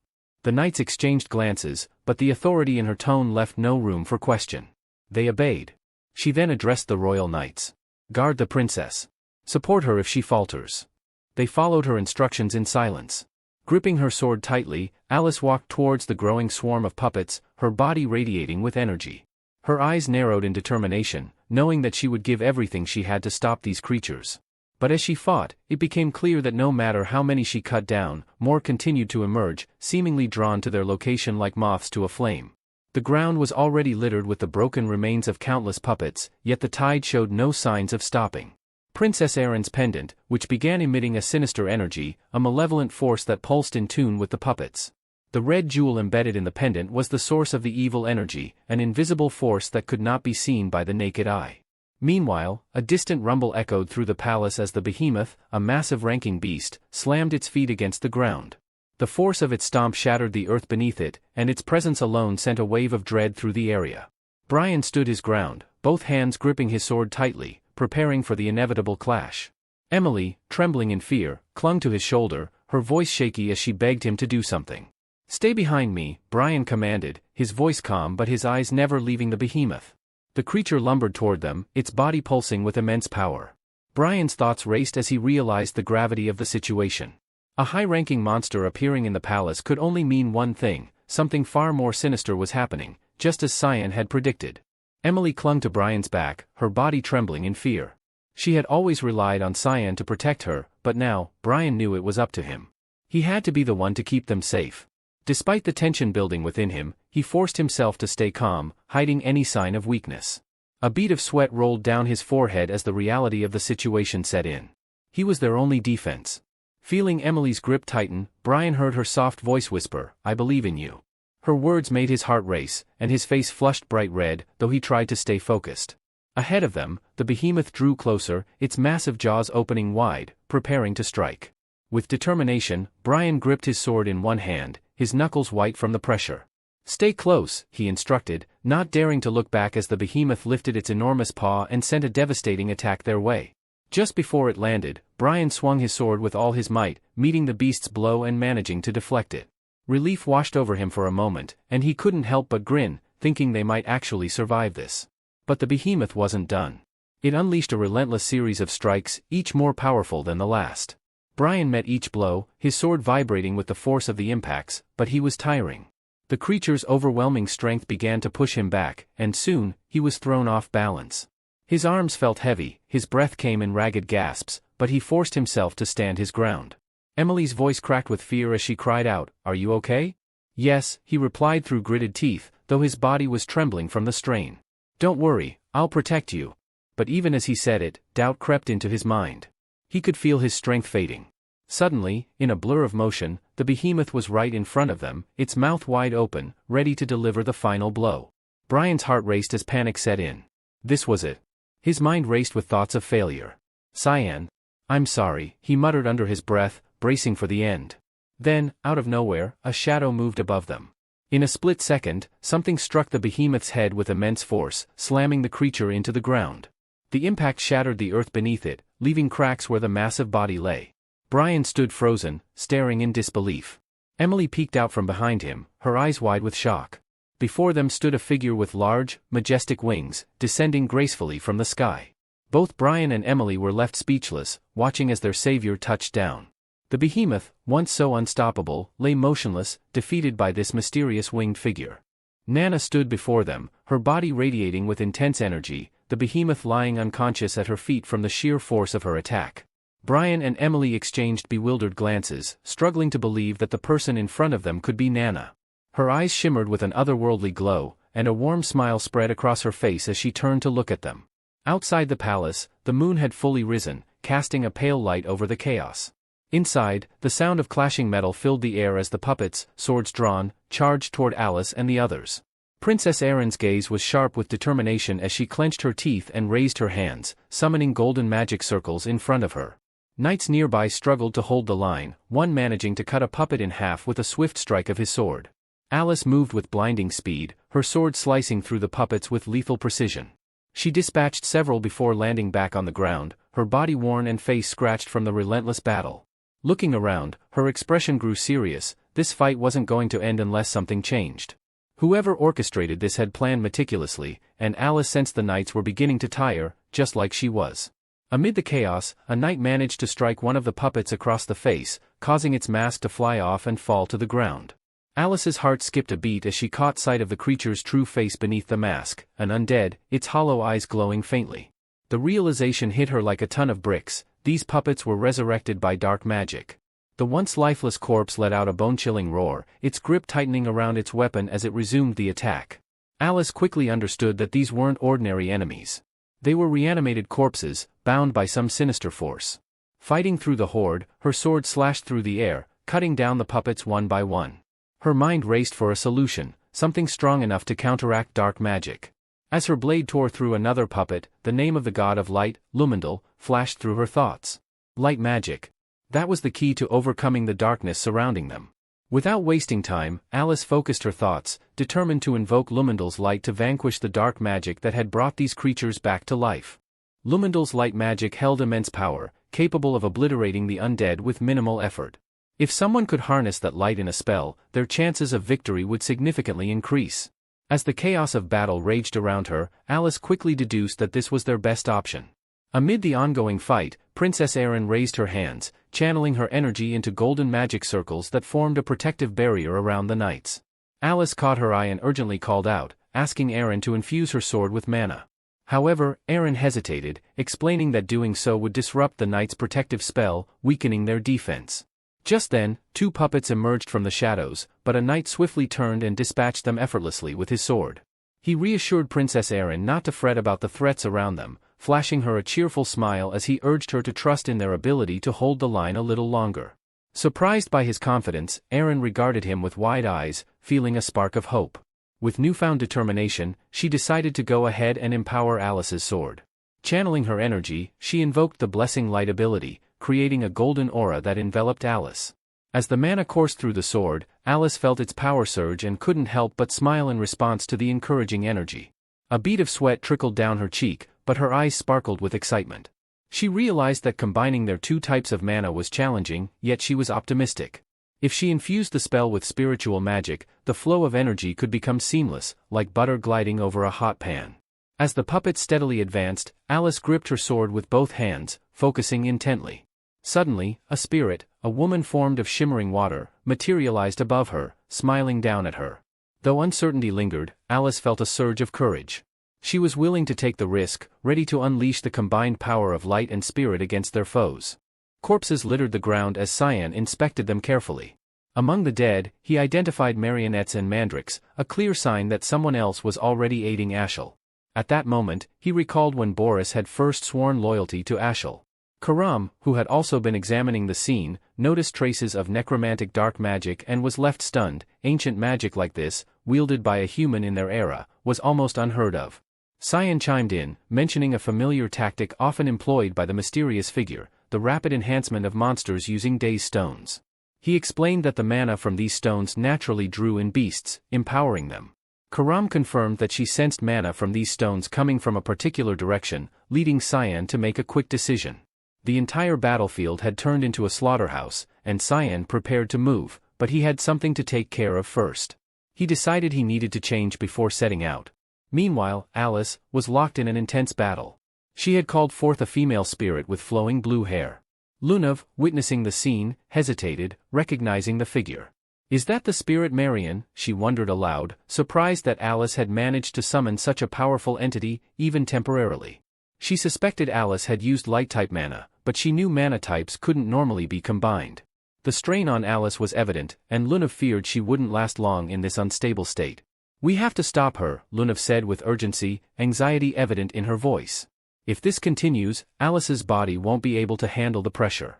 The knights exchanged glances, but the authority in her tone left no room for question. They obeyed. She then addressed the royal knights. "Guard the princess. Support her if she falters." They followed her instructions in silence. Gripping her sword tightly, Alice walked towards the growing swarm of puppets, her body radiating with energy. Her eyes narrowed in determination, knowing that she would give everything she had to stop these creatures. But as she fought, it became clear that no matter how many she cut down, more continued to emerge, seemingly drawn to their location like moths to a flame. The ground was already littered with the broken remains of countless puppets, yet the tide showed no signs of stopping. Princess Eren's pendant, which began emitting a sinister energy, a malevolent force that pulsed in tune with the puppets. The red jewel embedded in the pendant was the source of the evil energy, an invisible force that could not be seen by the naked eye. Meanwhile, a distant rumble echoed through the palace as the behemoth, a massive ranking beast, slammed its feet against the ground. The force of its stomp shattered the earth beneath it, and its presence alone sent a wave of dread through the area. Brian stood his ground, both hands gripping his sword tightly, preparing for the inevitable clash. Emily, trembling in fear, clung to his shoulder, her voice shaky as she begged him to do something. "Stay behind me," Brian commanded, his voice calm but his eyes never leaving the behemoth. The creature lumbered toward them, its body pulsing with immense power. Brian's thoughts raced as he realized the gravity of the situation. A high-ranking monster appearing in the palace could only mean one thing: something far more sinister was happening, just as Cyan had predicted. Emily clung to Brian's back, her body trembling in fear. She had always relied on Cyan to protect her, but now, Brian knew it was up to him. He had to be the one to keep them safe. Despite the tension building within him, he forced himself to stay calm, hiding any sign of weakness. A bead of sweat rolled down his forehead as the reality of the situation set in. He was their only defense. Feeling Emily's grip tighten, Brian heard her soft voice whisper, "I believe in you." Her words made his heart race, and his face flushed bright red, though he tried to stay focused. Ahead of them, the behemoth drew closer, its massive jaws opening wide, preparing to strike. With determination, Brian gripped his sword in one hand, his knuckles white from the pressure. "Stay close," he instructed, not daring to look back as the behemoth lifted its enormous paw and sent a devastating attack their way. Just before it landed, Brian swung his sword with all his might, meeting the beast's blow and managing to deflect it. Relief washed over him for a moment, and he couldn't help but grin, thinking they might actually survive this. But the behemoth wasn't done. It unleashed a relentless series of strikes, each more powerful than the last. Brian met each blow, his sword vibrating with the force of the impacts, but he was tiring. The creature's overwhelming strength began to push him back, and soon, he was thrown off balance. His arms felt heavy, his breath came in ragged gasps, but he forced himself to stand his ground. Emily's voice cracked with fear as she cried out, "Are you okay?" "Yes," he replied through gritted teeth, though his body was trembling from the strain. "Don't worry, I'll protect you." But even as he said it, doubt crept into his mind. He could feel his strength fading. Suddenly, in a blur of motion, the behemoth was right in front of them, its mouth wide open, ready to deliver the final blow. Brian's heart raced as panic set in. This was it. His mind raced with thoughts of failure. "Cyan. I'm sorry," he muttered under his breath, bracing for the end. Then, out of nowhere, a shadow moved above them. In a split second, something struck the behemoth's head with immense force, slamming the creature into the ground. The impact shattered the earth beneath it, leaving cracks where the massive body lay. Brian stood frozen, staring in disbelief. Emily peeked out from behind him, her eyes wide with shock. Before them stood a figure with large, majestic wings, descending gracefully from the sky. Both Brian and Emily were left speechless, watching as their savior touched down. The behemoth, once so unstoppable, lay motionless, defeated by this mysterious winged figure. Nana stood before them, her body radiating with intense energy, the behemoth lying unconscious at her feet from the sheer force of her attack. Brian and Emily exchanged bewildered glances, struggling to believe that the person in front of them could be Nana. Her eyes shimmered with an otherworldly glow, and a warm smile spread across her face as she turned to look at them. Outside the palace, the moon had fully risen, casting a pale light over the chaos. Inside, the sound of clashing metal filled the air as the puppets, swords drawn, charged toward Alice and the others. Princess Erin's gaze was sharp with determination as she clenched her teeth and raised her hands, summoning golden magic circles in front of her. Knights nearby struggled to hold the line, one managing to cut a puppet in half with a swift strike of his sword. Alice moved with blinding speed, her sword slicing through the puppets with lethal precision. She dispatched several before landing back on the ground, her body worn and face scratched from the relentless battle. Looking around, her expression grew serious. This fight wasn't going to end unless something changed. Whoever orchestrated this had planned meticulously, and Alice sensed the knights were beginning to tire, just like she was. Amid the chaos, a knight managed to strike one of the puppets across the face, causing its mask to fly off and fall to the ground. Alice's heart skipped a beat as she caught sight of the creature's true face beneath the mask, an undead, its hollow eyes glowing faintly. The realization hit her like a ton of bricks. These puppets were resurrected by dark magic. The once lifeless corpse let out a bone-chilling roar, its grip tightening around its weapon as it resumed the attack. Alice quickly understood that these weren't ordinary enemies. They were reanimated corpses, bound by some sinister force. Fighting through the horde, her sword slashed through the air, cutting down the puppets one by one. Her mind raced for a solution, something strong enough to counteract dark magic. As her blade tore through another puppet, the name of the god of light, Lumendal, flashed through her thoughts. Light magic. That was the key to overcoming the darkness surrounding them. Without wasting time, Alice focused her thoughts, determined to invoke Lumendal's light to vanquish the dark magic that had brought these creatures back to life. Lumendal's light magic held immense power, capable of obliterating the undead with minimal effort. If someone could harness that light in a spell, their chances of victory would significantly increase. As the chaos of battle raged around her, Alice quickly deduced that this was their best option. Amid the ongoing fight, Princess Erin raised her hands, channeling her energy into golden magic circles that formed a protective barrier around the knights. Alice caught her eye and urgently called out, asking Erin to infuse her sword with mana. However, Erin hesitated, explaining that doing so would disrupt the knights' protective spell, weakening their defense. Just then, two puppets emerged from the shadows, but a knight swiftly turned and dispatched them effortlessly with his sword. He reassured Princess Erin not to fret about the threats around them, flashing her a cheerful smile as he urged her to trust in their ability to hold the line a little longer. Surprised by his confidence, Erin regarded him with wide eyes, feeling a spark of hope. With newfound determination, she decided to go ahead and empower Alice's sword. Channeling her energy, she invoked the Blessing Light ability, creating a golden aura that enveloped Alice. As the mana coursed through the sword, Alice felt its power surge and couldn't help but smile in response to the encouraging energy. A bead of sweat trickled down her cheek, but her eyes sparkled with excitement. She realized that combining their two types of mana was challenging, yet she was optimistic. If she infused the spell with spiritual magic, the flow of energy could become seamless, like butter gliding over a hot pan. As the puppet steadily advanced, Alice gripped her sword with both hands, focusing intently. Suddenly, a spirit, a woman formed of shimmering water, materialized above her, smiling down at her. Though uncertainty lingered, Alice felt a surge of courage. She was willing to take the risk, ready to unleash the combined power of light and spirit against their foes. Corpses littered the ground as Cyan inspected them carefully. Among the dead, he identified marionettes and mandrakes, a clear sign that someone else was already aiding Ashel. At that moment, he recalled when Boris had first sworn loyalty to Ashel. Karam, who had also been examining the scene, noticed traces of necromantic dark magic and was left stunned. Ancient magic like this, wielded by a human in their era, was almost unheard of. Cyan chimed in, mentioning a familiar tactic often employed by the mysterious figure, the rapid enhancement of monsters using daze stones. He explained that the mana from these stones naturally drew in beasts, empowering them. Karam confirmed that she sensed mana from these stones coming from a particular direction, leading Cyan to make a quick decision. The entire battlefield had turned into a slaughterhouse, and Cyan prepared to move, but he had something to take care of first. He decided he needed to change before setting out. Meanwhile, Alice was locked in an intense battle. She had called forth a female spirit with flowing blue hair. Lunav, witnessing the scene, hesitated, recognizing the figure. Is that the spirit Marion? She wondered aloud, surprised that Alice had managed to summon such a powerful entity, even temporarily. She suspected Alice had used light-type mana, but she knew mana types couldn't normally be combined. The strain on Alice was evident, and Lunav feared she wouldn't last long in this unstable state. We have to stop her, Lunav said with urgency, anxiety evident in her voice. If this continues, Alice's body won't be able to handle the pressure.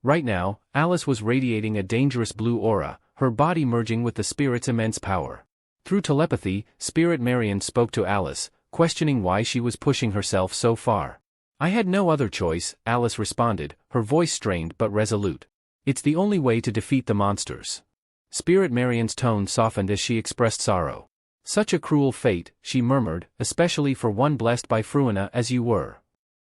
Right now, Alice was radiating a dangerous blue aura, her body merging with the spirit's immense power. Through telepathy, Spirit Marion spoke to Alice, questioning why she was pushing herself so far. I had no other choice, Alice responded, her voice strained but resolute. It's the only way to defeat the monsters. Spirit Marion's tone softened as she expressed sorrow. Such a cruel fate, she murmured, especially for one blessed by Fruina as you were.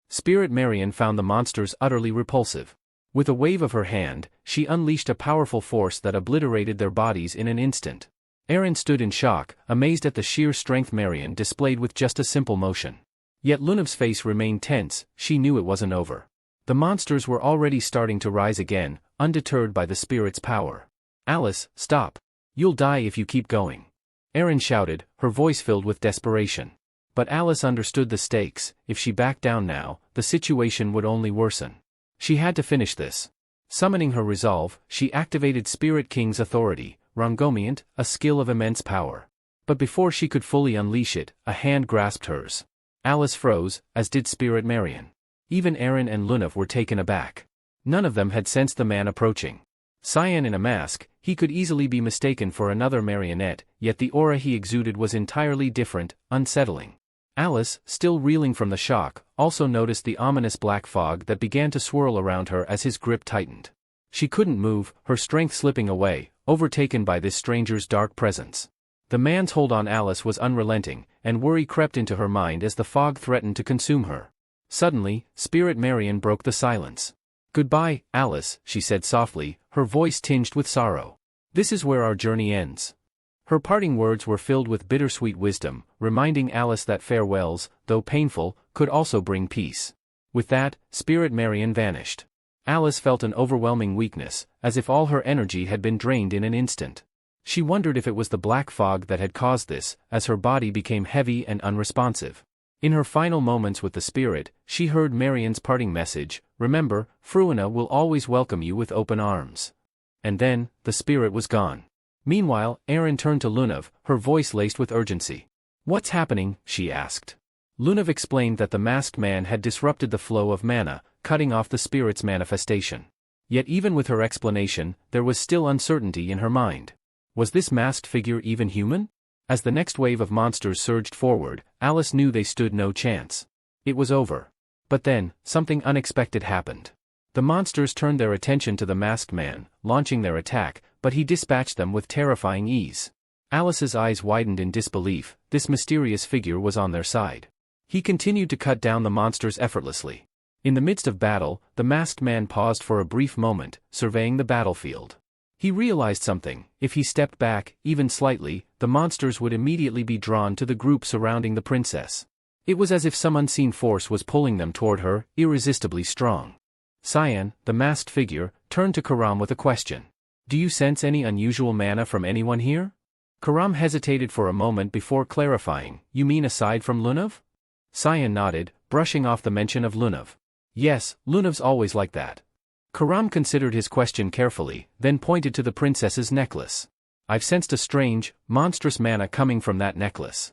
Spirit Marion found the monsters utterly repulsive. With a wave of her hand, she unleashed a powerful force that obliterated their bodies in an instant. Aaron stood in shock, amazed at the sheer strength Marion displayed with just a simple motion. Yet Lunav's face remained tense, she knew it wasn't over. The monsters were already starting to rise again, undeterred by the spirit's power. Alice, stop. You'll die if you keep going. Aaron shouted, her voice filled with desperation. But Alice understood the stakes. If she backed down now, the situation would only worsen. She had to finish this. Summoning her resolve, she activated Spirit King's authority, Rongomient, a skill of immense power. But before she could fully unleash it, a hand grasped hers. Alice froze, as did Spirit Marion. Even Aaron and Lunav were taken aback. None of them had sensed the man approaching. Cyan in a mask, he could easily be mistaken for another marionette, yet the aura he exuded was entirely different, unsettling. Alice, still reeling from the shock, also noticed the ominous black fog that began to swirl around her as his grip tightened. She couldn't move, her strength slipping away, overtaken by this stranger's dark presence. The man's hold on Alice was unrelenting, and worry crept into her mind as the fog threatened to consume her. Suddenly, Spirit Marion broke the silence. Goodbye, Alice, she said softly, her voice tinged with sorrow. This is where our journey ends. Her parting words were filled with bittersweet wisdom, reminding Alice that farewells, though painful, could also bring peace. With that, Spirit Marion vanished. Alice felt an overwhelming weakness, as if all her energy had been drained in an instant. She wondered if it was the black fog that had caused this, as her body became heavy and unresponsive. In her final moments with the spirit, she heard Marion's parting message, remember, Fruina will always welcome you with open arms. And then, the spirit was gone. Meanwhile, Aaron turned to Lunav, her voice laced with urgency. What's happening? She asked. Lunav explained that the masked man had disrupted the flow of mana, cutting off the spirit's manifestation. Yet even with her explanation, there was still uncertainty in her mind. Was this masked figure even human? As the next wave of monsters surged forward, Alice knew they stood no chance. It was over. But then, something unexpected happened. The monsters turned their attention to the masked man, launching their attack, but he dispatched them with terrifying ease. Alice's eyes widened in disbelief, this mysterious figure was on their side. He continued to cut down the monsters effortlessly. In the midst of battle, the masked man paused for a brief moment, surveying the battlefield. He realized something: if he stepped back, even slightly, the monsters would immediately be drawn to the group surrounding the princess. It was as if some unseen force was pulling them toward her, irresistibly strong. Cyan, the masked figure, turned to Karam with a question. Do you sense any unusual mana from anyone here? Karam hesitated for a moment before clarifying, you mean aside from Lunav? Cyan nodded, brushing off the mention of Lunav. Yes, Lunav's always like that. Karam considered his question carefully, then pointed to the princess's necklace. I've sensed a strange, monstrous mana coming from that necklace.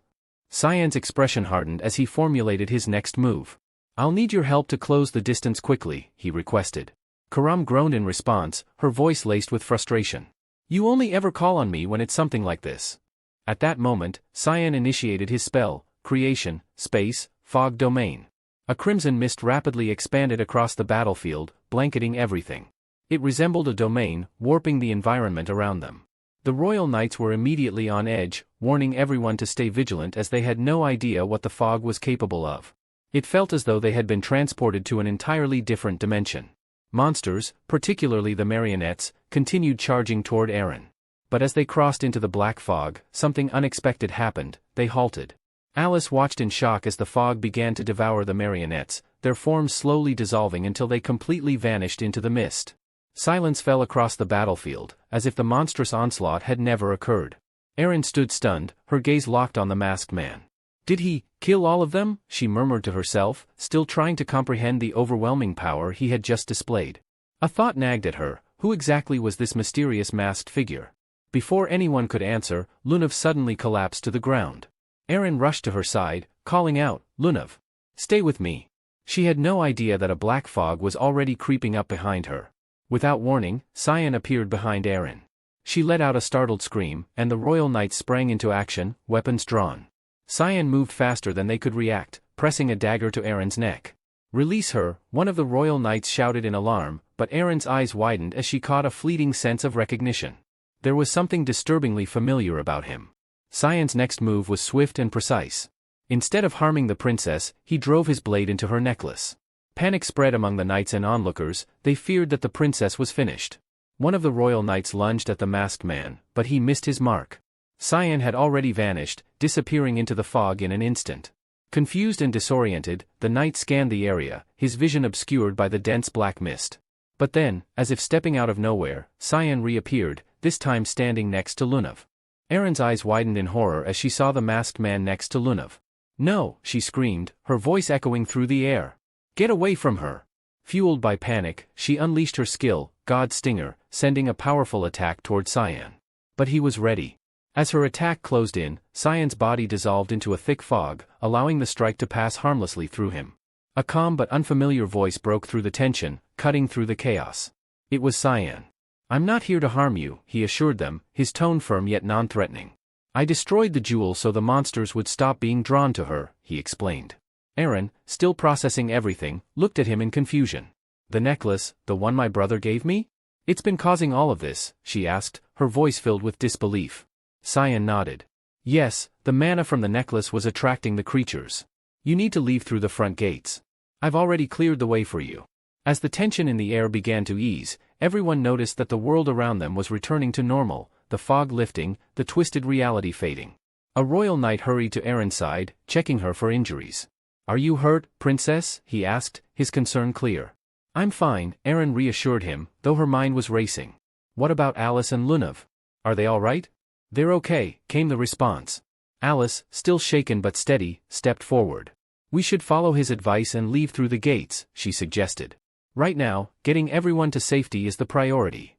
Cyan's expression hardened as he formulated his next move. I'll need your help to close the distance quickly, he requested. Karam groaned in response, her voice laced with frustration. You only ever call on me when it's something like this. At that moment, Cyan initiated his spell, Creation, Space, Fog Domain. A crimson mist rapidly expanded across the battlefield, blanketing everything. It resembled a domain, warping the environment around them. The royal knights were immediately on edge, warning everyone to stay vigilant as they had no idea what the fog was capable of. It felt as though they had been transported to an entirely different dimension. Monsters, particularly the marionettes, continued charging toward Aaron. But as they crossed into the black fog, something unexpected happened, they halted. Alice watched in shock as the fog began to devour the marionettes, their forms slowly dissolving until they completely vanished into the mist. Silence fell across the battlefield, as if the monstrous onslaught had never occurred. Erin stood stunned, her gaze locked on the masked man. Did he kill all of them? She murmured to herself, still trying to comprehend the overwhelming power he had just displayed. A thought nagged at her, who exactly was this mysterious masked figure? Before anyone could answer, Lunav suddenly collapsed to the ground. Erin rushed to her side, calling out, "Lunav! Stay with me!" She had no idea that a black fog was already creeping up behind her. Without warning, Cyan appeared behind Erin. She let out a startled scream, and the royal knights sprang into action, weapons drawn. Cyan moved faster than they could react, pressing a dagger to Erin's neck. "Release her," one of the royal knights shouted in alarm, but Erin's eyes widened as she caught a fleeting sense of recognition. There was something disturbingly familiar about him. Cyan's next move was swift and precise. Instead of harming the princess, he drove his blade into her necklace. Panic spread among the knights and onlookers, they feared that the princess was finished. One of the royal knights lunged at the masked man, but he missed his mark. Cyan had already vanished, disappearing into the fog in an instant. Confused and disoriented, the knight scanned the area, his vision obscured by the dense black mist. But then, as if stepping out of nowhere, Cyan reappeared, this time standing next to Lunav. Erin's eyes widened in horror as she saw the masked man next to Lunav. "No!" she screamed, her voice echoing through the air. "Get away from her!" Fueled by panic, she unleashed her skill, God Stinger, sending a powerful attack toward Cyan. But he was ready. As her attack closed in, Cyan's body dissolved into a thick fog, allowing the strike to pass harmlessly through him. A calm but unfamiliar voice broke through the tension, cutting through the chaos. It was Cyan. "I'm not here to harm you," he assured them, his tone firm yet non-threatening. "I destroyed the jewel so the monsters would stop being drawn to her," he explained. Erin, still processing everything, looked at him in confusion. "The necklace, the one my brother gave me? It's been causing all of this?" she asked, her voice filled with disbelief. Cyan nodded. "Yes, the mana from the necklace was attracting the creatures. You need to leave through the front gates. I've already cleared the way for you." As the tension in the air began to ease, everyone noticed that the world around them was returning to normal, the fog lifting, the twisted reality fading. A royal knight hurried to Erin's side, checking her for injuries. "Are you hurt, princess?" he asked, his concern clear. "I'm fine," Erin reassured him, though her mind was racing. "What about Alice and Lunav? Are they all right?" "They're okay," came the response. Alice, still shaken but steady, stepped forward. "We should follow his advice and leave through the gates," she suggested. "Right now, getting everyone to safety is the priority."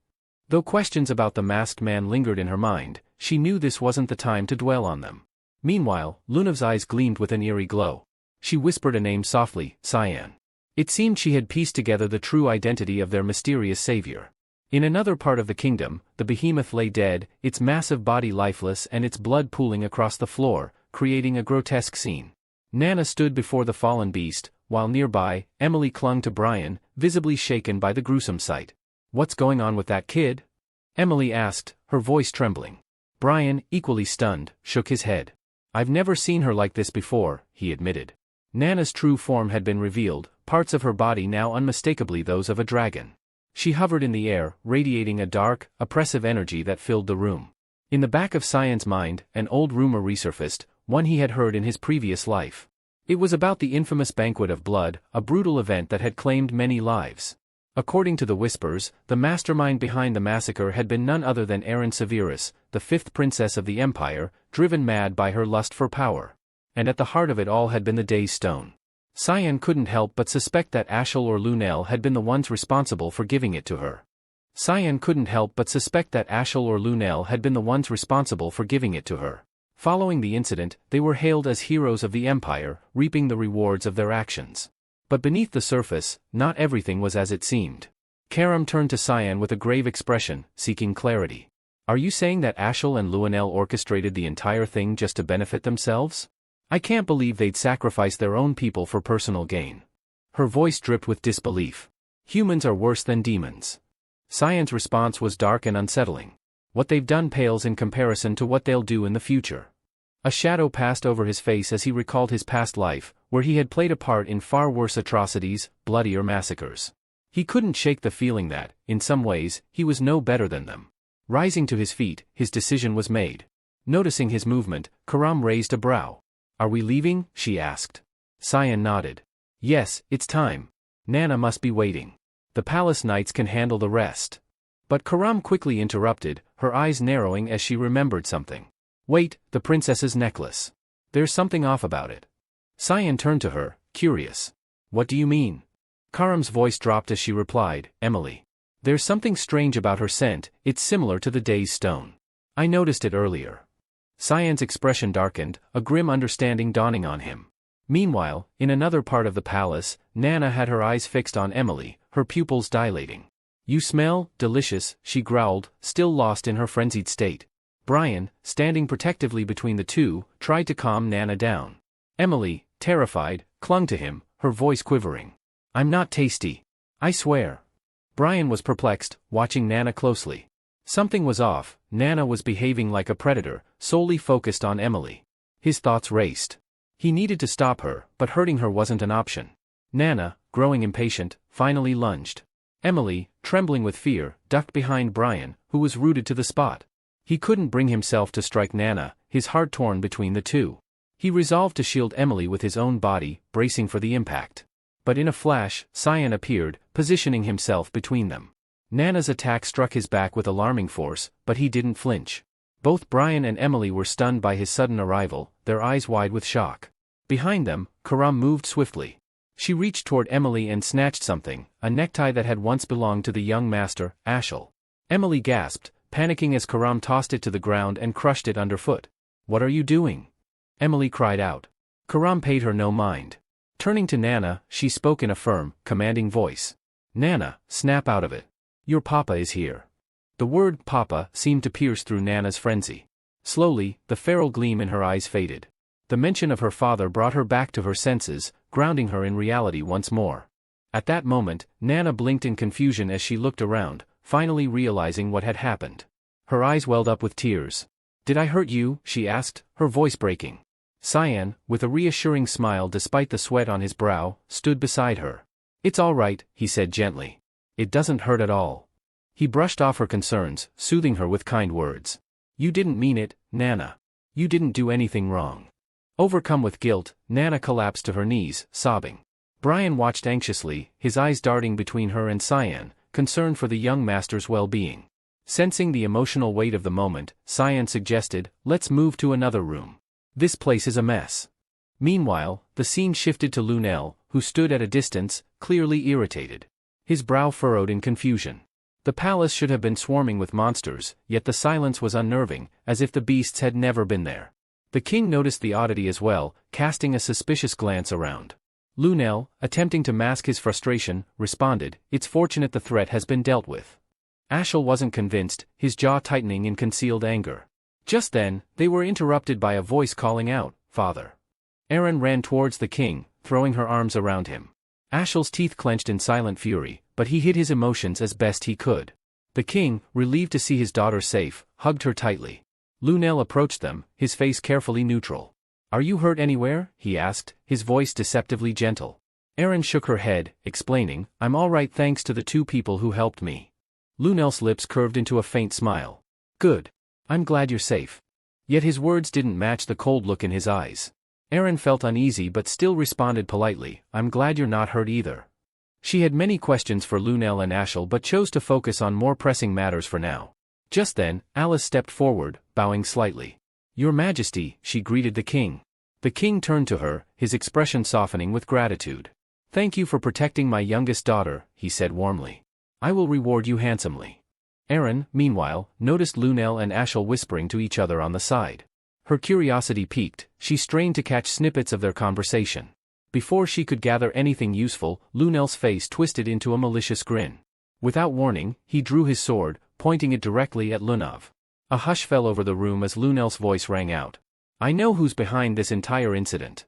Though questions about the masked man lingered in her mind, she knew this wasn't the time to dwell on them. Meanwhile, Lunav's eyes gleamed with an eerie glow. She whispered a name softly, "Cyan." It seemed she had pieced together the true identity of their mysterious savior. In another part of the kingdom, the behemoth lay dead, its massive body lifeless and its blood pooling across the floor, creating a grotesque scene. Nana stood before the fallen beast, while nearby, Emily clung to Brian, visibly shaken by the gruesome sight. "What's going on with that kid?" Emily asked, her voice trembling. Brian, equally stunned, shook his head. "I've never seen her like this before," he admitted. Nana's true form had been revealed, parts of her body now unmistakably those of a dragon. She hovered in the air, radiating a dark, oppressive energy that filled the room. In the back of Cyan's mind, an old rumor resurfaced, one he had heard in his previous life. It was about the infamous Banquet of Blood, a brutal event that had claimed many lives. According to the whispers, the mastermind behind the massacre had been none other than Erin Severus, the fifth princess of the Empire, driven mad by her lust for power. And at the heart of it all had been the Day's Stone. Cyan couldn't help but suspect that Ashel or Lunel had been the ones responsible for giving it to her. Following the incident, they were hailed as heroes of the Empire, reaping the rewards of their actions. But beneath the surface, not everything was as it seemed. Karam turned to Cyan with a grave expression, seeking clarity. "Are you saying that Ashel and Lunel orchestrated the entire thing just to benefit themselves? I can't believe they'd sacrifice their own people for personal gain." Her voice dripped with disbelief. "Humans are worse than demons." Cyan's response was dark and unsettling. "What they've done pales in comparison to what they'll do in the future." A shadow passed over his face as he recalled his past life, where he had played a part in far worse atrocities, bloodier massacres. He couldn't shake the feeling that, in some ways, he was no better than them. Rising to his feet, his decision was made. Noticing his movement, Karam raised a brow. "Are we leaving?" she asked. Cyan nodded. "Yes, it's time. Nana must be waiting." The palace knights can handle the rest. But Karam quickly interrupted, her eyes narrowing as she remembered something. Wait, the princess's necklace. There's something off about it. Cyan turned to her, curious. What do you mean? Karam's voice dropped as she replied, Emily. There's something strange about her scent, it's similar to the day's stone. I noticed it earlier. Cyan's expression darkened, a grim understanding dawning on him. Meanwhile, in another part of the palace, Nana had her eyes fixed on Emily, her pupils dilating. You smell delicious, she growled, still lost in her frenzied state. Brian, standing protectively between the two, tried to calm Nana down. Emily, terrified, clung to him, her voice quivering. I'm not tasty. I swear. Brian was perplexed, watching Nana closely. Something was off, Nana was behaving like a predator, solely focused on Emily. His thoughts raced. He needed to stop her, but hurting her wasn't an option. Nana, growing impatient, finally lunged. Emily, trembling with fear, ducked behind Brian, who was rooted to the spot. He couldn't bring himself to strike Nana, his heart torn between the two. He resolved to shield Emily with his own body, bracing for the impact. But in a flash, Cyan appeared, positioning himself between them. Nana's attack struck his back with alarming force, but he didn't flinch. Both Brian and Emily were stunned by his sudden arrival, their eyes wide with shock. Behind them, Karam moved swiftly. She reached toward Emily and snatched something, a necktie that had once belonged to the young master, Ashel. Emily gasped, panicking as Karam tossed it to the ground and crushed it underfoot. What are you doing? Emily cried out. Karam paid her no mind. Turning to Nana, she spoke in a firm, commanding voice. Nana, snap out of it. Your papa is here. The word papa seemed to pierce through Nana's frenzy. Slowly, the feral gleam in her eyes faded. The mention of her father brought her back to her senses, grounding her in reality once more. At that moment, Nana blinked in confusion as she looked around, finally realizing what had happened. Her eyes welled up with tears. Did I hurt you? She asked, her voice breaking. Cyan, with a reassuring smile despite the sweat on his brow, stood beside her. It's all right, he said gently. It doesn't hurt at all. He brushed off her concerns, soothing her with kind words. You didn't mean it, Nana. You didn't do anything wrong. Overcome with guilt, Nana collapsed to her knees, sobbing. Brian watched anxiously, his eyes darting between her and Cyan, concerned for the young master's well-being. Sensing the emotional weight of the moment, Cyan suggested, let's move to another room. This place is a mess. Meanwhile, the scene shifted to Lunel, who stood at a distance, clearly irritated. His brow furrowed in confusion. The palace should have been swarming with monsters, yet the silence was unnerving, as if the beasts had never been there. The king noticed the oddity as well, casting a suspicious glance around. Lunel, attempting to mask his frustration, responded, It's fortunate the threat has been dealt with. Ashel wasn't convinced, his jaw tightening in concealed anger. Just then, they were interrupted by a voice calling out, Father. Erin ran towards the king, throwing her arms around him. Ashel's teeth clenched in silent fury, but he hid his emotions as best he could. The king, relieved to see his daughter safe, hugged her tightly. Lunel approached them, his face carefully neutral. Are you hurt anywhere? He asked, his voice deceptively gentle. Erin shook her head, explaining, I'm all right thanks to the two people who helped me. Lunel's lips curved into a faint smile. Good. I'm glad you're safe. Yet his words didn't match the cold look in his eyes. Erin felt uneasy but still responded politely, I'm glad you're not hurt either. She had many questions for Lunel and Ashel but chose to focus on more pressing matters for now. Just then, Alice stepped forward, bowing slightly. Your Majesty, she greeted the king. The king turned to her, his expression softening with gratitude. Thank you for protecting my youngest daughter, he said warmly. I will reward you handsomely. Erin, meanwhile, noticed Lunel and Ashel whispering to each other on the side. Her curiosity piqued, she strained to catch snippets of their conversation. Before she could gather anything useful, Lunel's face twisted into a malicious grin. Without warning, he drew his sword, pointing it directly at Lunav. A hush fell over the room as Lunel's voice rang out. I know who's behind this entire incident.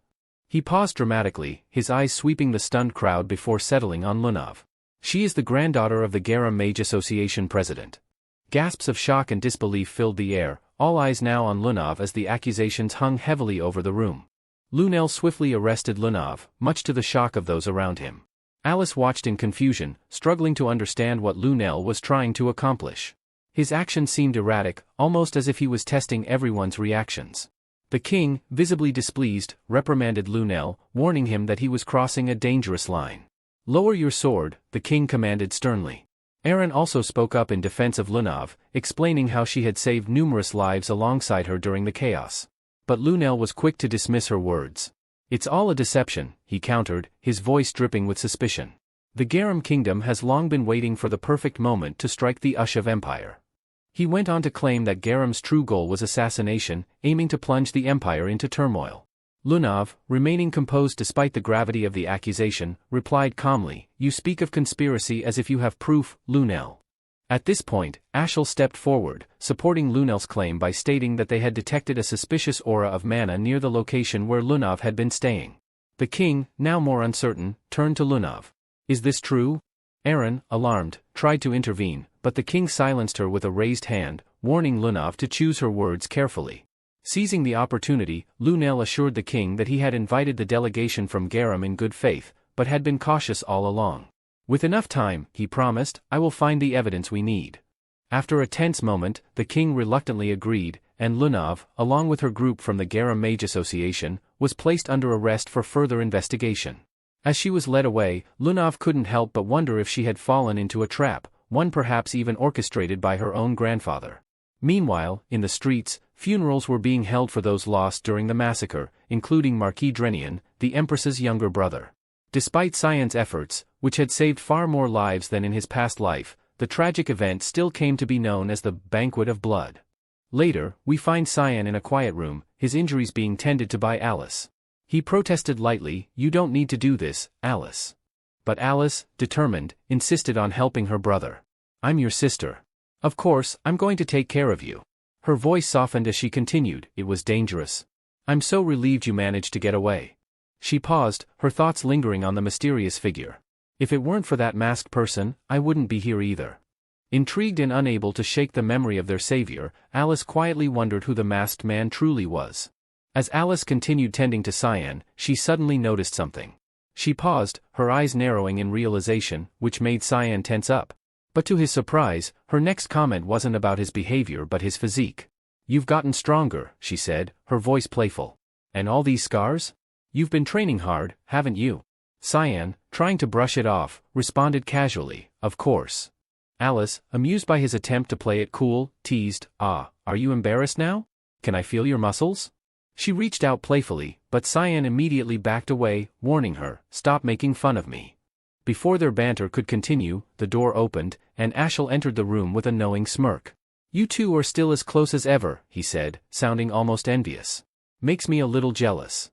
He paused dramatically, his eyes sweeping the stunned crowd before settling on Lunav. She is the granddaughter of the Garam Mage Association president. Gasps of shock and disbelief filled the air, all eyes now on Lunav as the accusations hung heavily over the room. Lunel swiftly arrested Lunav, much to the shock of those around him. Alice watched in confusion, struggling to understand what Lunel was trying to accomplish. His actions seemed erratic, almost as if he was testing everyone's reactions. The king, visibly displeased, reprimanded Lunel, warning him that he was crossing a dangerous line. Lower your sword, the king commanded sternly. Aaron also spoke up in defense of Lunav, explaining how she had saved numerous lives alongside her during the chaos. But Lunel was quick to dismiss her words. It's all a deception, he countered, his voice dripping with suspicion. The Garam kingdom has long been waiting for the perfect moment to strike the Ushav Empire. He went on to claim that Garam's true goal was assassination, aiming to plunge the empire into turmoil. Lunav, remaining composed despite the gravity of the accusation, replied calmly, "You speak of conspiracy as if you have proof, Lunel." At this point, Ashel stepped forward, supporting Lunel's claim by stating that they had detected a suspicious aura of mana near the location where Lunav had been staying. The king, now more uncertain, turned to Lunav. "Is this true?" Aaron, alarmed, tried to intervene, but the king silenced her with a raised hand, warning Lunav to choose her words carefully. Seizing the opportunity, Lunel assured the king that he had invited the delegation from Garam in good faith, but had been cautious all along. "With enough time," he promised, "I will find the evidence we need." After a tense moment, the king reluctantly agreed, and Lunav, along with her group from the Garam Mage Association, was placed under arrest for further investigation. As she was led away, Lunav couldn't help but wonder if she had fallen into a trap, one perhaps even orchestrated by her own grandfather. Meanwhile, in the streets, funerals were being held for those lost during the massacre, including Marquis Drenian, the Empress's younger brother. Despite Cyan's efforts, which had saved far more lives than in his past life, the tragic event still came to be known as the Banquet of Blood. Later, we find Cyan in a quiet room, his injuries being tended to by Alice. He protested lightly, "You don't need to do this, Alice." But Alice, determined, insisted on helping her brother. "I'm your sister. Of course, I'm going to take care of you." Her voice softened as she continued, "It was dangerous. I'm so relieved you managed to get away." She paused, her thoughts lingering on the mysterious figure. "If it weren't for that masked person, I wouldn't be here either." Intrigued and unable to shake the memory of their savior, Alice quietly wondered who the masked man truly was. As Alice continued tending to Cyan, she suddenly noticed something. She paused, her eyes narrowing in realization, which made Cyan tense up. But to his surprise, her next comment wasn't about his behavior but his physique. "You've gotten stronger," she said, her voice playful. "And all these scars? You've been training hard, haven't you?" Cyan, trying to brush it off, responded casually, "Of course." Alice, amused by his attempt to play it cool, teased, "Ah, are you embarrassed now? Can I feel your muscles?" She reached out playfully, but Cyan immediately backed away, warning her, "Stop making fun of me." Before their banter could continue, the door opened, and Ashel entered the room with a knowing smirk. "You two are still as close as ever," he said, sounding almost envious. "Makes me a little jealous."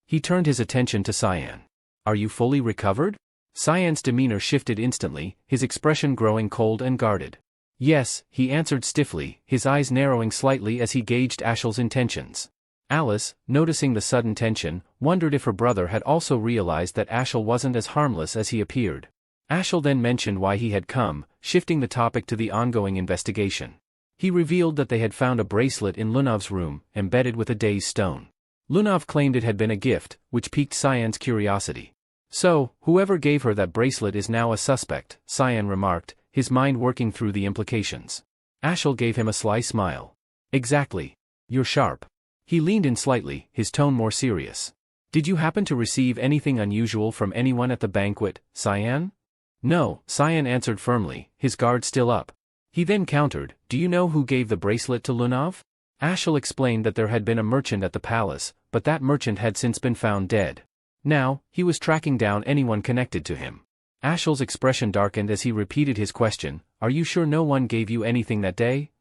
He turned his attention to Cyan. "Are you fully recovered?" Cyan's demeanor shifted instantly, his expression growing cold and guarded. "Yes," he answered stiffly, his eyes narrowing slightly as he gauged Ashel's intentions. Alice, noticing the sudden tension, wondered if her brother had also realized that Ashel wasn't as harmless as he appeared. Ashel then mentioned why he had come, shifting the topic to the ongoing investigation. He revealed that they had found a bracelet in Lunav's room, embedded with a day's stone. Lunav claimed it had been a gift, which piqued Cyan's curiosity. "So, whoever gave her that bracelet is now a suspect," Cyan remarked, his mind working through the implications. Ashel gave him a sly smile. "Exactly. You're sharp." He leaned in slightly, his tone more serious. "Did you happen to receive anything unusual from anyone at the banquet, Cyan?" "No," Cyan answered firmly, his guard still up. He then countered, "Do you know who gave the bracelet to Lunav?" Ashel explained that there had been a merchant at the palace, but that merchant had since been found dead. Now, he was tracking down anyone connected to him. Ashel's expression darkened as he repeated his question, "Are you sure no one gave you anything that day?"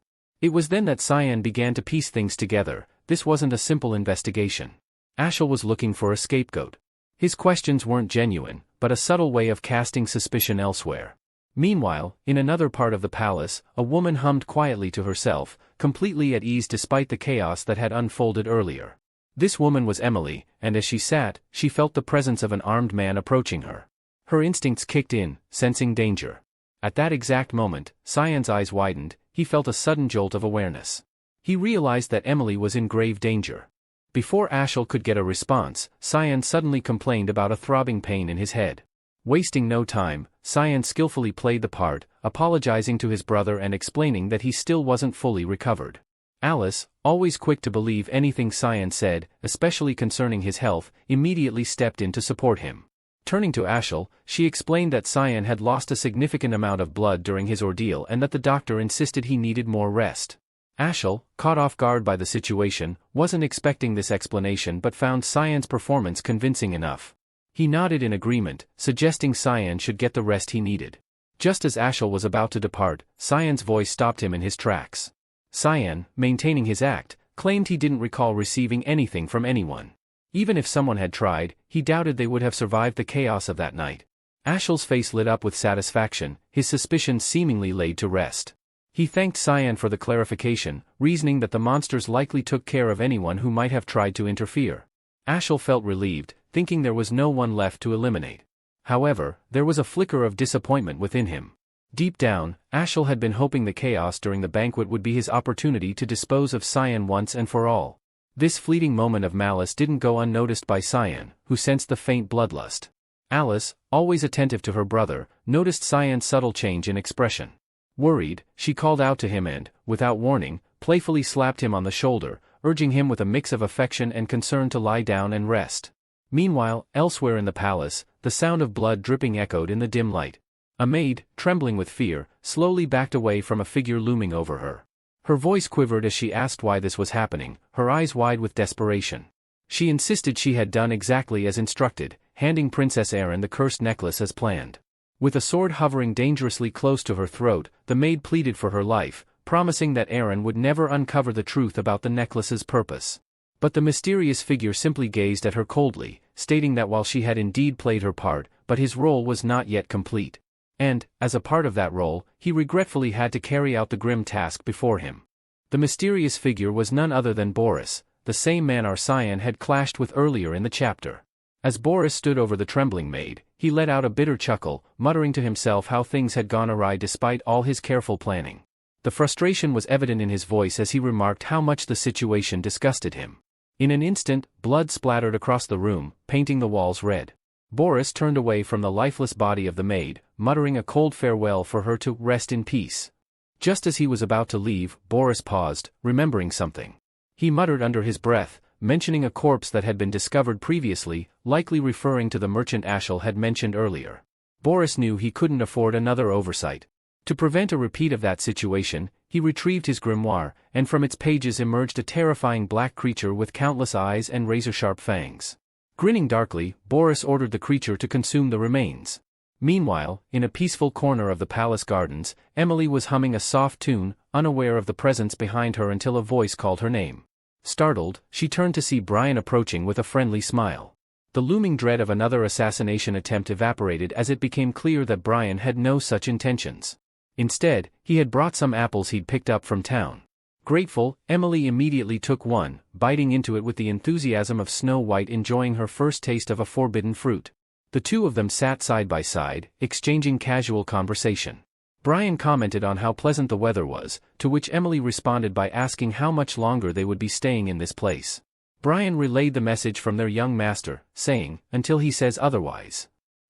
It was then that Cyan began to piece things together. This wasn't a simple investigation. Ashel was looking for a scapegoat. His questions weren't genuine, but a subtle way of casting suspicion elsewhere. Meanwhile, in another part of the palace, a woman hummed quietly to herself, completely at ease despite the chaos that had unfolded earlier. This woman was Emily, and as she sat, she felt the presence of an armed man approaching her. Her instincts kicked in, sensing danger. At that exact moment, Cyan's eyes widened, he felt a sudden jolt of awareness. He realized that Emily was in grave danger. Before Ashel could get a response, Cyan suddenly complained about a throbbing pain in his head. Wasting no time, Cyan skillfully played the part, apologizing to his brother and explaining that he still wasn't fully recovered. Alice, always quick to believe anything Cyan said, especially concerning his health, immediately stepped in to support him. Turning to Ashel, she explained that Cyan had lost a significant amount of blood during his ordeal and that the doctor insisted he needed more rest. Ashel, caught off guard by the situation, wasn't expecting this explanation but found Cyan's performance convincing enough. He nodded in agreement, suggesting Cyan should get the rest he needed. Just as Ashel was about to depart, Cyan's voice stopped him in his tracks. Cyan, maintaining his act, claimed he didn't recall receiving anything from anyone. Even if someone had tried, he doubted they would have survived the chaos of that night. Ashel's face lit up with satisfaction, his suspicions seemingly laid to rest. He thanked Cyan for the clarification, reasoning that the monsters likely took care of anyone who might have tried to interfere. Ashel felt relieved, thinking there was no one left to eliminate. However, there was a flicker of disappointment within him. Deep down, Ashel had been hoping the chaos during the banquet would be his opportunity to dispose of Cyan once and for all. This fleeting moment of malice didn't go unnoticed by Cyan, who sensed the faint bloodlust. Alice, always attentive to her brother, noticed Cyan's subtle change in expression. Worried, she called out to him and, without warning, playfully slapped him on the shoulder, urging him with a mix of affection and concern to lie down and rest. Meanwhile, elsewhere in the palace, the sound of blood dripping echoed in the dim light. A maid, trembling with fear, slowly backed away from a figure looming over her. Her voice quivered as she asked why this was happening, her eyes wide with desperation. She insisted she had done exactly as instructed, handing Princess Erin the cursed necklace as planned. With a sword hovering dangerously close to her throat, the maid pleaded for her life, promising that Erin would never uncover the truth about the necklace's purpose. But the mysterious figure simply gazed at her coldly, stating that while she had indeed played her part, but his role was not yet complete. And, as a part of that role, he regretfully had to carry out the grim task before him. The mysterious figure was none other than Boris, the same man our Cyan had clashed with earlier in the chapter. As Boris stood over the trembling maid, he let out a bitter chuckle, muttering to himself how things had gone awry despite all his careful planning. The frustration was evident in his voice as he remarked how much the situation disgusted him. In an instant, blood splattered across the room, painting the walls red. Boris turned away from the lifeless body of the maid, muttering a cold farewell for her to rest in peace. Just as he was about to leave, Boris paused, remembering something. He muttered under his breath, mentioning a corpse that had been discovered previously, likely referring to the merchant Ashel had mentioned earlier. Boris knew he couldn't afford another oversight. To prevent a repeat of that situation, he retrieved his grimoire, and from its pages emerged a terrifying black creature with countless eyes and razor-sharp fangs. Grinning darkly, Boris ordered the creature to consume the remains. Meanwhile, in a peaceful corner of the palace gardens, Emily was humming a soft tune, unaware of the presence behind her until a voice called her name. Startled, she turned to see Brian approaching with a friendly smile. The looming dread of another assassination attempt evaporated as it became clear that Brian had no such intentions. Instead, he had brought some apples he'd picked up from town. Grateful, Emily immediately took one, biting into it with the enthusiasm of Snow White enjoying her first taste of a forbidden fruit. The two of them sat side by side, exchanging casual conversation. Brian commented on how pleasant the weather was, to which Emily responded by asking how much longer they would be staying in this place. Brian relayed the message from their young master, saying, "Until he says otherwise."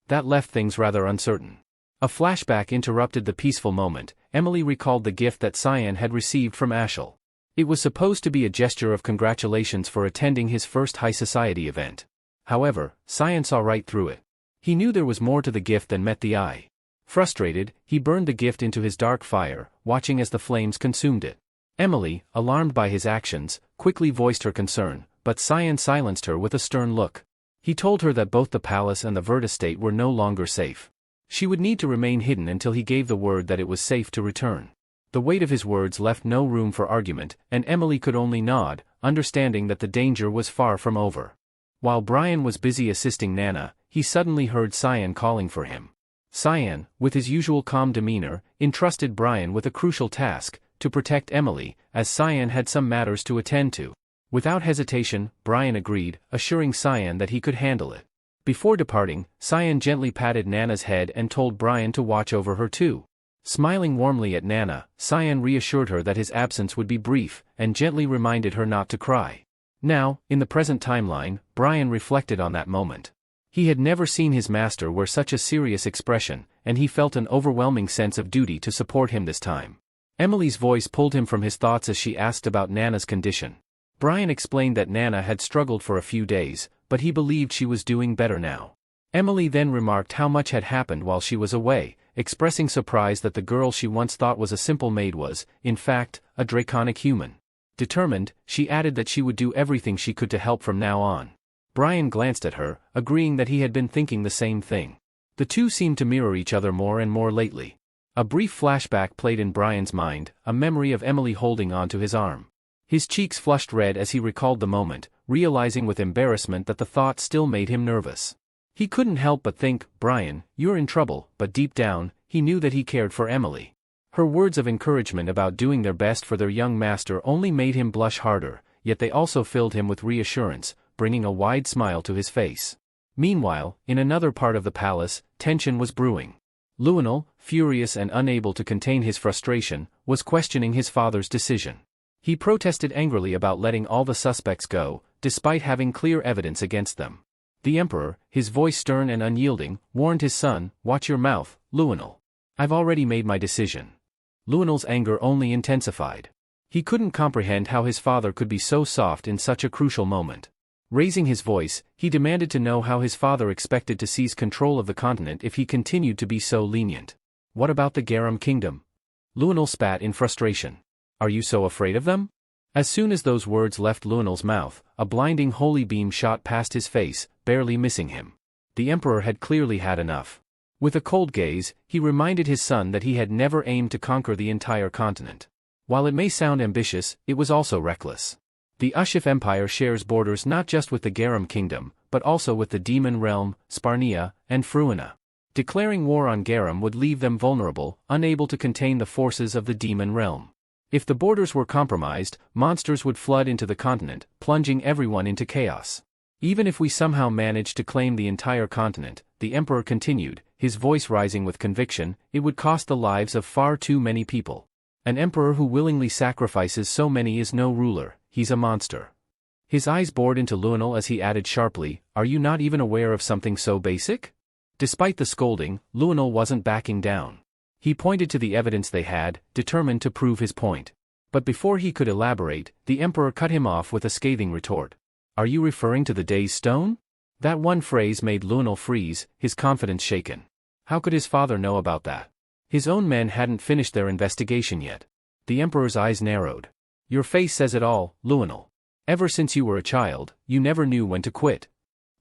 That left things rather uncertain. A flashback interrupted the peaceful moment. Emily recalled the gift that Cyan had received from Ashel. It was supposed to be a gesture of congratulations for attending his first high society event. However, Cyan saw right through it. He knew there was more to the gift than met the eye. Frustrated, he burned the gift into his dark fire, watching as the flames consumed it. Emily, alarmed by his actions, quickly voiced her concern, but Cyan silenced her with a stern look. He told her that both the palace and the Vert estate were no longer safe. She would need to remain hidden until he gave the word that it was safe to return. The weight of his words left no room for argument, and Emily could only nod, understanding that the danger was far from over. While Brian was busy assisting Nana, he suddenly heard Cyan calling for him. Cyan, with his usual calm demeanor, entrusted Brian with a crucial task, to protect Emily, as Cyan had some matters to attend to. Without hesitation, Brian agreed, assuring Cyan that he could handle it. Before departing, Cyan gently patted Nana's head and told Brian to watch over her too. Smiling warmly at Nana, Cyan reassured her that his absence would be brief, and gently reminded her not to cry. Now, in the present timeline, Brian reflected on that moment. He had never seen his master wear such a serious expression, and he felt an overwhelming sense of duty to support him this time. Emily's voice pulled him from his thoughts as she asked about Nana's condition. Brian explained that Nana had struggled for a few days, but he believed she was doing better now. Emily then remarked how much had happened while she was away, expressing surprise that the girl she once thought was a simple maid was, in fact, a draconic human. Determined, she added that she would do everything she could to help from now on. Brian glanced at her, agreeing that he had been thinking the same thing. The two seemed to mirror each other more and more lately. A brief flashback played in Brian's mind, a memory of Emily holding onto his arm. His cheeks flushed red as he recalled the moment, realizing with embarrassment that the thought still made him nervous. He couldn't help but think, Brian, you're in trouble, but deep down, he knew that he cared for Emily. Her words of encouragement about doing their best for their young master only made him blush harder, yet they also filled him with reassurance, bringing a wide smile to his face. Meanwhile, in another part of the palace, tension was brewing. Luenel, furious and unable to contain his frustration, was questioning his father's decision. He protested angrily about letting all the suspects go, despite having clear evidence against them. The emperor, his voice stern and unyielding, warned his son, "Watch your mouth, Luenel. I've already made my decision." Luenel's anger only intensified. He couldn't comprehend how his father could be so soft in such a crucial moment. Raising his voice, he demanded to know how his father expected to seize control of the continent if he continued to be so lenient. "What about the Garum Kingdom?" Luenel spat in frustration. "Are you so afraid of them?" As soon as those words left Luenel's mouth, a blinding holy beam shot past his face, barely missing him. The emperor had clearly had enough. With a cold gaze, he reminded his son that he had never aimed to conquer the entire continent. While it may sound ambitious, it was also reckless. The Ushif Empire shares borders not just with the Garum Kingdom, but also with the Demon Realm, Sparnia, and Fruina. Declaring war on Garum would leave them vulnerable, unable to contain the forces of the Demon Realm. If the borders were compromised, monsters would flood into the continent, plunging everyone into chaos. "Even if we somehow managed to claim the entire continent," the emperor continued, his voice rising with conviction, "it would cost the lives of far too many people. An emperor who willingly sacrifices so many is no ruler, he's a monster." His eyes bored into Luenel as he added sharply, "Are you not even aware of something so basic?" Despite the scolding, Luenel wasn't backing down. He pointed to the evidence they had, determined to prove his point. But before he could elaborate, the emperor cut him off with a scathing retort. "Are you referring to the Day's Stone?" That one phrase made Luenel freeze, his confidence shaken. How could his father know about that? His own men hadn't finished their investigation yet. The emperor's eyes narrowed. "Your face says it all, Luenel. Ever since you were a child, you never knew when to quit."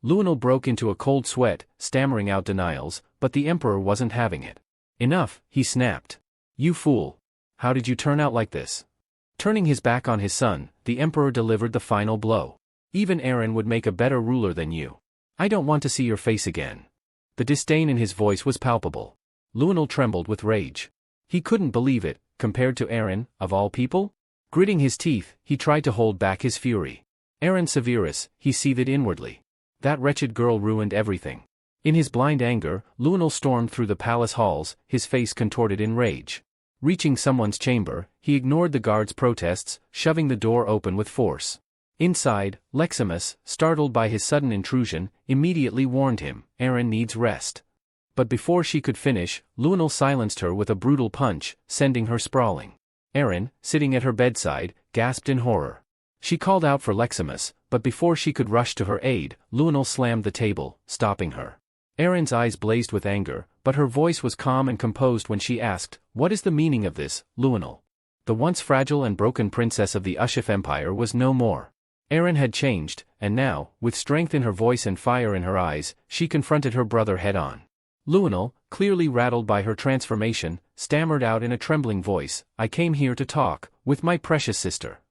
Luenel broke into a cold sweat, stammering out denials, but the emperor wasn't having it. "Enough," he snapped. "You fool. How did you turn out like this?" Turning his back on his son, the emperor delivered the final blow. "Even Eren would make a better ruler than you. I don't want to see your face again." The disdain in his voice was palpable. Luenel trembled with rage. He couldn't believe it, compared to Eren, of all people? Gritting his teeth, he tried to hold back his fury. Eren Severus, he seethed inwardly. That wretched girl ruined everything. In his blind anger, Luenel stormed through the palace halls, his face contorted in rage. Reaching someone's chamber, he ignored the guards' protests, shoving the door open with force. Inside, Leximus, startled by his sudden intrusion, immediately warned him, "Eren needs rest." But before she could finish, Luenel silenced her with a brutal punch, sending her sprawling. Eren, sitting at her bedside, gasped in horror. She called out for Leximus, but before she could rush to her aid, Luenel slammed the table, stopping her. Eren's eyes blazed with anger, but her voice was calm and composed when she asked, "What is the meaning of this, Luenel?" The once fragile and broken princess of the Ushif Empire was no more. Eren had changed, and now, with strength in her voice and fire in her eyes, she confronted her brother head-on. Luenel, clearly rattled by her transformation, stammered out in a trembling voice, "I came here to talk, with my precious sister."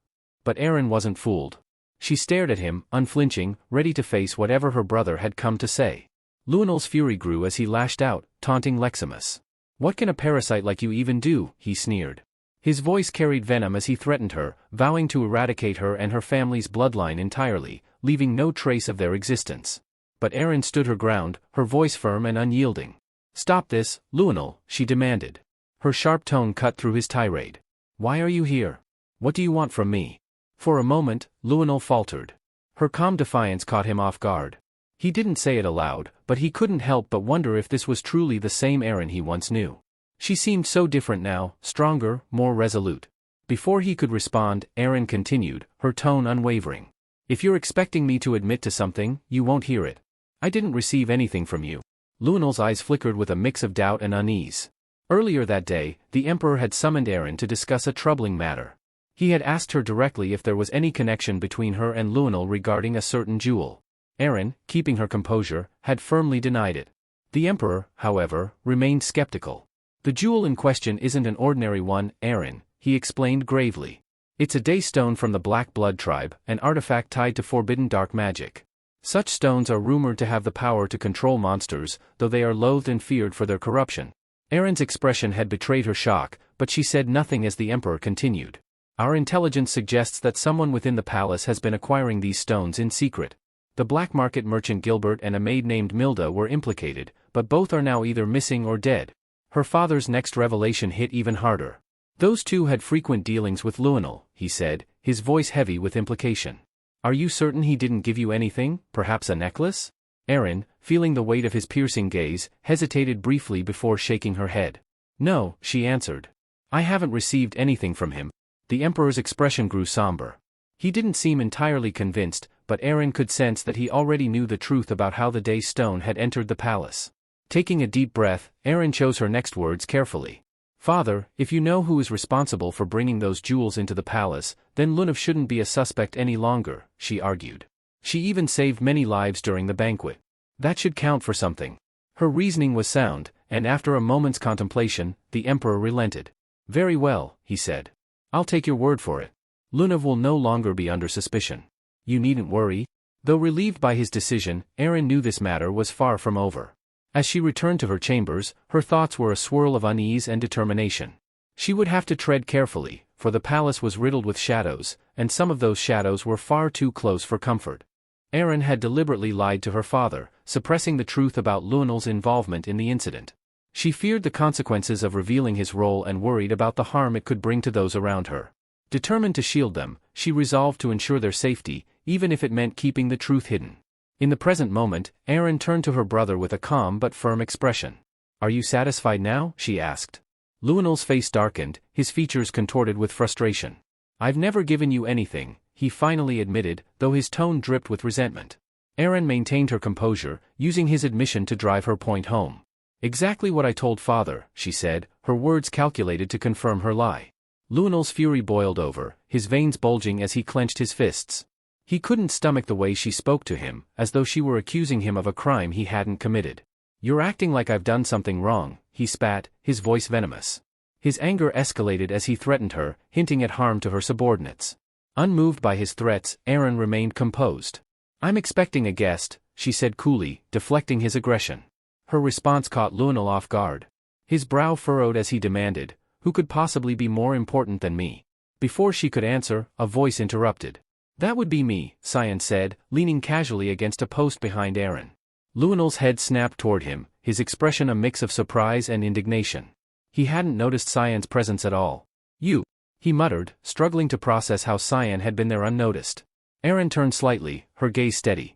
But Eren wasn't fooled. She stared at him, unflinching, ready to face whatever her brother had come to say. Luenel's fury grew as he lashed out, taunting Leximus. "What can a parasite like you even do?" he sneered. His voice carried venom as he threatened her, vowing to eradicate her and her family's bloodline entirely, leaving no trace of their existence. But Eren stood her ground, her voice firm and unyielding. "Stop this, Luenel," she demanded. Her sharp tone cut through his tirade. "Why are you here? What do you want from me?" For a moment, Luenel faltered. Her calm defiance caught him off guard. He didn't say it aloud, but he couldn't help but wonder if this was truly the same Eren he once knew. She seemed so different now, stronger, more resolute. Before he could respond, Eren continued, her tone unwavering. "If you're expecting me to admit to something, you won't hear it. I didn't receive anything from you. Lunal's eyes flickered with a mix of doubt and unease. Earlier that day, the Emperor had summoned Aaron to discuss a troubling matter. He had asked her directly if there was any connection between her and Lunal regarding a certain jewel. Aaron, keeping her composure, had firmly denied it. The Emperor, however, remained skeptical. The jewel in question isn't an ordinary one, Aaron, he explained gravely. It's a day stone from the Black Blood tribe, an artifact tied to forbidden dark magic. Such stones are rumored to have the power to control monsters, though they are loathed and feared for their corruption. Aaron's expression had betrayed her shock, but she said nothing as the Emperor continued. Our intelligence suggests that someone within the palace has been acquiring these stones in secret. The black market merchant Gilbert and a maid named Milda were implicated, but both are now either missing or dead. Her father's next revelation hit even harder. Those two had frequent dealings with Lunal, he said, his voice heavy with implication. Are you certain he didn't give you anything, perhaps a necklace? Aaron, feeling the weight of his piercing gaze, hesitated briefly before shaking her head. No, she answered. I haven't received anything from him. The Emperor's expression grew somber. He didn't seem entirely convinced, but Aaron could sense that he already knew the truth about how the day stone had entered the palace. Taking a deep breath, Aaron chose her next words carefully. Father, if you know who is responsible for bringing those jewels into the palace, then Lunav shouldn't be a suspect any longer, she argued. She even saved many lives during the banquet. That should count for something. Her reasoning was sound, and after a moment's contemplation, the Emperor relented. Very well, he said. I'll take your word for it. Lunav will no longer be under suspicion. You needn't worry. Though relieved by his decision, Aaron knew this matter was far from over. As she returned to her chambers, her thoughts were a swirl of unease and determination. She would have to tread carefully, for the palace was riddled with shadows, and some of those shadows were far too close for comfort. Aaron had deliberately lied to her father, suppressing the truth about Lunal's involvement in the incident. She feared the consequences of revealing his role and worried about the harm it could bring to those around her. Determined to shield them, she resolved to ensure their safety, even if it meant keeping the truth hidden. In the present moment, Aaron turned to her brother with a calm but firm expression. Are you satisfied now? She asked. Lunal's face darkened, his features contorted with frustration. I've never given you anything, he finally admitted, though his tone dripped with resentment. Aaron maintained her composure, using his admission to drive her point home. Exactly what I told father, she said, her words calculated to confirm her lie. Lunal's fury boiled over, his veins bulging as he clenched his fists. He couldn't stomach the way she spoke to him, as though she were accusing him of a crime he hadn't committed. You're acting like I've done something wrong, he spat, his voice venomous. His anger escalated as he threatened her, hinting at harm to her subordinates. Unmoved by his threats, Aaron remained composed. I'm expecting a guest, she said coolly, deflecting his aggression. Her response caught Lunal off guard. His brow furrowed as he demanded, who could possibly be more important than me? Before she could answer, a voice interrupted. That would be me, Cyan said, leaning casually against a post behind Aaron. Lunal's head snapped toward him, his expression a mix of surprise and indignation. He hadn't noticed Cyan's presence at all. You, he muttered, struggling to process how Cyan had been there unnoticed. Aaron turned slightly, her gaze steady.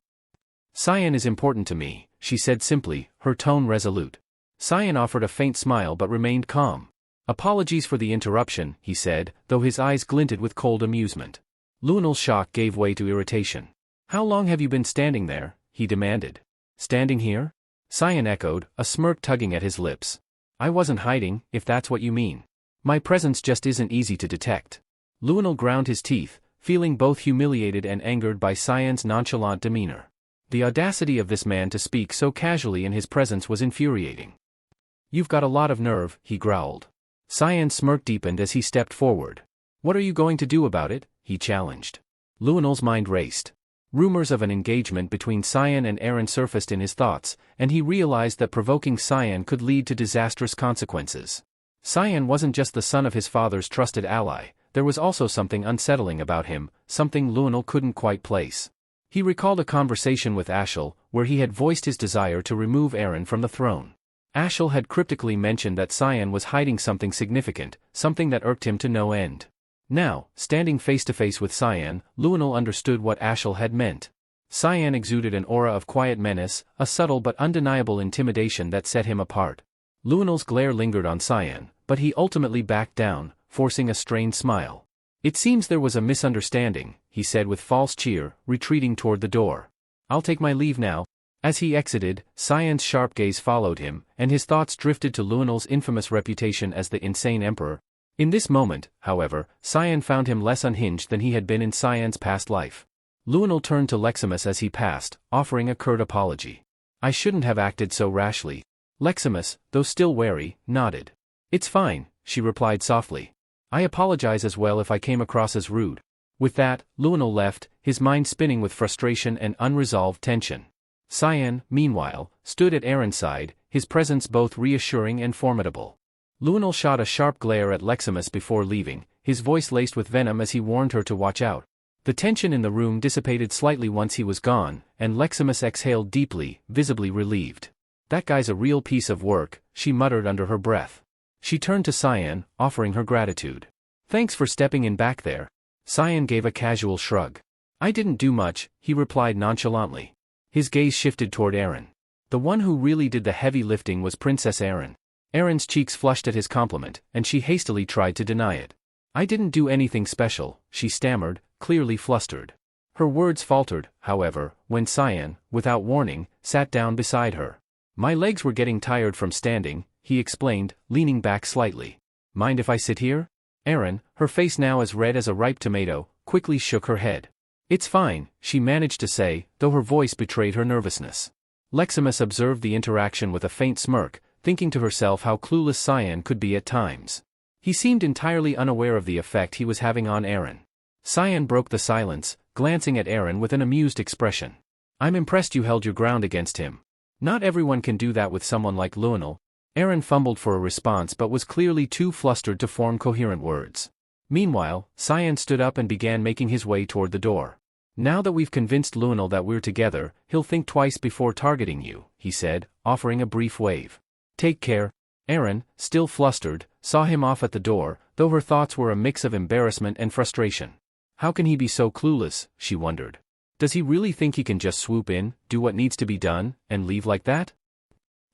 Cyan is important to me, she said simply, her tone resolute. Cyan offered a faint smile but remained calm. Apologies for the interruption, he said, though his eyes glinted with cold amusement. Lunal's shock gave way to irritation. How long have you been standing there? He demanded. Standing here? Cyan echoed, a smirk tugging at his lips. I wasn't hiding, if that's what you mean. My presence just isn't easy to detect. Lunal ground his teeth, feeling both humiliated and angered by Cyan's nonchalant demeanor. The audacity of this man to speak so casually in his presence was infuriating. You've got a lot of nerve, he growled. Cyan's smirk deepened as he stepped forward. What are you going to do about it? He challenged. Lunal's mind raced. Rumors of an engagement between Cyan and Aaron surfaced in his thoughts, and he realized that provoking Cyan could lead to disastrous consequences. Cyan wasn't just the son of his father's trusted ally, there was also something unsettling about him, something Lunal couldn't quite place. He recalled a conversation with Ashel, where he had voiced his desire to remove Aaron from the throne. Ashel had cryptically mentioned that Cyan was hiding something significant, something that irked him to no end. Now, standing face-to-face with Cyan, Lunal understood what Ashel had meant. Cyan exuded an aura of quiet menace, a subtle but undeniable intimidation that set him apart. Lunal's glare lingered on Cyan, but he ultimately backed down, forcing a strained smile. It seems there was a misunderstanding, he said with false cheer, retreating toward the door. I'll take my leave now. As he exited, Cyan's sharp gaze followed him, and his thoughts drifted to Luenel's infamous reputation as the insane emperor. In this moment, however, Cyan found him less unhinged than he had been in Cyan's past life. Luenel turned to Leximus as he passed, offering a curt apology. "I shouldn't have acted so rashly." Leximus, though still wary, nodded. "It's fine," she replied softly. "I apologize as well if I came across as rude." With that, Luenel left, his mind spinning with frustration and unresolved tension. Cyan, meanwhile, stood at Aaron's side, his presence both reassuring and formidable. Luenel shot a sharp glare at Leximus before leaving, his voice laced with venom as he warned her to watch out. The tension in the room dissipated slightly once he was gone, and Leximus exhaled deeply, visibly relieved. "That guy's a real piece of work," she muttered under her breath. She turned to Cyan, offering her gratitude. "Thanks for stepping in back there." Cyan gave a casual shrug. "I didn't do much," he replied nonchalantly. His gaze shifted toward Aaron. The one who really did the heavy lifting was Princess Aaron. Aaron's cheeks flushed at his compliment, and she hastily tried to deny it. "I didn't do anything special," she stammered, clearly flustered. Her words faltered, however, when Cyan, without warning, sat down beside her. "My legs were getting tired from standing," he explained, leaning back slightly. "Mind if I sit here?" Aaron, her face now as red as a ripe tomato, quickly shook her head. "It's fine," she managed to say, though her voice betrayed her nervousness. Leximus observed the interaction with a faint smirk, thinking to herself how clueless Cyan could be at times. He seemed entirely unaware of the effect he was having on Aaron. Cyan broke the silence, glancing at Aaron with an amused expression. "I'm impressed you held your ground against him. Not everyone can do that with someone like Luenel." Aaron fumbled for a response but was clearly too flustered to form coherent words. Meanwhile, Cyan stood up and began making his way toward the door. "Now that we've convinced Luenel that we're together, he'll think twice before targeting you," he said, offering a brief wave. "Take care." Aaron, still flustered, saw him off at the door, though her thoughts were a mix of embarrassment and frustration. How can he be so clueless, she wondered. Does he really think he can just swoop in, do what needs to be done, and leave like that?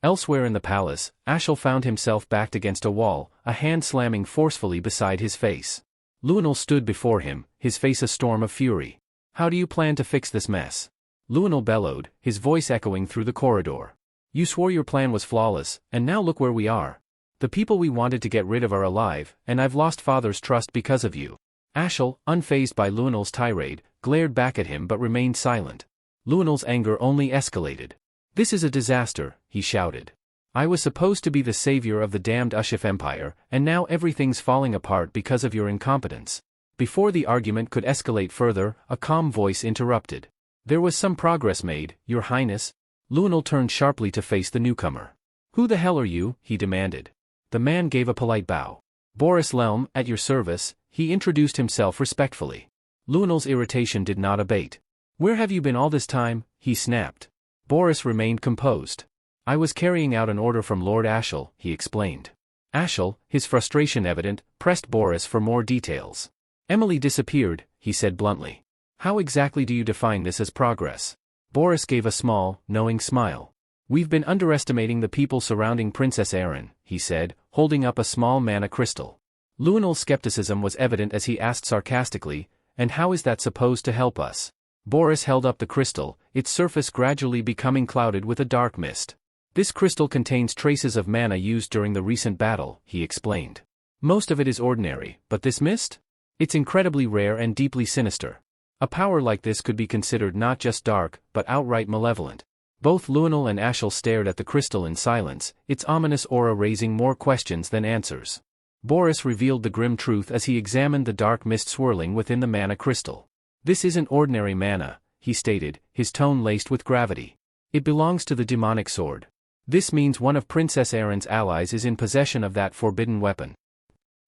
Elsewhere in the palace, Ashel found himself backed against a wall, a hand slamming forcefully beside his face. Luenel stood before him, his face a storm of fury. "How do you plan to fix this mess?" Luenel bellowed, his voice echoing through the corridor. "You swore your plan was flawless, and now look where we are. The people we wanted to get rid of are alive, and I've lost Father's trust because of you." Ashel, unfazed by Luenel's tirade, glared back at him but remained silent. Luenel's anger only escalated. "This is a disaster," he shouted. "I was supposed to be the savior of the damned Ushif Empire, and now everything's falling apart because of your incompetence." Before the argument could escalate further, a calm voice interrupted. "There was some progress made, Your Highness." Luenel turned sharply to face the newcomer. "Who the hell are you?" he demanded. The man gave a polite bow. "Boris Lelm, at your service," he introduced himself respectfully. Luenel's irritation did not abate. "Where have you been all this time?" he snapped. Boris remained composed. "I was carrying out an order from Lord Ashel," he explained. Ashel, his frustration evident, pressed Boris for more details. "Emily disappeared," he said bluntly. "How exactly do you define this as progress?" Boris gave a small, knowing smile. "We've been underestimating the people surrounding Princess Aaron," he said, holding up a small mana crystal. Luenel's skepticism was evident as he asked sarcastically, "And how is that supposed to help us?" Boris held up the crystal, its surface gradually becoming clouded with a dark mist. "This crystal contains traces of mana used during the recent battle," he explained. "Most of it is ordinary, but this mist? It's incredibly rare and deeply sinister. A power like this could be considered not just dark, but outright malevolent." Both Luenel and Ashel stared at the crystal in silence, its ominous aura raising more questions than answers. Boris revealed the grim truth as he examined the dark mist swirling within the mana crystal. "This isn't ordinary mana," he stated, his tone laced with gravity. "It belongs to the demonic sword. This means one of Princess Aaron's allies is in possession of that forbidden weapon."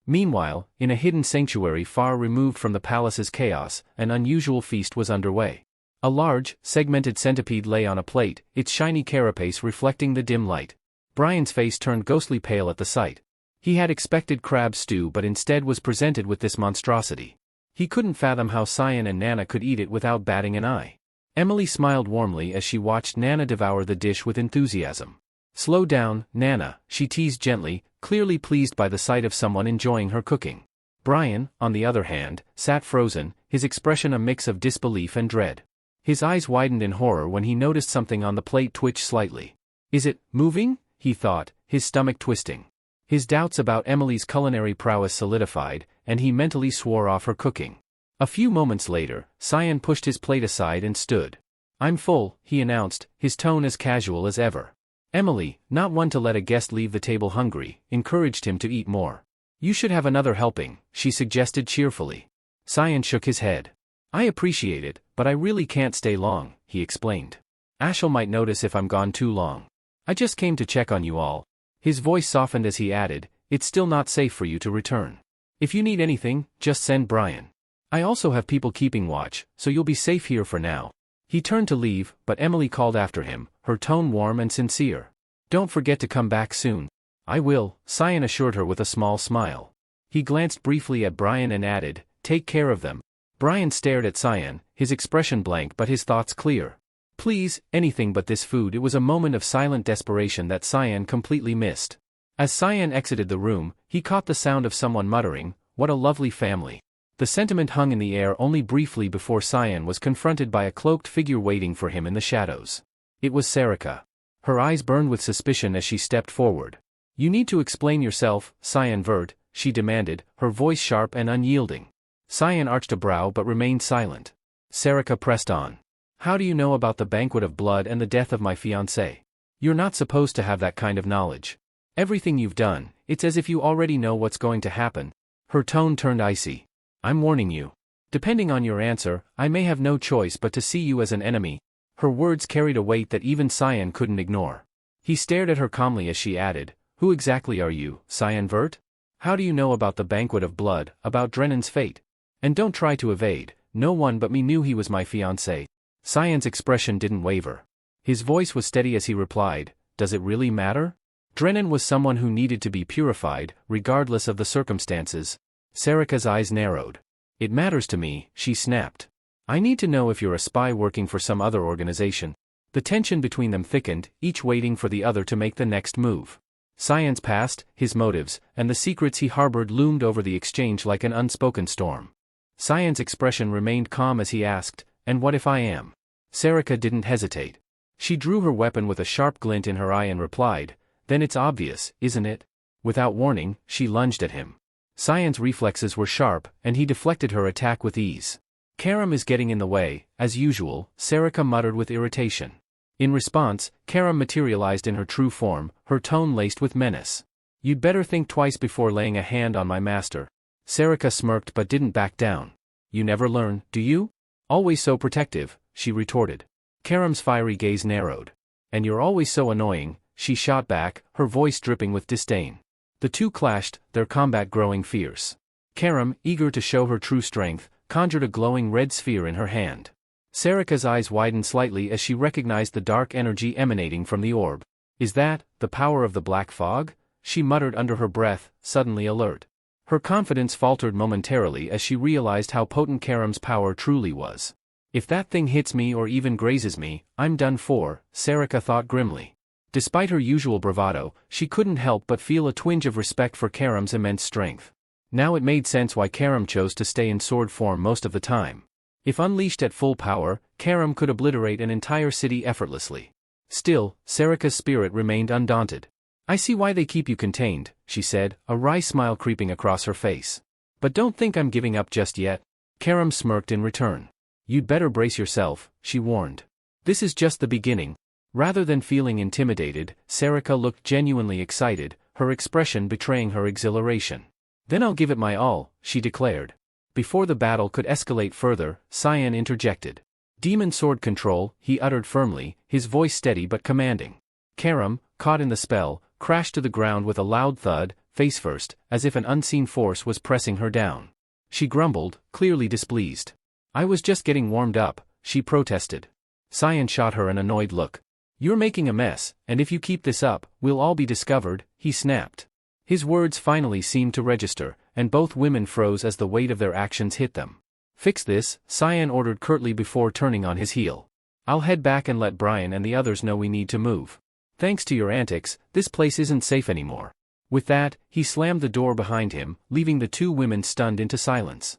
Meanwhile, in a hidden sanctuary far removed from the palace's chaos, an unusual feast was underway. A large, segmented centipede lay on a plate, its shiny carapace reflecting the dim light. Brian's face turned ghostly pale at the sight. He had expected crab stew but instead was presented with this monstrosity. He couldn't fathom how Cyan and Nana could eat it without batting an eye. Emily smiled warmly as she watched Nana devour the dish with enthusiasm. "Slow down, Nana," she teased gently, clearly pleased by the sight of someone enjoying her cooking. Brian, on the other hand, sat frozen, his expression a mix of disbelief and dread. His eyes widened in horror when he noticed something on the plate twitch slightly. Is it moving? He thought, his stomach twisting. His doubts about Emily's culinary prowess solidified, and he mentally swore off her cooking. A few moments later, Cyan pushed his plate aside and stood. I'm full, he announced, his tone as casual as ever. Emily, not one to let a guest leave the table hungry, encouraged him to eat more. You should have another helping, she suggested cheerfully. Cyan shook his head. I appreciate it, but I really can't stay long, he explained. Ashel might notice if I'm gone too long. I just came to check on you all. His voice softened as he added, it's still not safe for you to return. If you need anything, just send Brian. I also have people keeping watch, so you'll be safe here for now. He turned to leave, but Emily called after him, her tone warm and sincere. Don't forget to come back soon. I will, Cyan assured her with a small smile. He glanced briefly at Brian and added, take care of them. Brian stared at Cyan, his expression blank but his thoughts clear. Please, anything but this food. It was a moment of silent desperation that Cyan completely missed. As Cyan exited the room, he caught the sound of someone muttering, what a lovely family. The sentiment hung in the air only briefly before Cyan was confronted by a cloaked figure waiting for him in the shadows. It was Sarika. Her eyes burned with suspicion as she stepped forward. You need to explain yourself, Cyan Vert, she demanded, her voice sharp and unyielding. Cyan arched a brow but remained silent. Sarika pressed on. How do you know about the banquet of blood and the death of my fiancé? You're not supposed to have that kind of knowledge. Everything you've done, it's as if you already know what's going to happen. Her tone turned icy. I'm warning you. Depending on your answer, I may have no choice but to see you as an enemy. Her words carried a weight that even Cyan couldn't ignore. He stared at her calmly as she added, who exactly are you, Cyan Vert? How do you know about the banquet of blood, about Drennan's fate? And don't try to evade, no one but me knew he was my fiancé. Cyan's expression didn't waver. His voice was steady as he replied, does it really matter? Drennan was someone who needed to be purified, regardless of the circumstances. Sarika's eyes narrowed. It matters to me, she snapped. I need to know if you're a spy working for some other organization. The tension between them thickened, each waiting for the other to make the next move. Cyan's past, his motives, and the secrets he harbored loomed over the exchange like an unspoken storm. Cyan's expression remained calm as he asked, and what if I am? Sarika didn't hesitate. She drew her weapon with a sharp glint in her eye and replied, then it's obvious, isn't it? Without warning, she lunged at him. Cyan's reflexes were sharp, and he deflected her attack with ease. Karam is getting in the way, as usual, Sarika muttered with irritation. In response, Karam materialized in her true form, her tone laced with menace. You'd better think twice before laying a hand on my master. Sarika smirked but didn't back down. You never learn, do you? Always so protective, she retorted. Karam's fiery gaze narrowed. And you're always so annoying, she shot back, her voice dripping with disdain. The two clashed, their combat growing fierce. Karam, eager to show her true strength, conjured a glowing red sphere in her hand. Sarika's eyes widened slightly as she recognized the dark energy emanating from the orb. Is that the power of the black fog? She muttered under her breath, suddenly alert. Her confidence faltered momentarily as she realized how potent Karam's power truly was. If that thing hits me or even grazes me, I'm done for, Sarika thought grimly. Despite her usual bravado, she couldn't help but feel a twinge of respect for Karam's immense strength. Now it made sense why Karam chose to stay in sword form most of the time. If unleashed at full power, Karam could obliterate an entire city effortlessly. Still, Sarika's spirit remained undaunted. I see why they keep you contained, she said, a wry smile creeping across her face. But don't think I'm giving up just yet. Karam smirked in return. You'd better brace yourself, she warned. This is just the beginning. Rather than feeling intimidated, Sarika looked genuinely excited, her expression betraying her exhilaration. Then I'll give it my all, she declared. Before the battle could escalate further, Cyan interjected. Demon sword control, he uttered firmly, his voice steady but commanding. Karam, caught in the spell, crashed to the ground with a loud thud, face first, as if an unseen force was pressing her down. She grumbled, clearly displeased. I was just getting warmed up, she protested. Cyan shot her an annoyed look. You're making a mess, and if you keep this up, we'll all be discovered, he snapped. His words finally seemed to register, and both women froze as the weight of their actions hit them. Fix this, Cyan ordered curtly before turning on his heel. I'll head back and let Brian and the others know we need to move. Thanks to your antics, this place isn't safe anymore. With that, he slammed the door behind him, leaving the two women stunned into silence.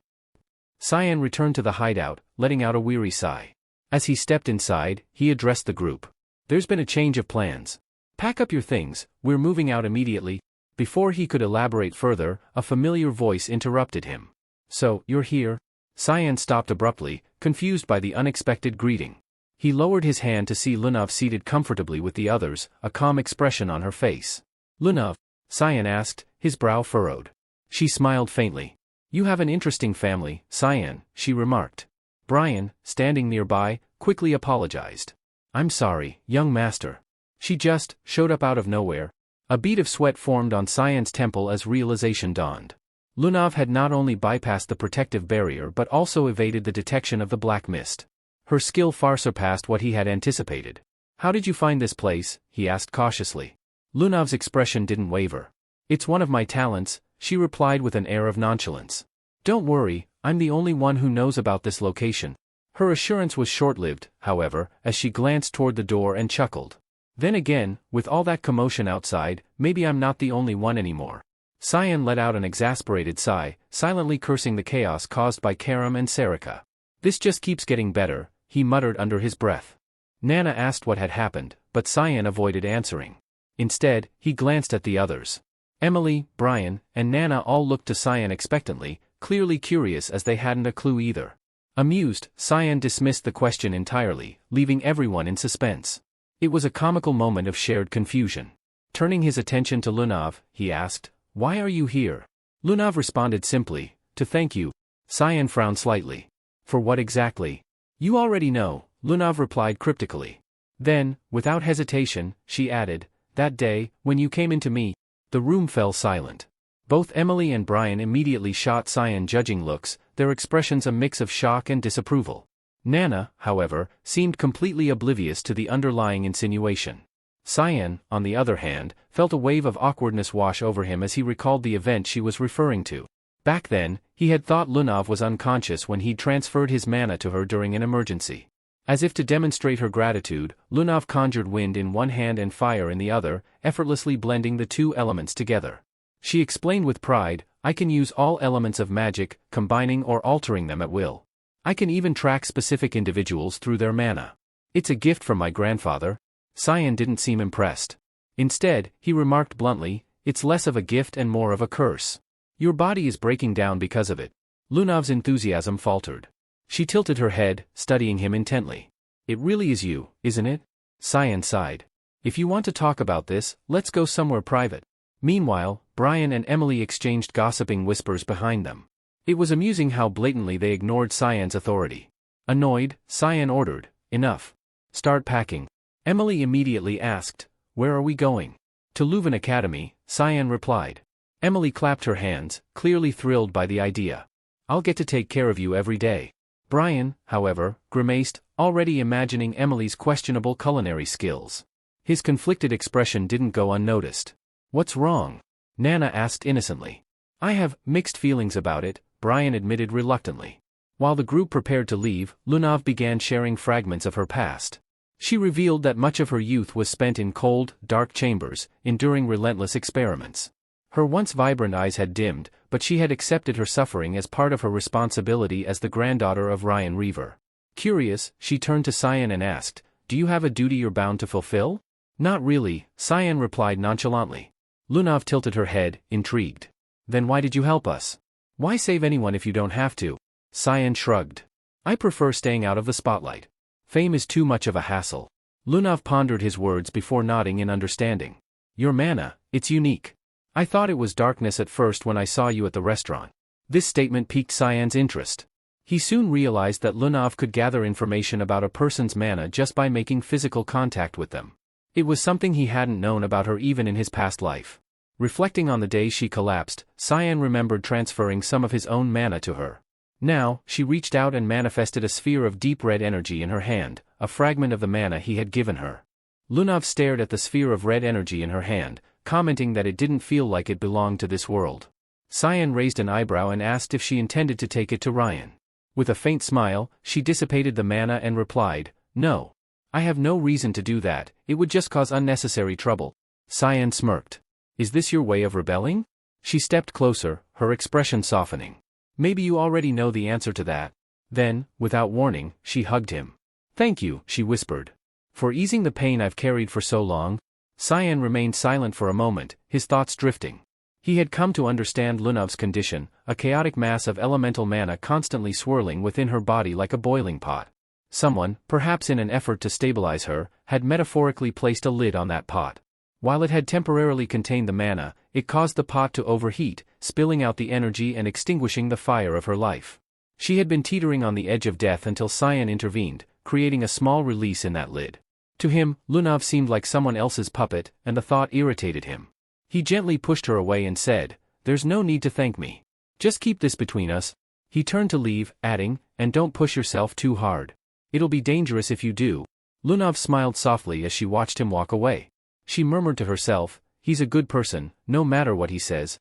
Cyan returned to the hideout, letting out a weary sigh. As he stepped inside, he addressed the group. There's been a change of plans. Pack up your things, we're moving out immediately. Before he could elaborate further, a familiar voice interrupted him. So, you're here? Cyan stopped abruptly, confused by the unexpected greeting. He lowered his hand to see Lunav seated comfortably with the others, a calm expression on her face. Lunav? Cyan asked, his brow furrowed. She smiled faintly. You have an interesting family, Cyan, she remarked. Brian, standing nearby, quickly apologized. I'm sorry, young master. She just showed up out of nowhere. A bead of sweat formed on Cyan's temple as realization dawned. Lunav had not only bypassed the protective barrier but also evaded the detection of the black mist. Her skill far surpassed what he had anticipated. How did you find this place? He asked cautiously. Lunav's expression didn't waver. It's one of my talents, she replied with an air of nonchalance. Don't worry, I'm the only one who knows about this location. Her assurance was short-lived, however, as she glanced toward the door and chuckled. Then again, with all that commotion outside, maybe I'm not the only one anymore. Cyan let out an exasperated sigh, silently cursing the chaos caused by Karam and Sarika. This just keeps getting better, he muttered under his breath. Nana asked what had happened, but Cyan avoided answering. Instead, he glanced at the others. Emily, Brian, and Nana all looked to Cyan expectantly, clearly curious as they hadn't a clue either. Amused, Cyan dismissed the question entirely, leaving everyone in suspense. It was a comical moment of shared confusion. Turning his attention to Lunav, he asked, Why are you here? Lunav responded simply, To thank you. Cyan frowned slightly. For what exactly? You already know, Lunav replied cryptically. Then, without hesitation, she added, That day, when you came into me. The room fell silent. Both Emily and Brian immediately shot Cyan judging looks, their expressions a mix of shock and disapproval. Nana, however, seemed completely oblivious to the underlying insinuation. Cyan, on the other hand, felt a wave of awkwardness wash over him as he recalled the event she was referring to. Back then, he had thought Lunav was unconscious when he transferred his mana to her during an emergency. As if to demonstrate her gratitude, Lunav conjured wind in one hand and fire in the other, effortlessly blending the two elements together. She explained with pride, I can use all elements of magic, combining or altering them at will. I can even track specific individuals through their mana. It's a gift from my grandfather. Cyan didn't seem impressed. Instead, he remarked bluntly, it's less of a gift and more of a curse. Your body is breaking down because of it. Lunav's enthusiasm faltered. She tilted her head, studying him intently. It really is you, isn't it? Cyan sighed. If you want to talk about this, let's go somewhere private. Meanwhile, Brian and Emily exchanged gossiping whispers behind them. It was amusing how blatantly they ignored Cyan's authority. Annoyed, Cyan ordered, Enough. Start packing. Emily immediately asked, Where are we going? To Leuven Academy, Cyan replied. Emily clapped her hands, clearly thrilled by the idea. I'll get to take care of you every day. Brian, however, grimaced, already imagining Emily's questionable culinary skills. His conflicted expression didn't go unnoticed. What's wrong? Nana asked innocently. I have mixed feelings about it, Brian admitted reluctantly. While the group prepared to leave, Lunav began sharing fragments of her past. She revealed that much of her youth was spent in cold, dark chambers, enduring relentless experiments. Her once vibrant eyes had dimmed, but she had accepted her suffering as part of her responsibility as the granddaughter of Ryan Reaver. Curious, she turned to Cyan and asked, Do you have a duty you're bound to fulfill? Not really, Cyan replied nonchalantly. Lunav tilted her head, intrigued. Then why did you help us? Why save anyone if you don't have to? Cyan shrugged. I prefer staying out of the spotlight. Fame is too much of a hassle. Lunav pondered his words before nodding in understanding. Your mana, it's unique. I thought it was darkness at first when I saw you at the restaurant. This statement piqued Cyan's interest. He soon realized that Lunav could gather information about a person's mana just by making physical contact with them. It was something he hadn't known about her even in his past life. Reflecting on the day she collapsed, Cyan remembered transferring some of his own mana to her. Now, she reached out and manifested a sphere of deep red energy in her hand, a fragment of the mana he had given her. Lunav stared at the sphere of red energy in her hand, commenting that it didn't feel like it belonged to this world. Cyan raised an eyebrow and asked if she intended to take it to Ryan. With a faint smile, she dissipated the mana and replied, No. I have no reason to do that, it would just cause unnecessary trouble. Cyan smirked. Is this your way of rebelling? She stepped closer, her expression softening. Maybe you already know the answer to that. Then, without warning, she hugged him. Thank you, she whispered. For easing the pain I've carried for so long. Cyan remained silent for a moment, his thoughts drifting. He had come to understand Lunav's condition, a chaotic mass of elemental mana constantly swirling within her body like a boiling pot. Someone, perhaps in an effort to stabilize her, had metaphorically placed a lid on that pot. While it had temporarily contained the mana, it caused the pot to overheat, spilling out the energy and extinguishing the fire of her life. She had been teetering on the edge of death until Cyan intervened, creating a small release in that lid. To him, Lunav seemed like someone else's puppet, and the thought irritated him. He gently pushed her away and said, "There's no need to thank me. Just keep this between us." He turned to leave, adding, "And don't push yourself too hard. It'll be dangerous if you do." Lunav smiled softly as she watched him walk away. She murmured to herself, "He's a good person, no matter what he says."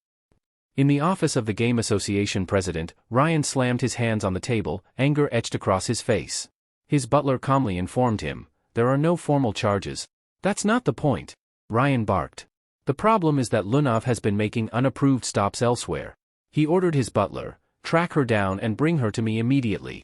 In the office of the Game Association president, Ryan slammed his hands on the table, anger etched across his face. His butler calmly informed him, "There are no formal charges." "That's not the point," Ryan barked. "The problem is that Lunav has been making unapproved stops elsewhere." He ordered his butler, "Track her down and bring her to me immediately."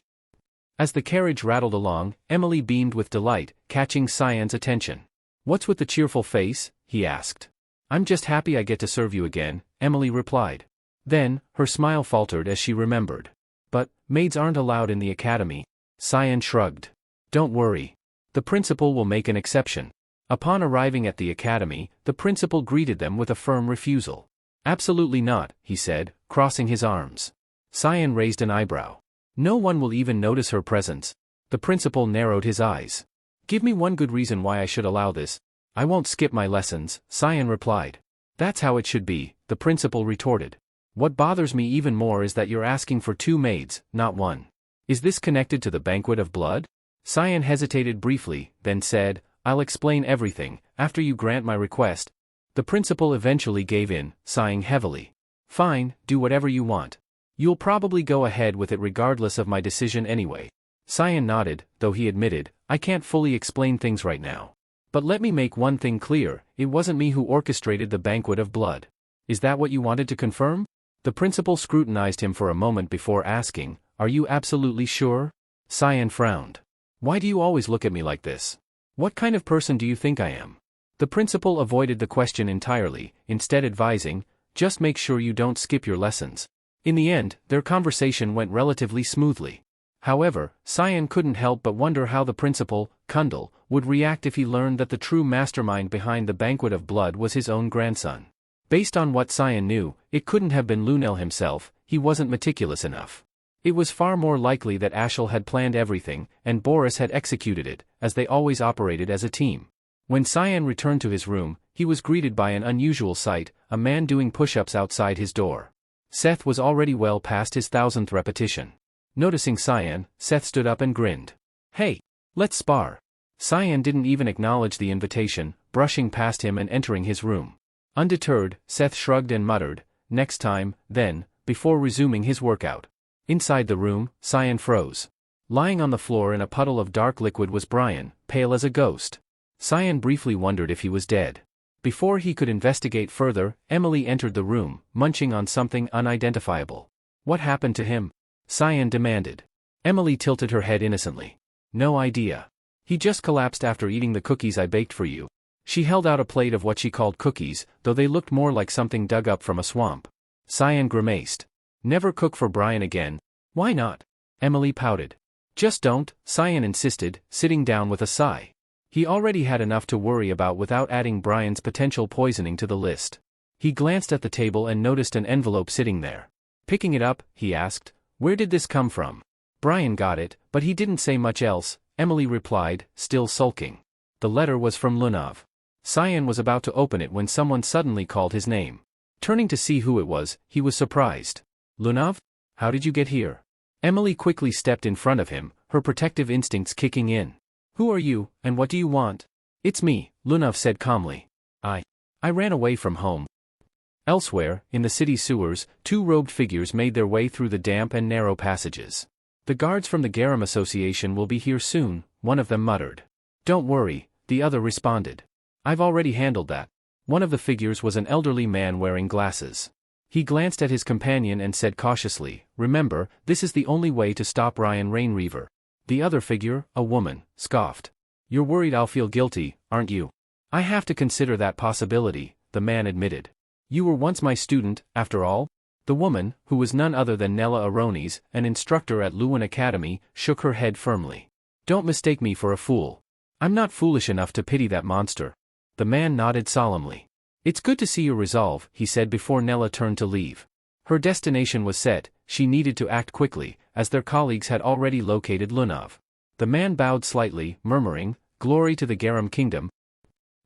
As the carriage rattled along, Emily beamed with delight, catching Cyan's attention. "What's with the cheerful face?" he asked. "I'm just happy I get to serve you again," Emily replied. Then, her smile faltered as she remembered. "But, maids aren't allowed in the academy." Cyan shrugged. "Don't worry. The principal will make an exception." Upon arriving at the academy, the principal greeted them with a firm refusal. "Absolutely not," he said, crossing his arms. Cyan raised an eyebrow. "No one will even notice her presence." The principal narrowed his eyes. "Give me one good reason why I should allow this." "I won't skip my lessons," Cyan replied. "That's how it should be," the principal retorted. "What bothers me even more is that you're asking for 2 maids, not 1. Is this connected to the banquet of blood?" Cyan hesitated briefly, then said, "I'll explain everything, after you grant my request." The principal eventually gave in, sighing heavily. "Fine, do whatever you want. You'll probably go ahead with it regardless of my decision anyway." Cyan nodded, though he admitted, "I can't fully explain things right now. But let me make one thing clear, it wasn't me who orchestrated the banquet of blood. Is that what you wanted to confirm?" The principal scrutinized him for a moment before asking, "Are you absolutely sure?" Cyan frowned. "Why do you always look at me like this? What kind of person do you think I am?" The principal avoided the question entirely, instead advising, "Just make sure you don't skip your lessons." In the end, their conversation went relatively smoothly. However, Cyan couldn't help but wonder how the principal, Kundal, would react if he learned that the true mastermind behind the banquet of blood was his own grandson. Based on what Cyan knew, it couldn't have been Lunel himself, he wasn't meticulous enough. It was far more likely that Ashel had planned everything, and Boris had executed it, as they always operated as a team. When Cyan returned to his room, he was greeted by an unusual sight, a man doing push-ups outside his door. Seth was already well past his 1000th repetition. Noticing Cyan, Seth stood up and grinned. "Hey, let's spar." Cyan didn't even acknowledge the invitation, brushing past him and entering his room. Undeterred, Seth shrugged and muttered, "Next time, then," before resuming his workout. Inside the room, Cyan froze. Lying on the floor in a puddle of dark liquid was Brian, pale as a ghost. Cyan briefly wondered if he was dead. Before he could investigate further, Emily entered the room, munching on something unidentifiable. "What happened to him?" Cyan demanded. Emily tilted her head innocently. "No idea. He just collapsed after eating the cookies I baked for you." She held out a plate of what she called cookies, though they looked more like something dug up from a swamp. Cyan grimaced. "Never cook for Brian again." "Why not?" Emily pouted. "Just don't," Cyan insisted, sitting down with a sigh. He already had enough to worry about without adding Brian's potential poisoning to the list. He glanced at the table and noticed an envelope sitting there. Picking it up, he asked, "Where did this come from?" "Brian got it, but he didn't say much else," Emily replied, still sulking. The letter was from Lunav. Cyan was about to open it when someone suddenly called his name. Turning to see who it was, he was surprised. "Lunav? How did you get here?" Emily quickly stepped in front of him, her protective instincts kicking in. "Who are you, and what do you want?" "It's me," Lunav said calmly. I ran away from home." Elsewhere, in the city sewers, 2 robed figures made their way through the damp and narrow passages. "The guards from the Garam Association will be here soon," one of them muttered. "Don't worry," the other responded. "I've already handled that." One of the figures was an elderly man wearing glasses. He glanced at his companion and said cautiously, "Remember, this is the only way to stop Ryan Rainreaver." The other figure, a woman, scoffed. You're worried I'll feel guilty, aren't you? I have to consider that possibility, the man admitted. You were once my student, after all? The woman, who was none other than Nella Aronis, an instructor at Lewin Academy, shook her head firmly. Don't mistake me for a fool. I'm not foolish enough to pity that monster. The man nodded solemnly. It's good to see your resolve, he said before Nella turned to leave. Her destination was set, she needed to act quickly, as their colleagues had already located Lunav. The man bowed slightly, murmuring, "Glory to the Garam kingdom."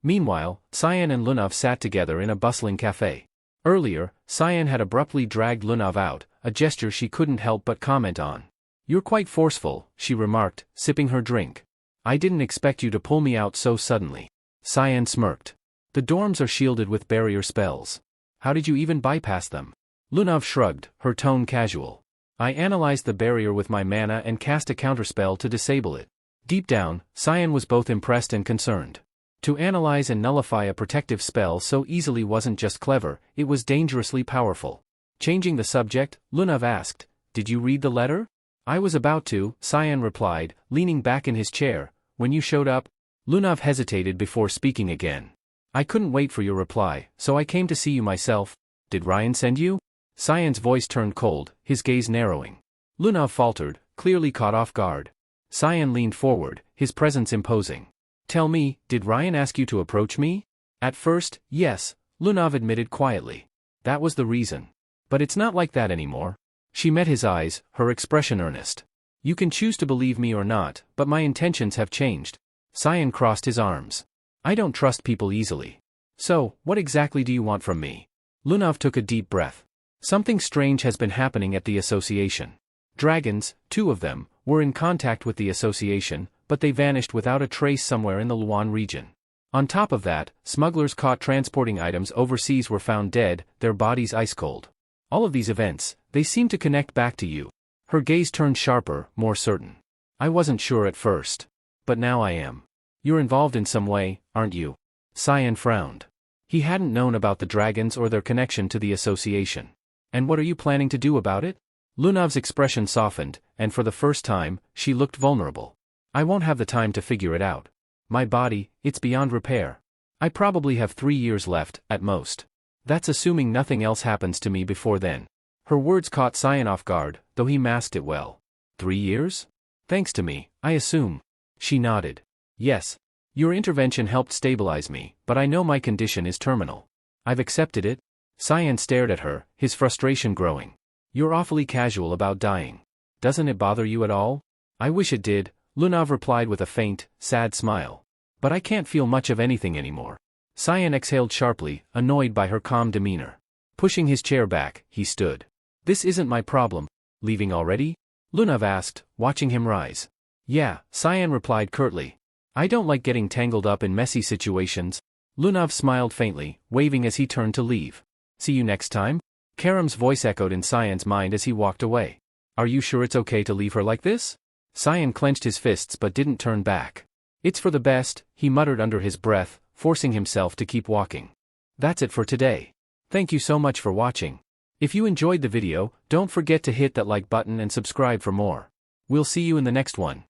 Meanwhile, Cyan and Lunav sat together in a bustling cafe. Earlier, Cyan had abruptly dragged Lunav out, a gesture she couldn't help but comment on. You're quite forceful, she remarked, sipping her drink. I didn't expect you to pull me out so suddenly. Cyan smirked. The dorms are shielded with barrier spells. How did you even bypass them? Lunav shrugged, her tone casual. I analyzed the barrier with my mana and cast a counterspell to disable it. Deep down, Cyan was both impressed and concerned. To analyze and nullify a protective spell so easily wasn't just clever, it was dangerously powerful. Changing the subject, Lunav asked, Did you read the letter? I was about to, Cyan replied, leaning back in his chair. When you showed up? Lunav hesitated before speaking again. I couldn't wait for your reply, so I came to see you myself. Did Ryan send you? Cyan's voice turned cold, his gaze narrowing. Lunav faltered, clearly caught off guard. Cyan leaned forward, his presence imposing. Tell me, did Ryan ask you to approach me? At first, yes, Lunav admitted quietly. That was the reason. But it's not like that anymore. She met his eyes, her expression earnest. You can choose to believe me or not, but my intentions have changed. Cyan crossed his arms. I don't trust people easily. So, what exactly do you want from me? Lunav took a deep breath. Something strange has been happening at the association. Dragons, 2 of them, were in contact with the association, but they vanished without a trace somewhere in the Luan region. On top of that, smugglers caught transporting items overseas were found dead, their bodies ice-cold. All of these events, they seem to connect back to you. Her gaze turned sharper, more certain. I wasn't sure at first. But now I am. You're involved in some way, aren't you? Cyan frowned. He hadn't known about the dragons or their connection to the association. And what are you planning to do about it? Lunav's expression softened, and for the first time, she looked vulnerable. I won't have the time to figure it out. My body, it's beyond repair. I probably have 3 years left, at most. That's assuming nothing else happens to me before then. Her words caught Cyan off guard, though he masked it well. 3 years? Thanks to me, I assume. She nodded. Yes. Your intervention helped stabilize me, but I know my condition is terminal. I've accepted it. Cyan stared at her, his frustration growing. You're awfully casual about dying. Doesn't it bother you at all? I wish it did, Lunav replied with a faint, sad smile. But I can't feel much of anything anymore. Cyan exhaled sharply, annoyed by her calm demeanor. Pushing his chair back, he stood. This isn't my problem. Leaving already? Lunav asked, watching him rise. Yeah, Cyan replied curtly. I don't like getting tangled up in messy situations. Lunav smiled faintly, waving as he turned to leave. See you next time? Karam's voice echoed in Cyan's mind as he walked away. Are you sure it's okay to leave her like this? Cyan clenched his fists but didn't turn back. It's for the best, he muttered under his breath, forcing himself to keep walking. That's it for today. Thank you so much for watching. If you enjoyed the video, don't forget to hit that like button and subscribe for more. We'll see you in the next one.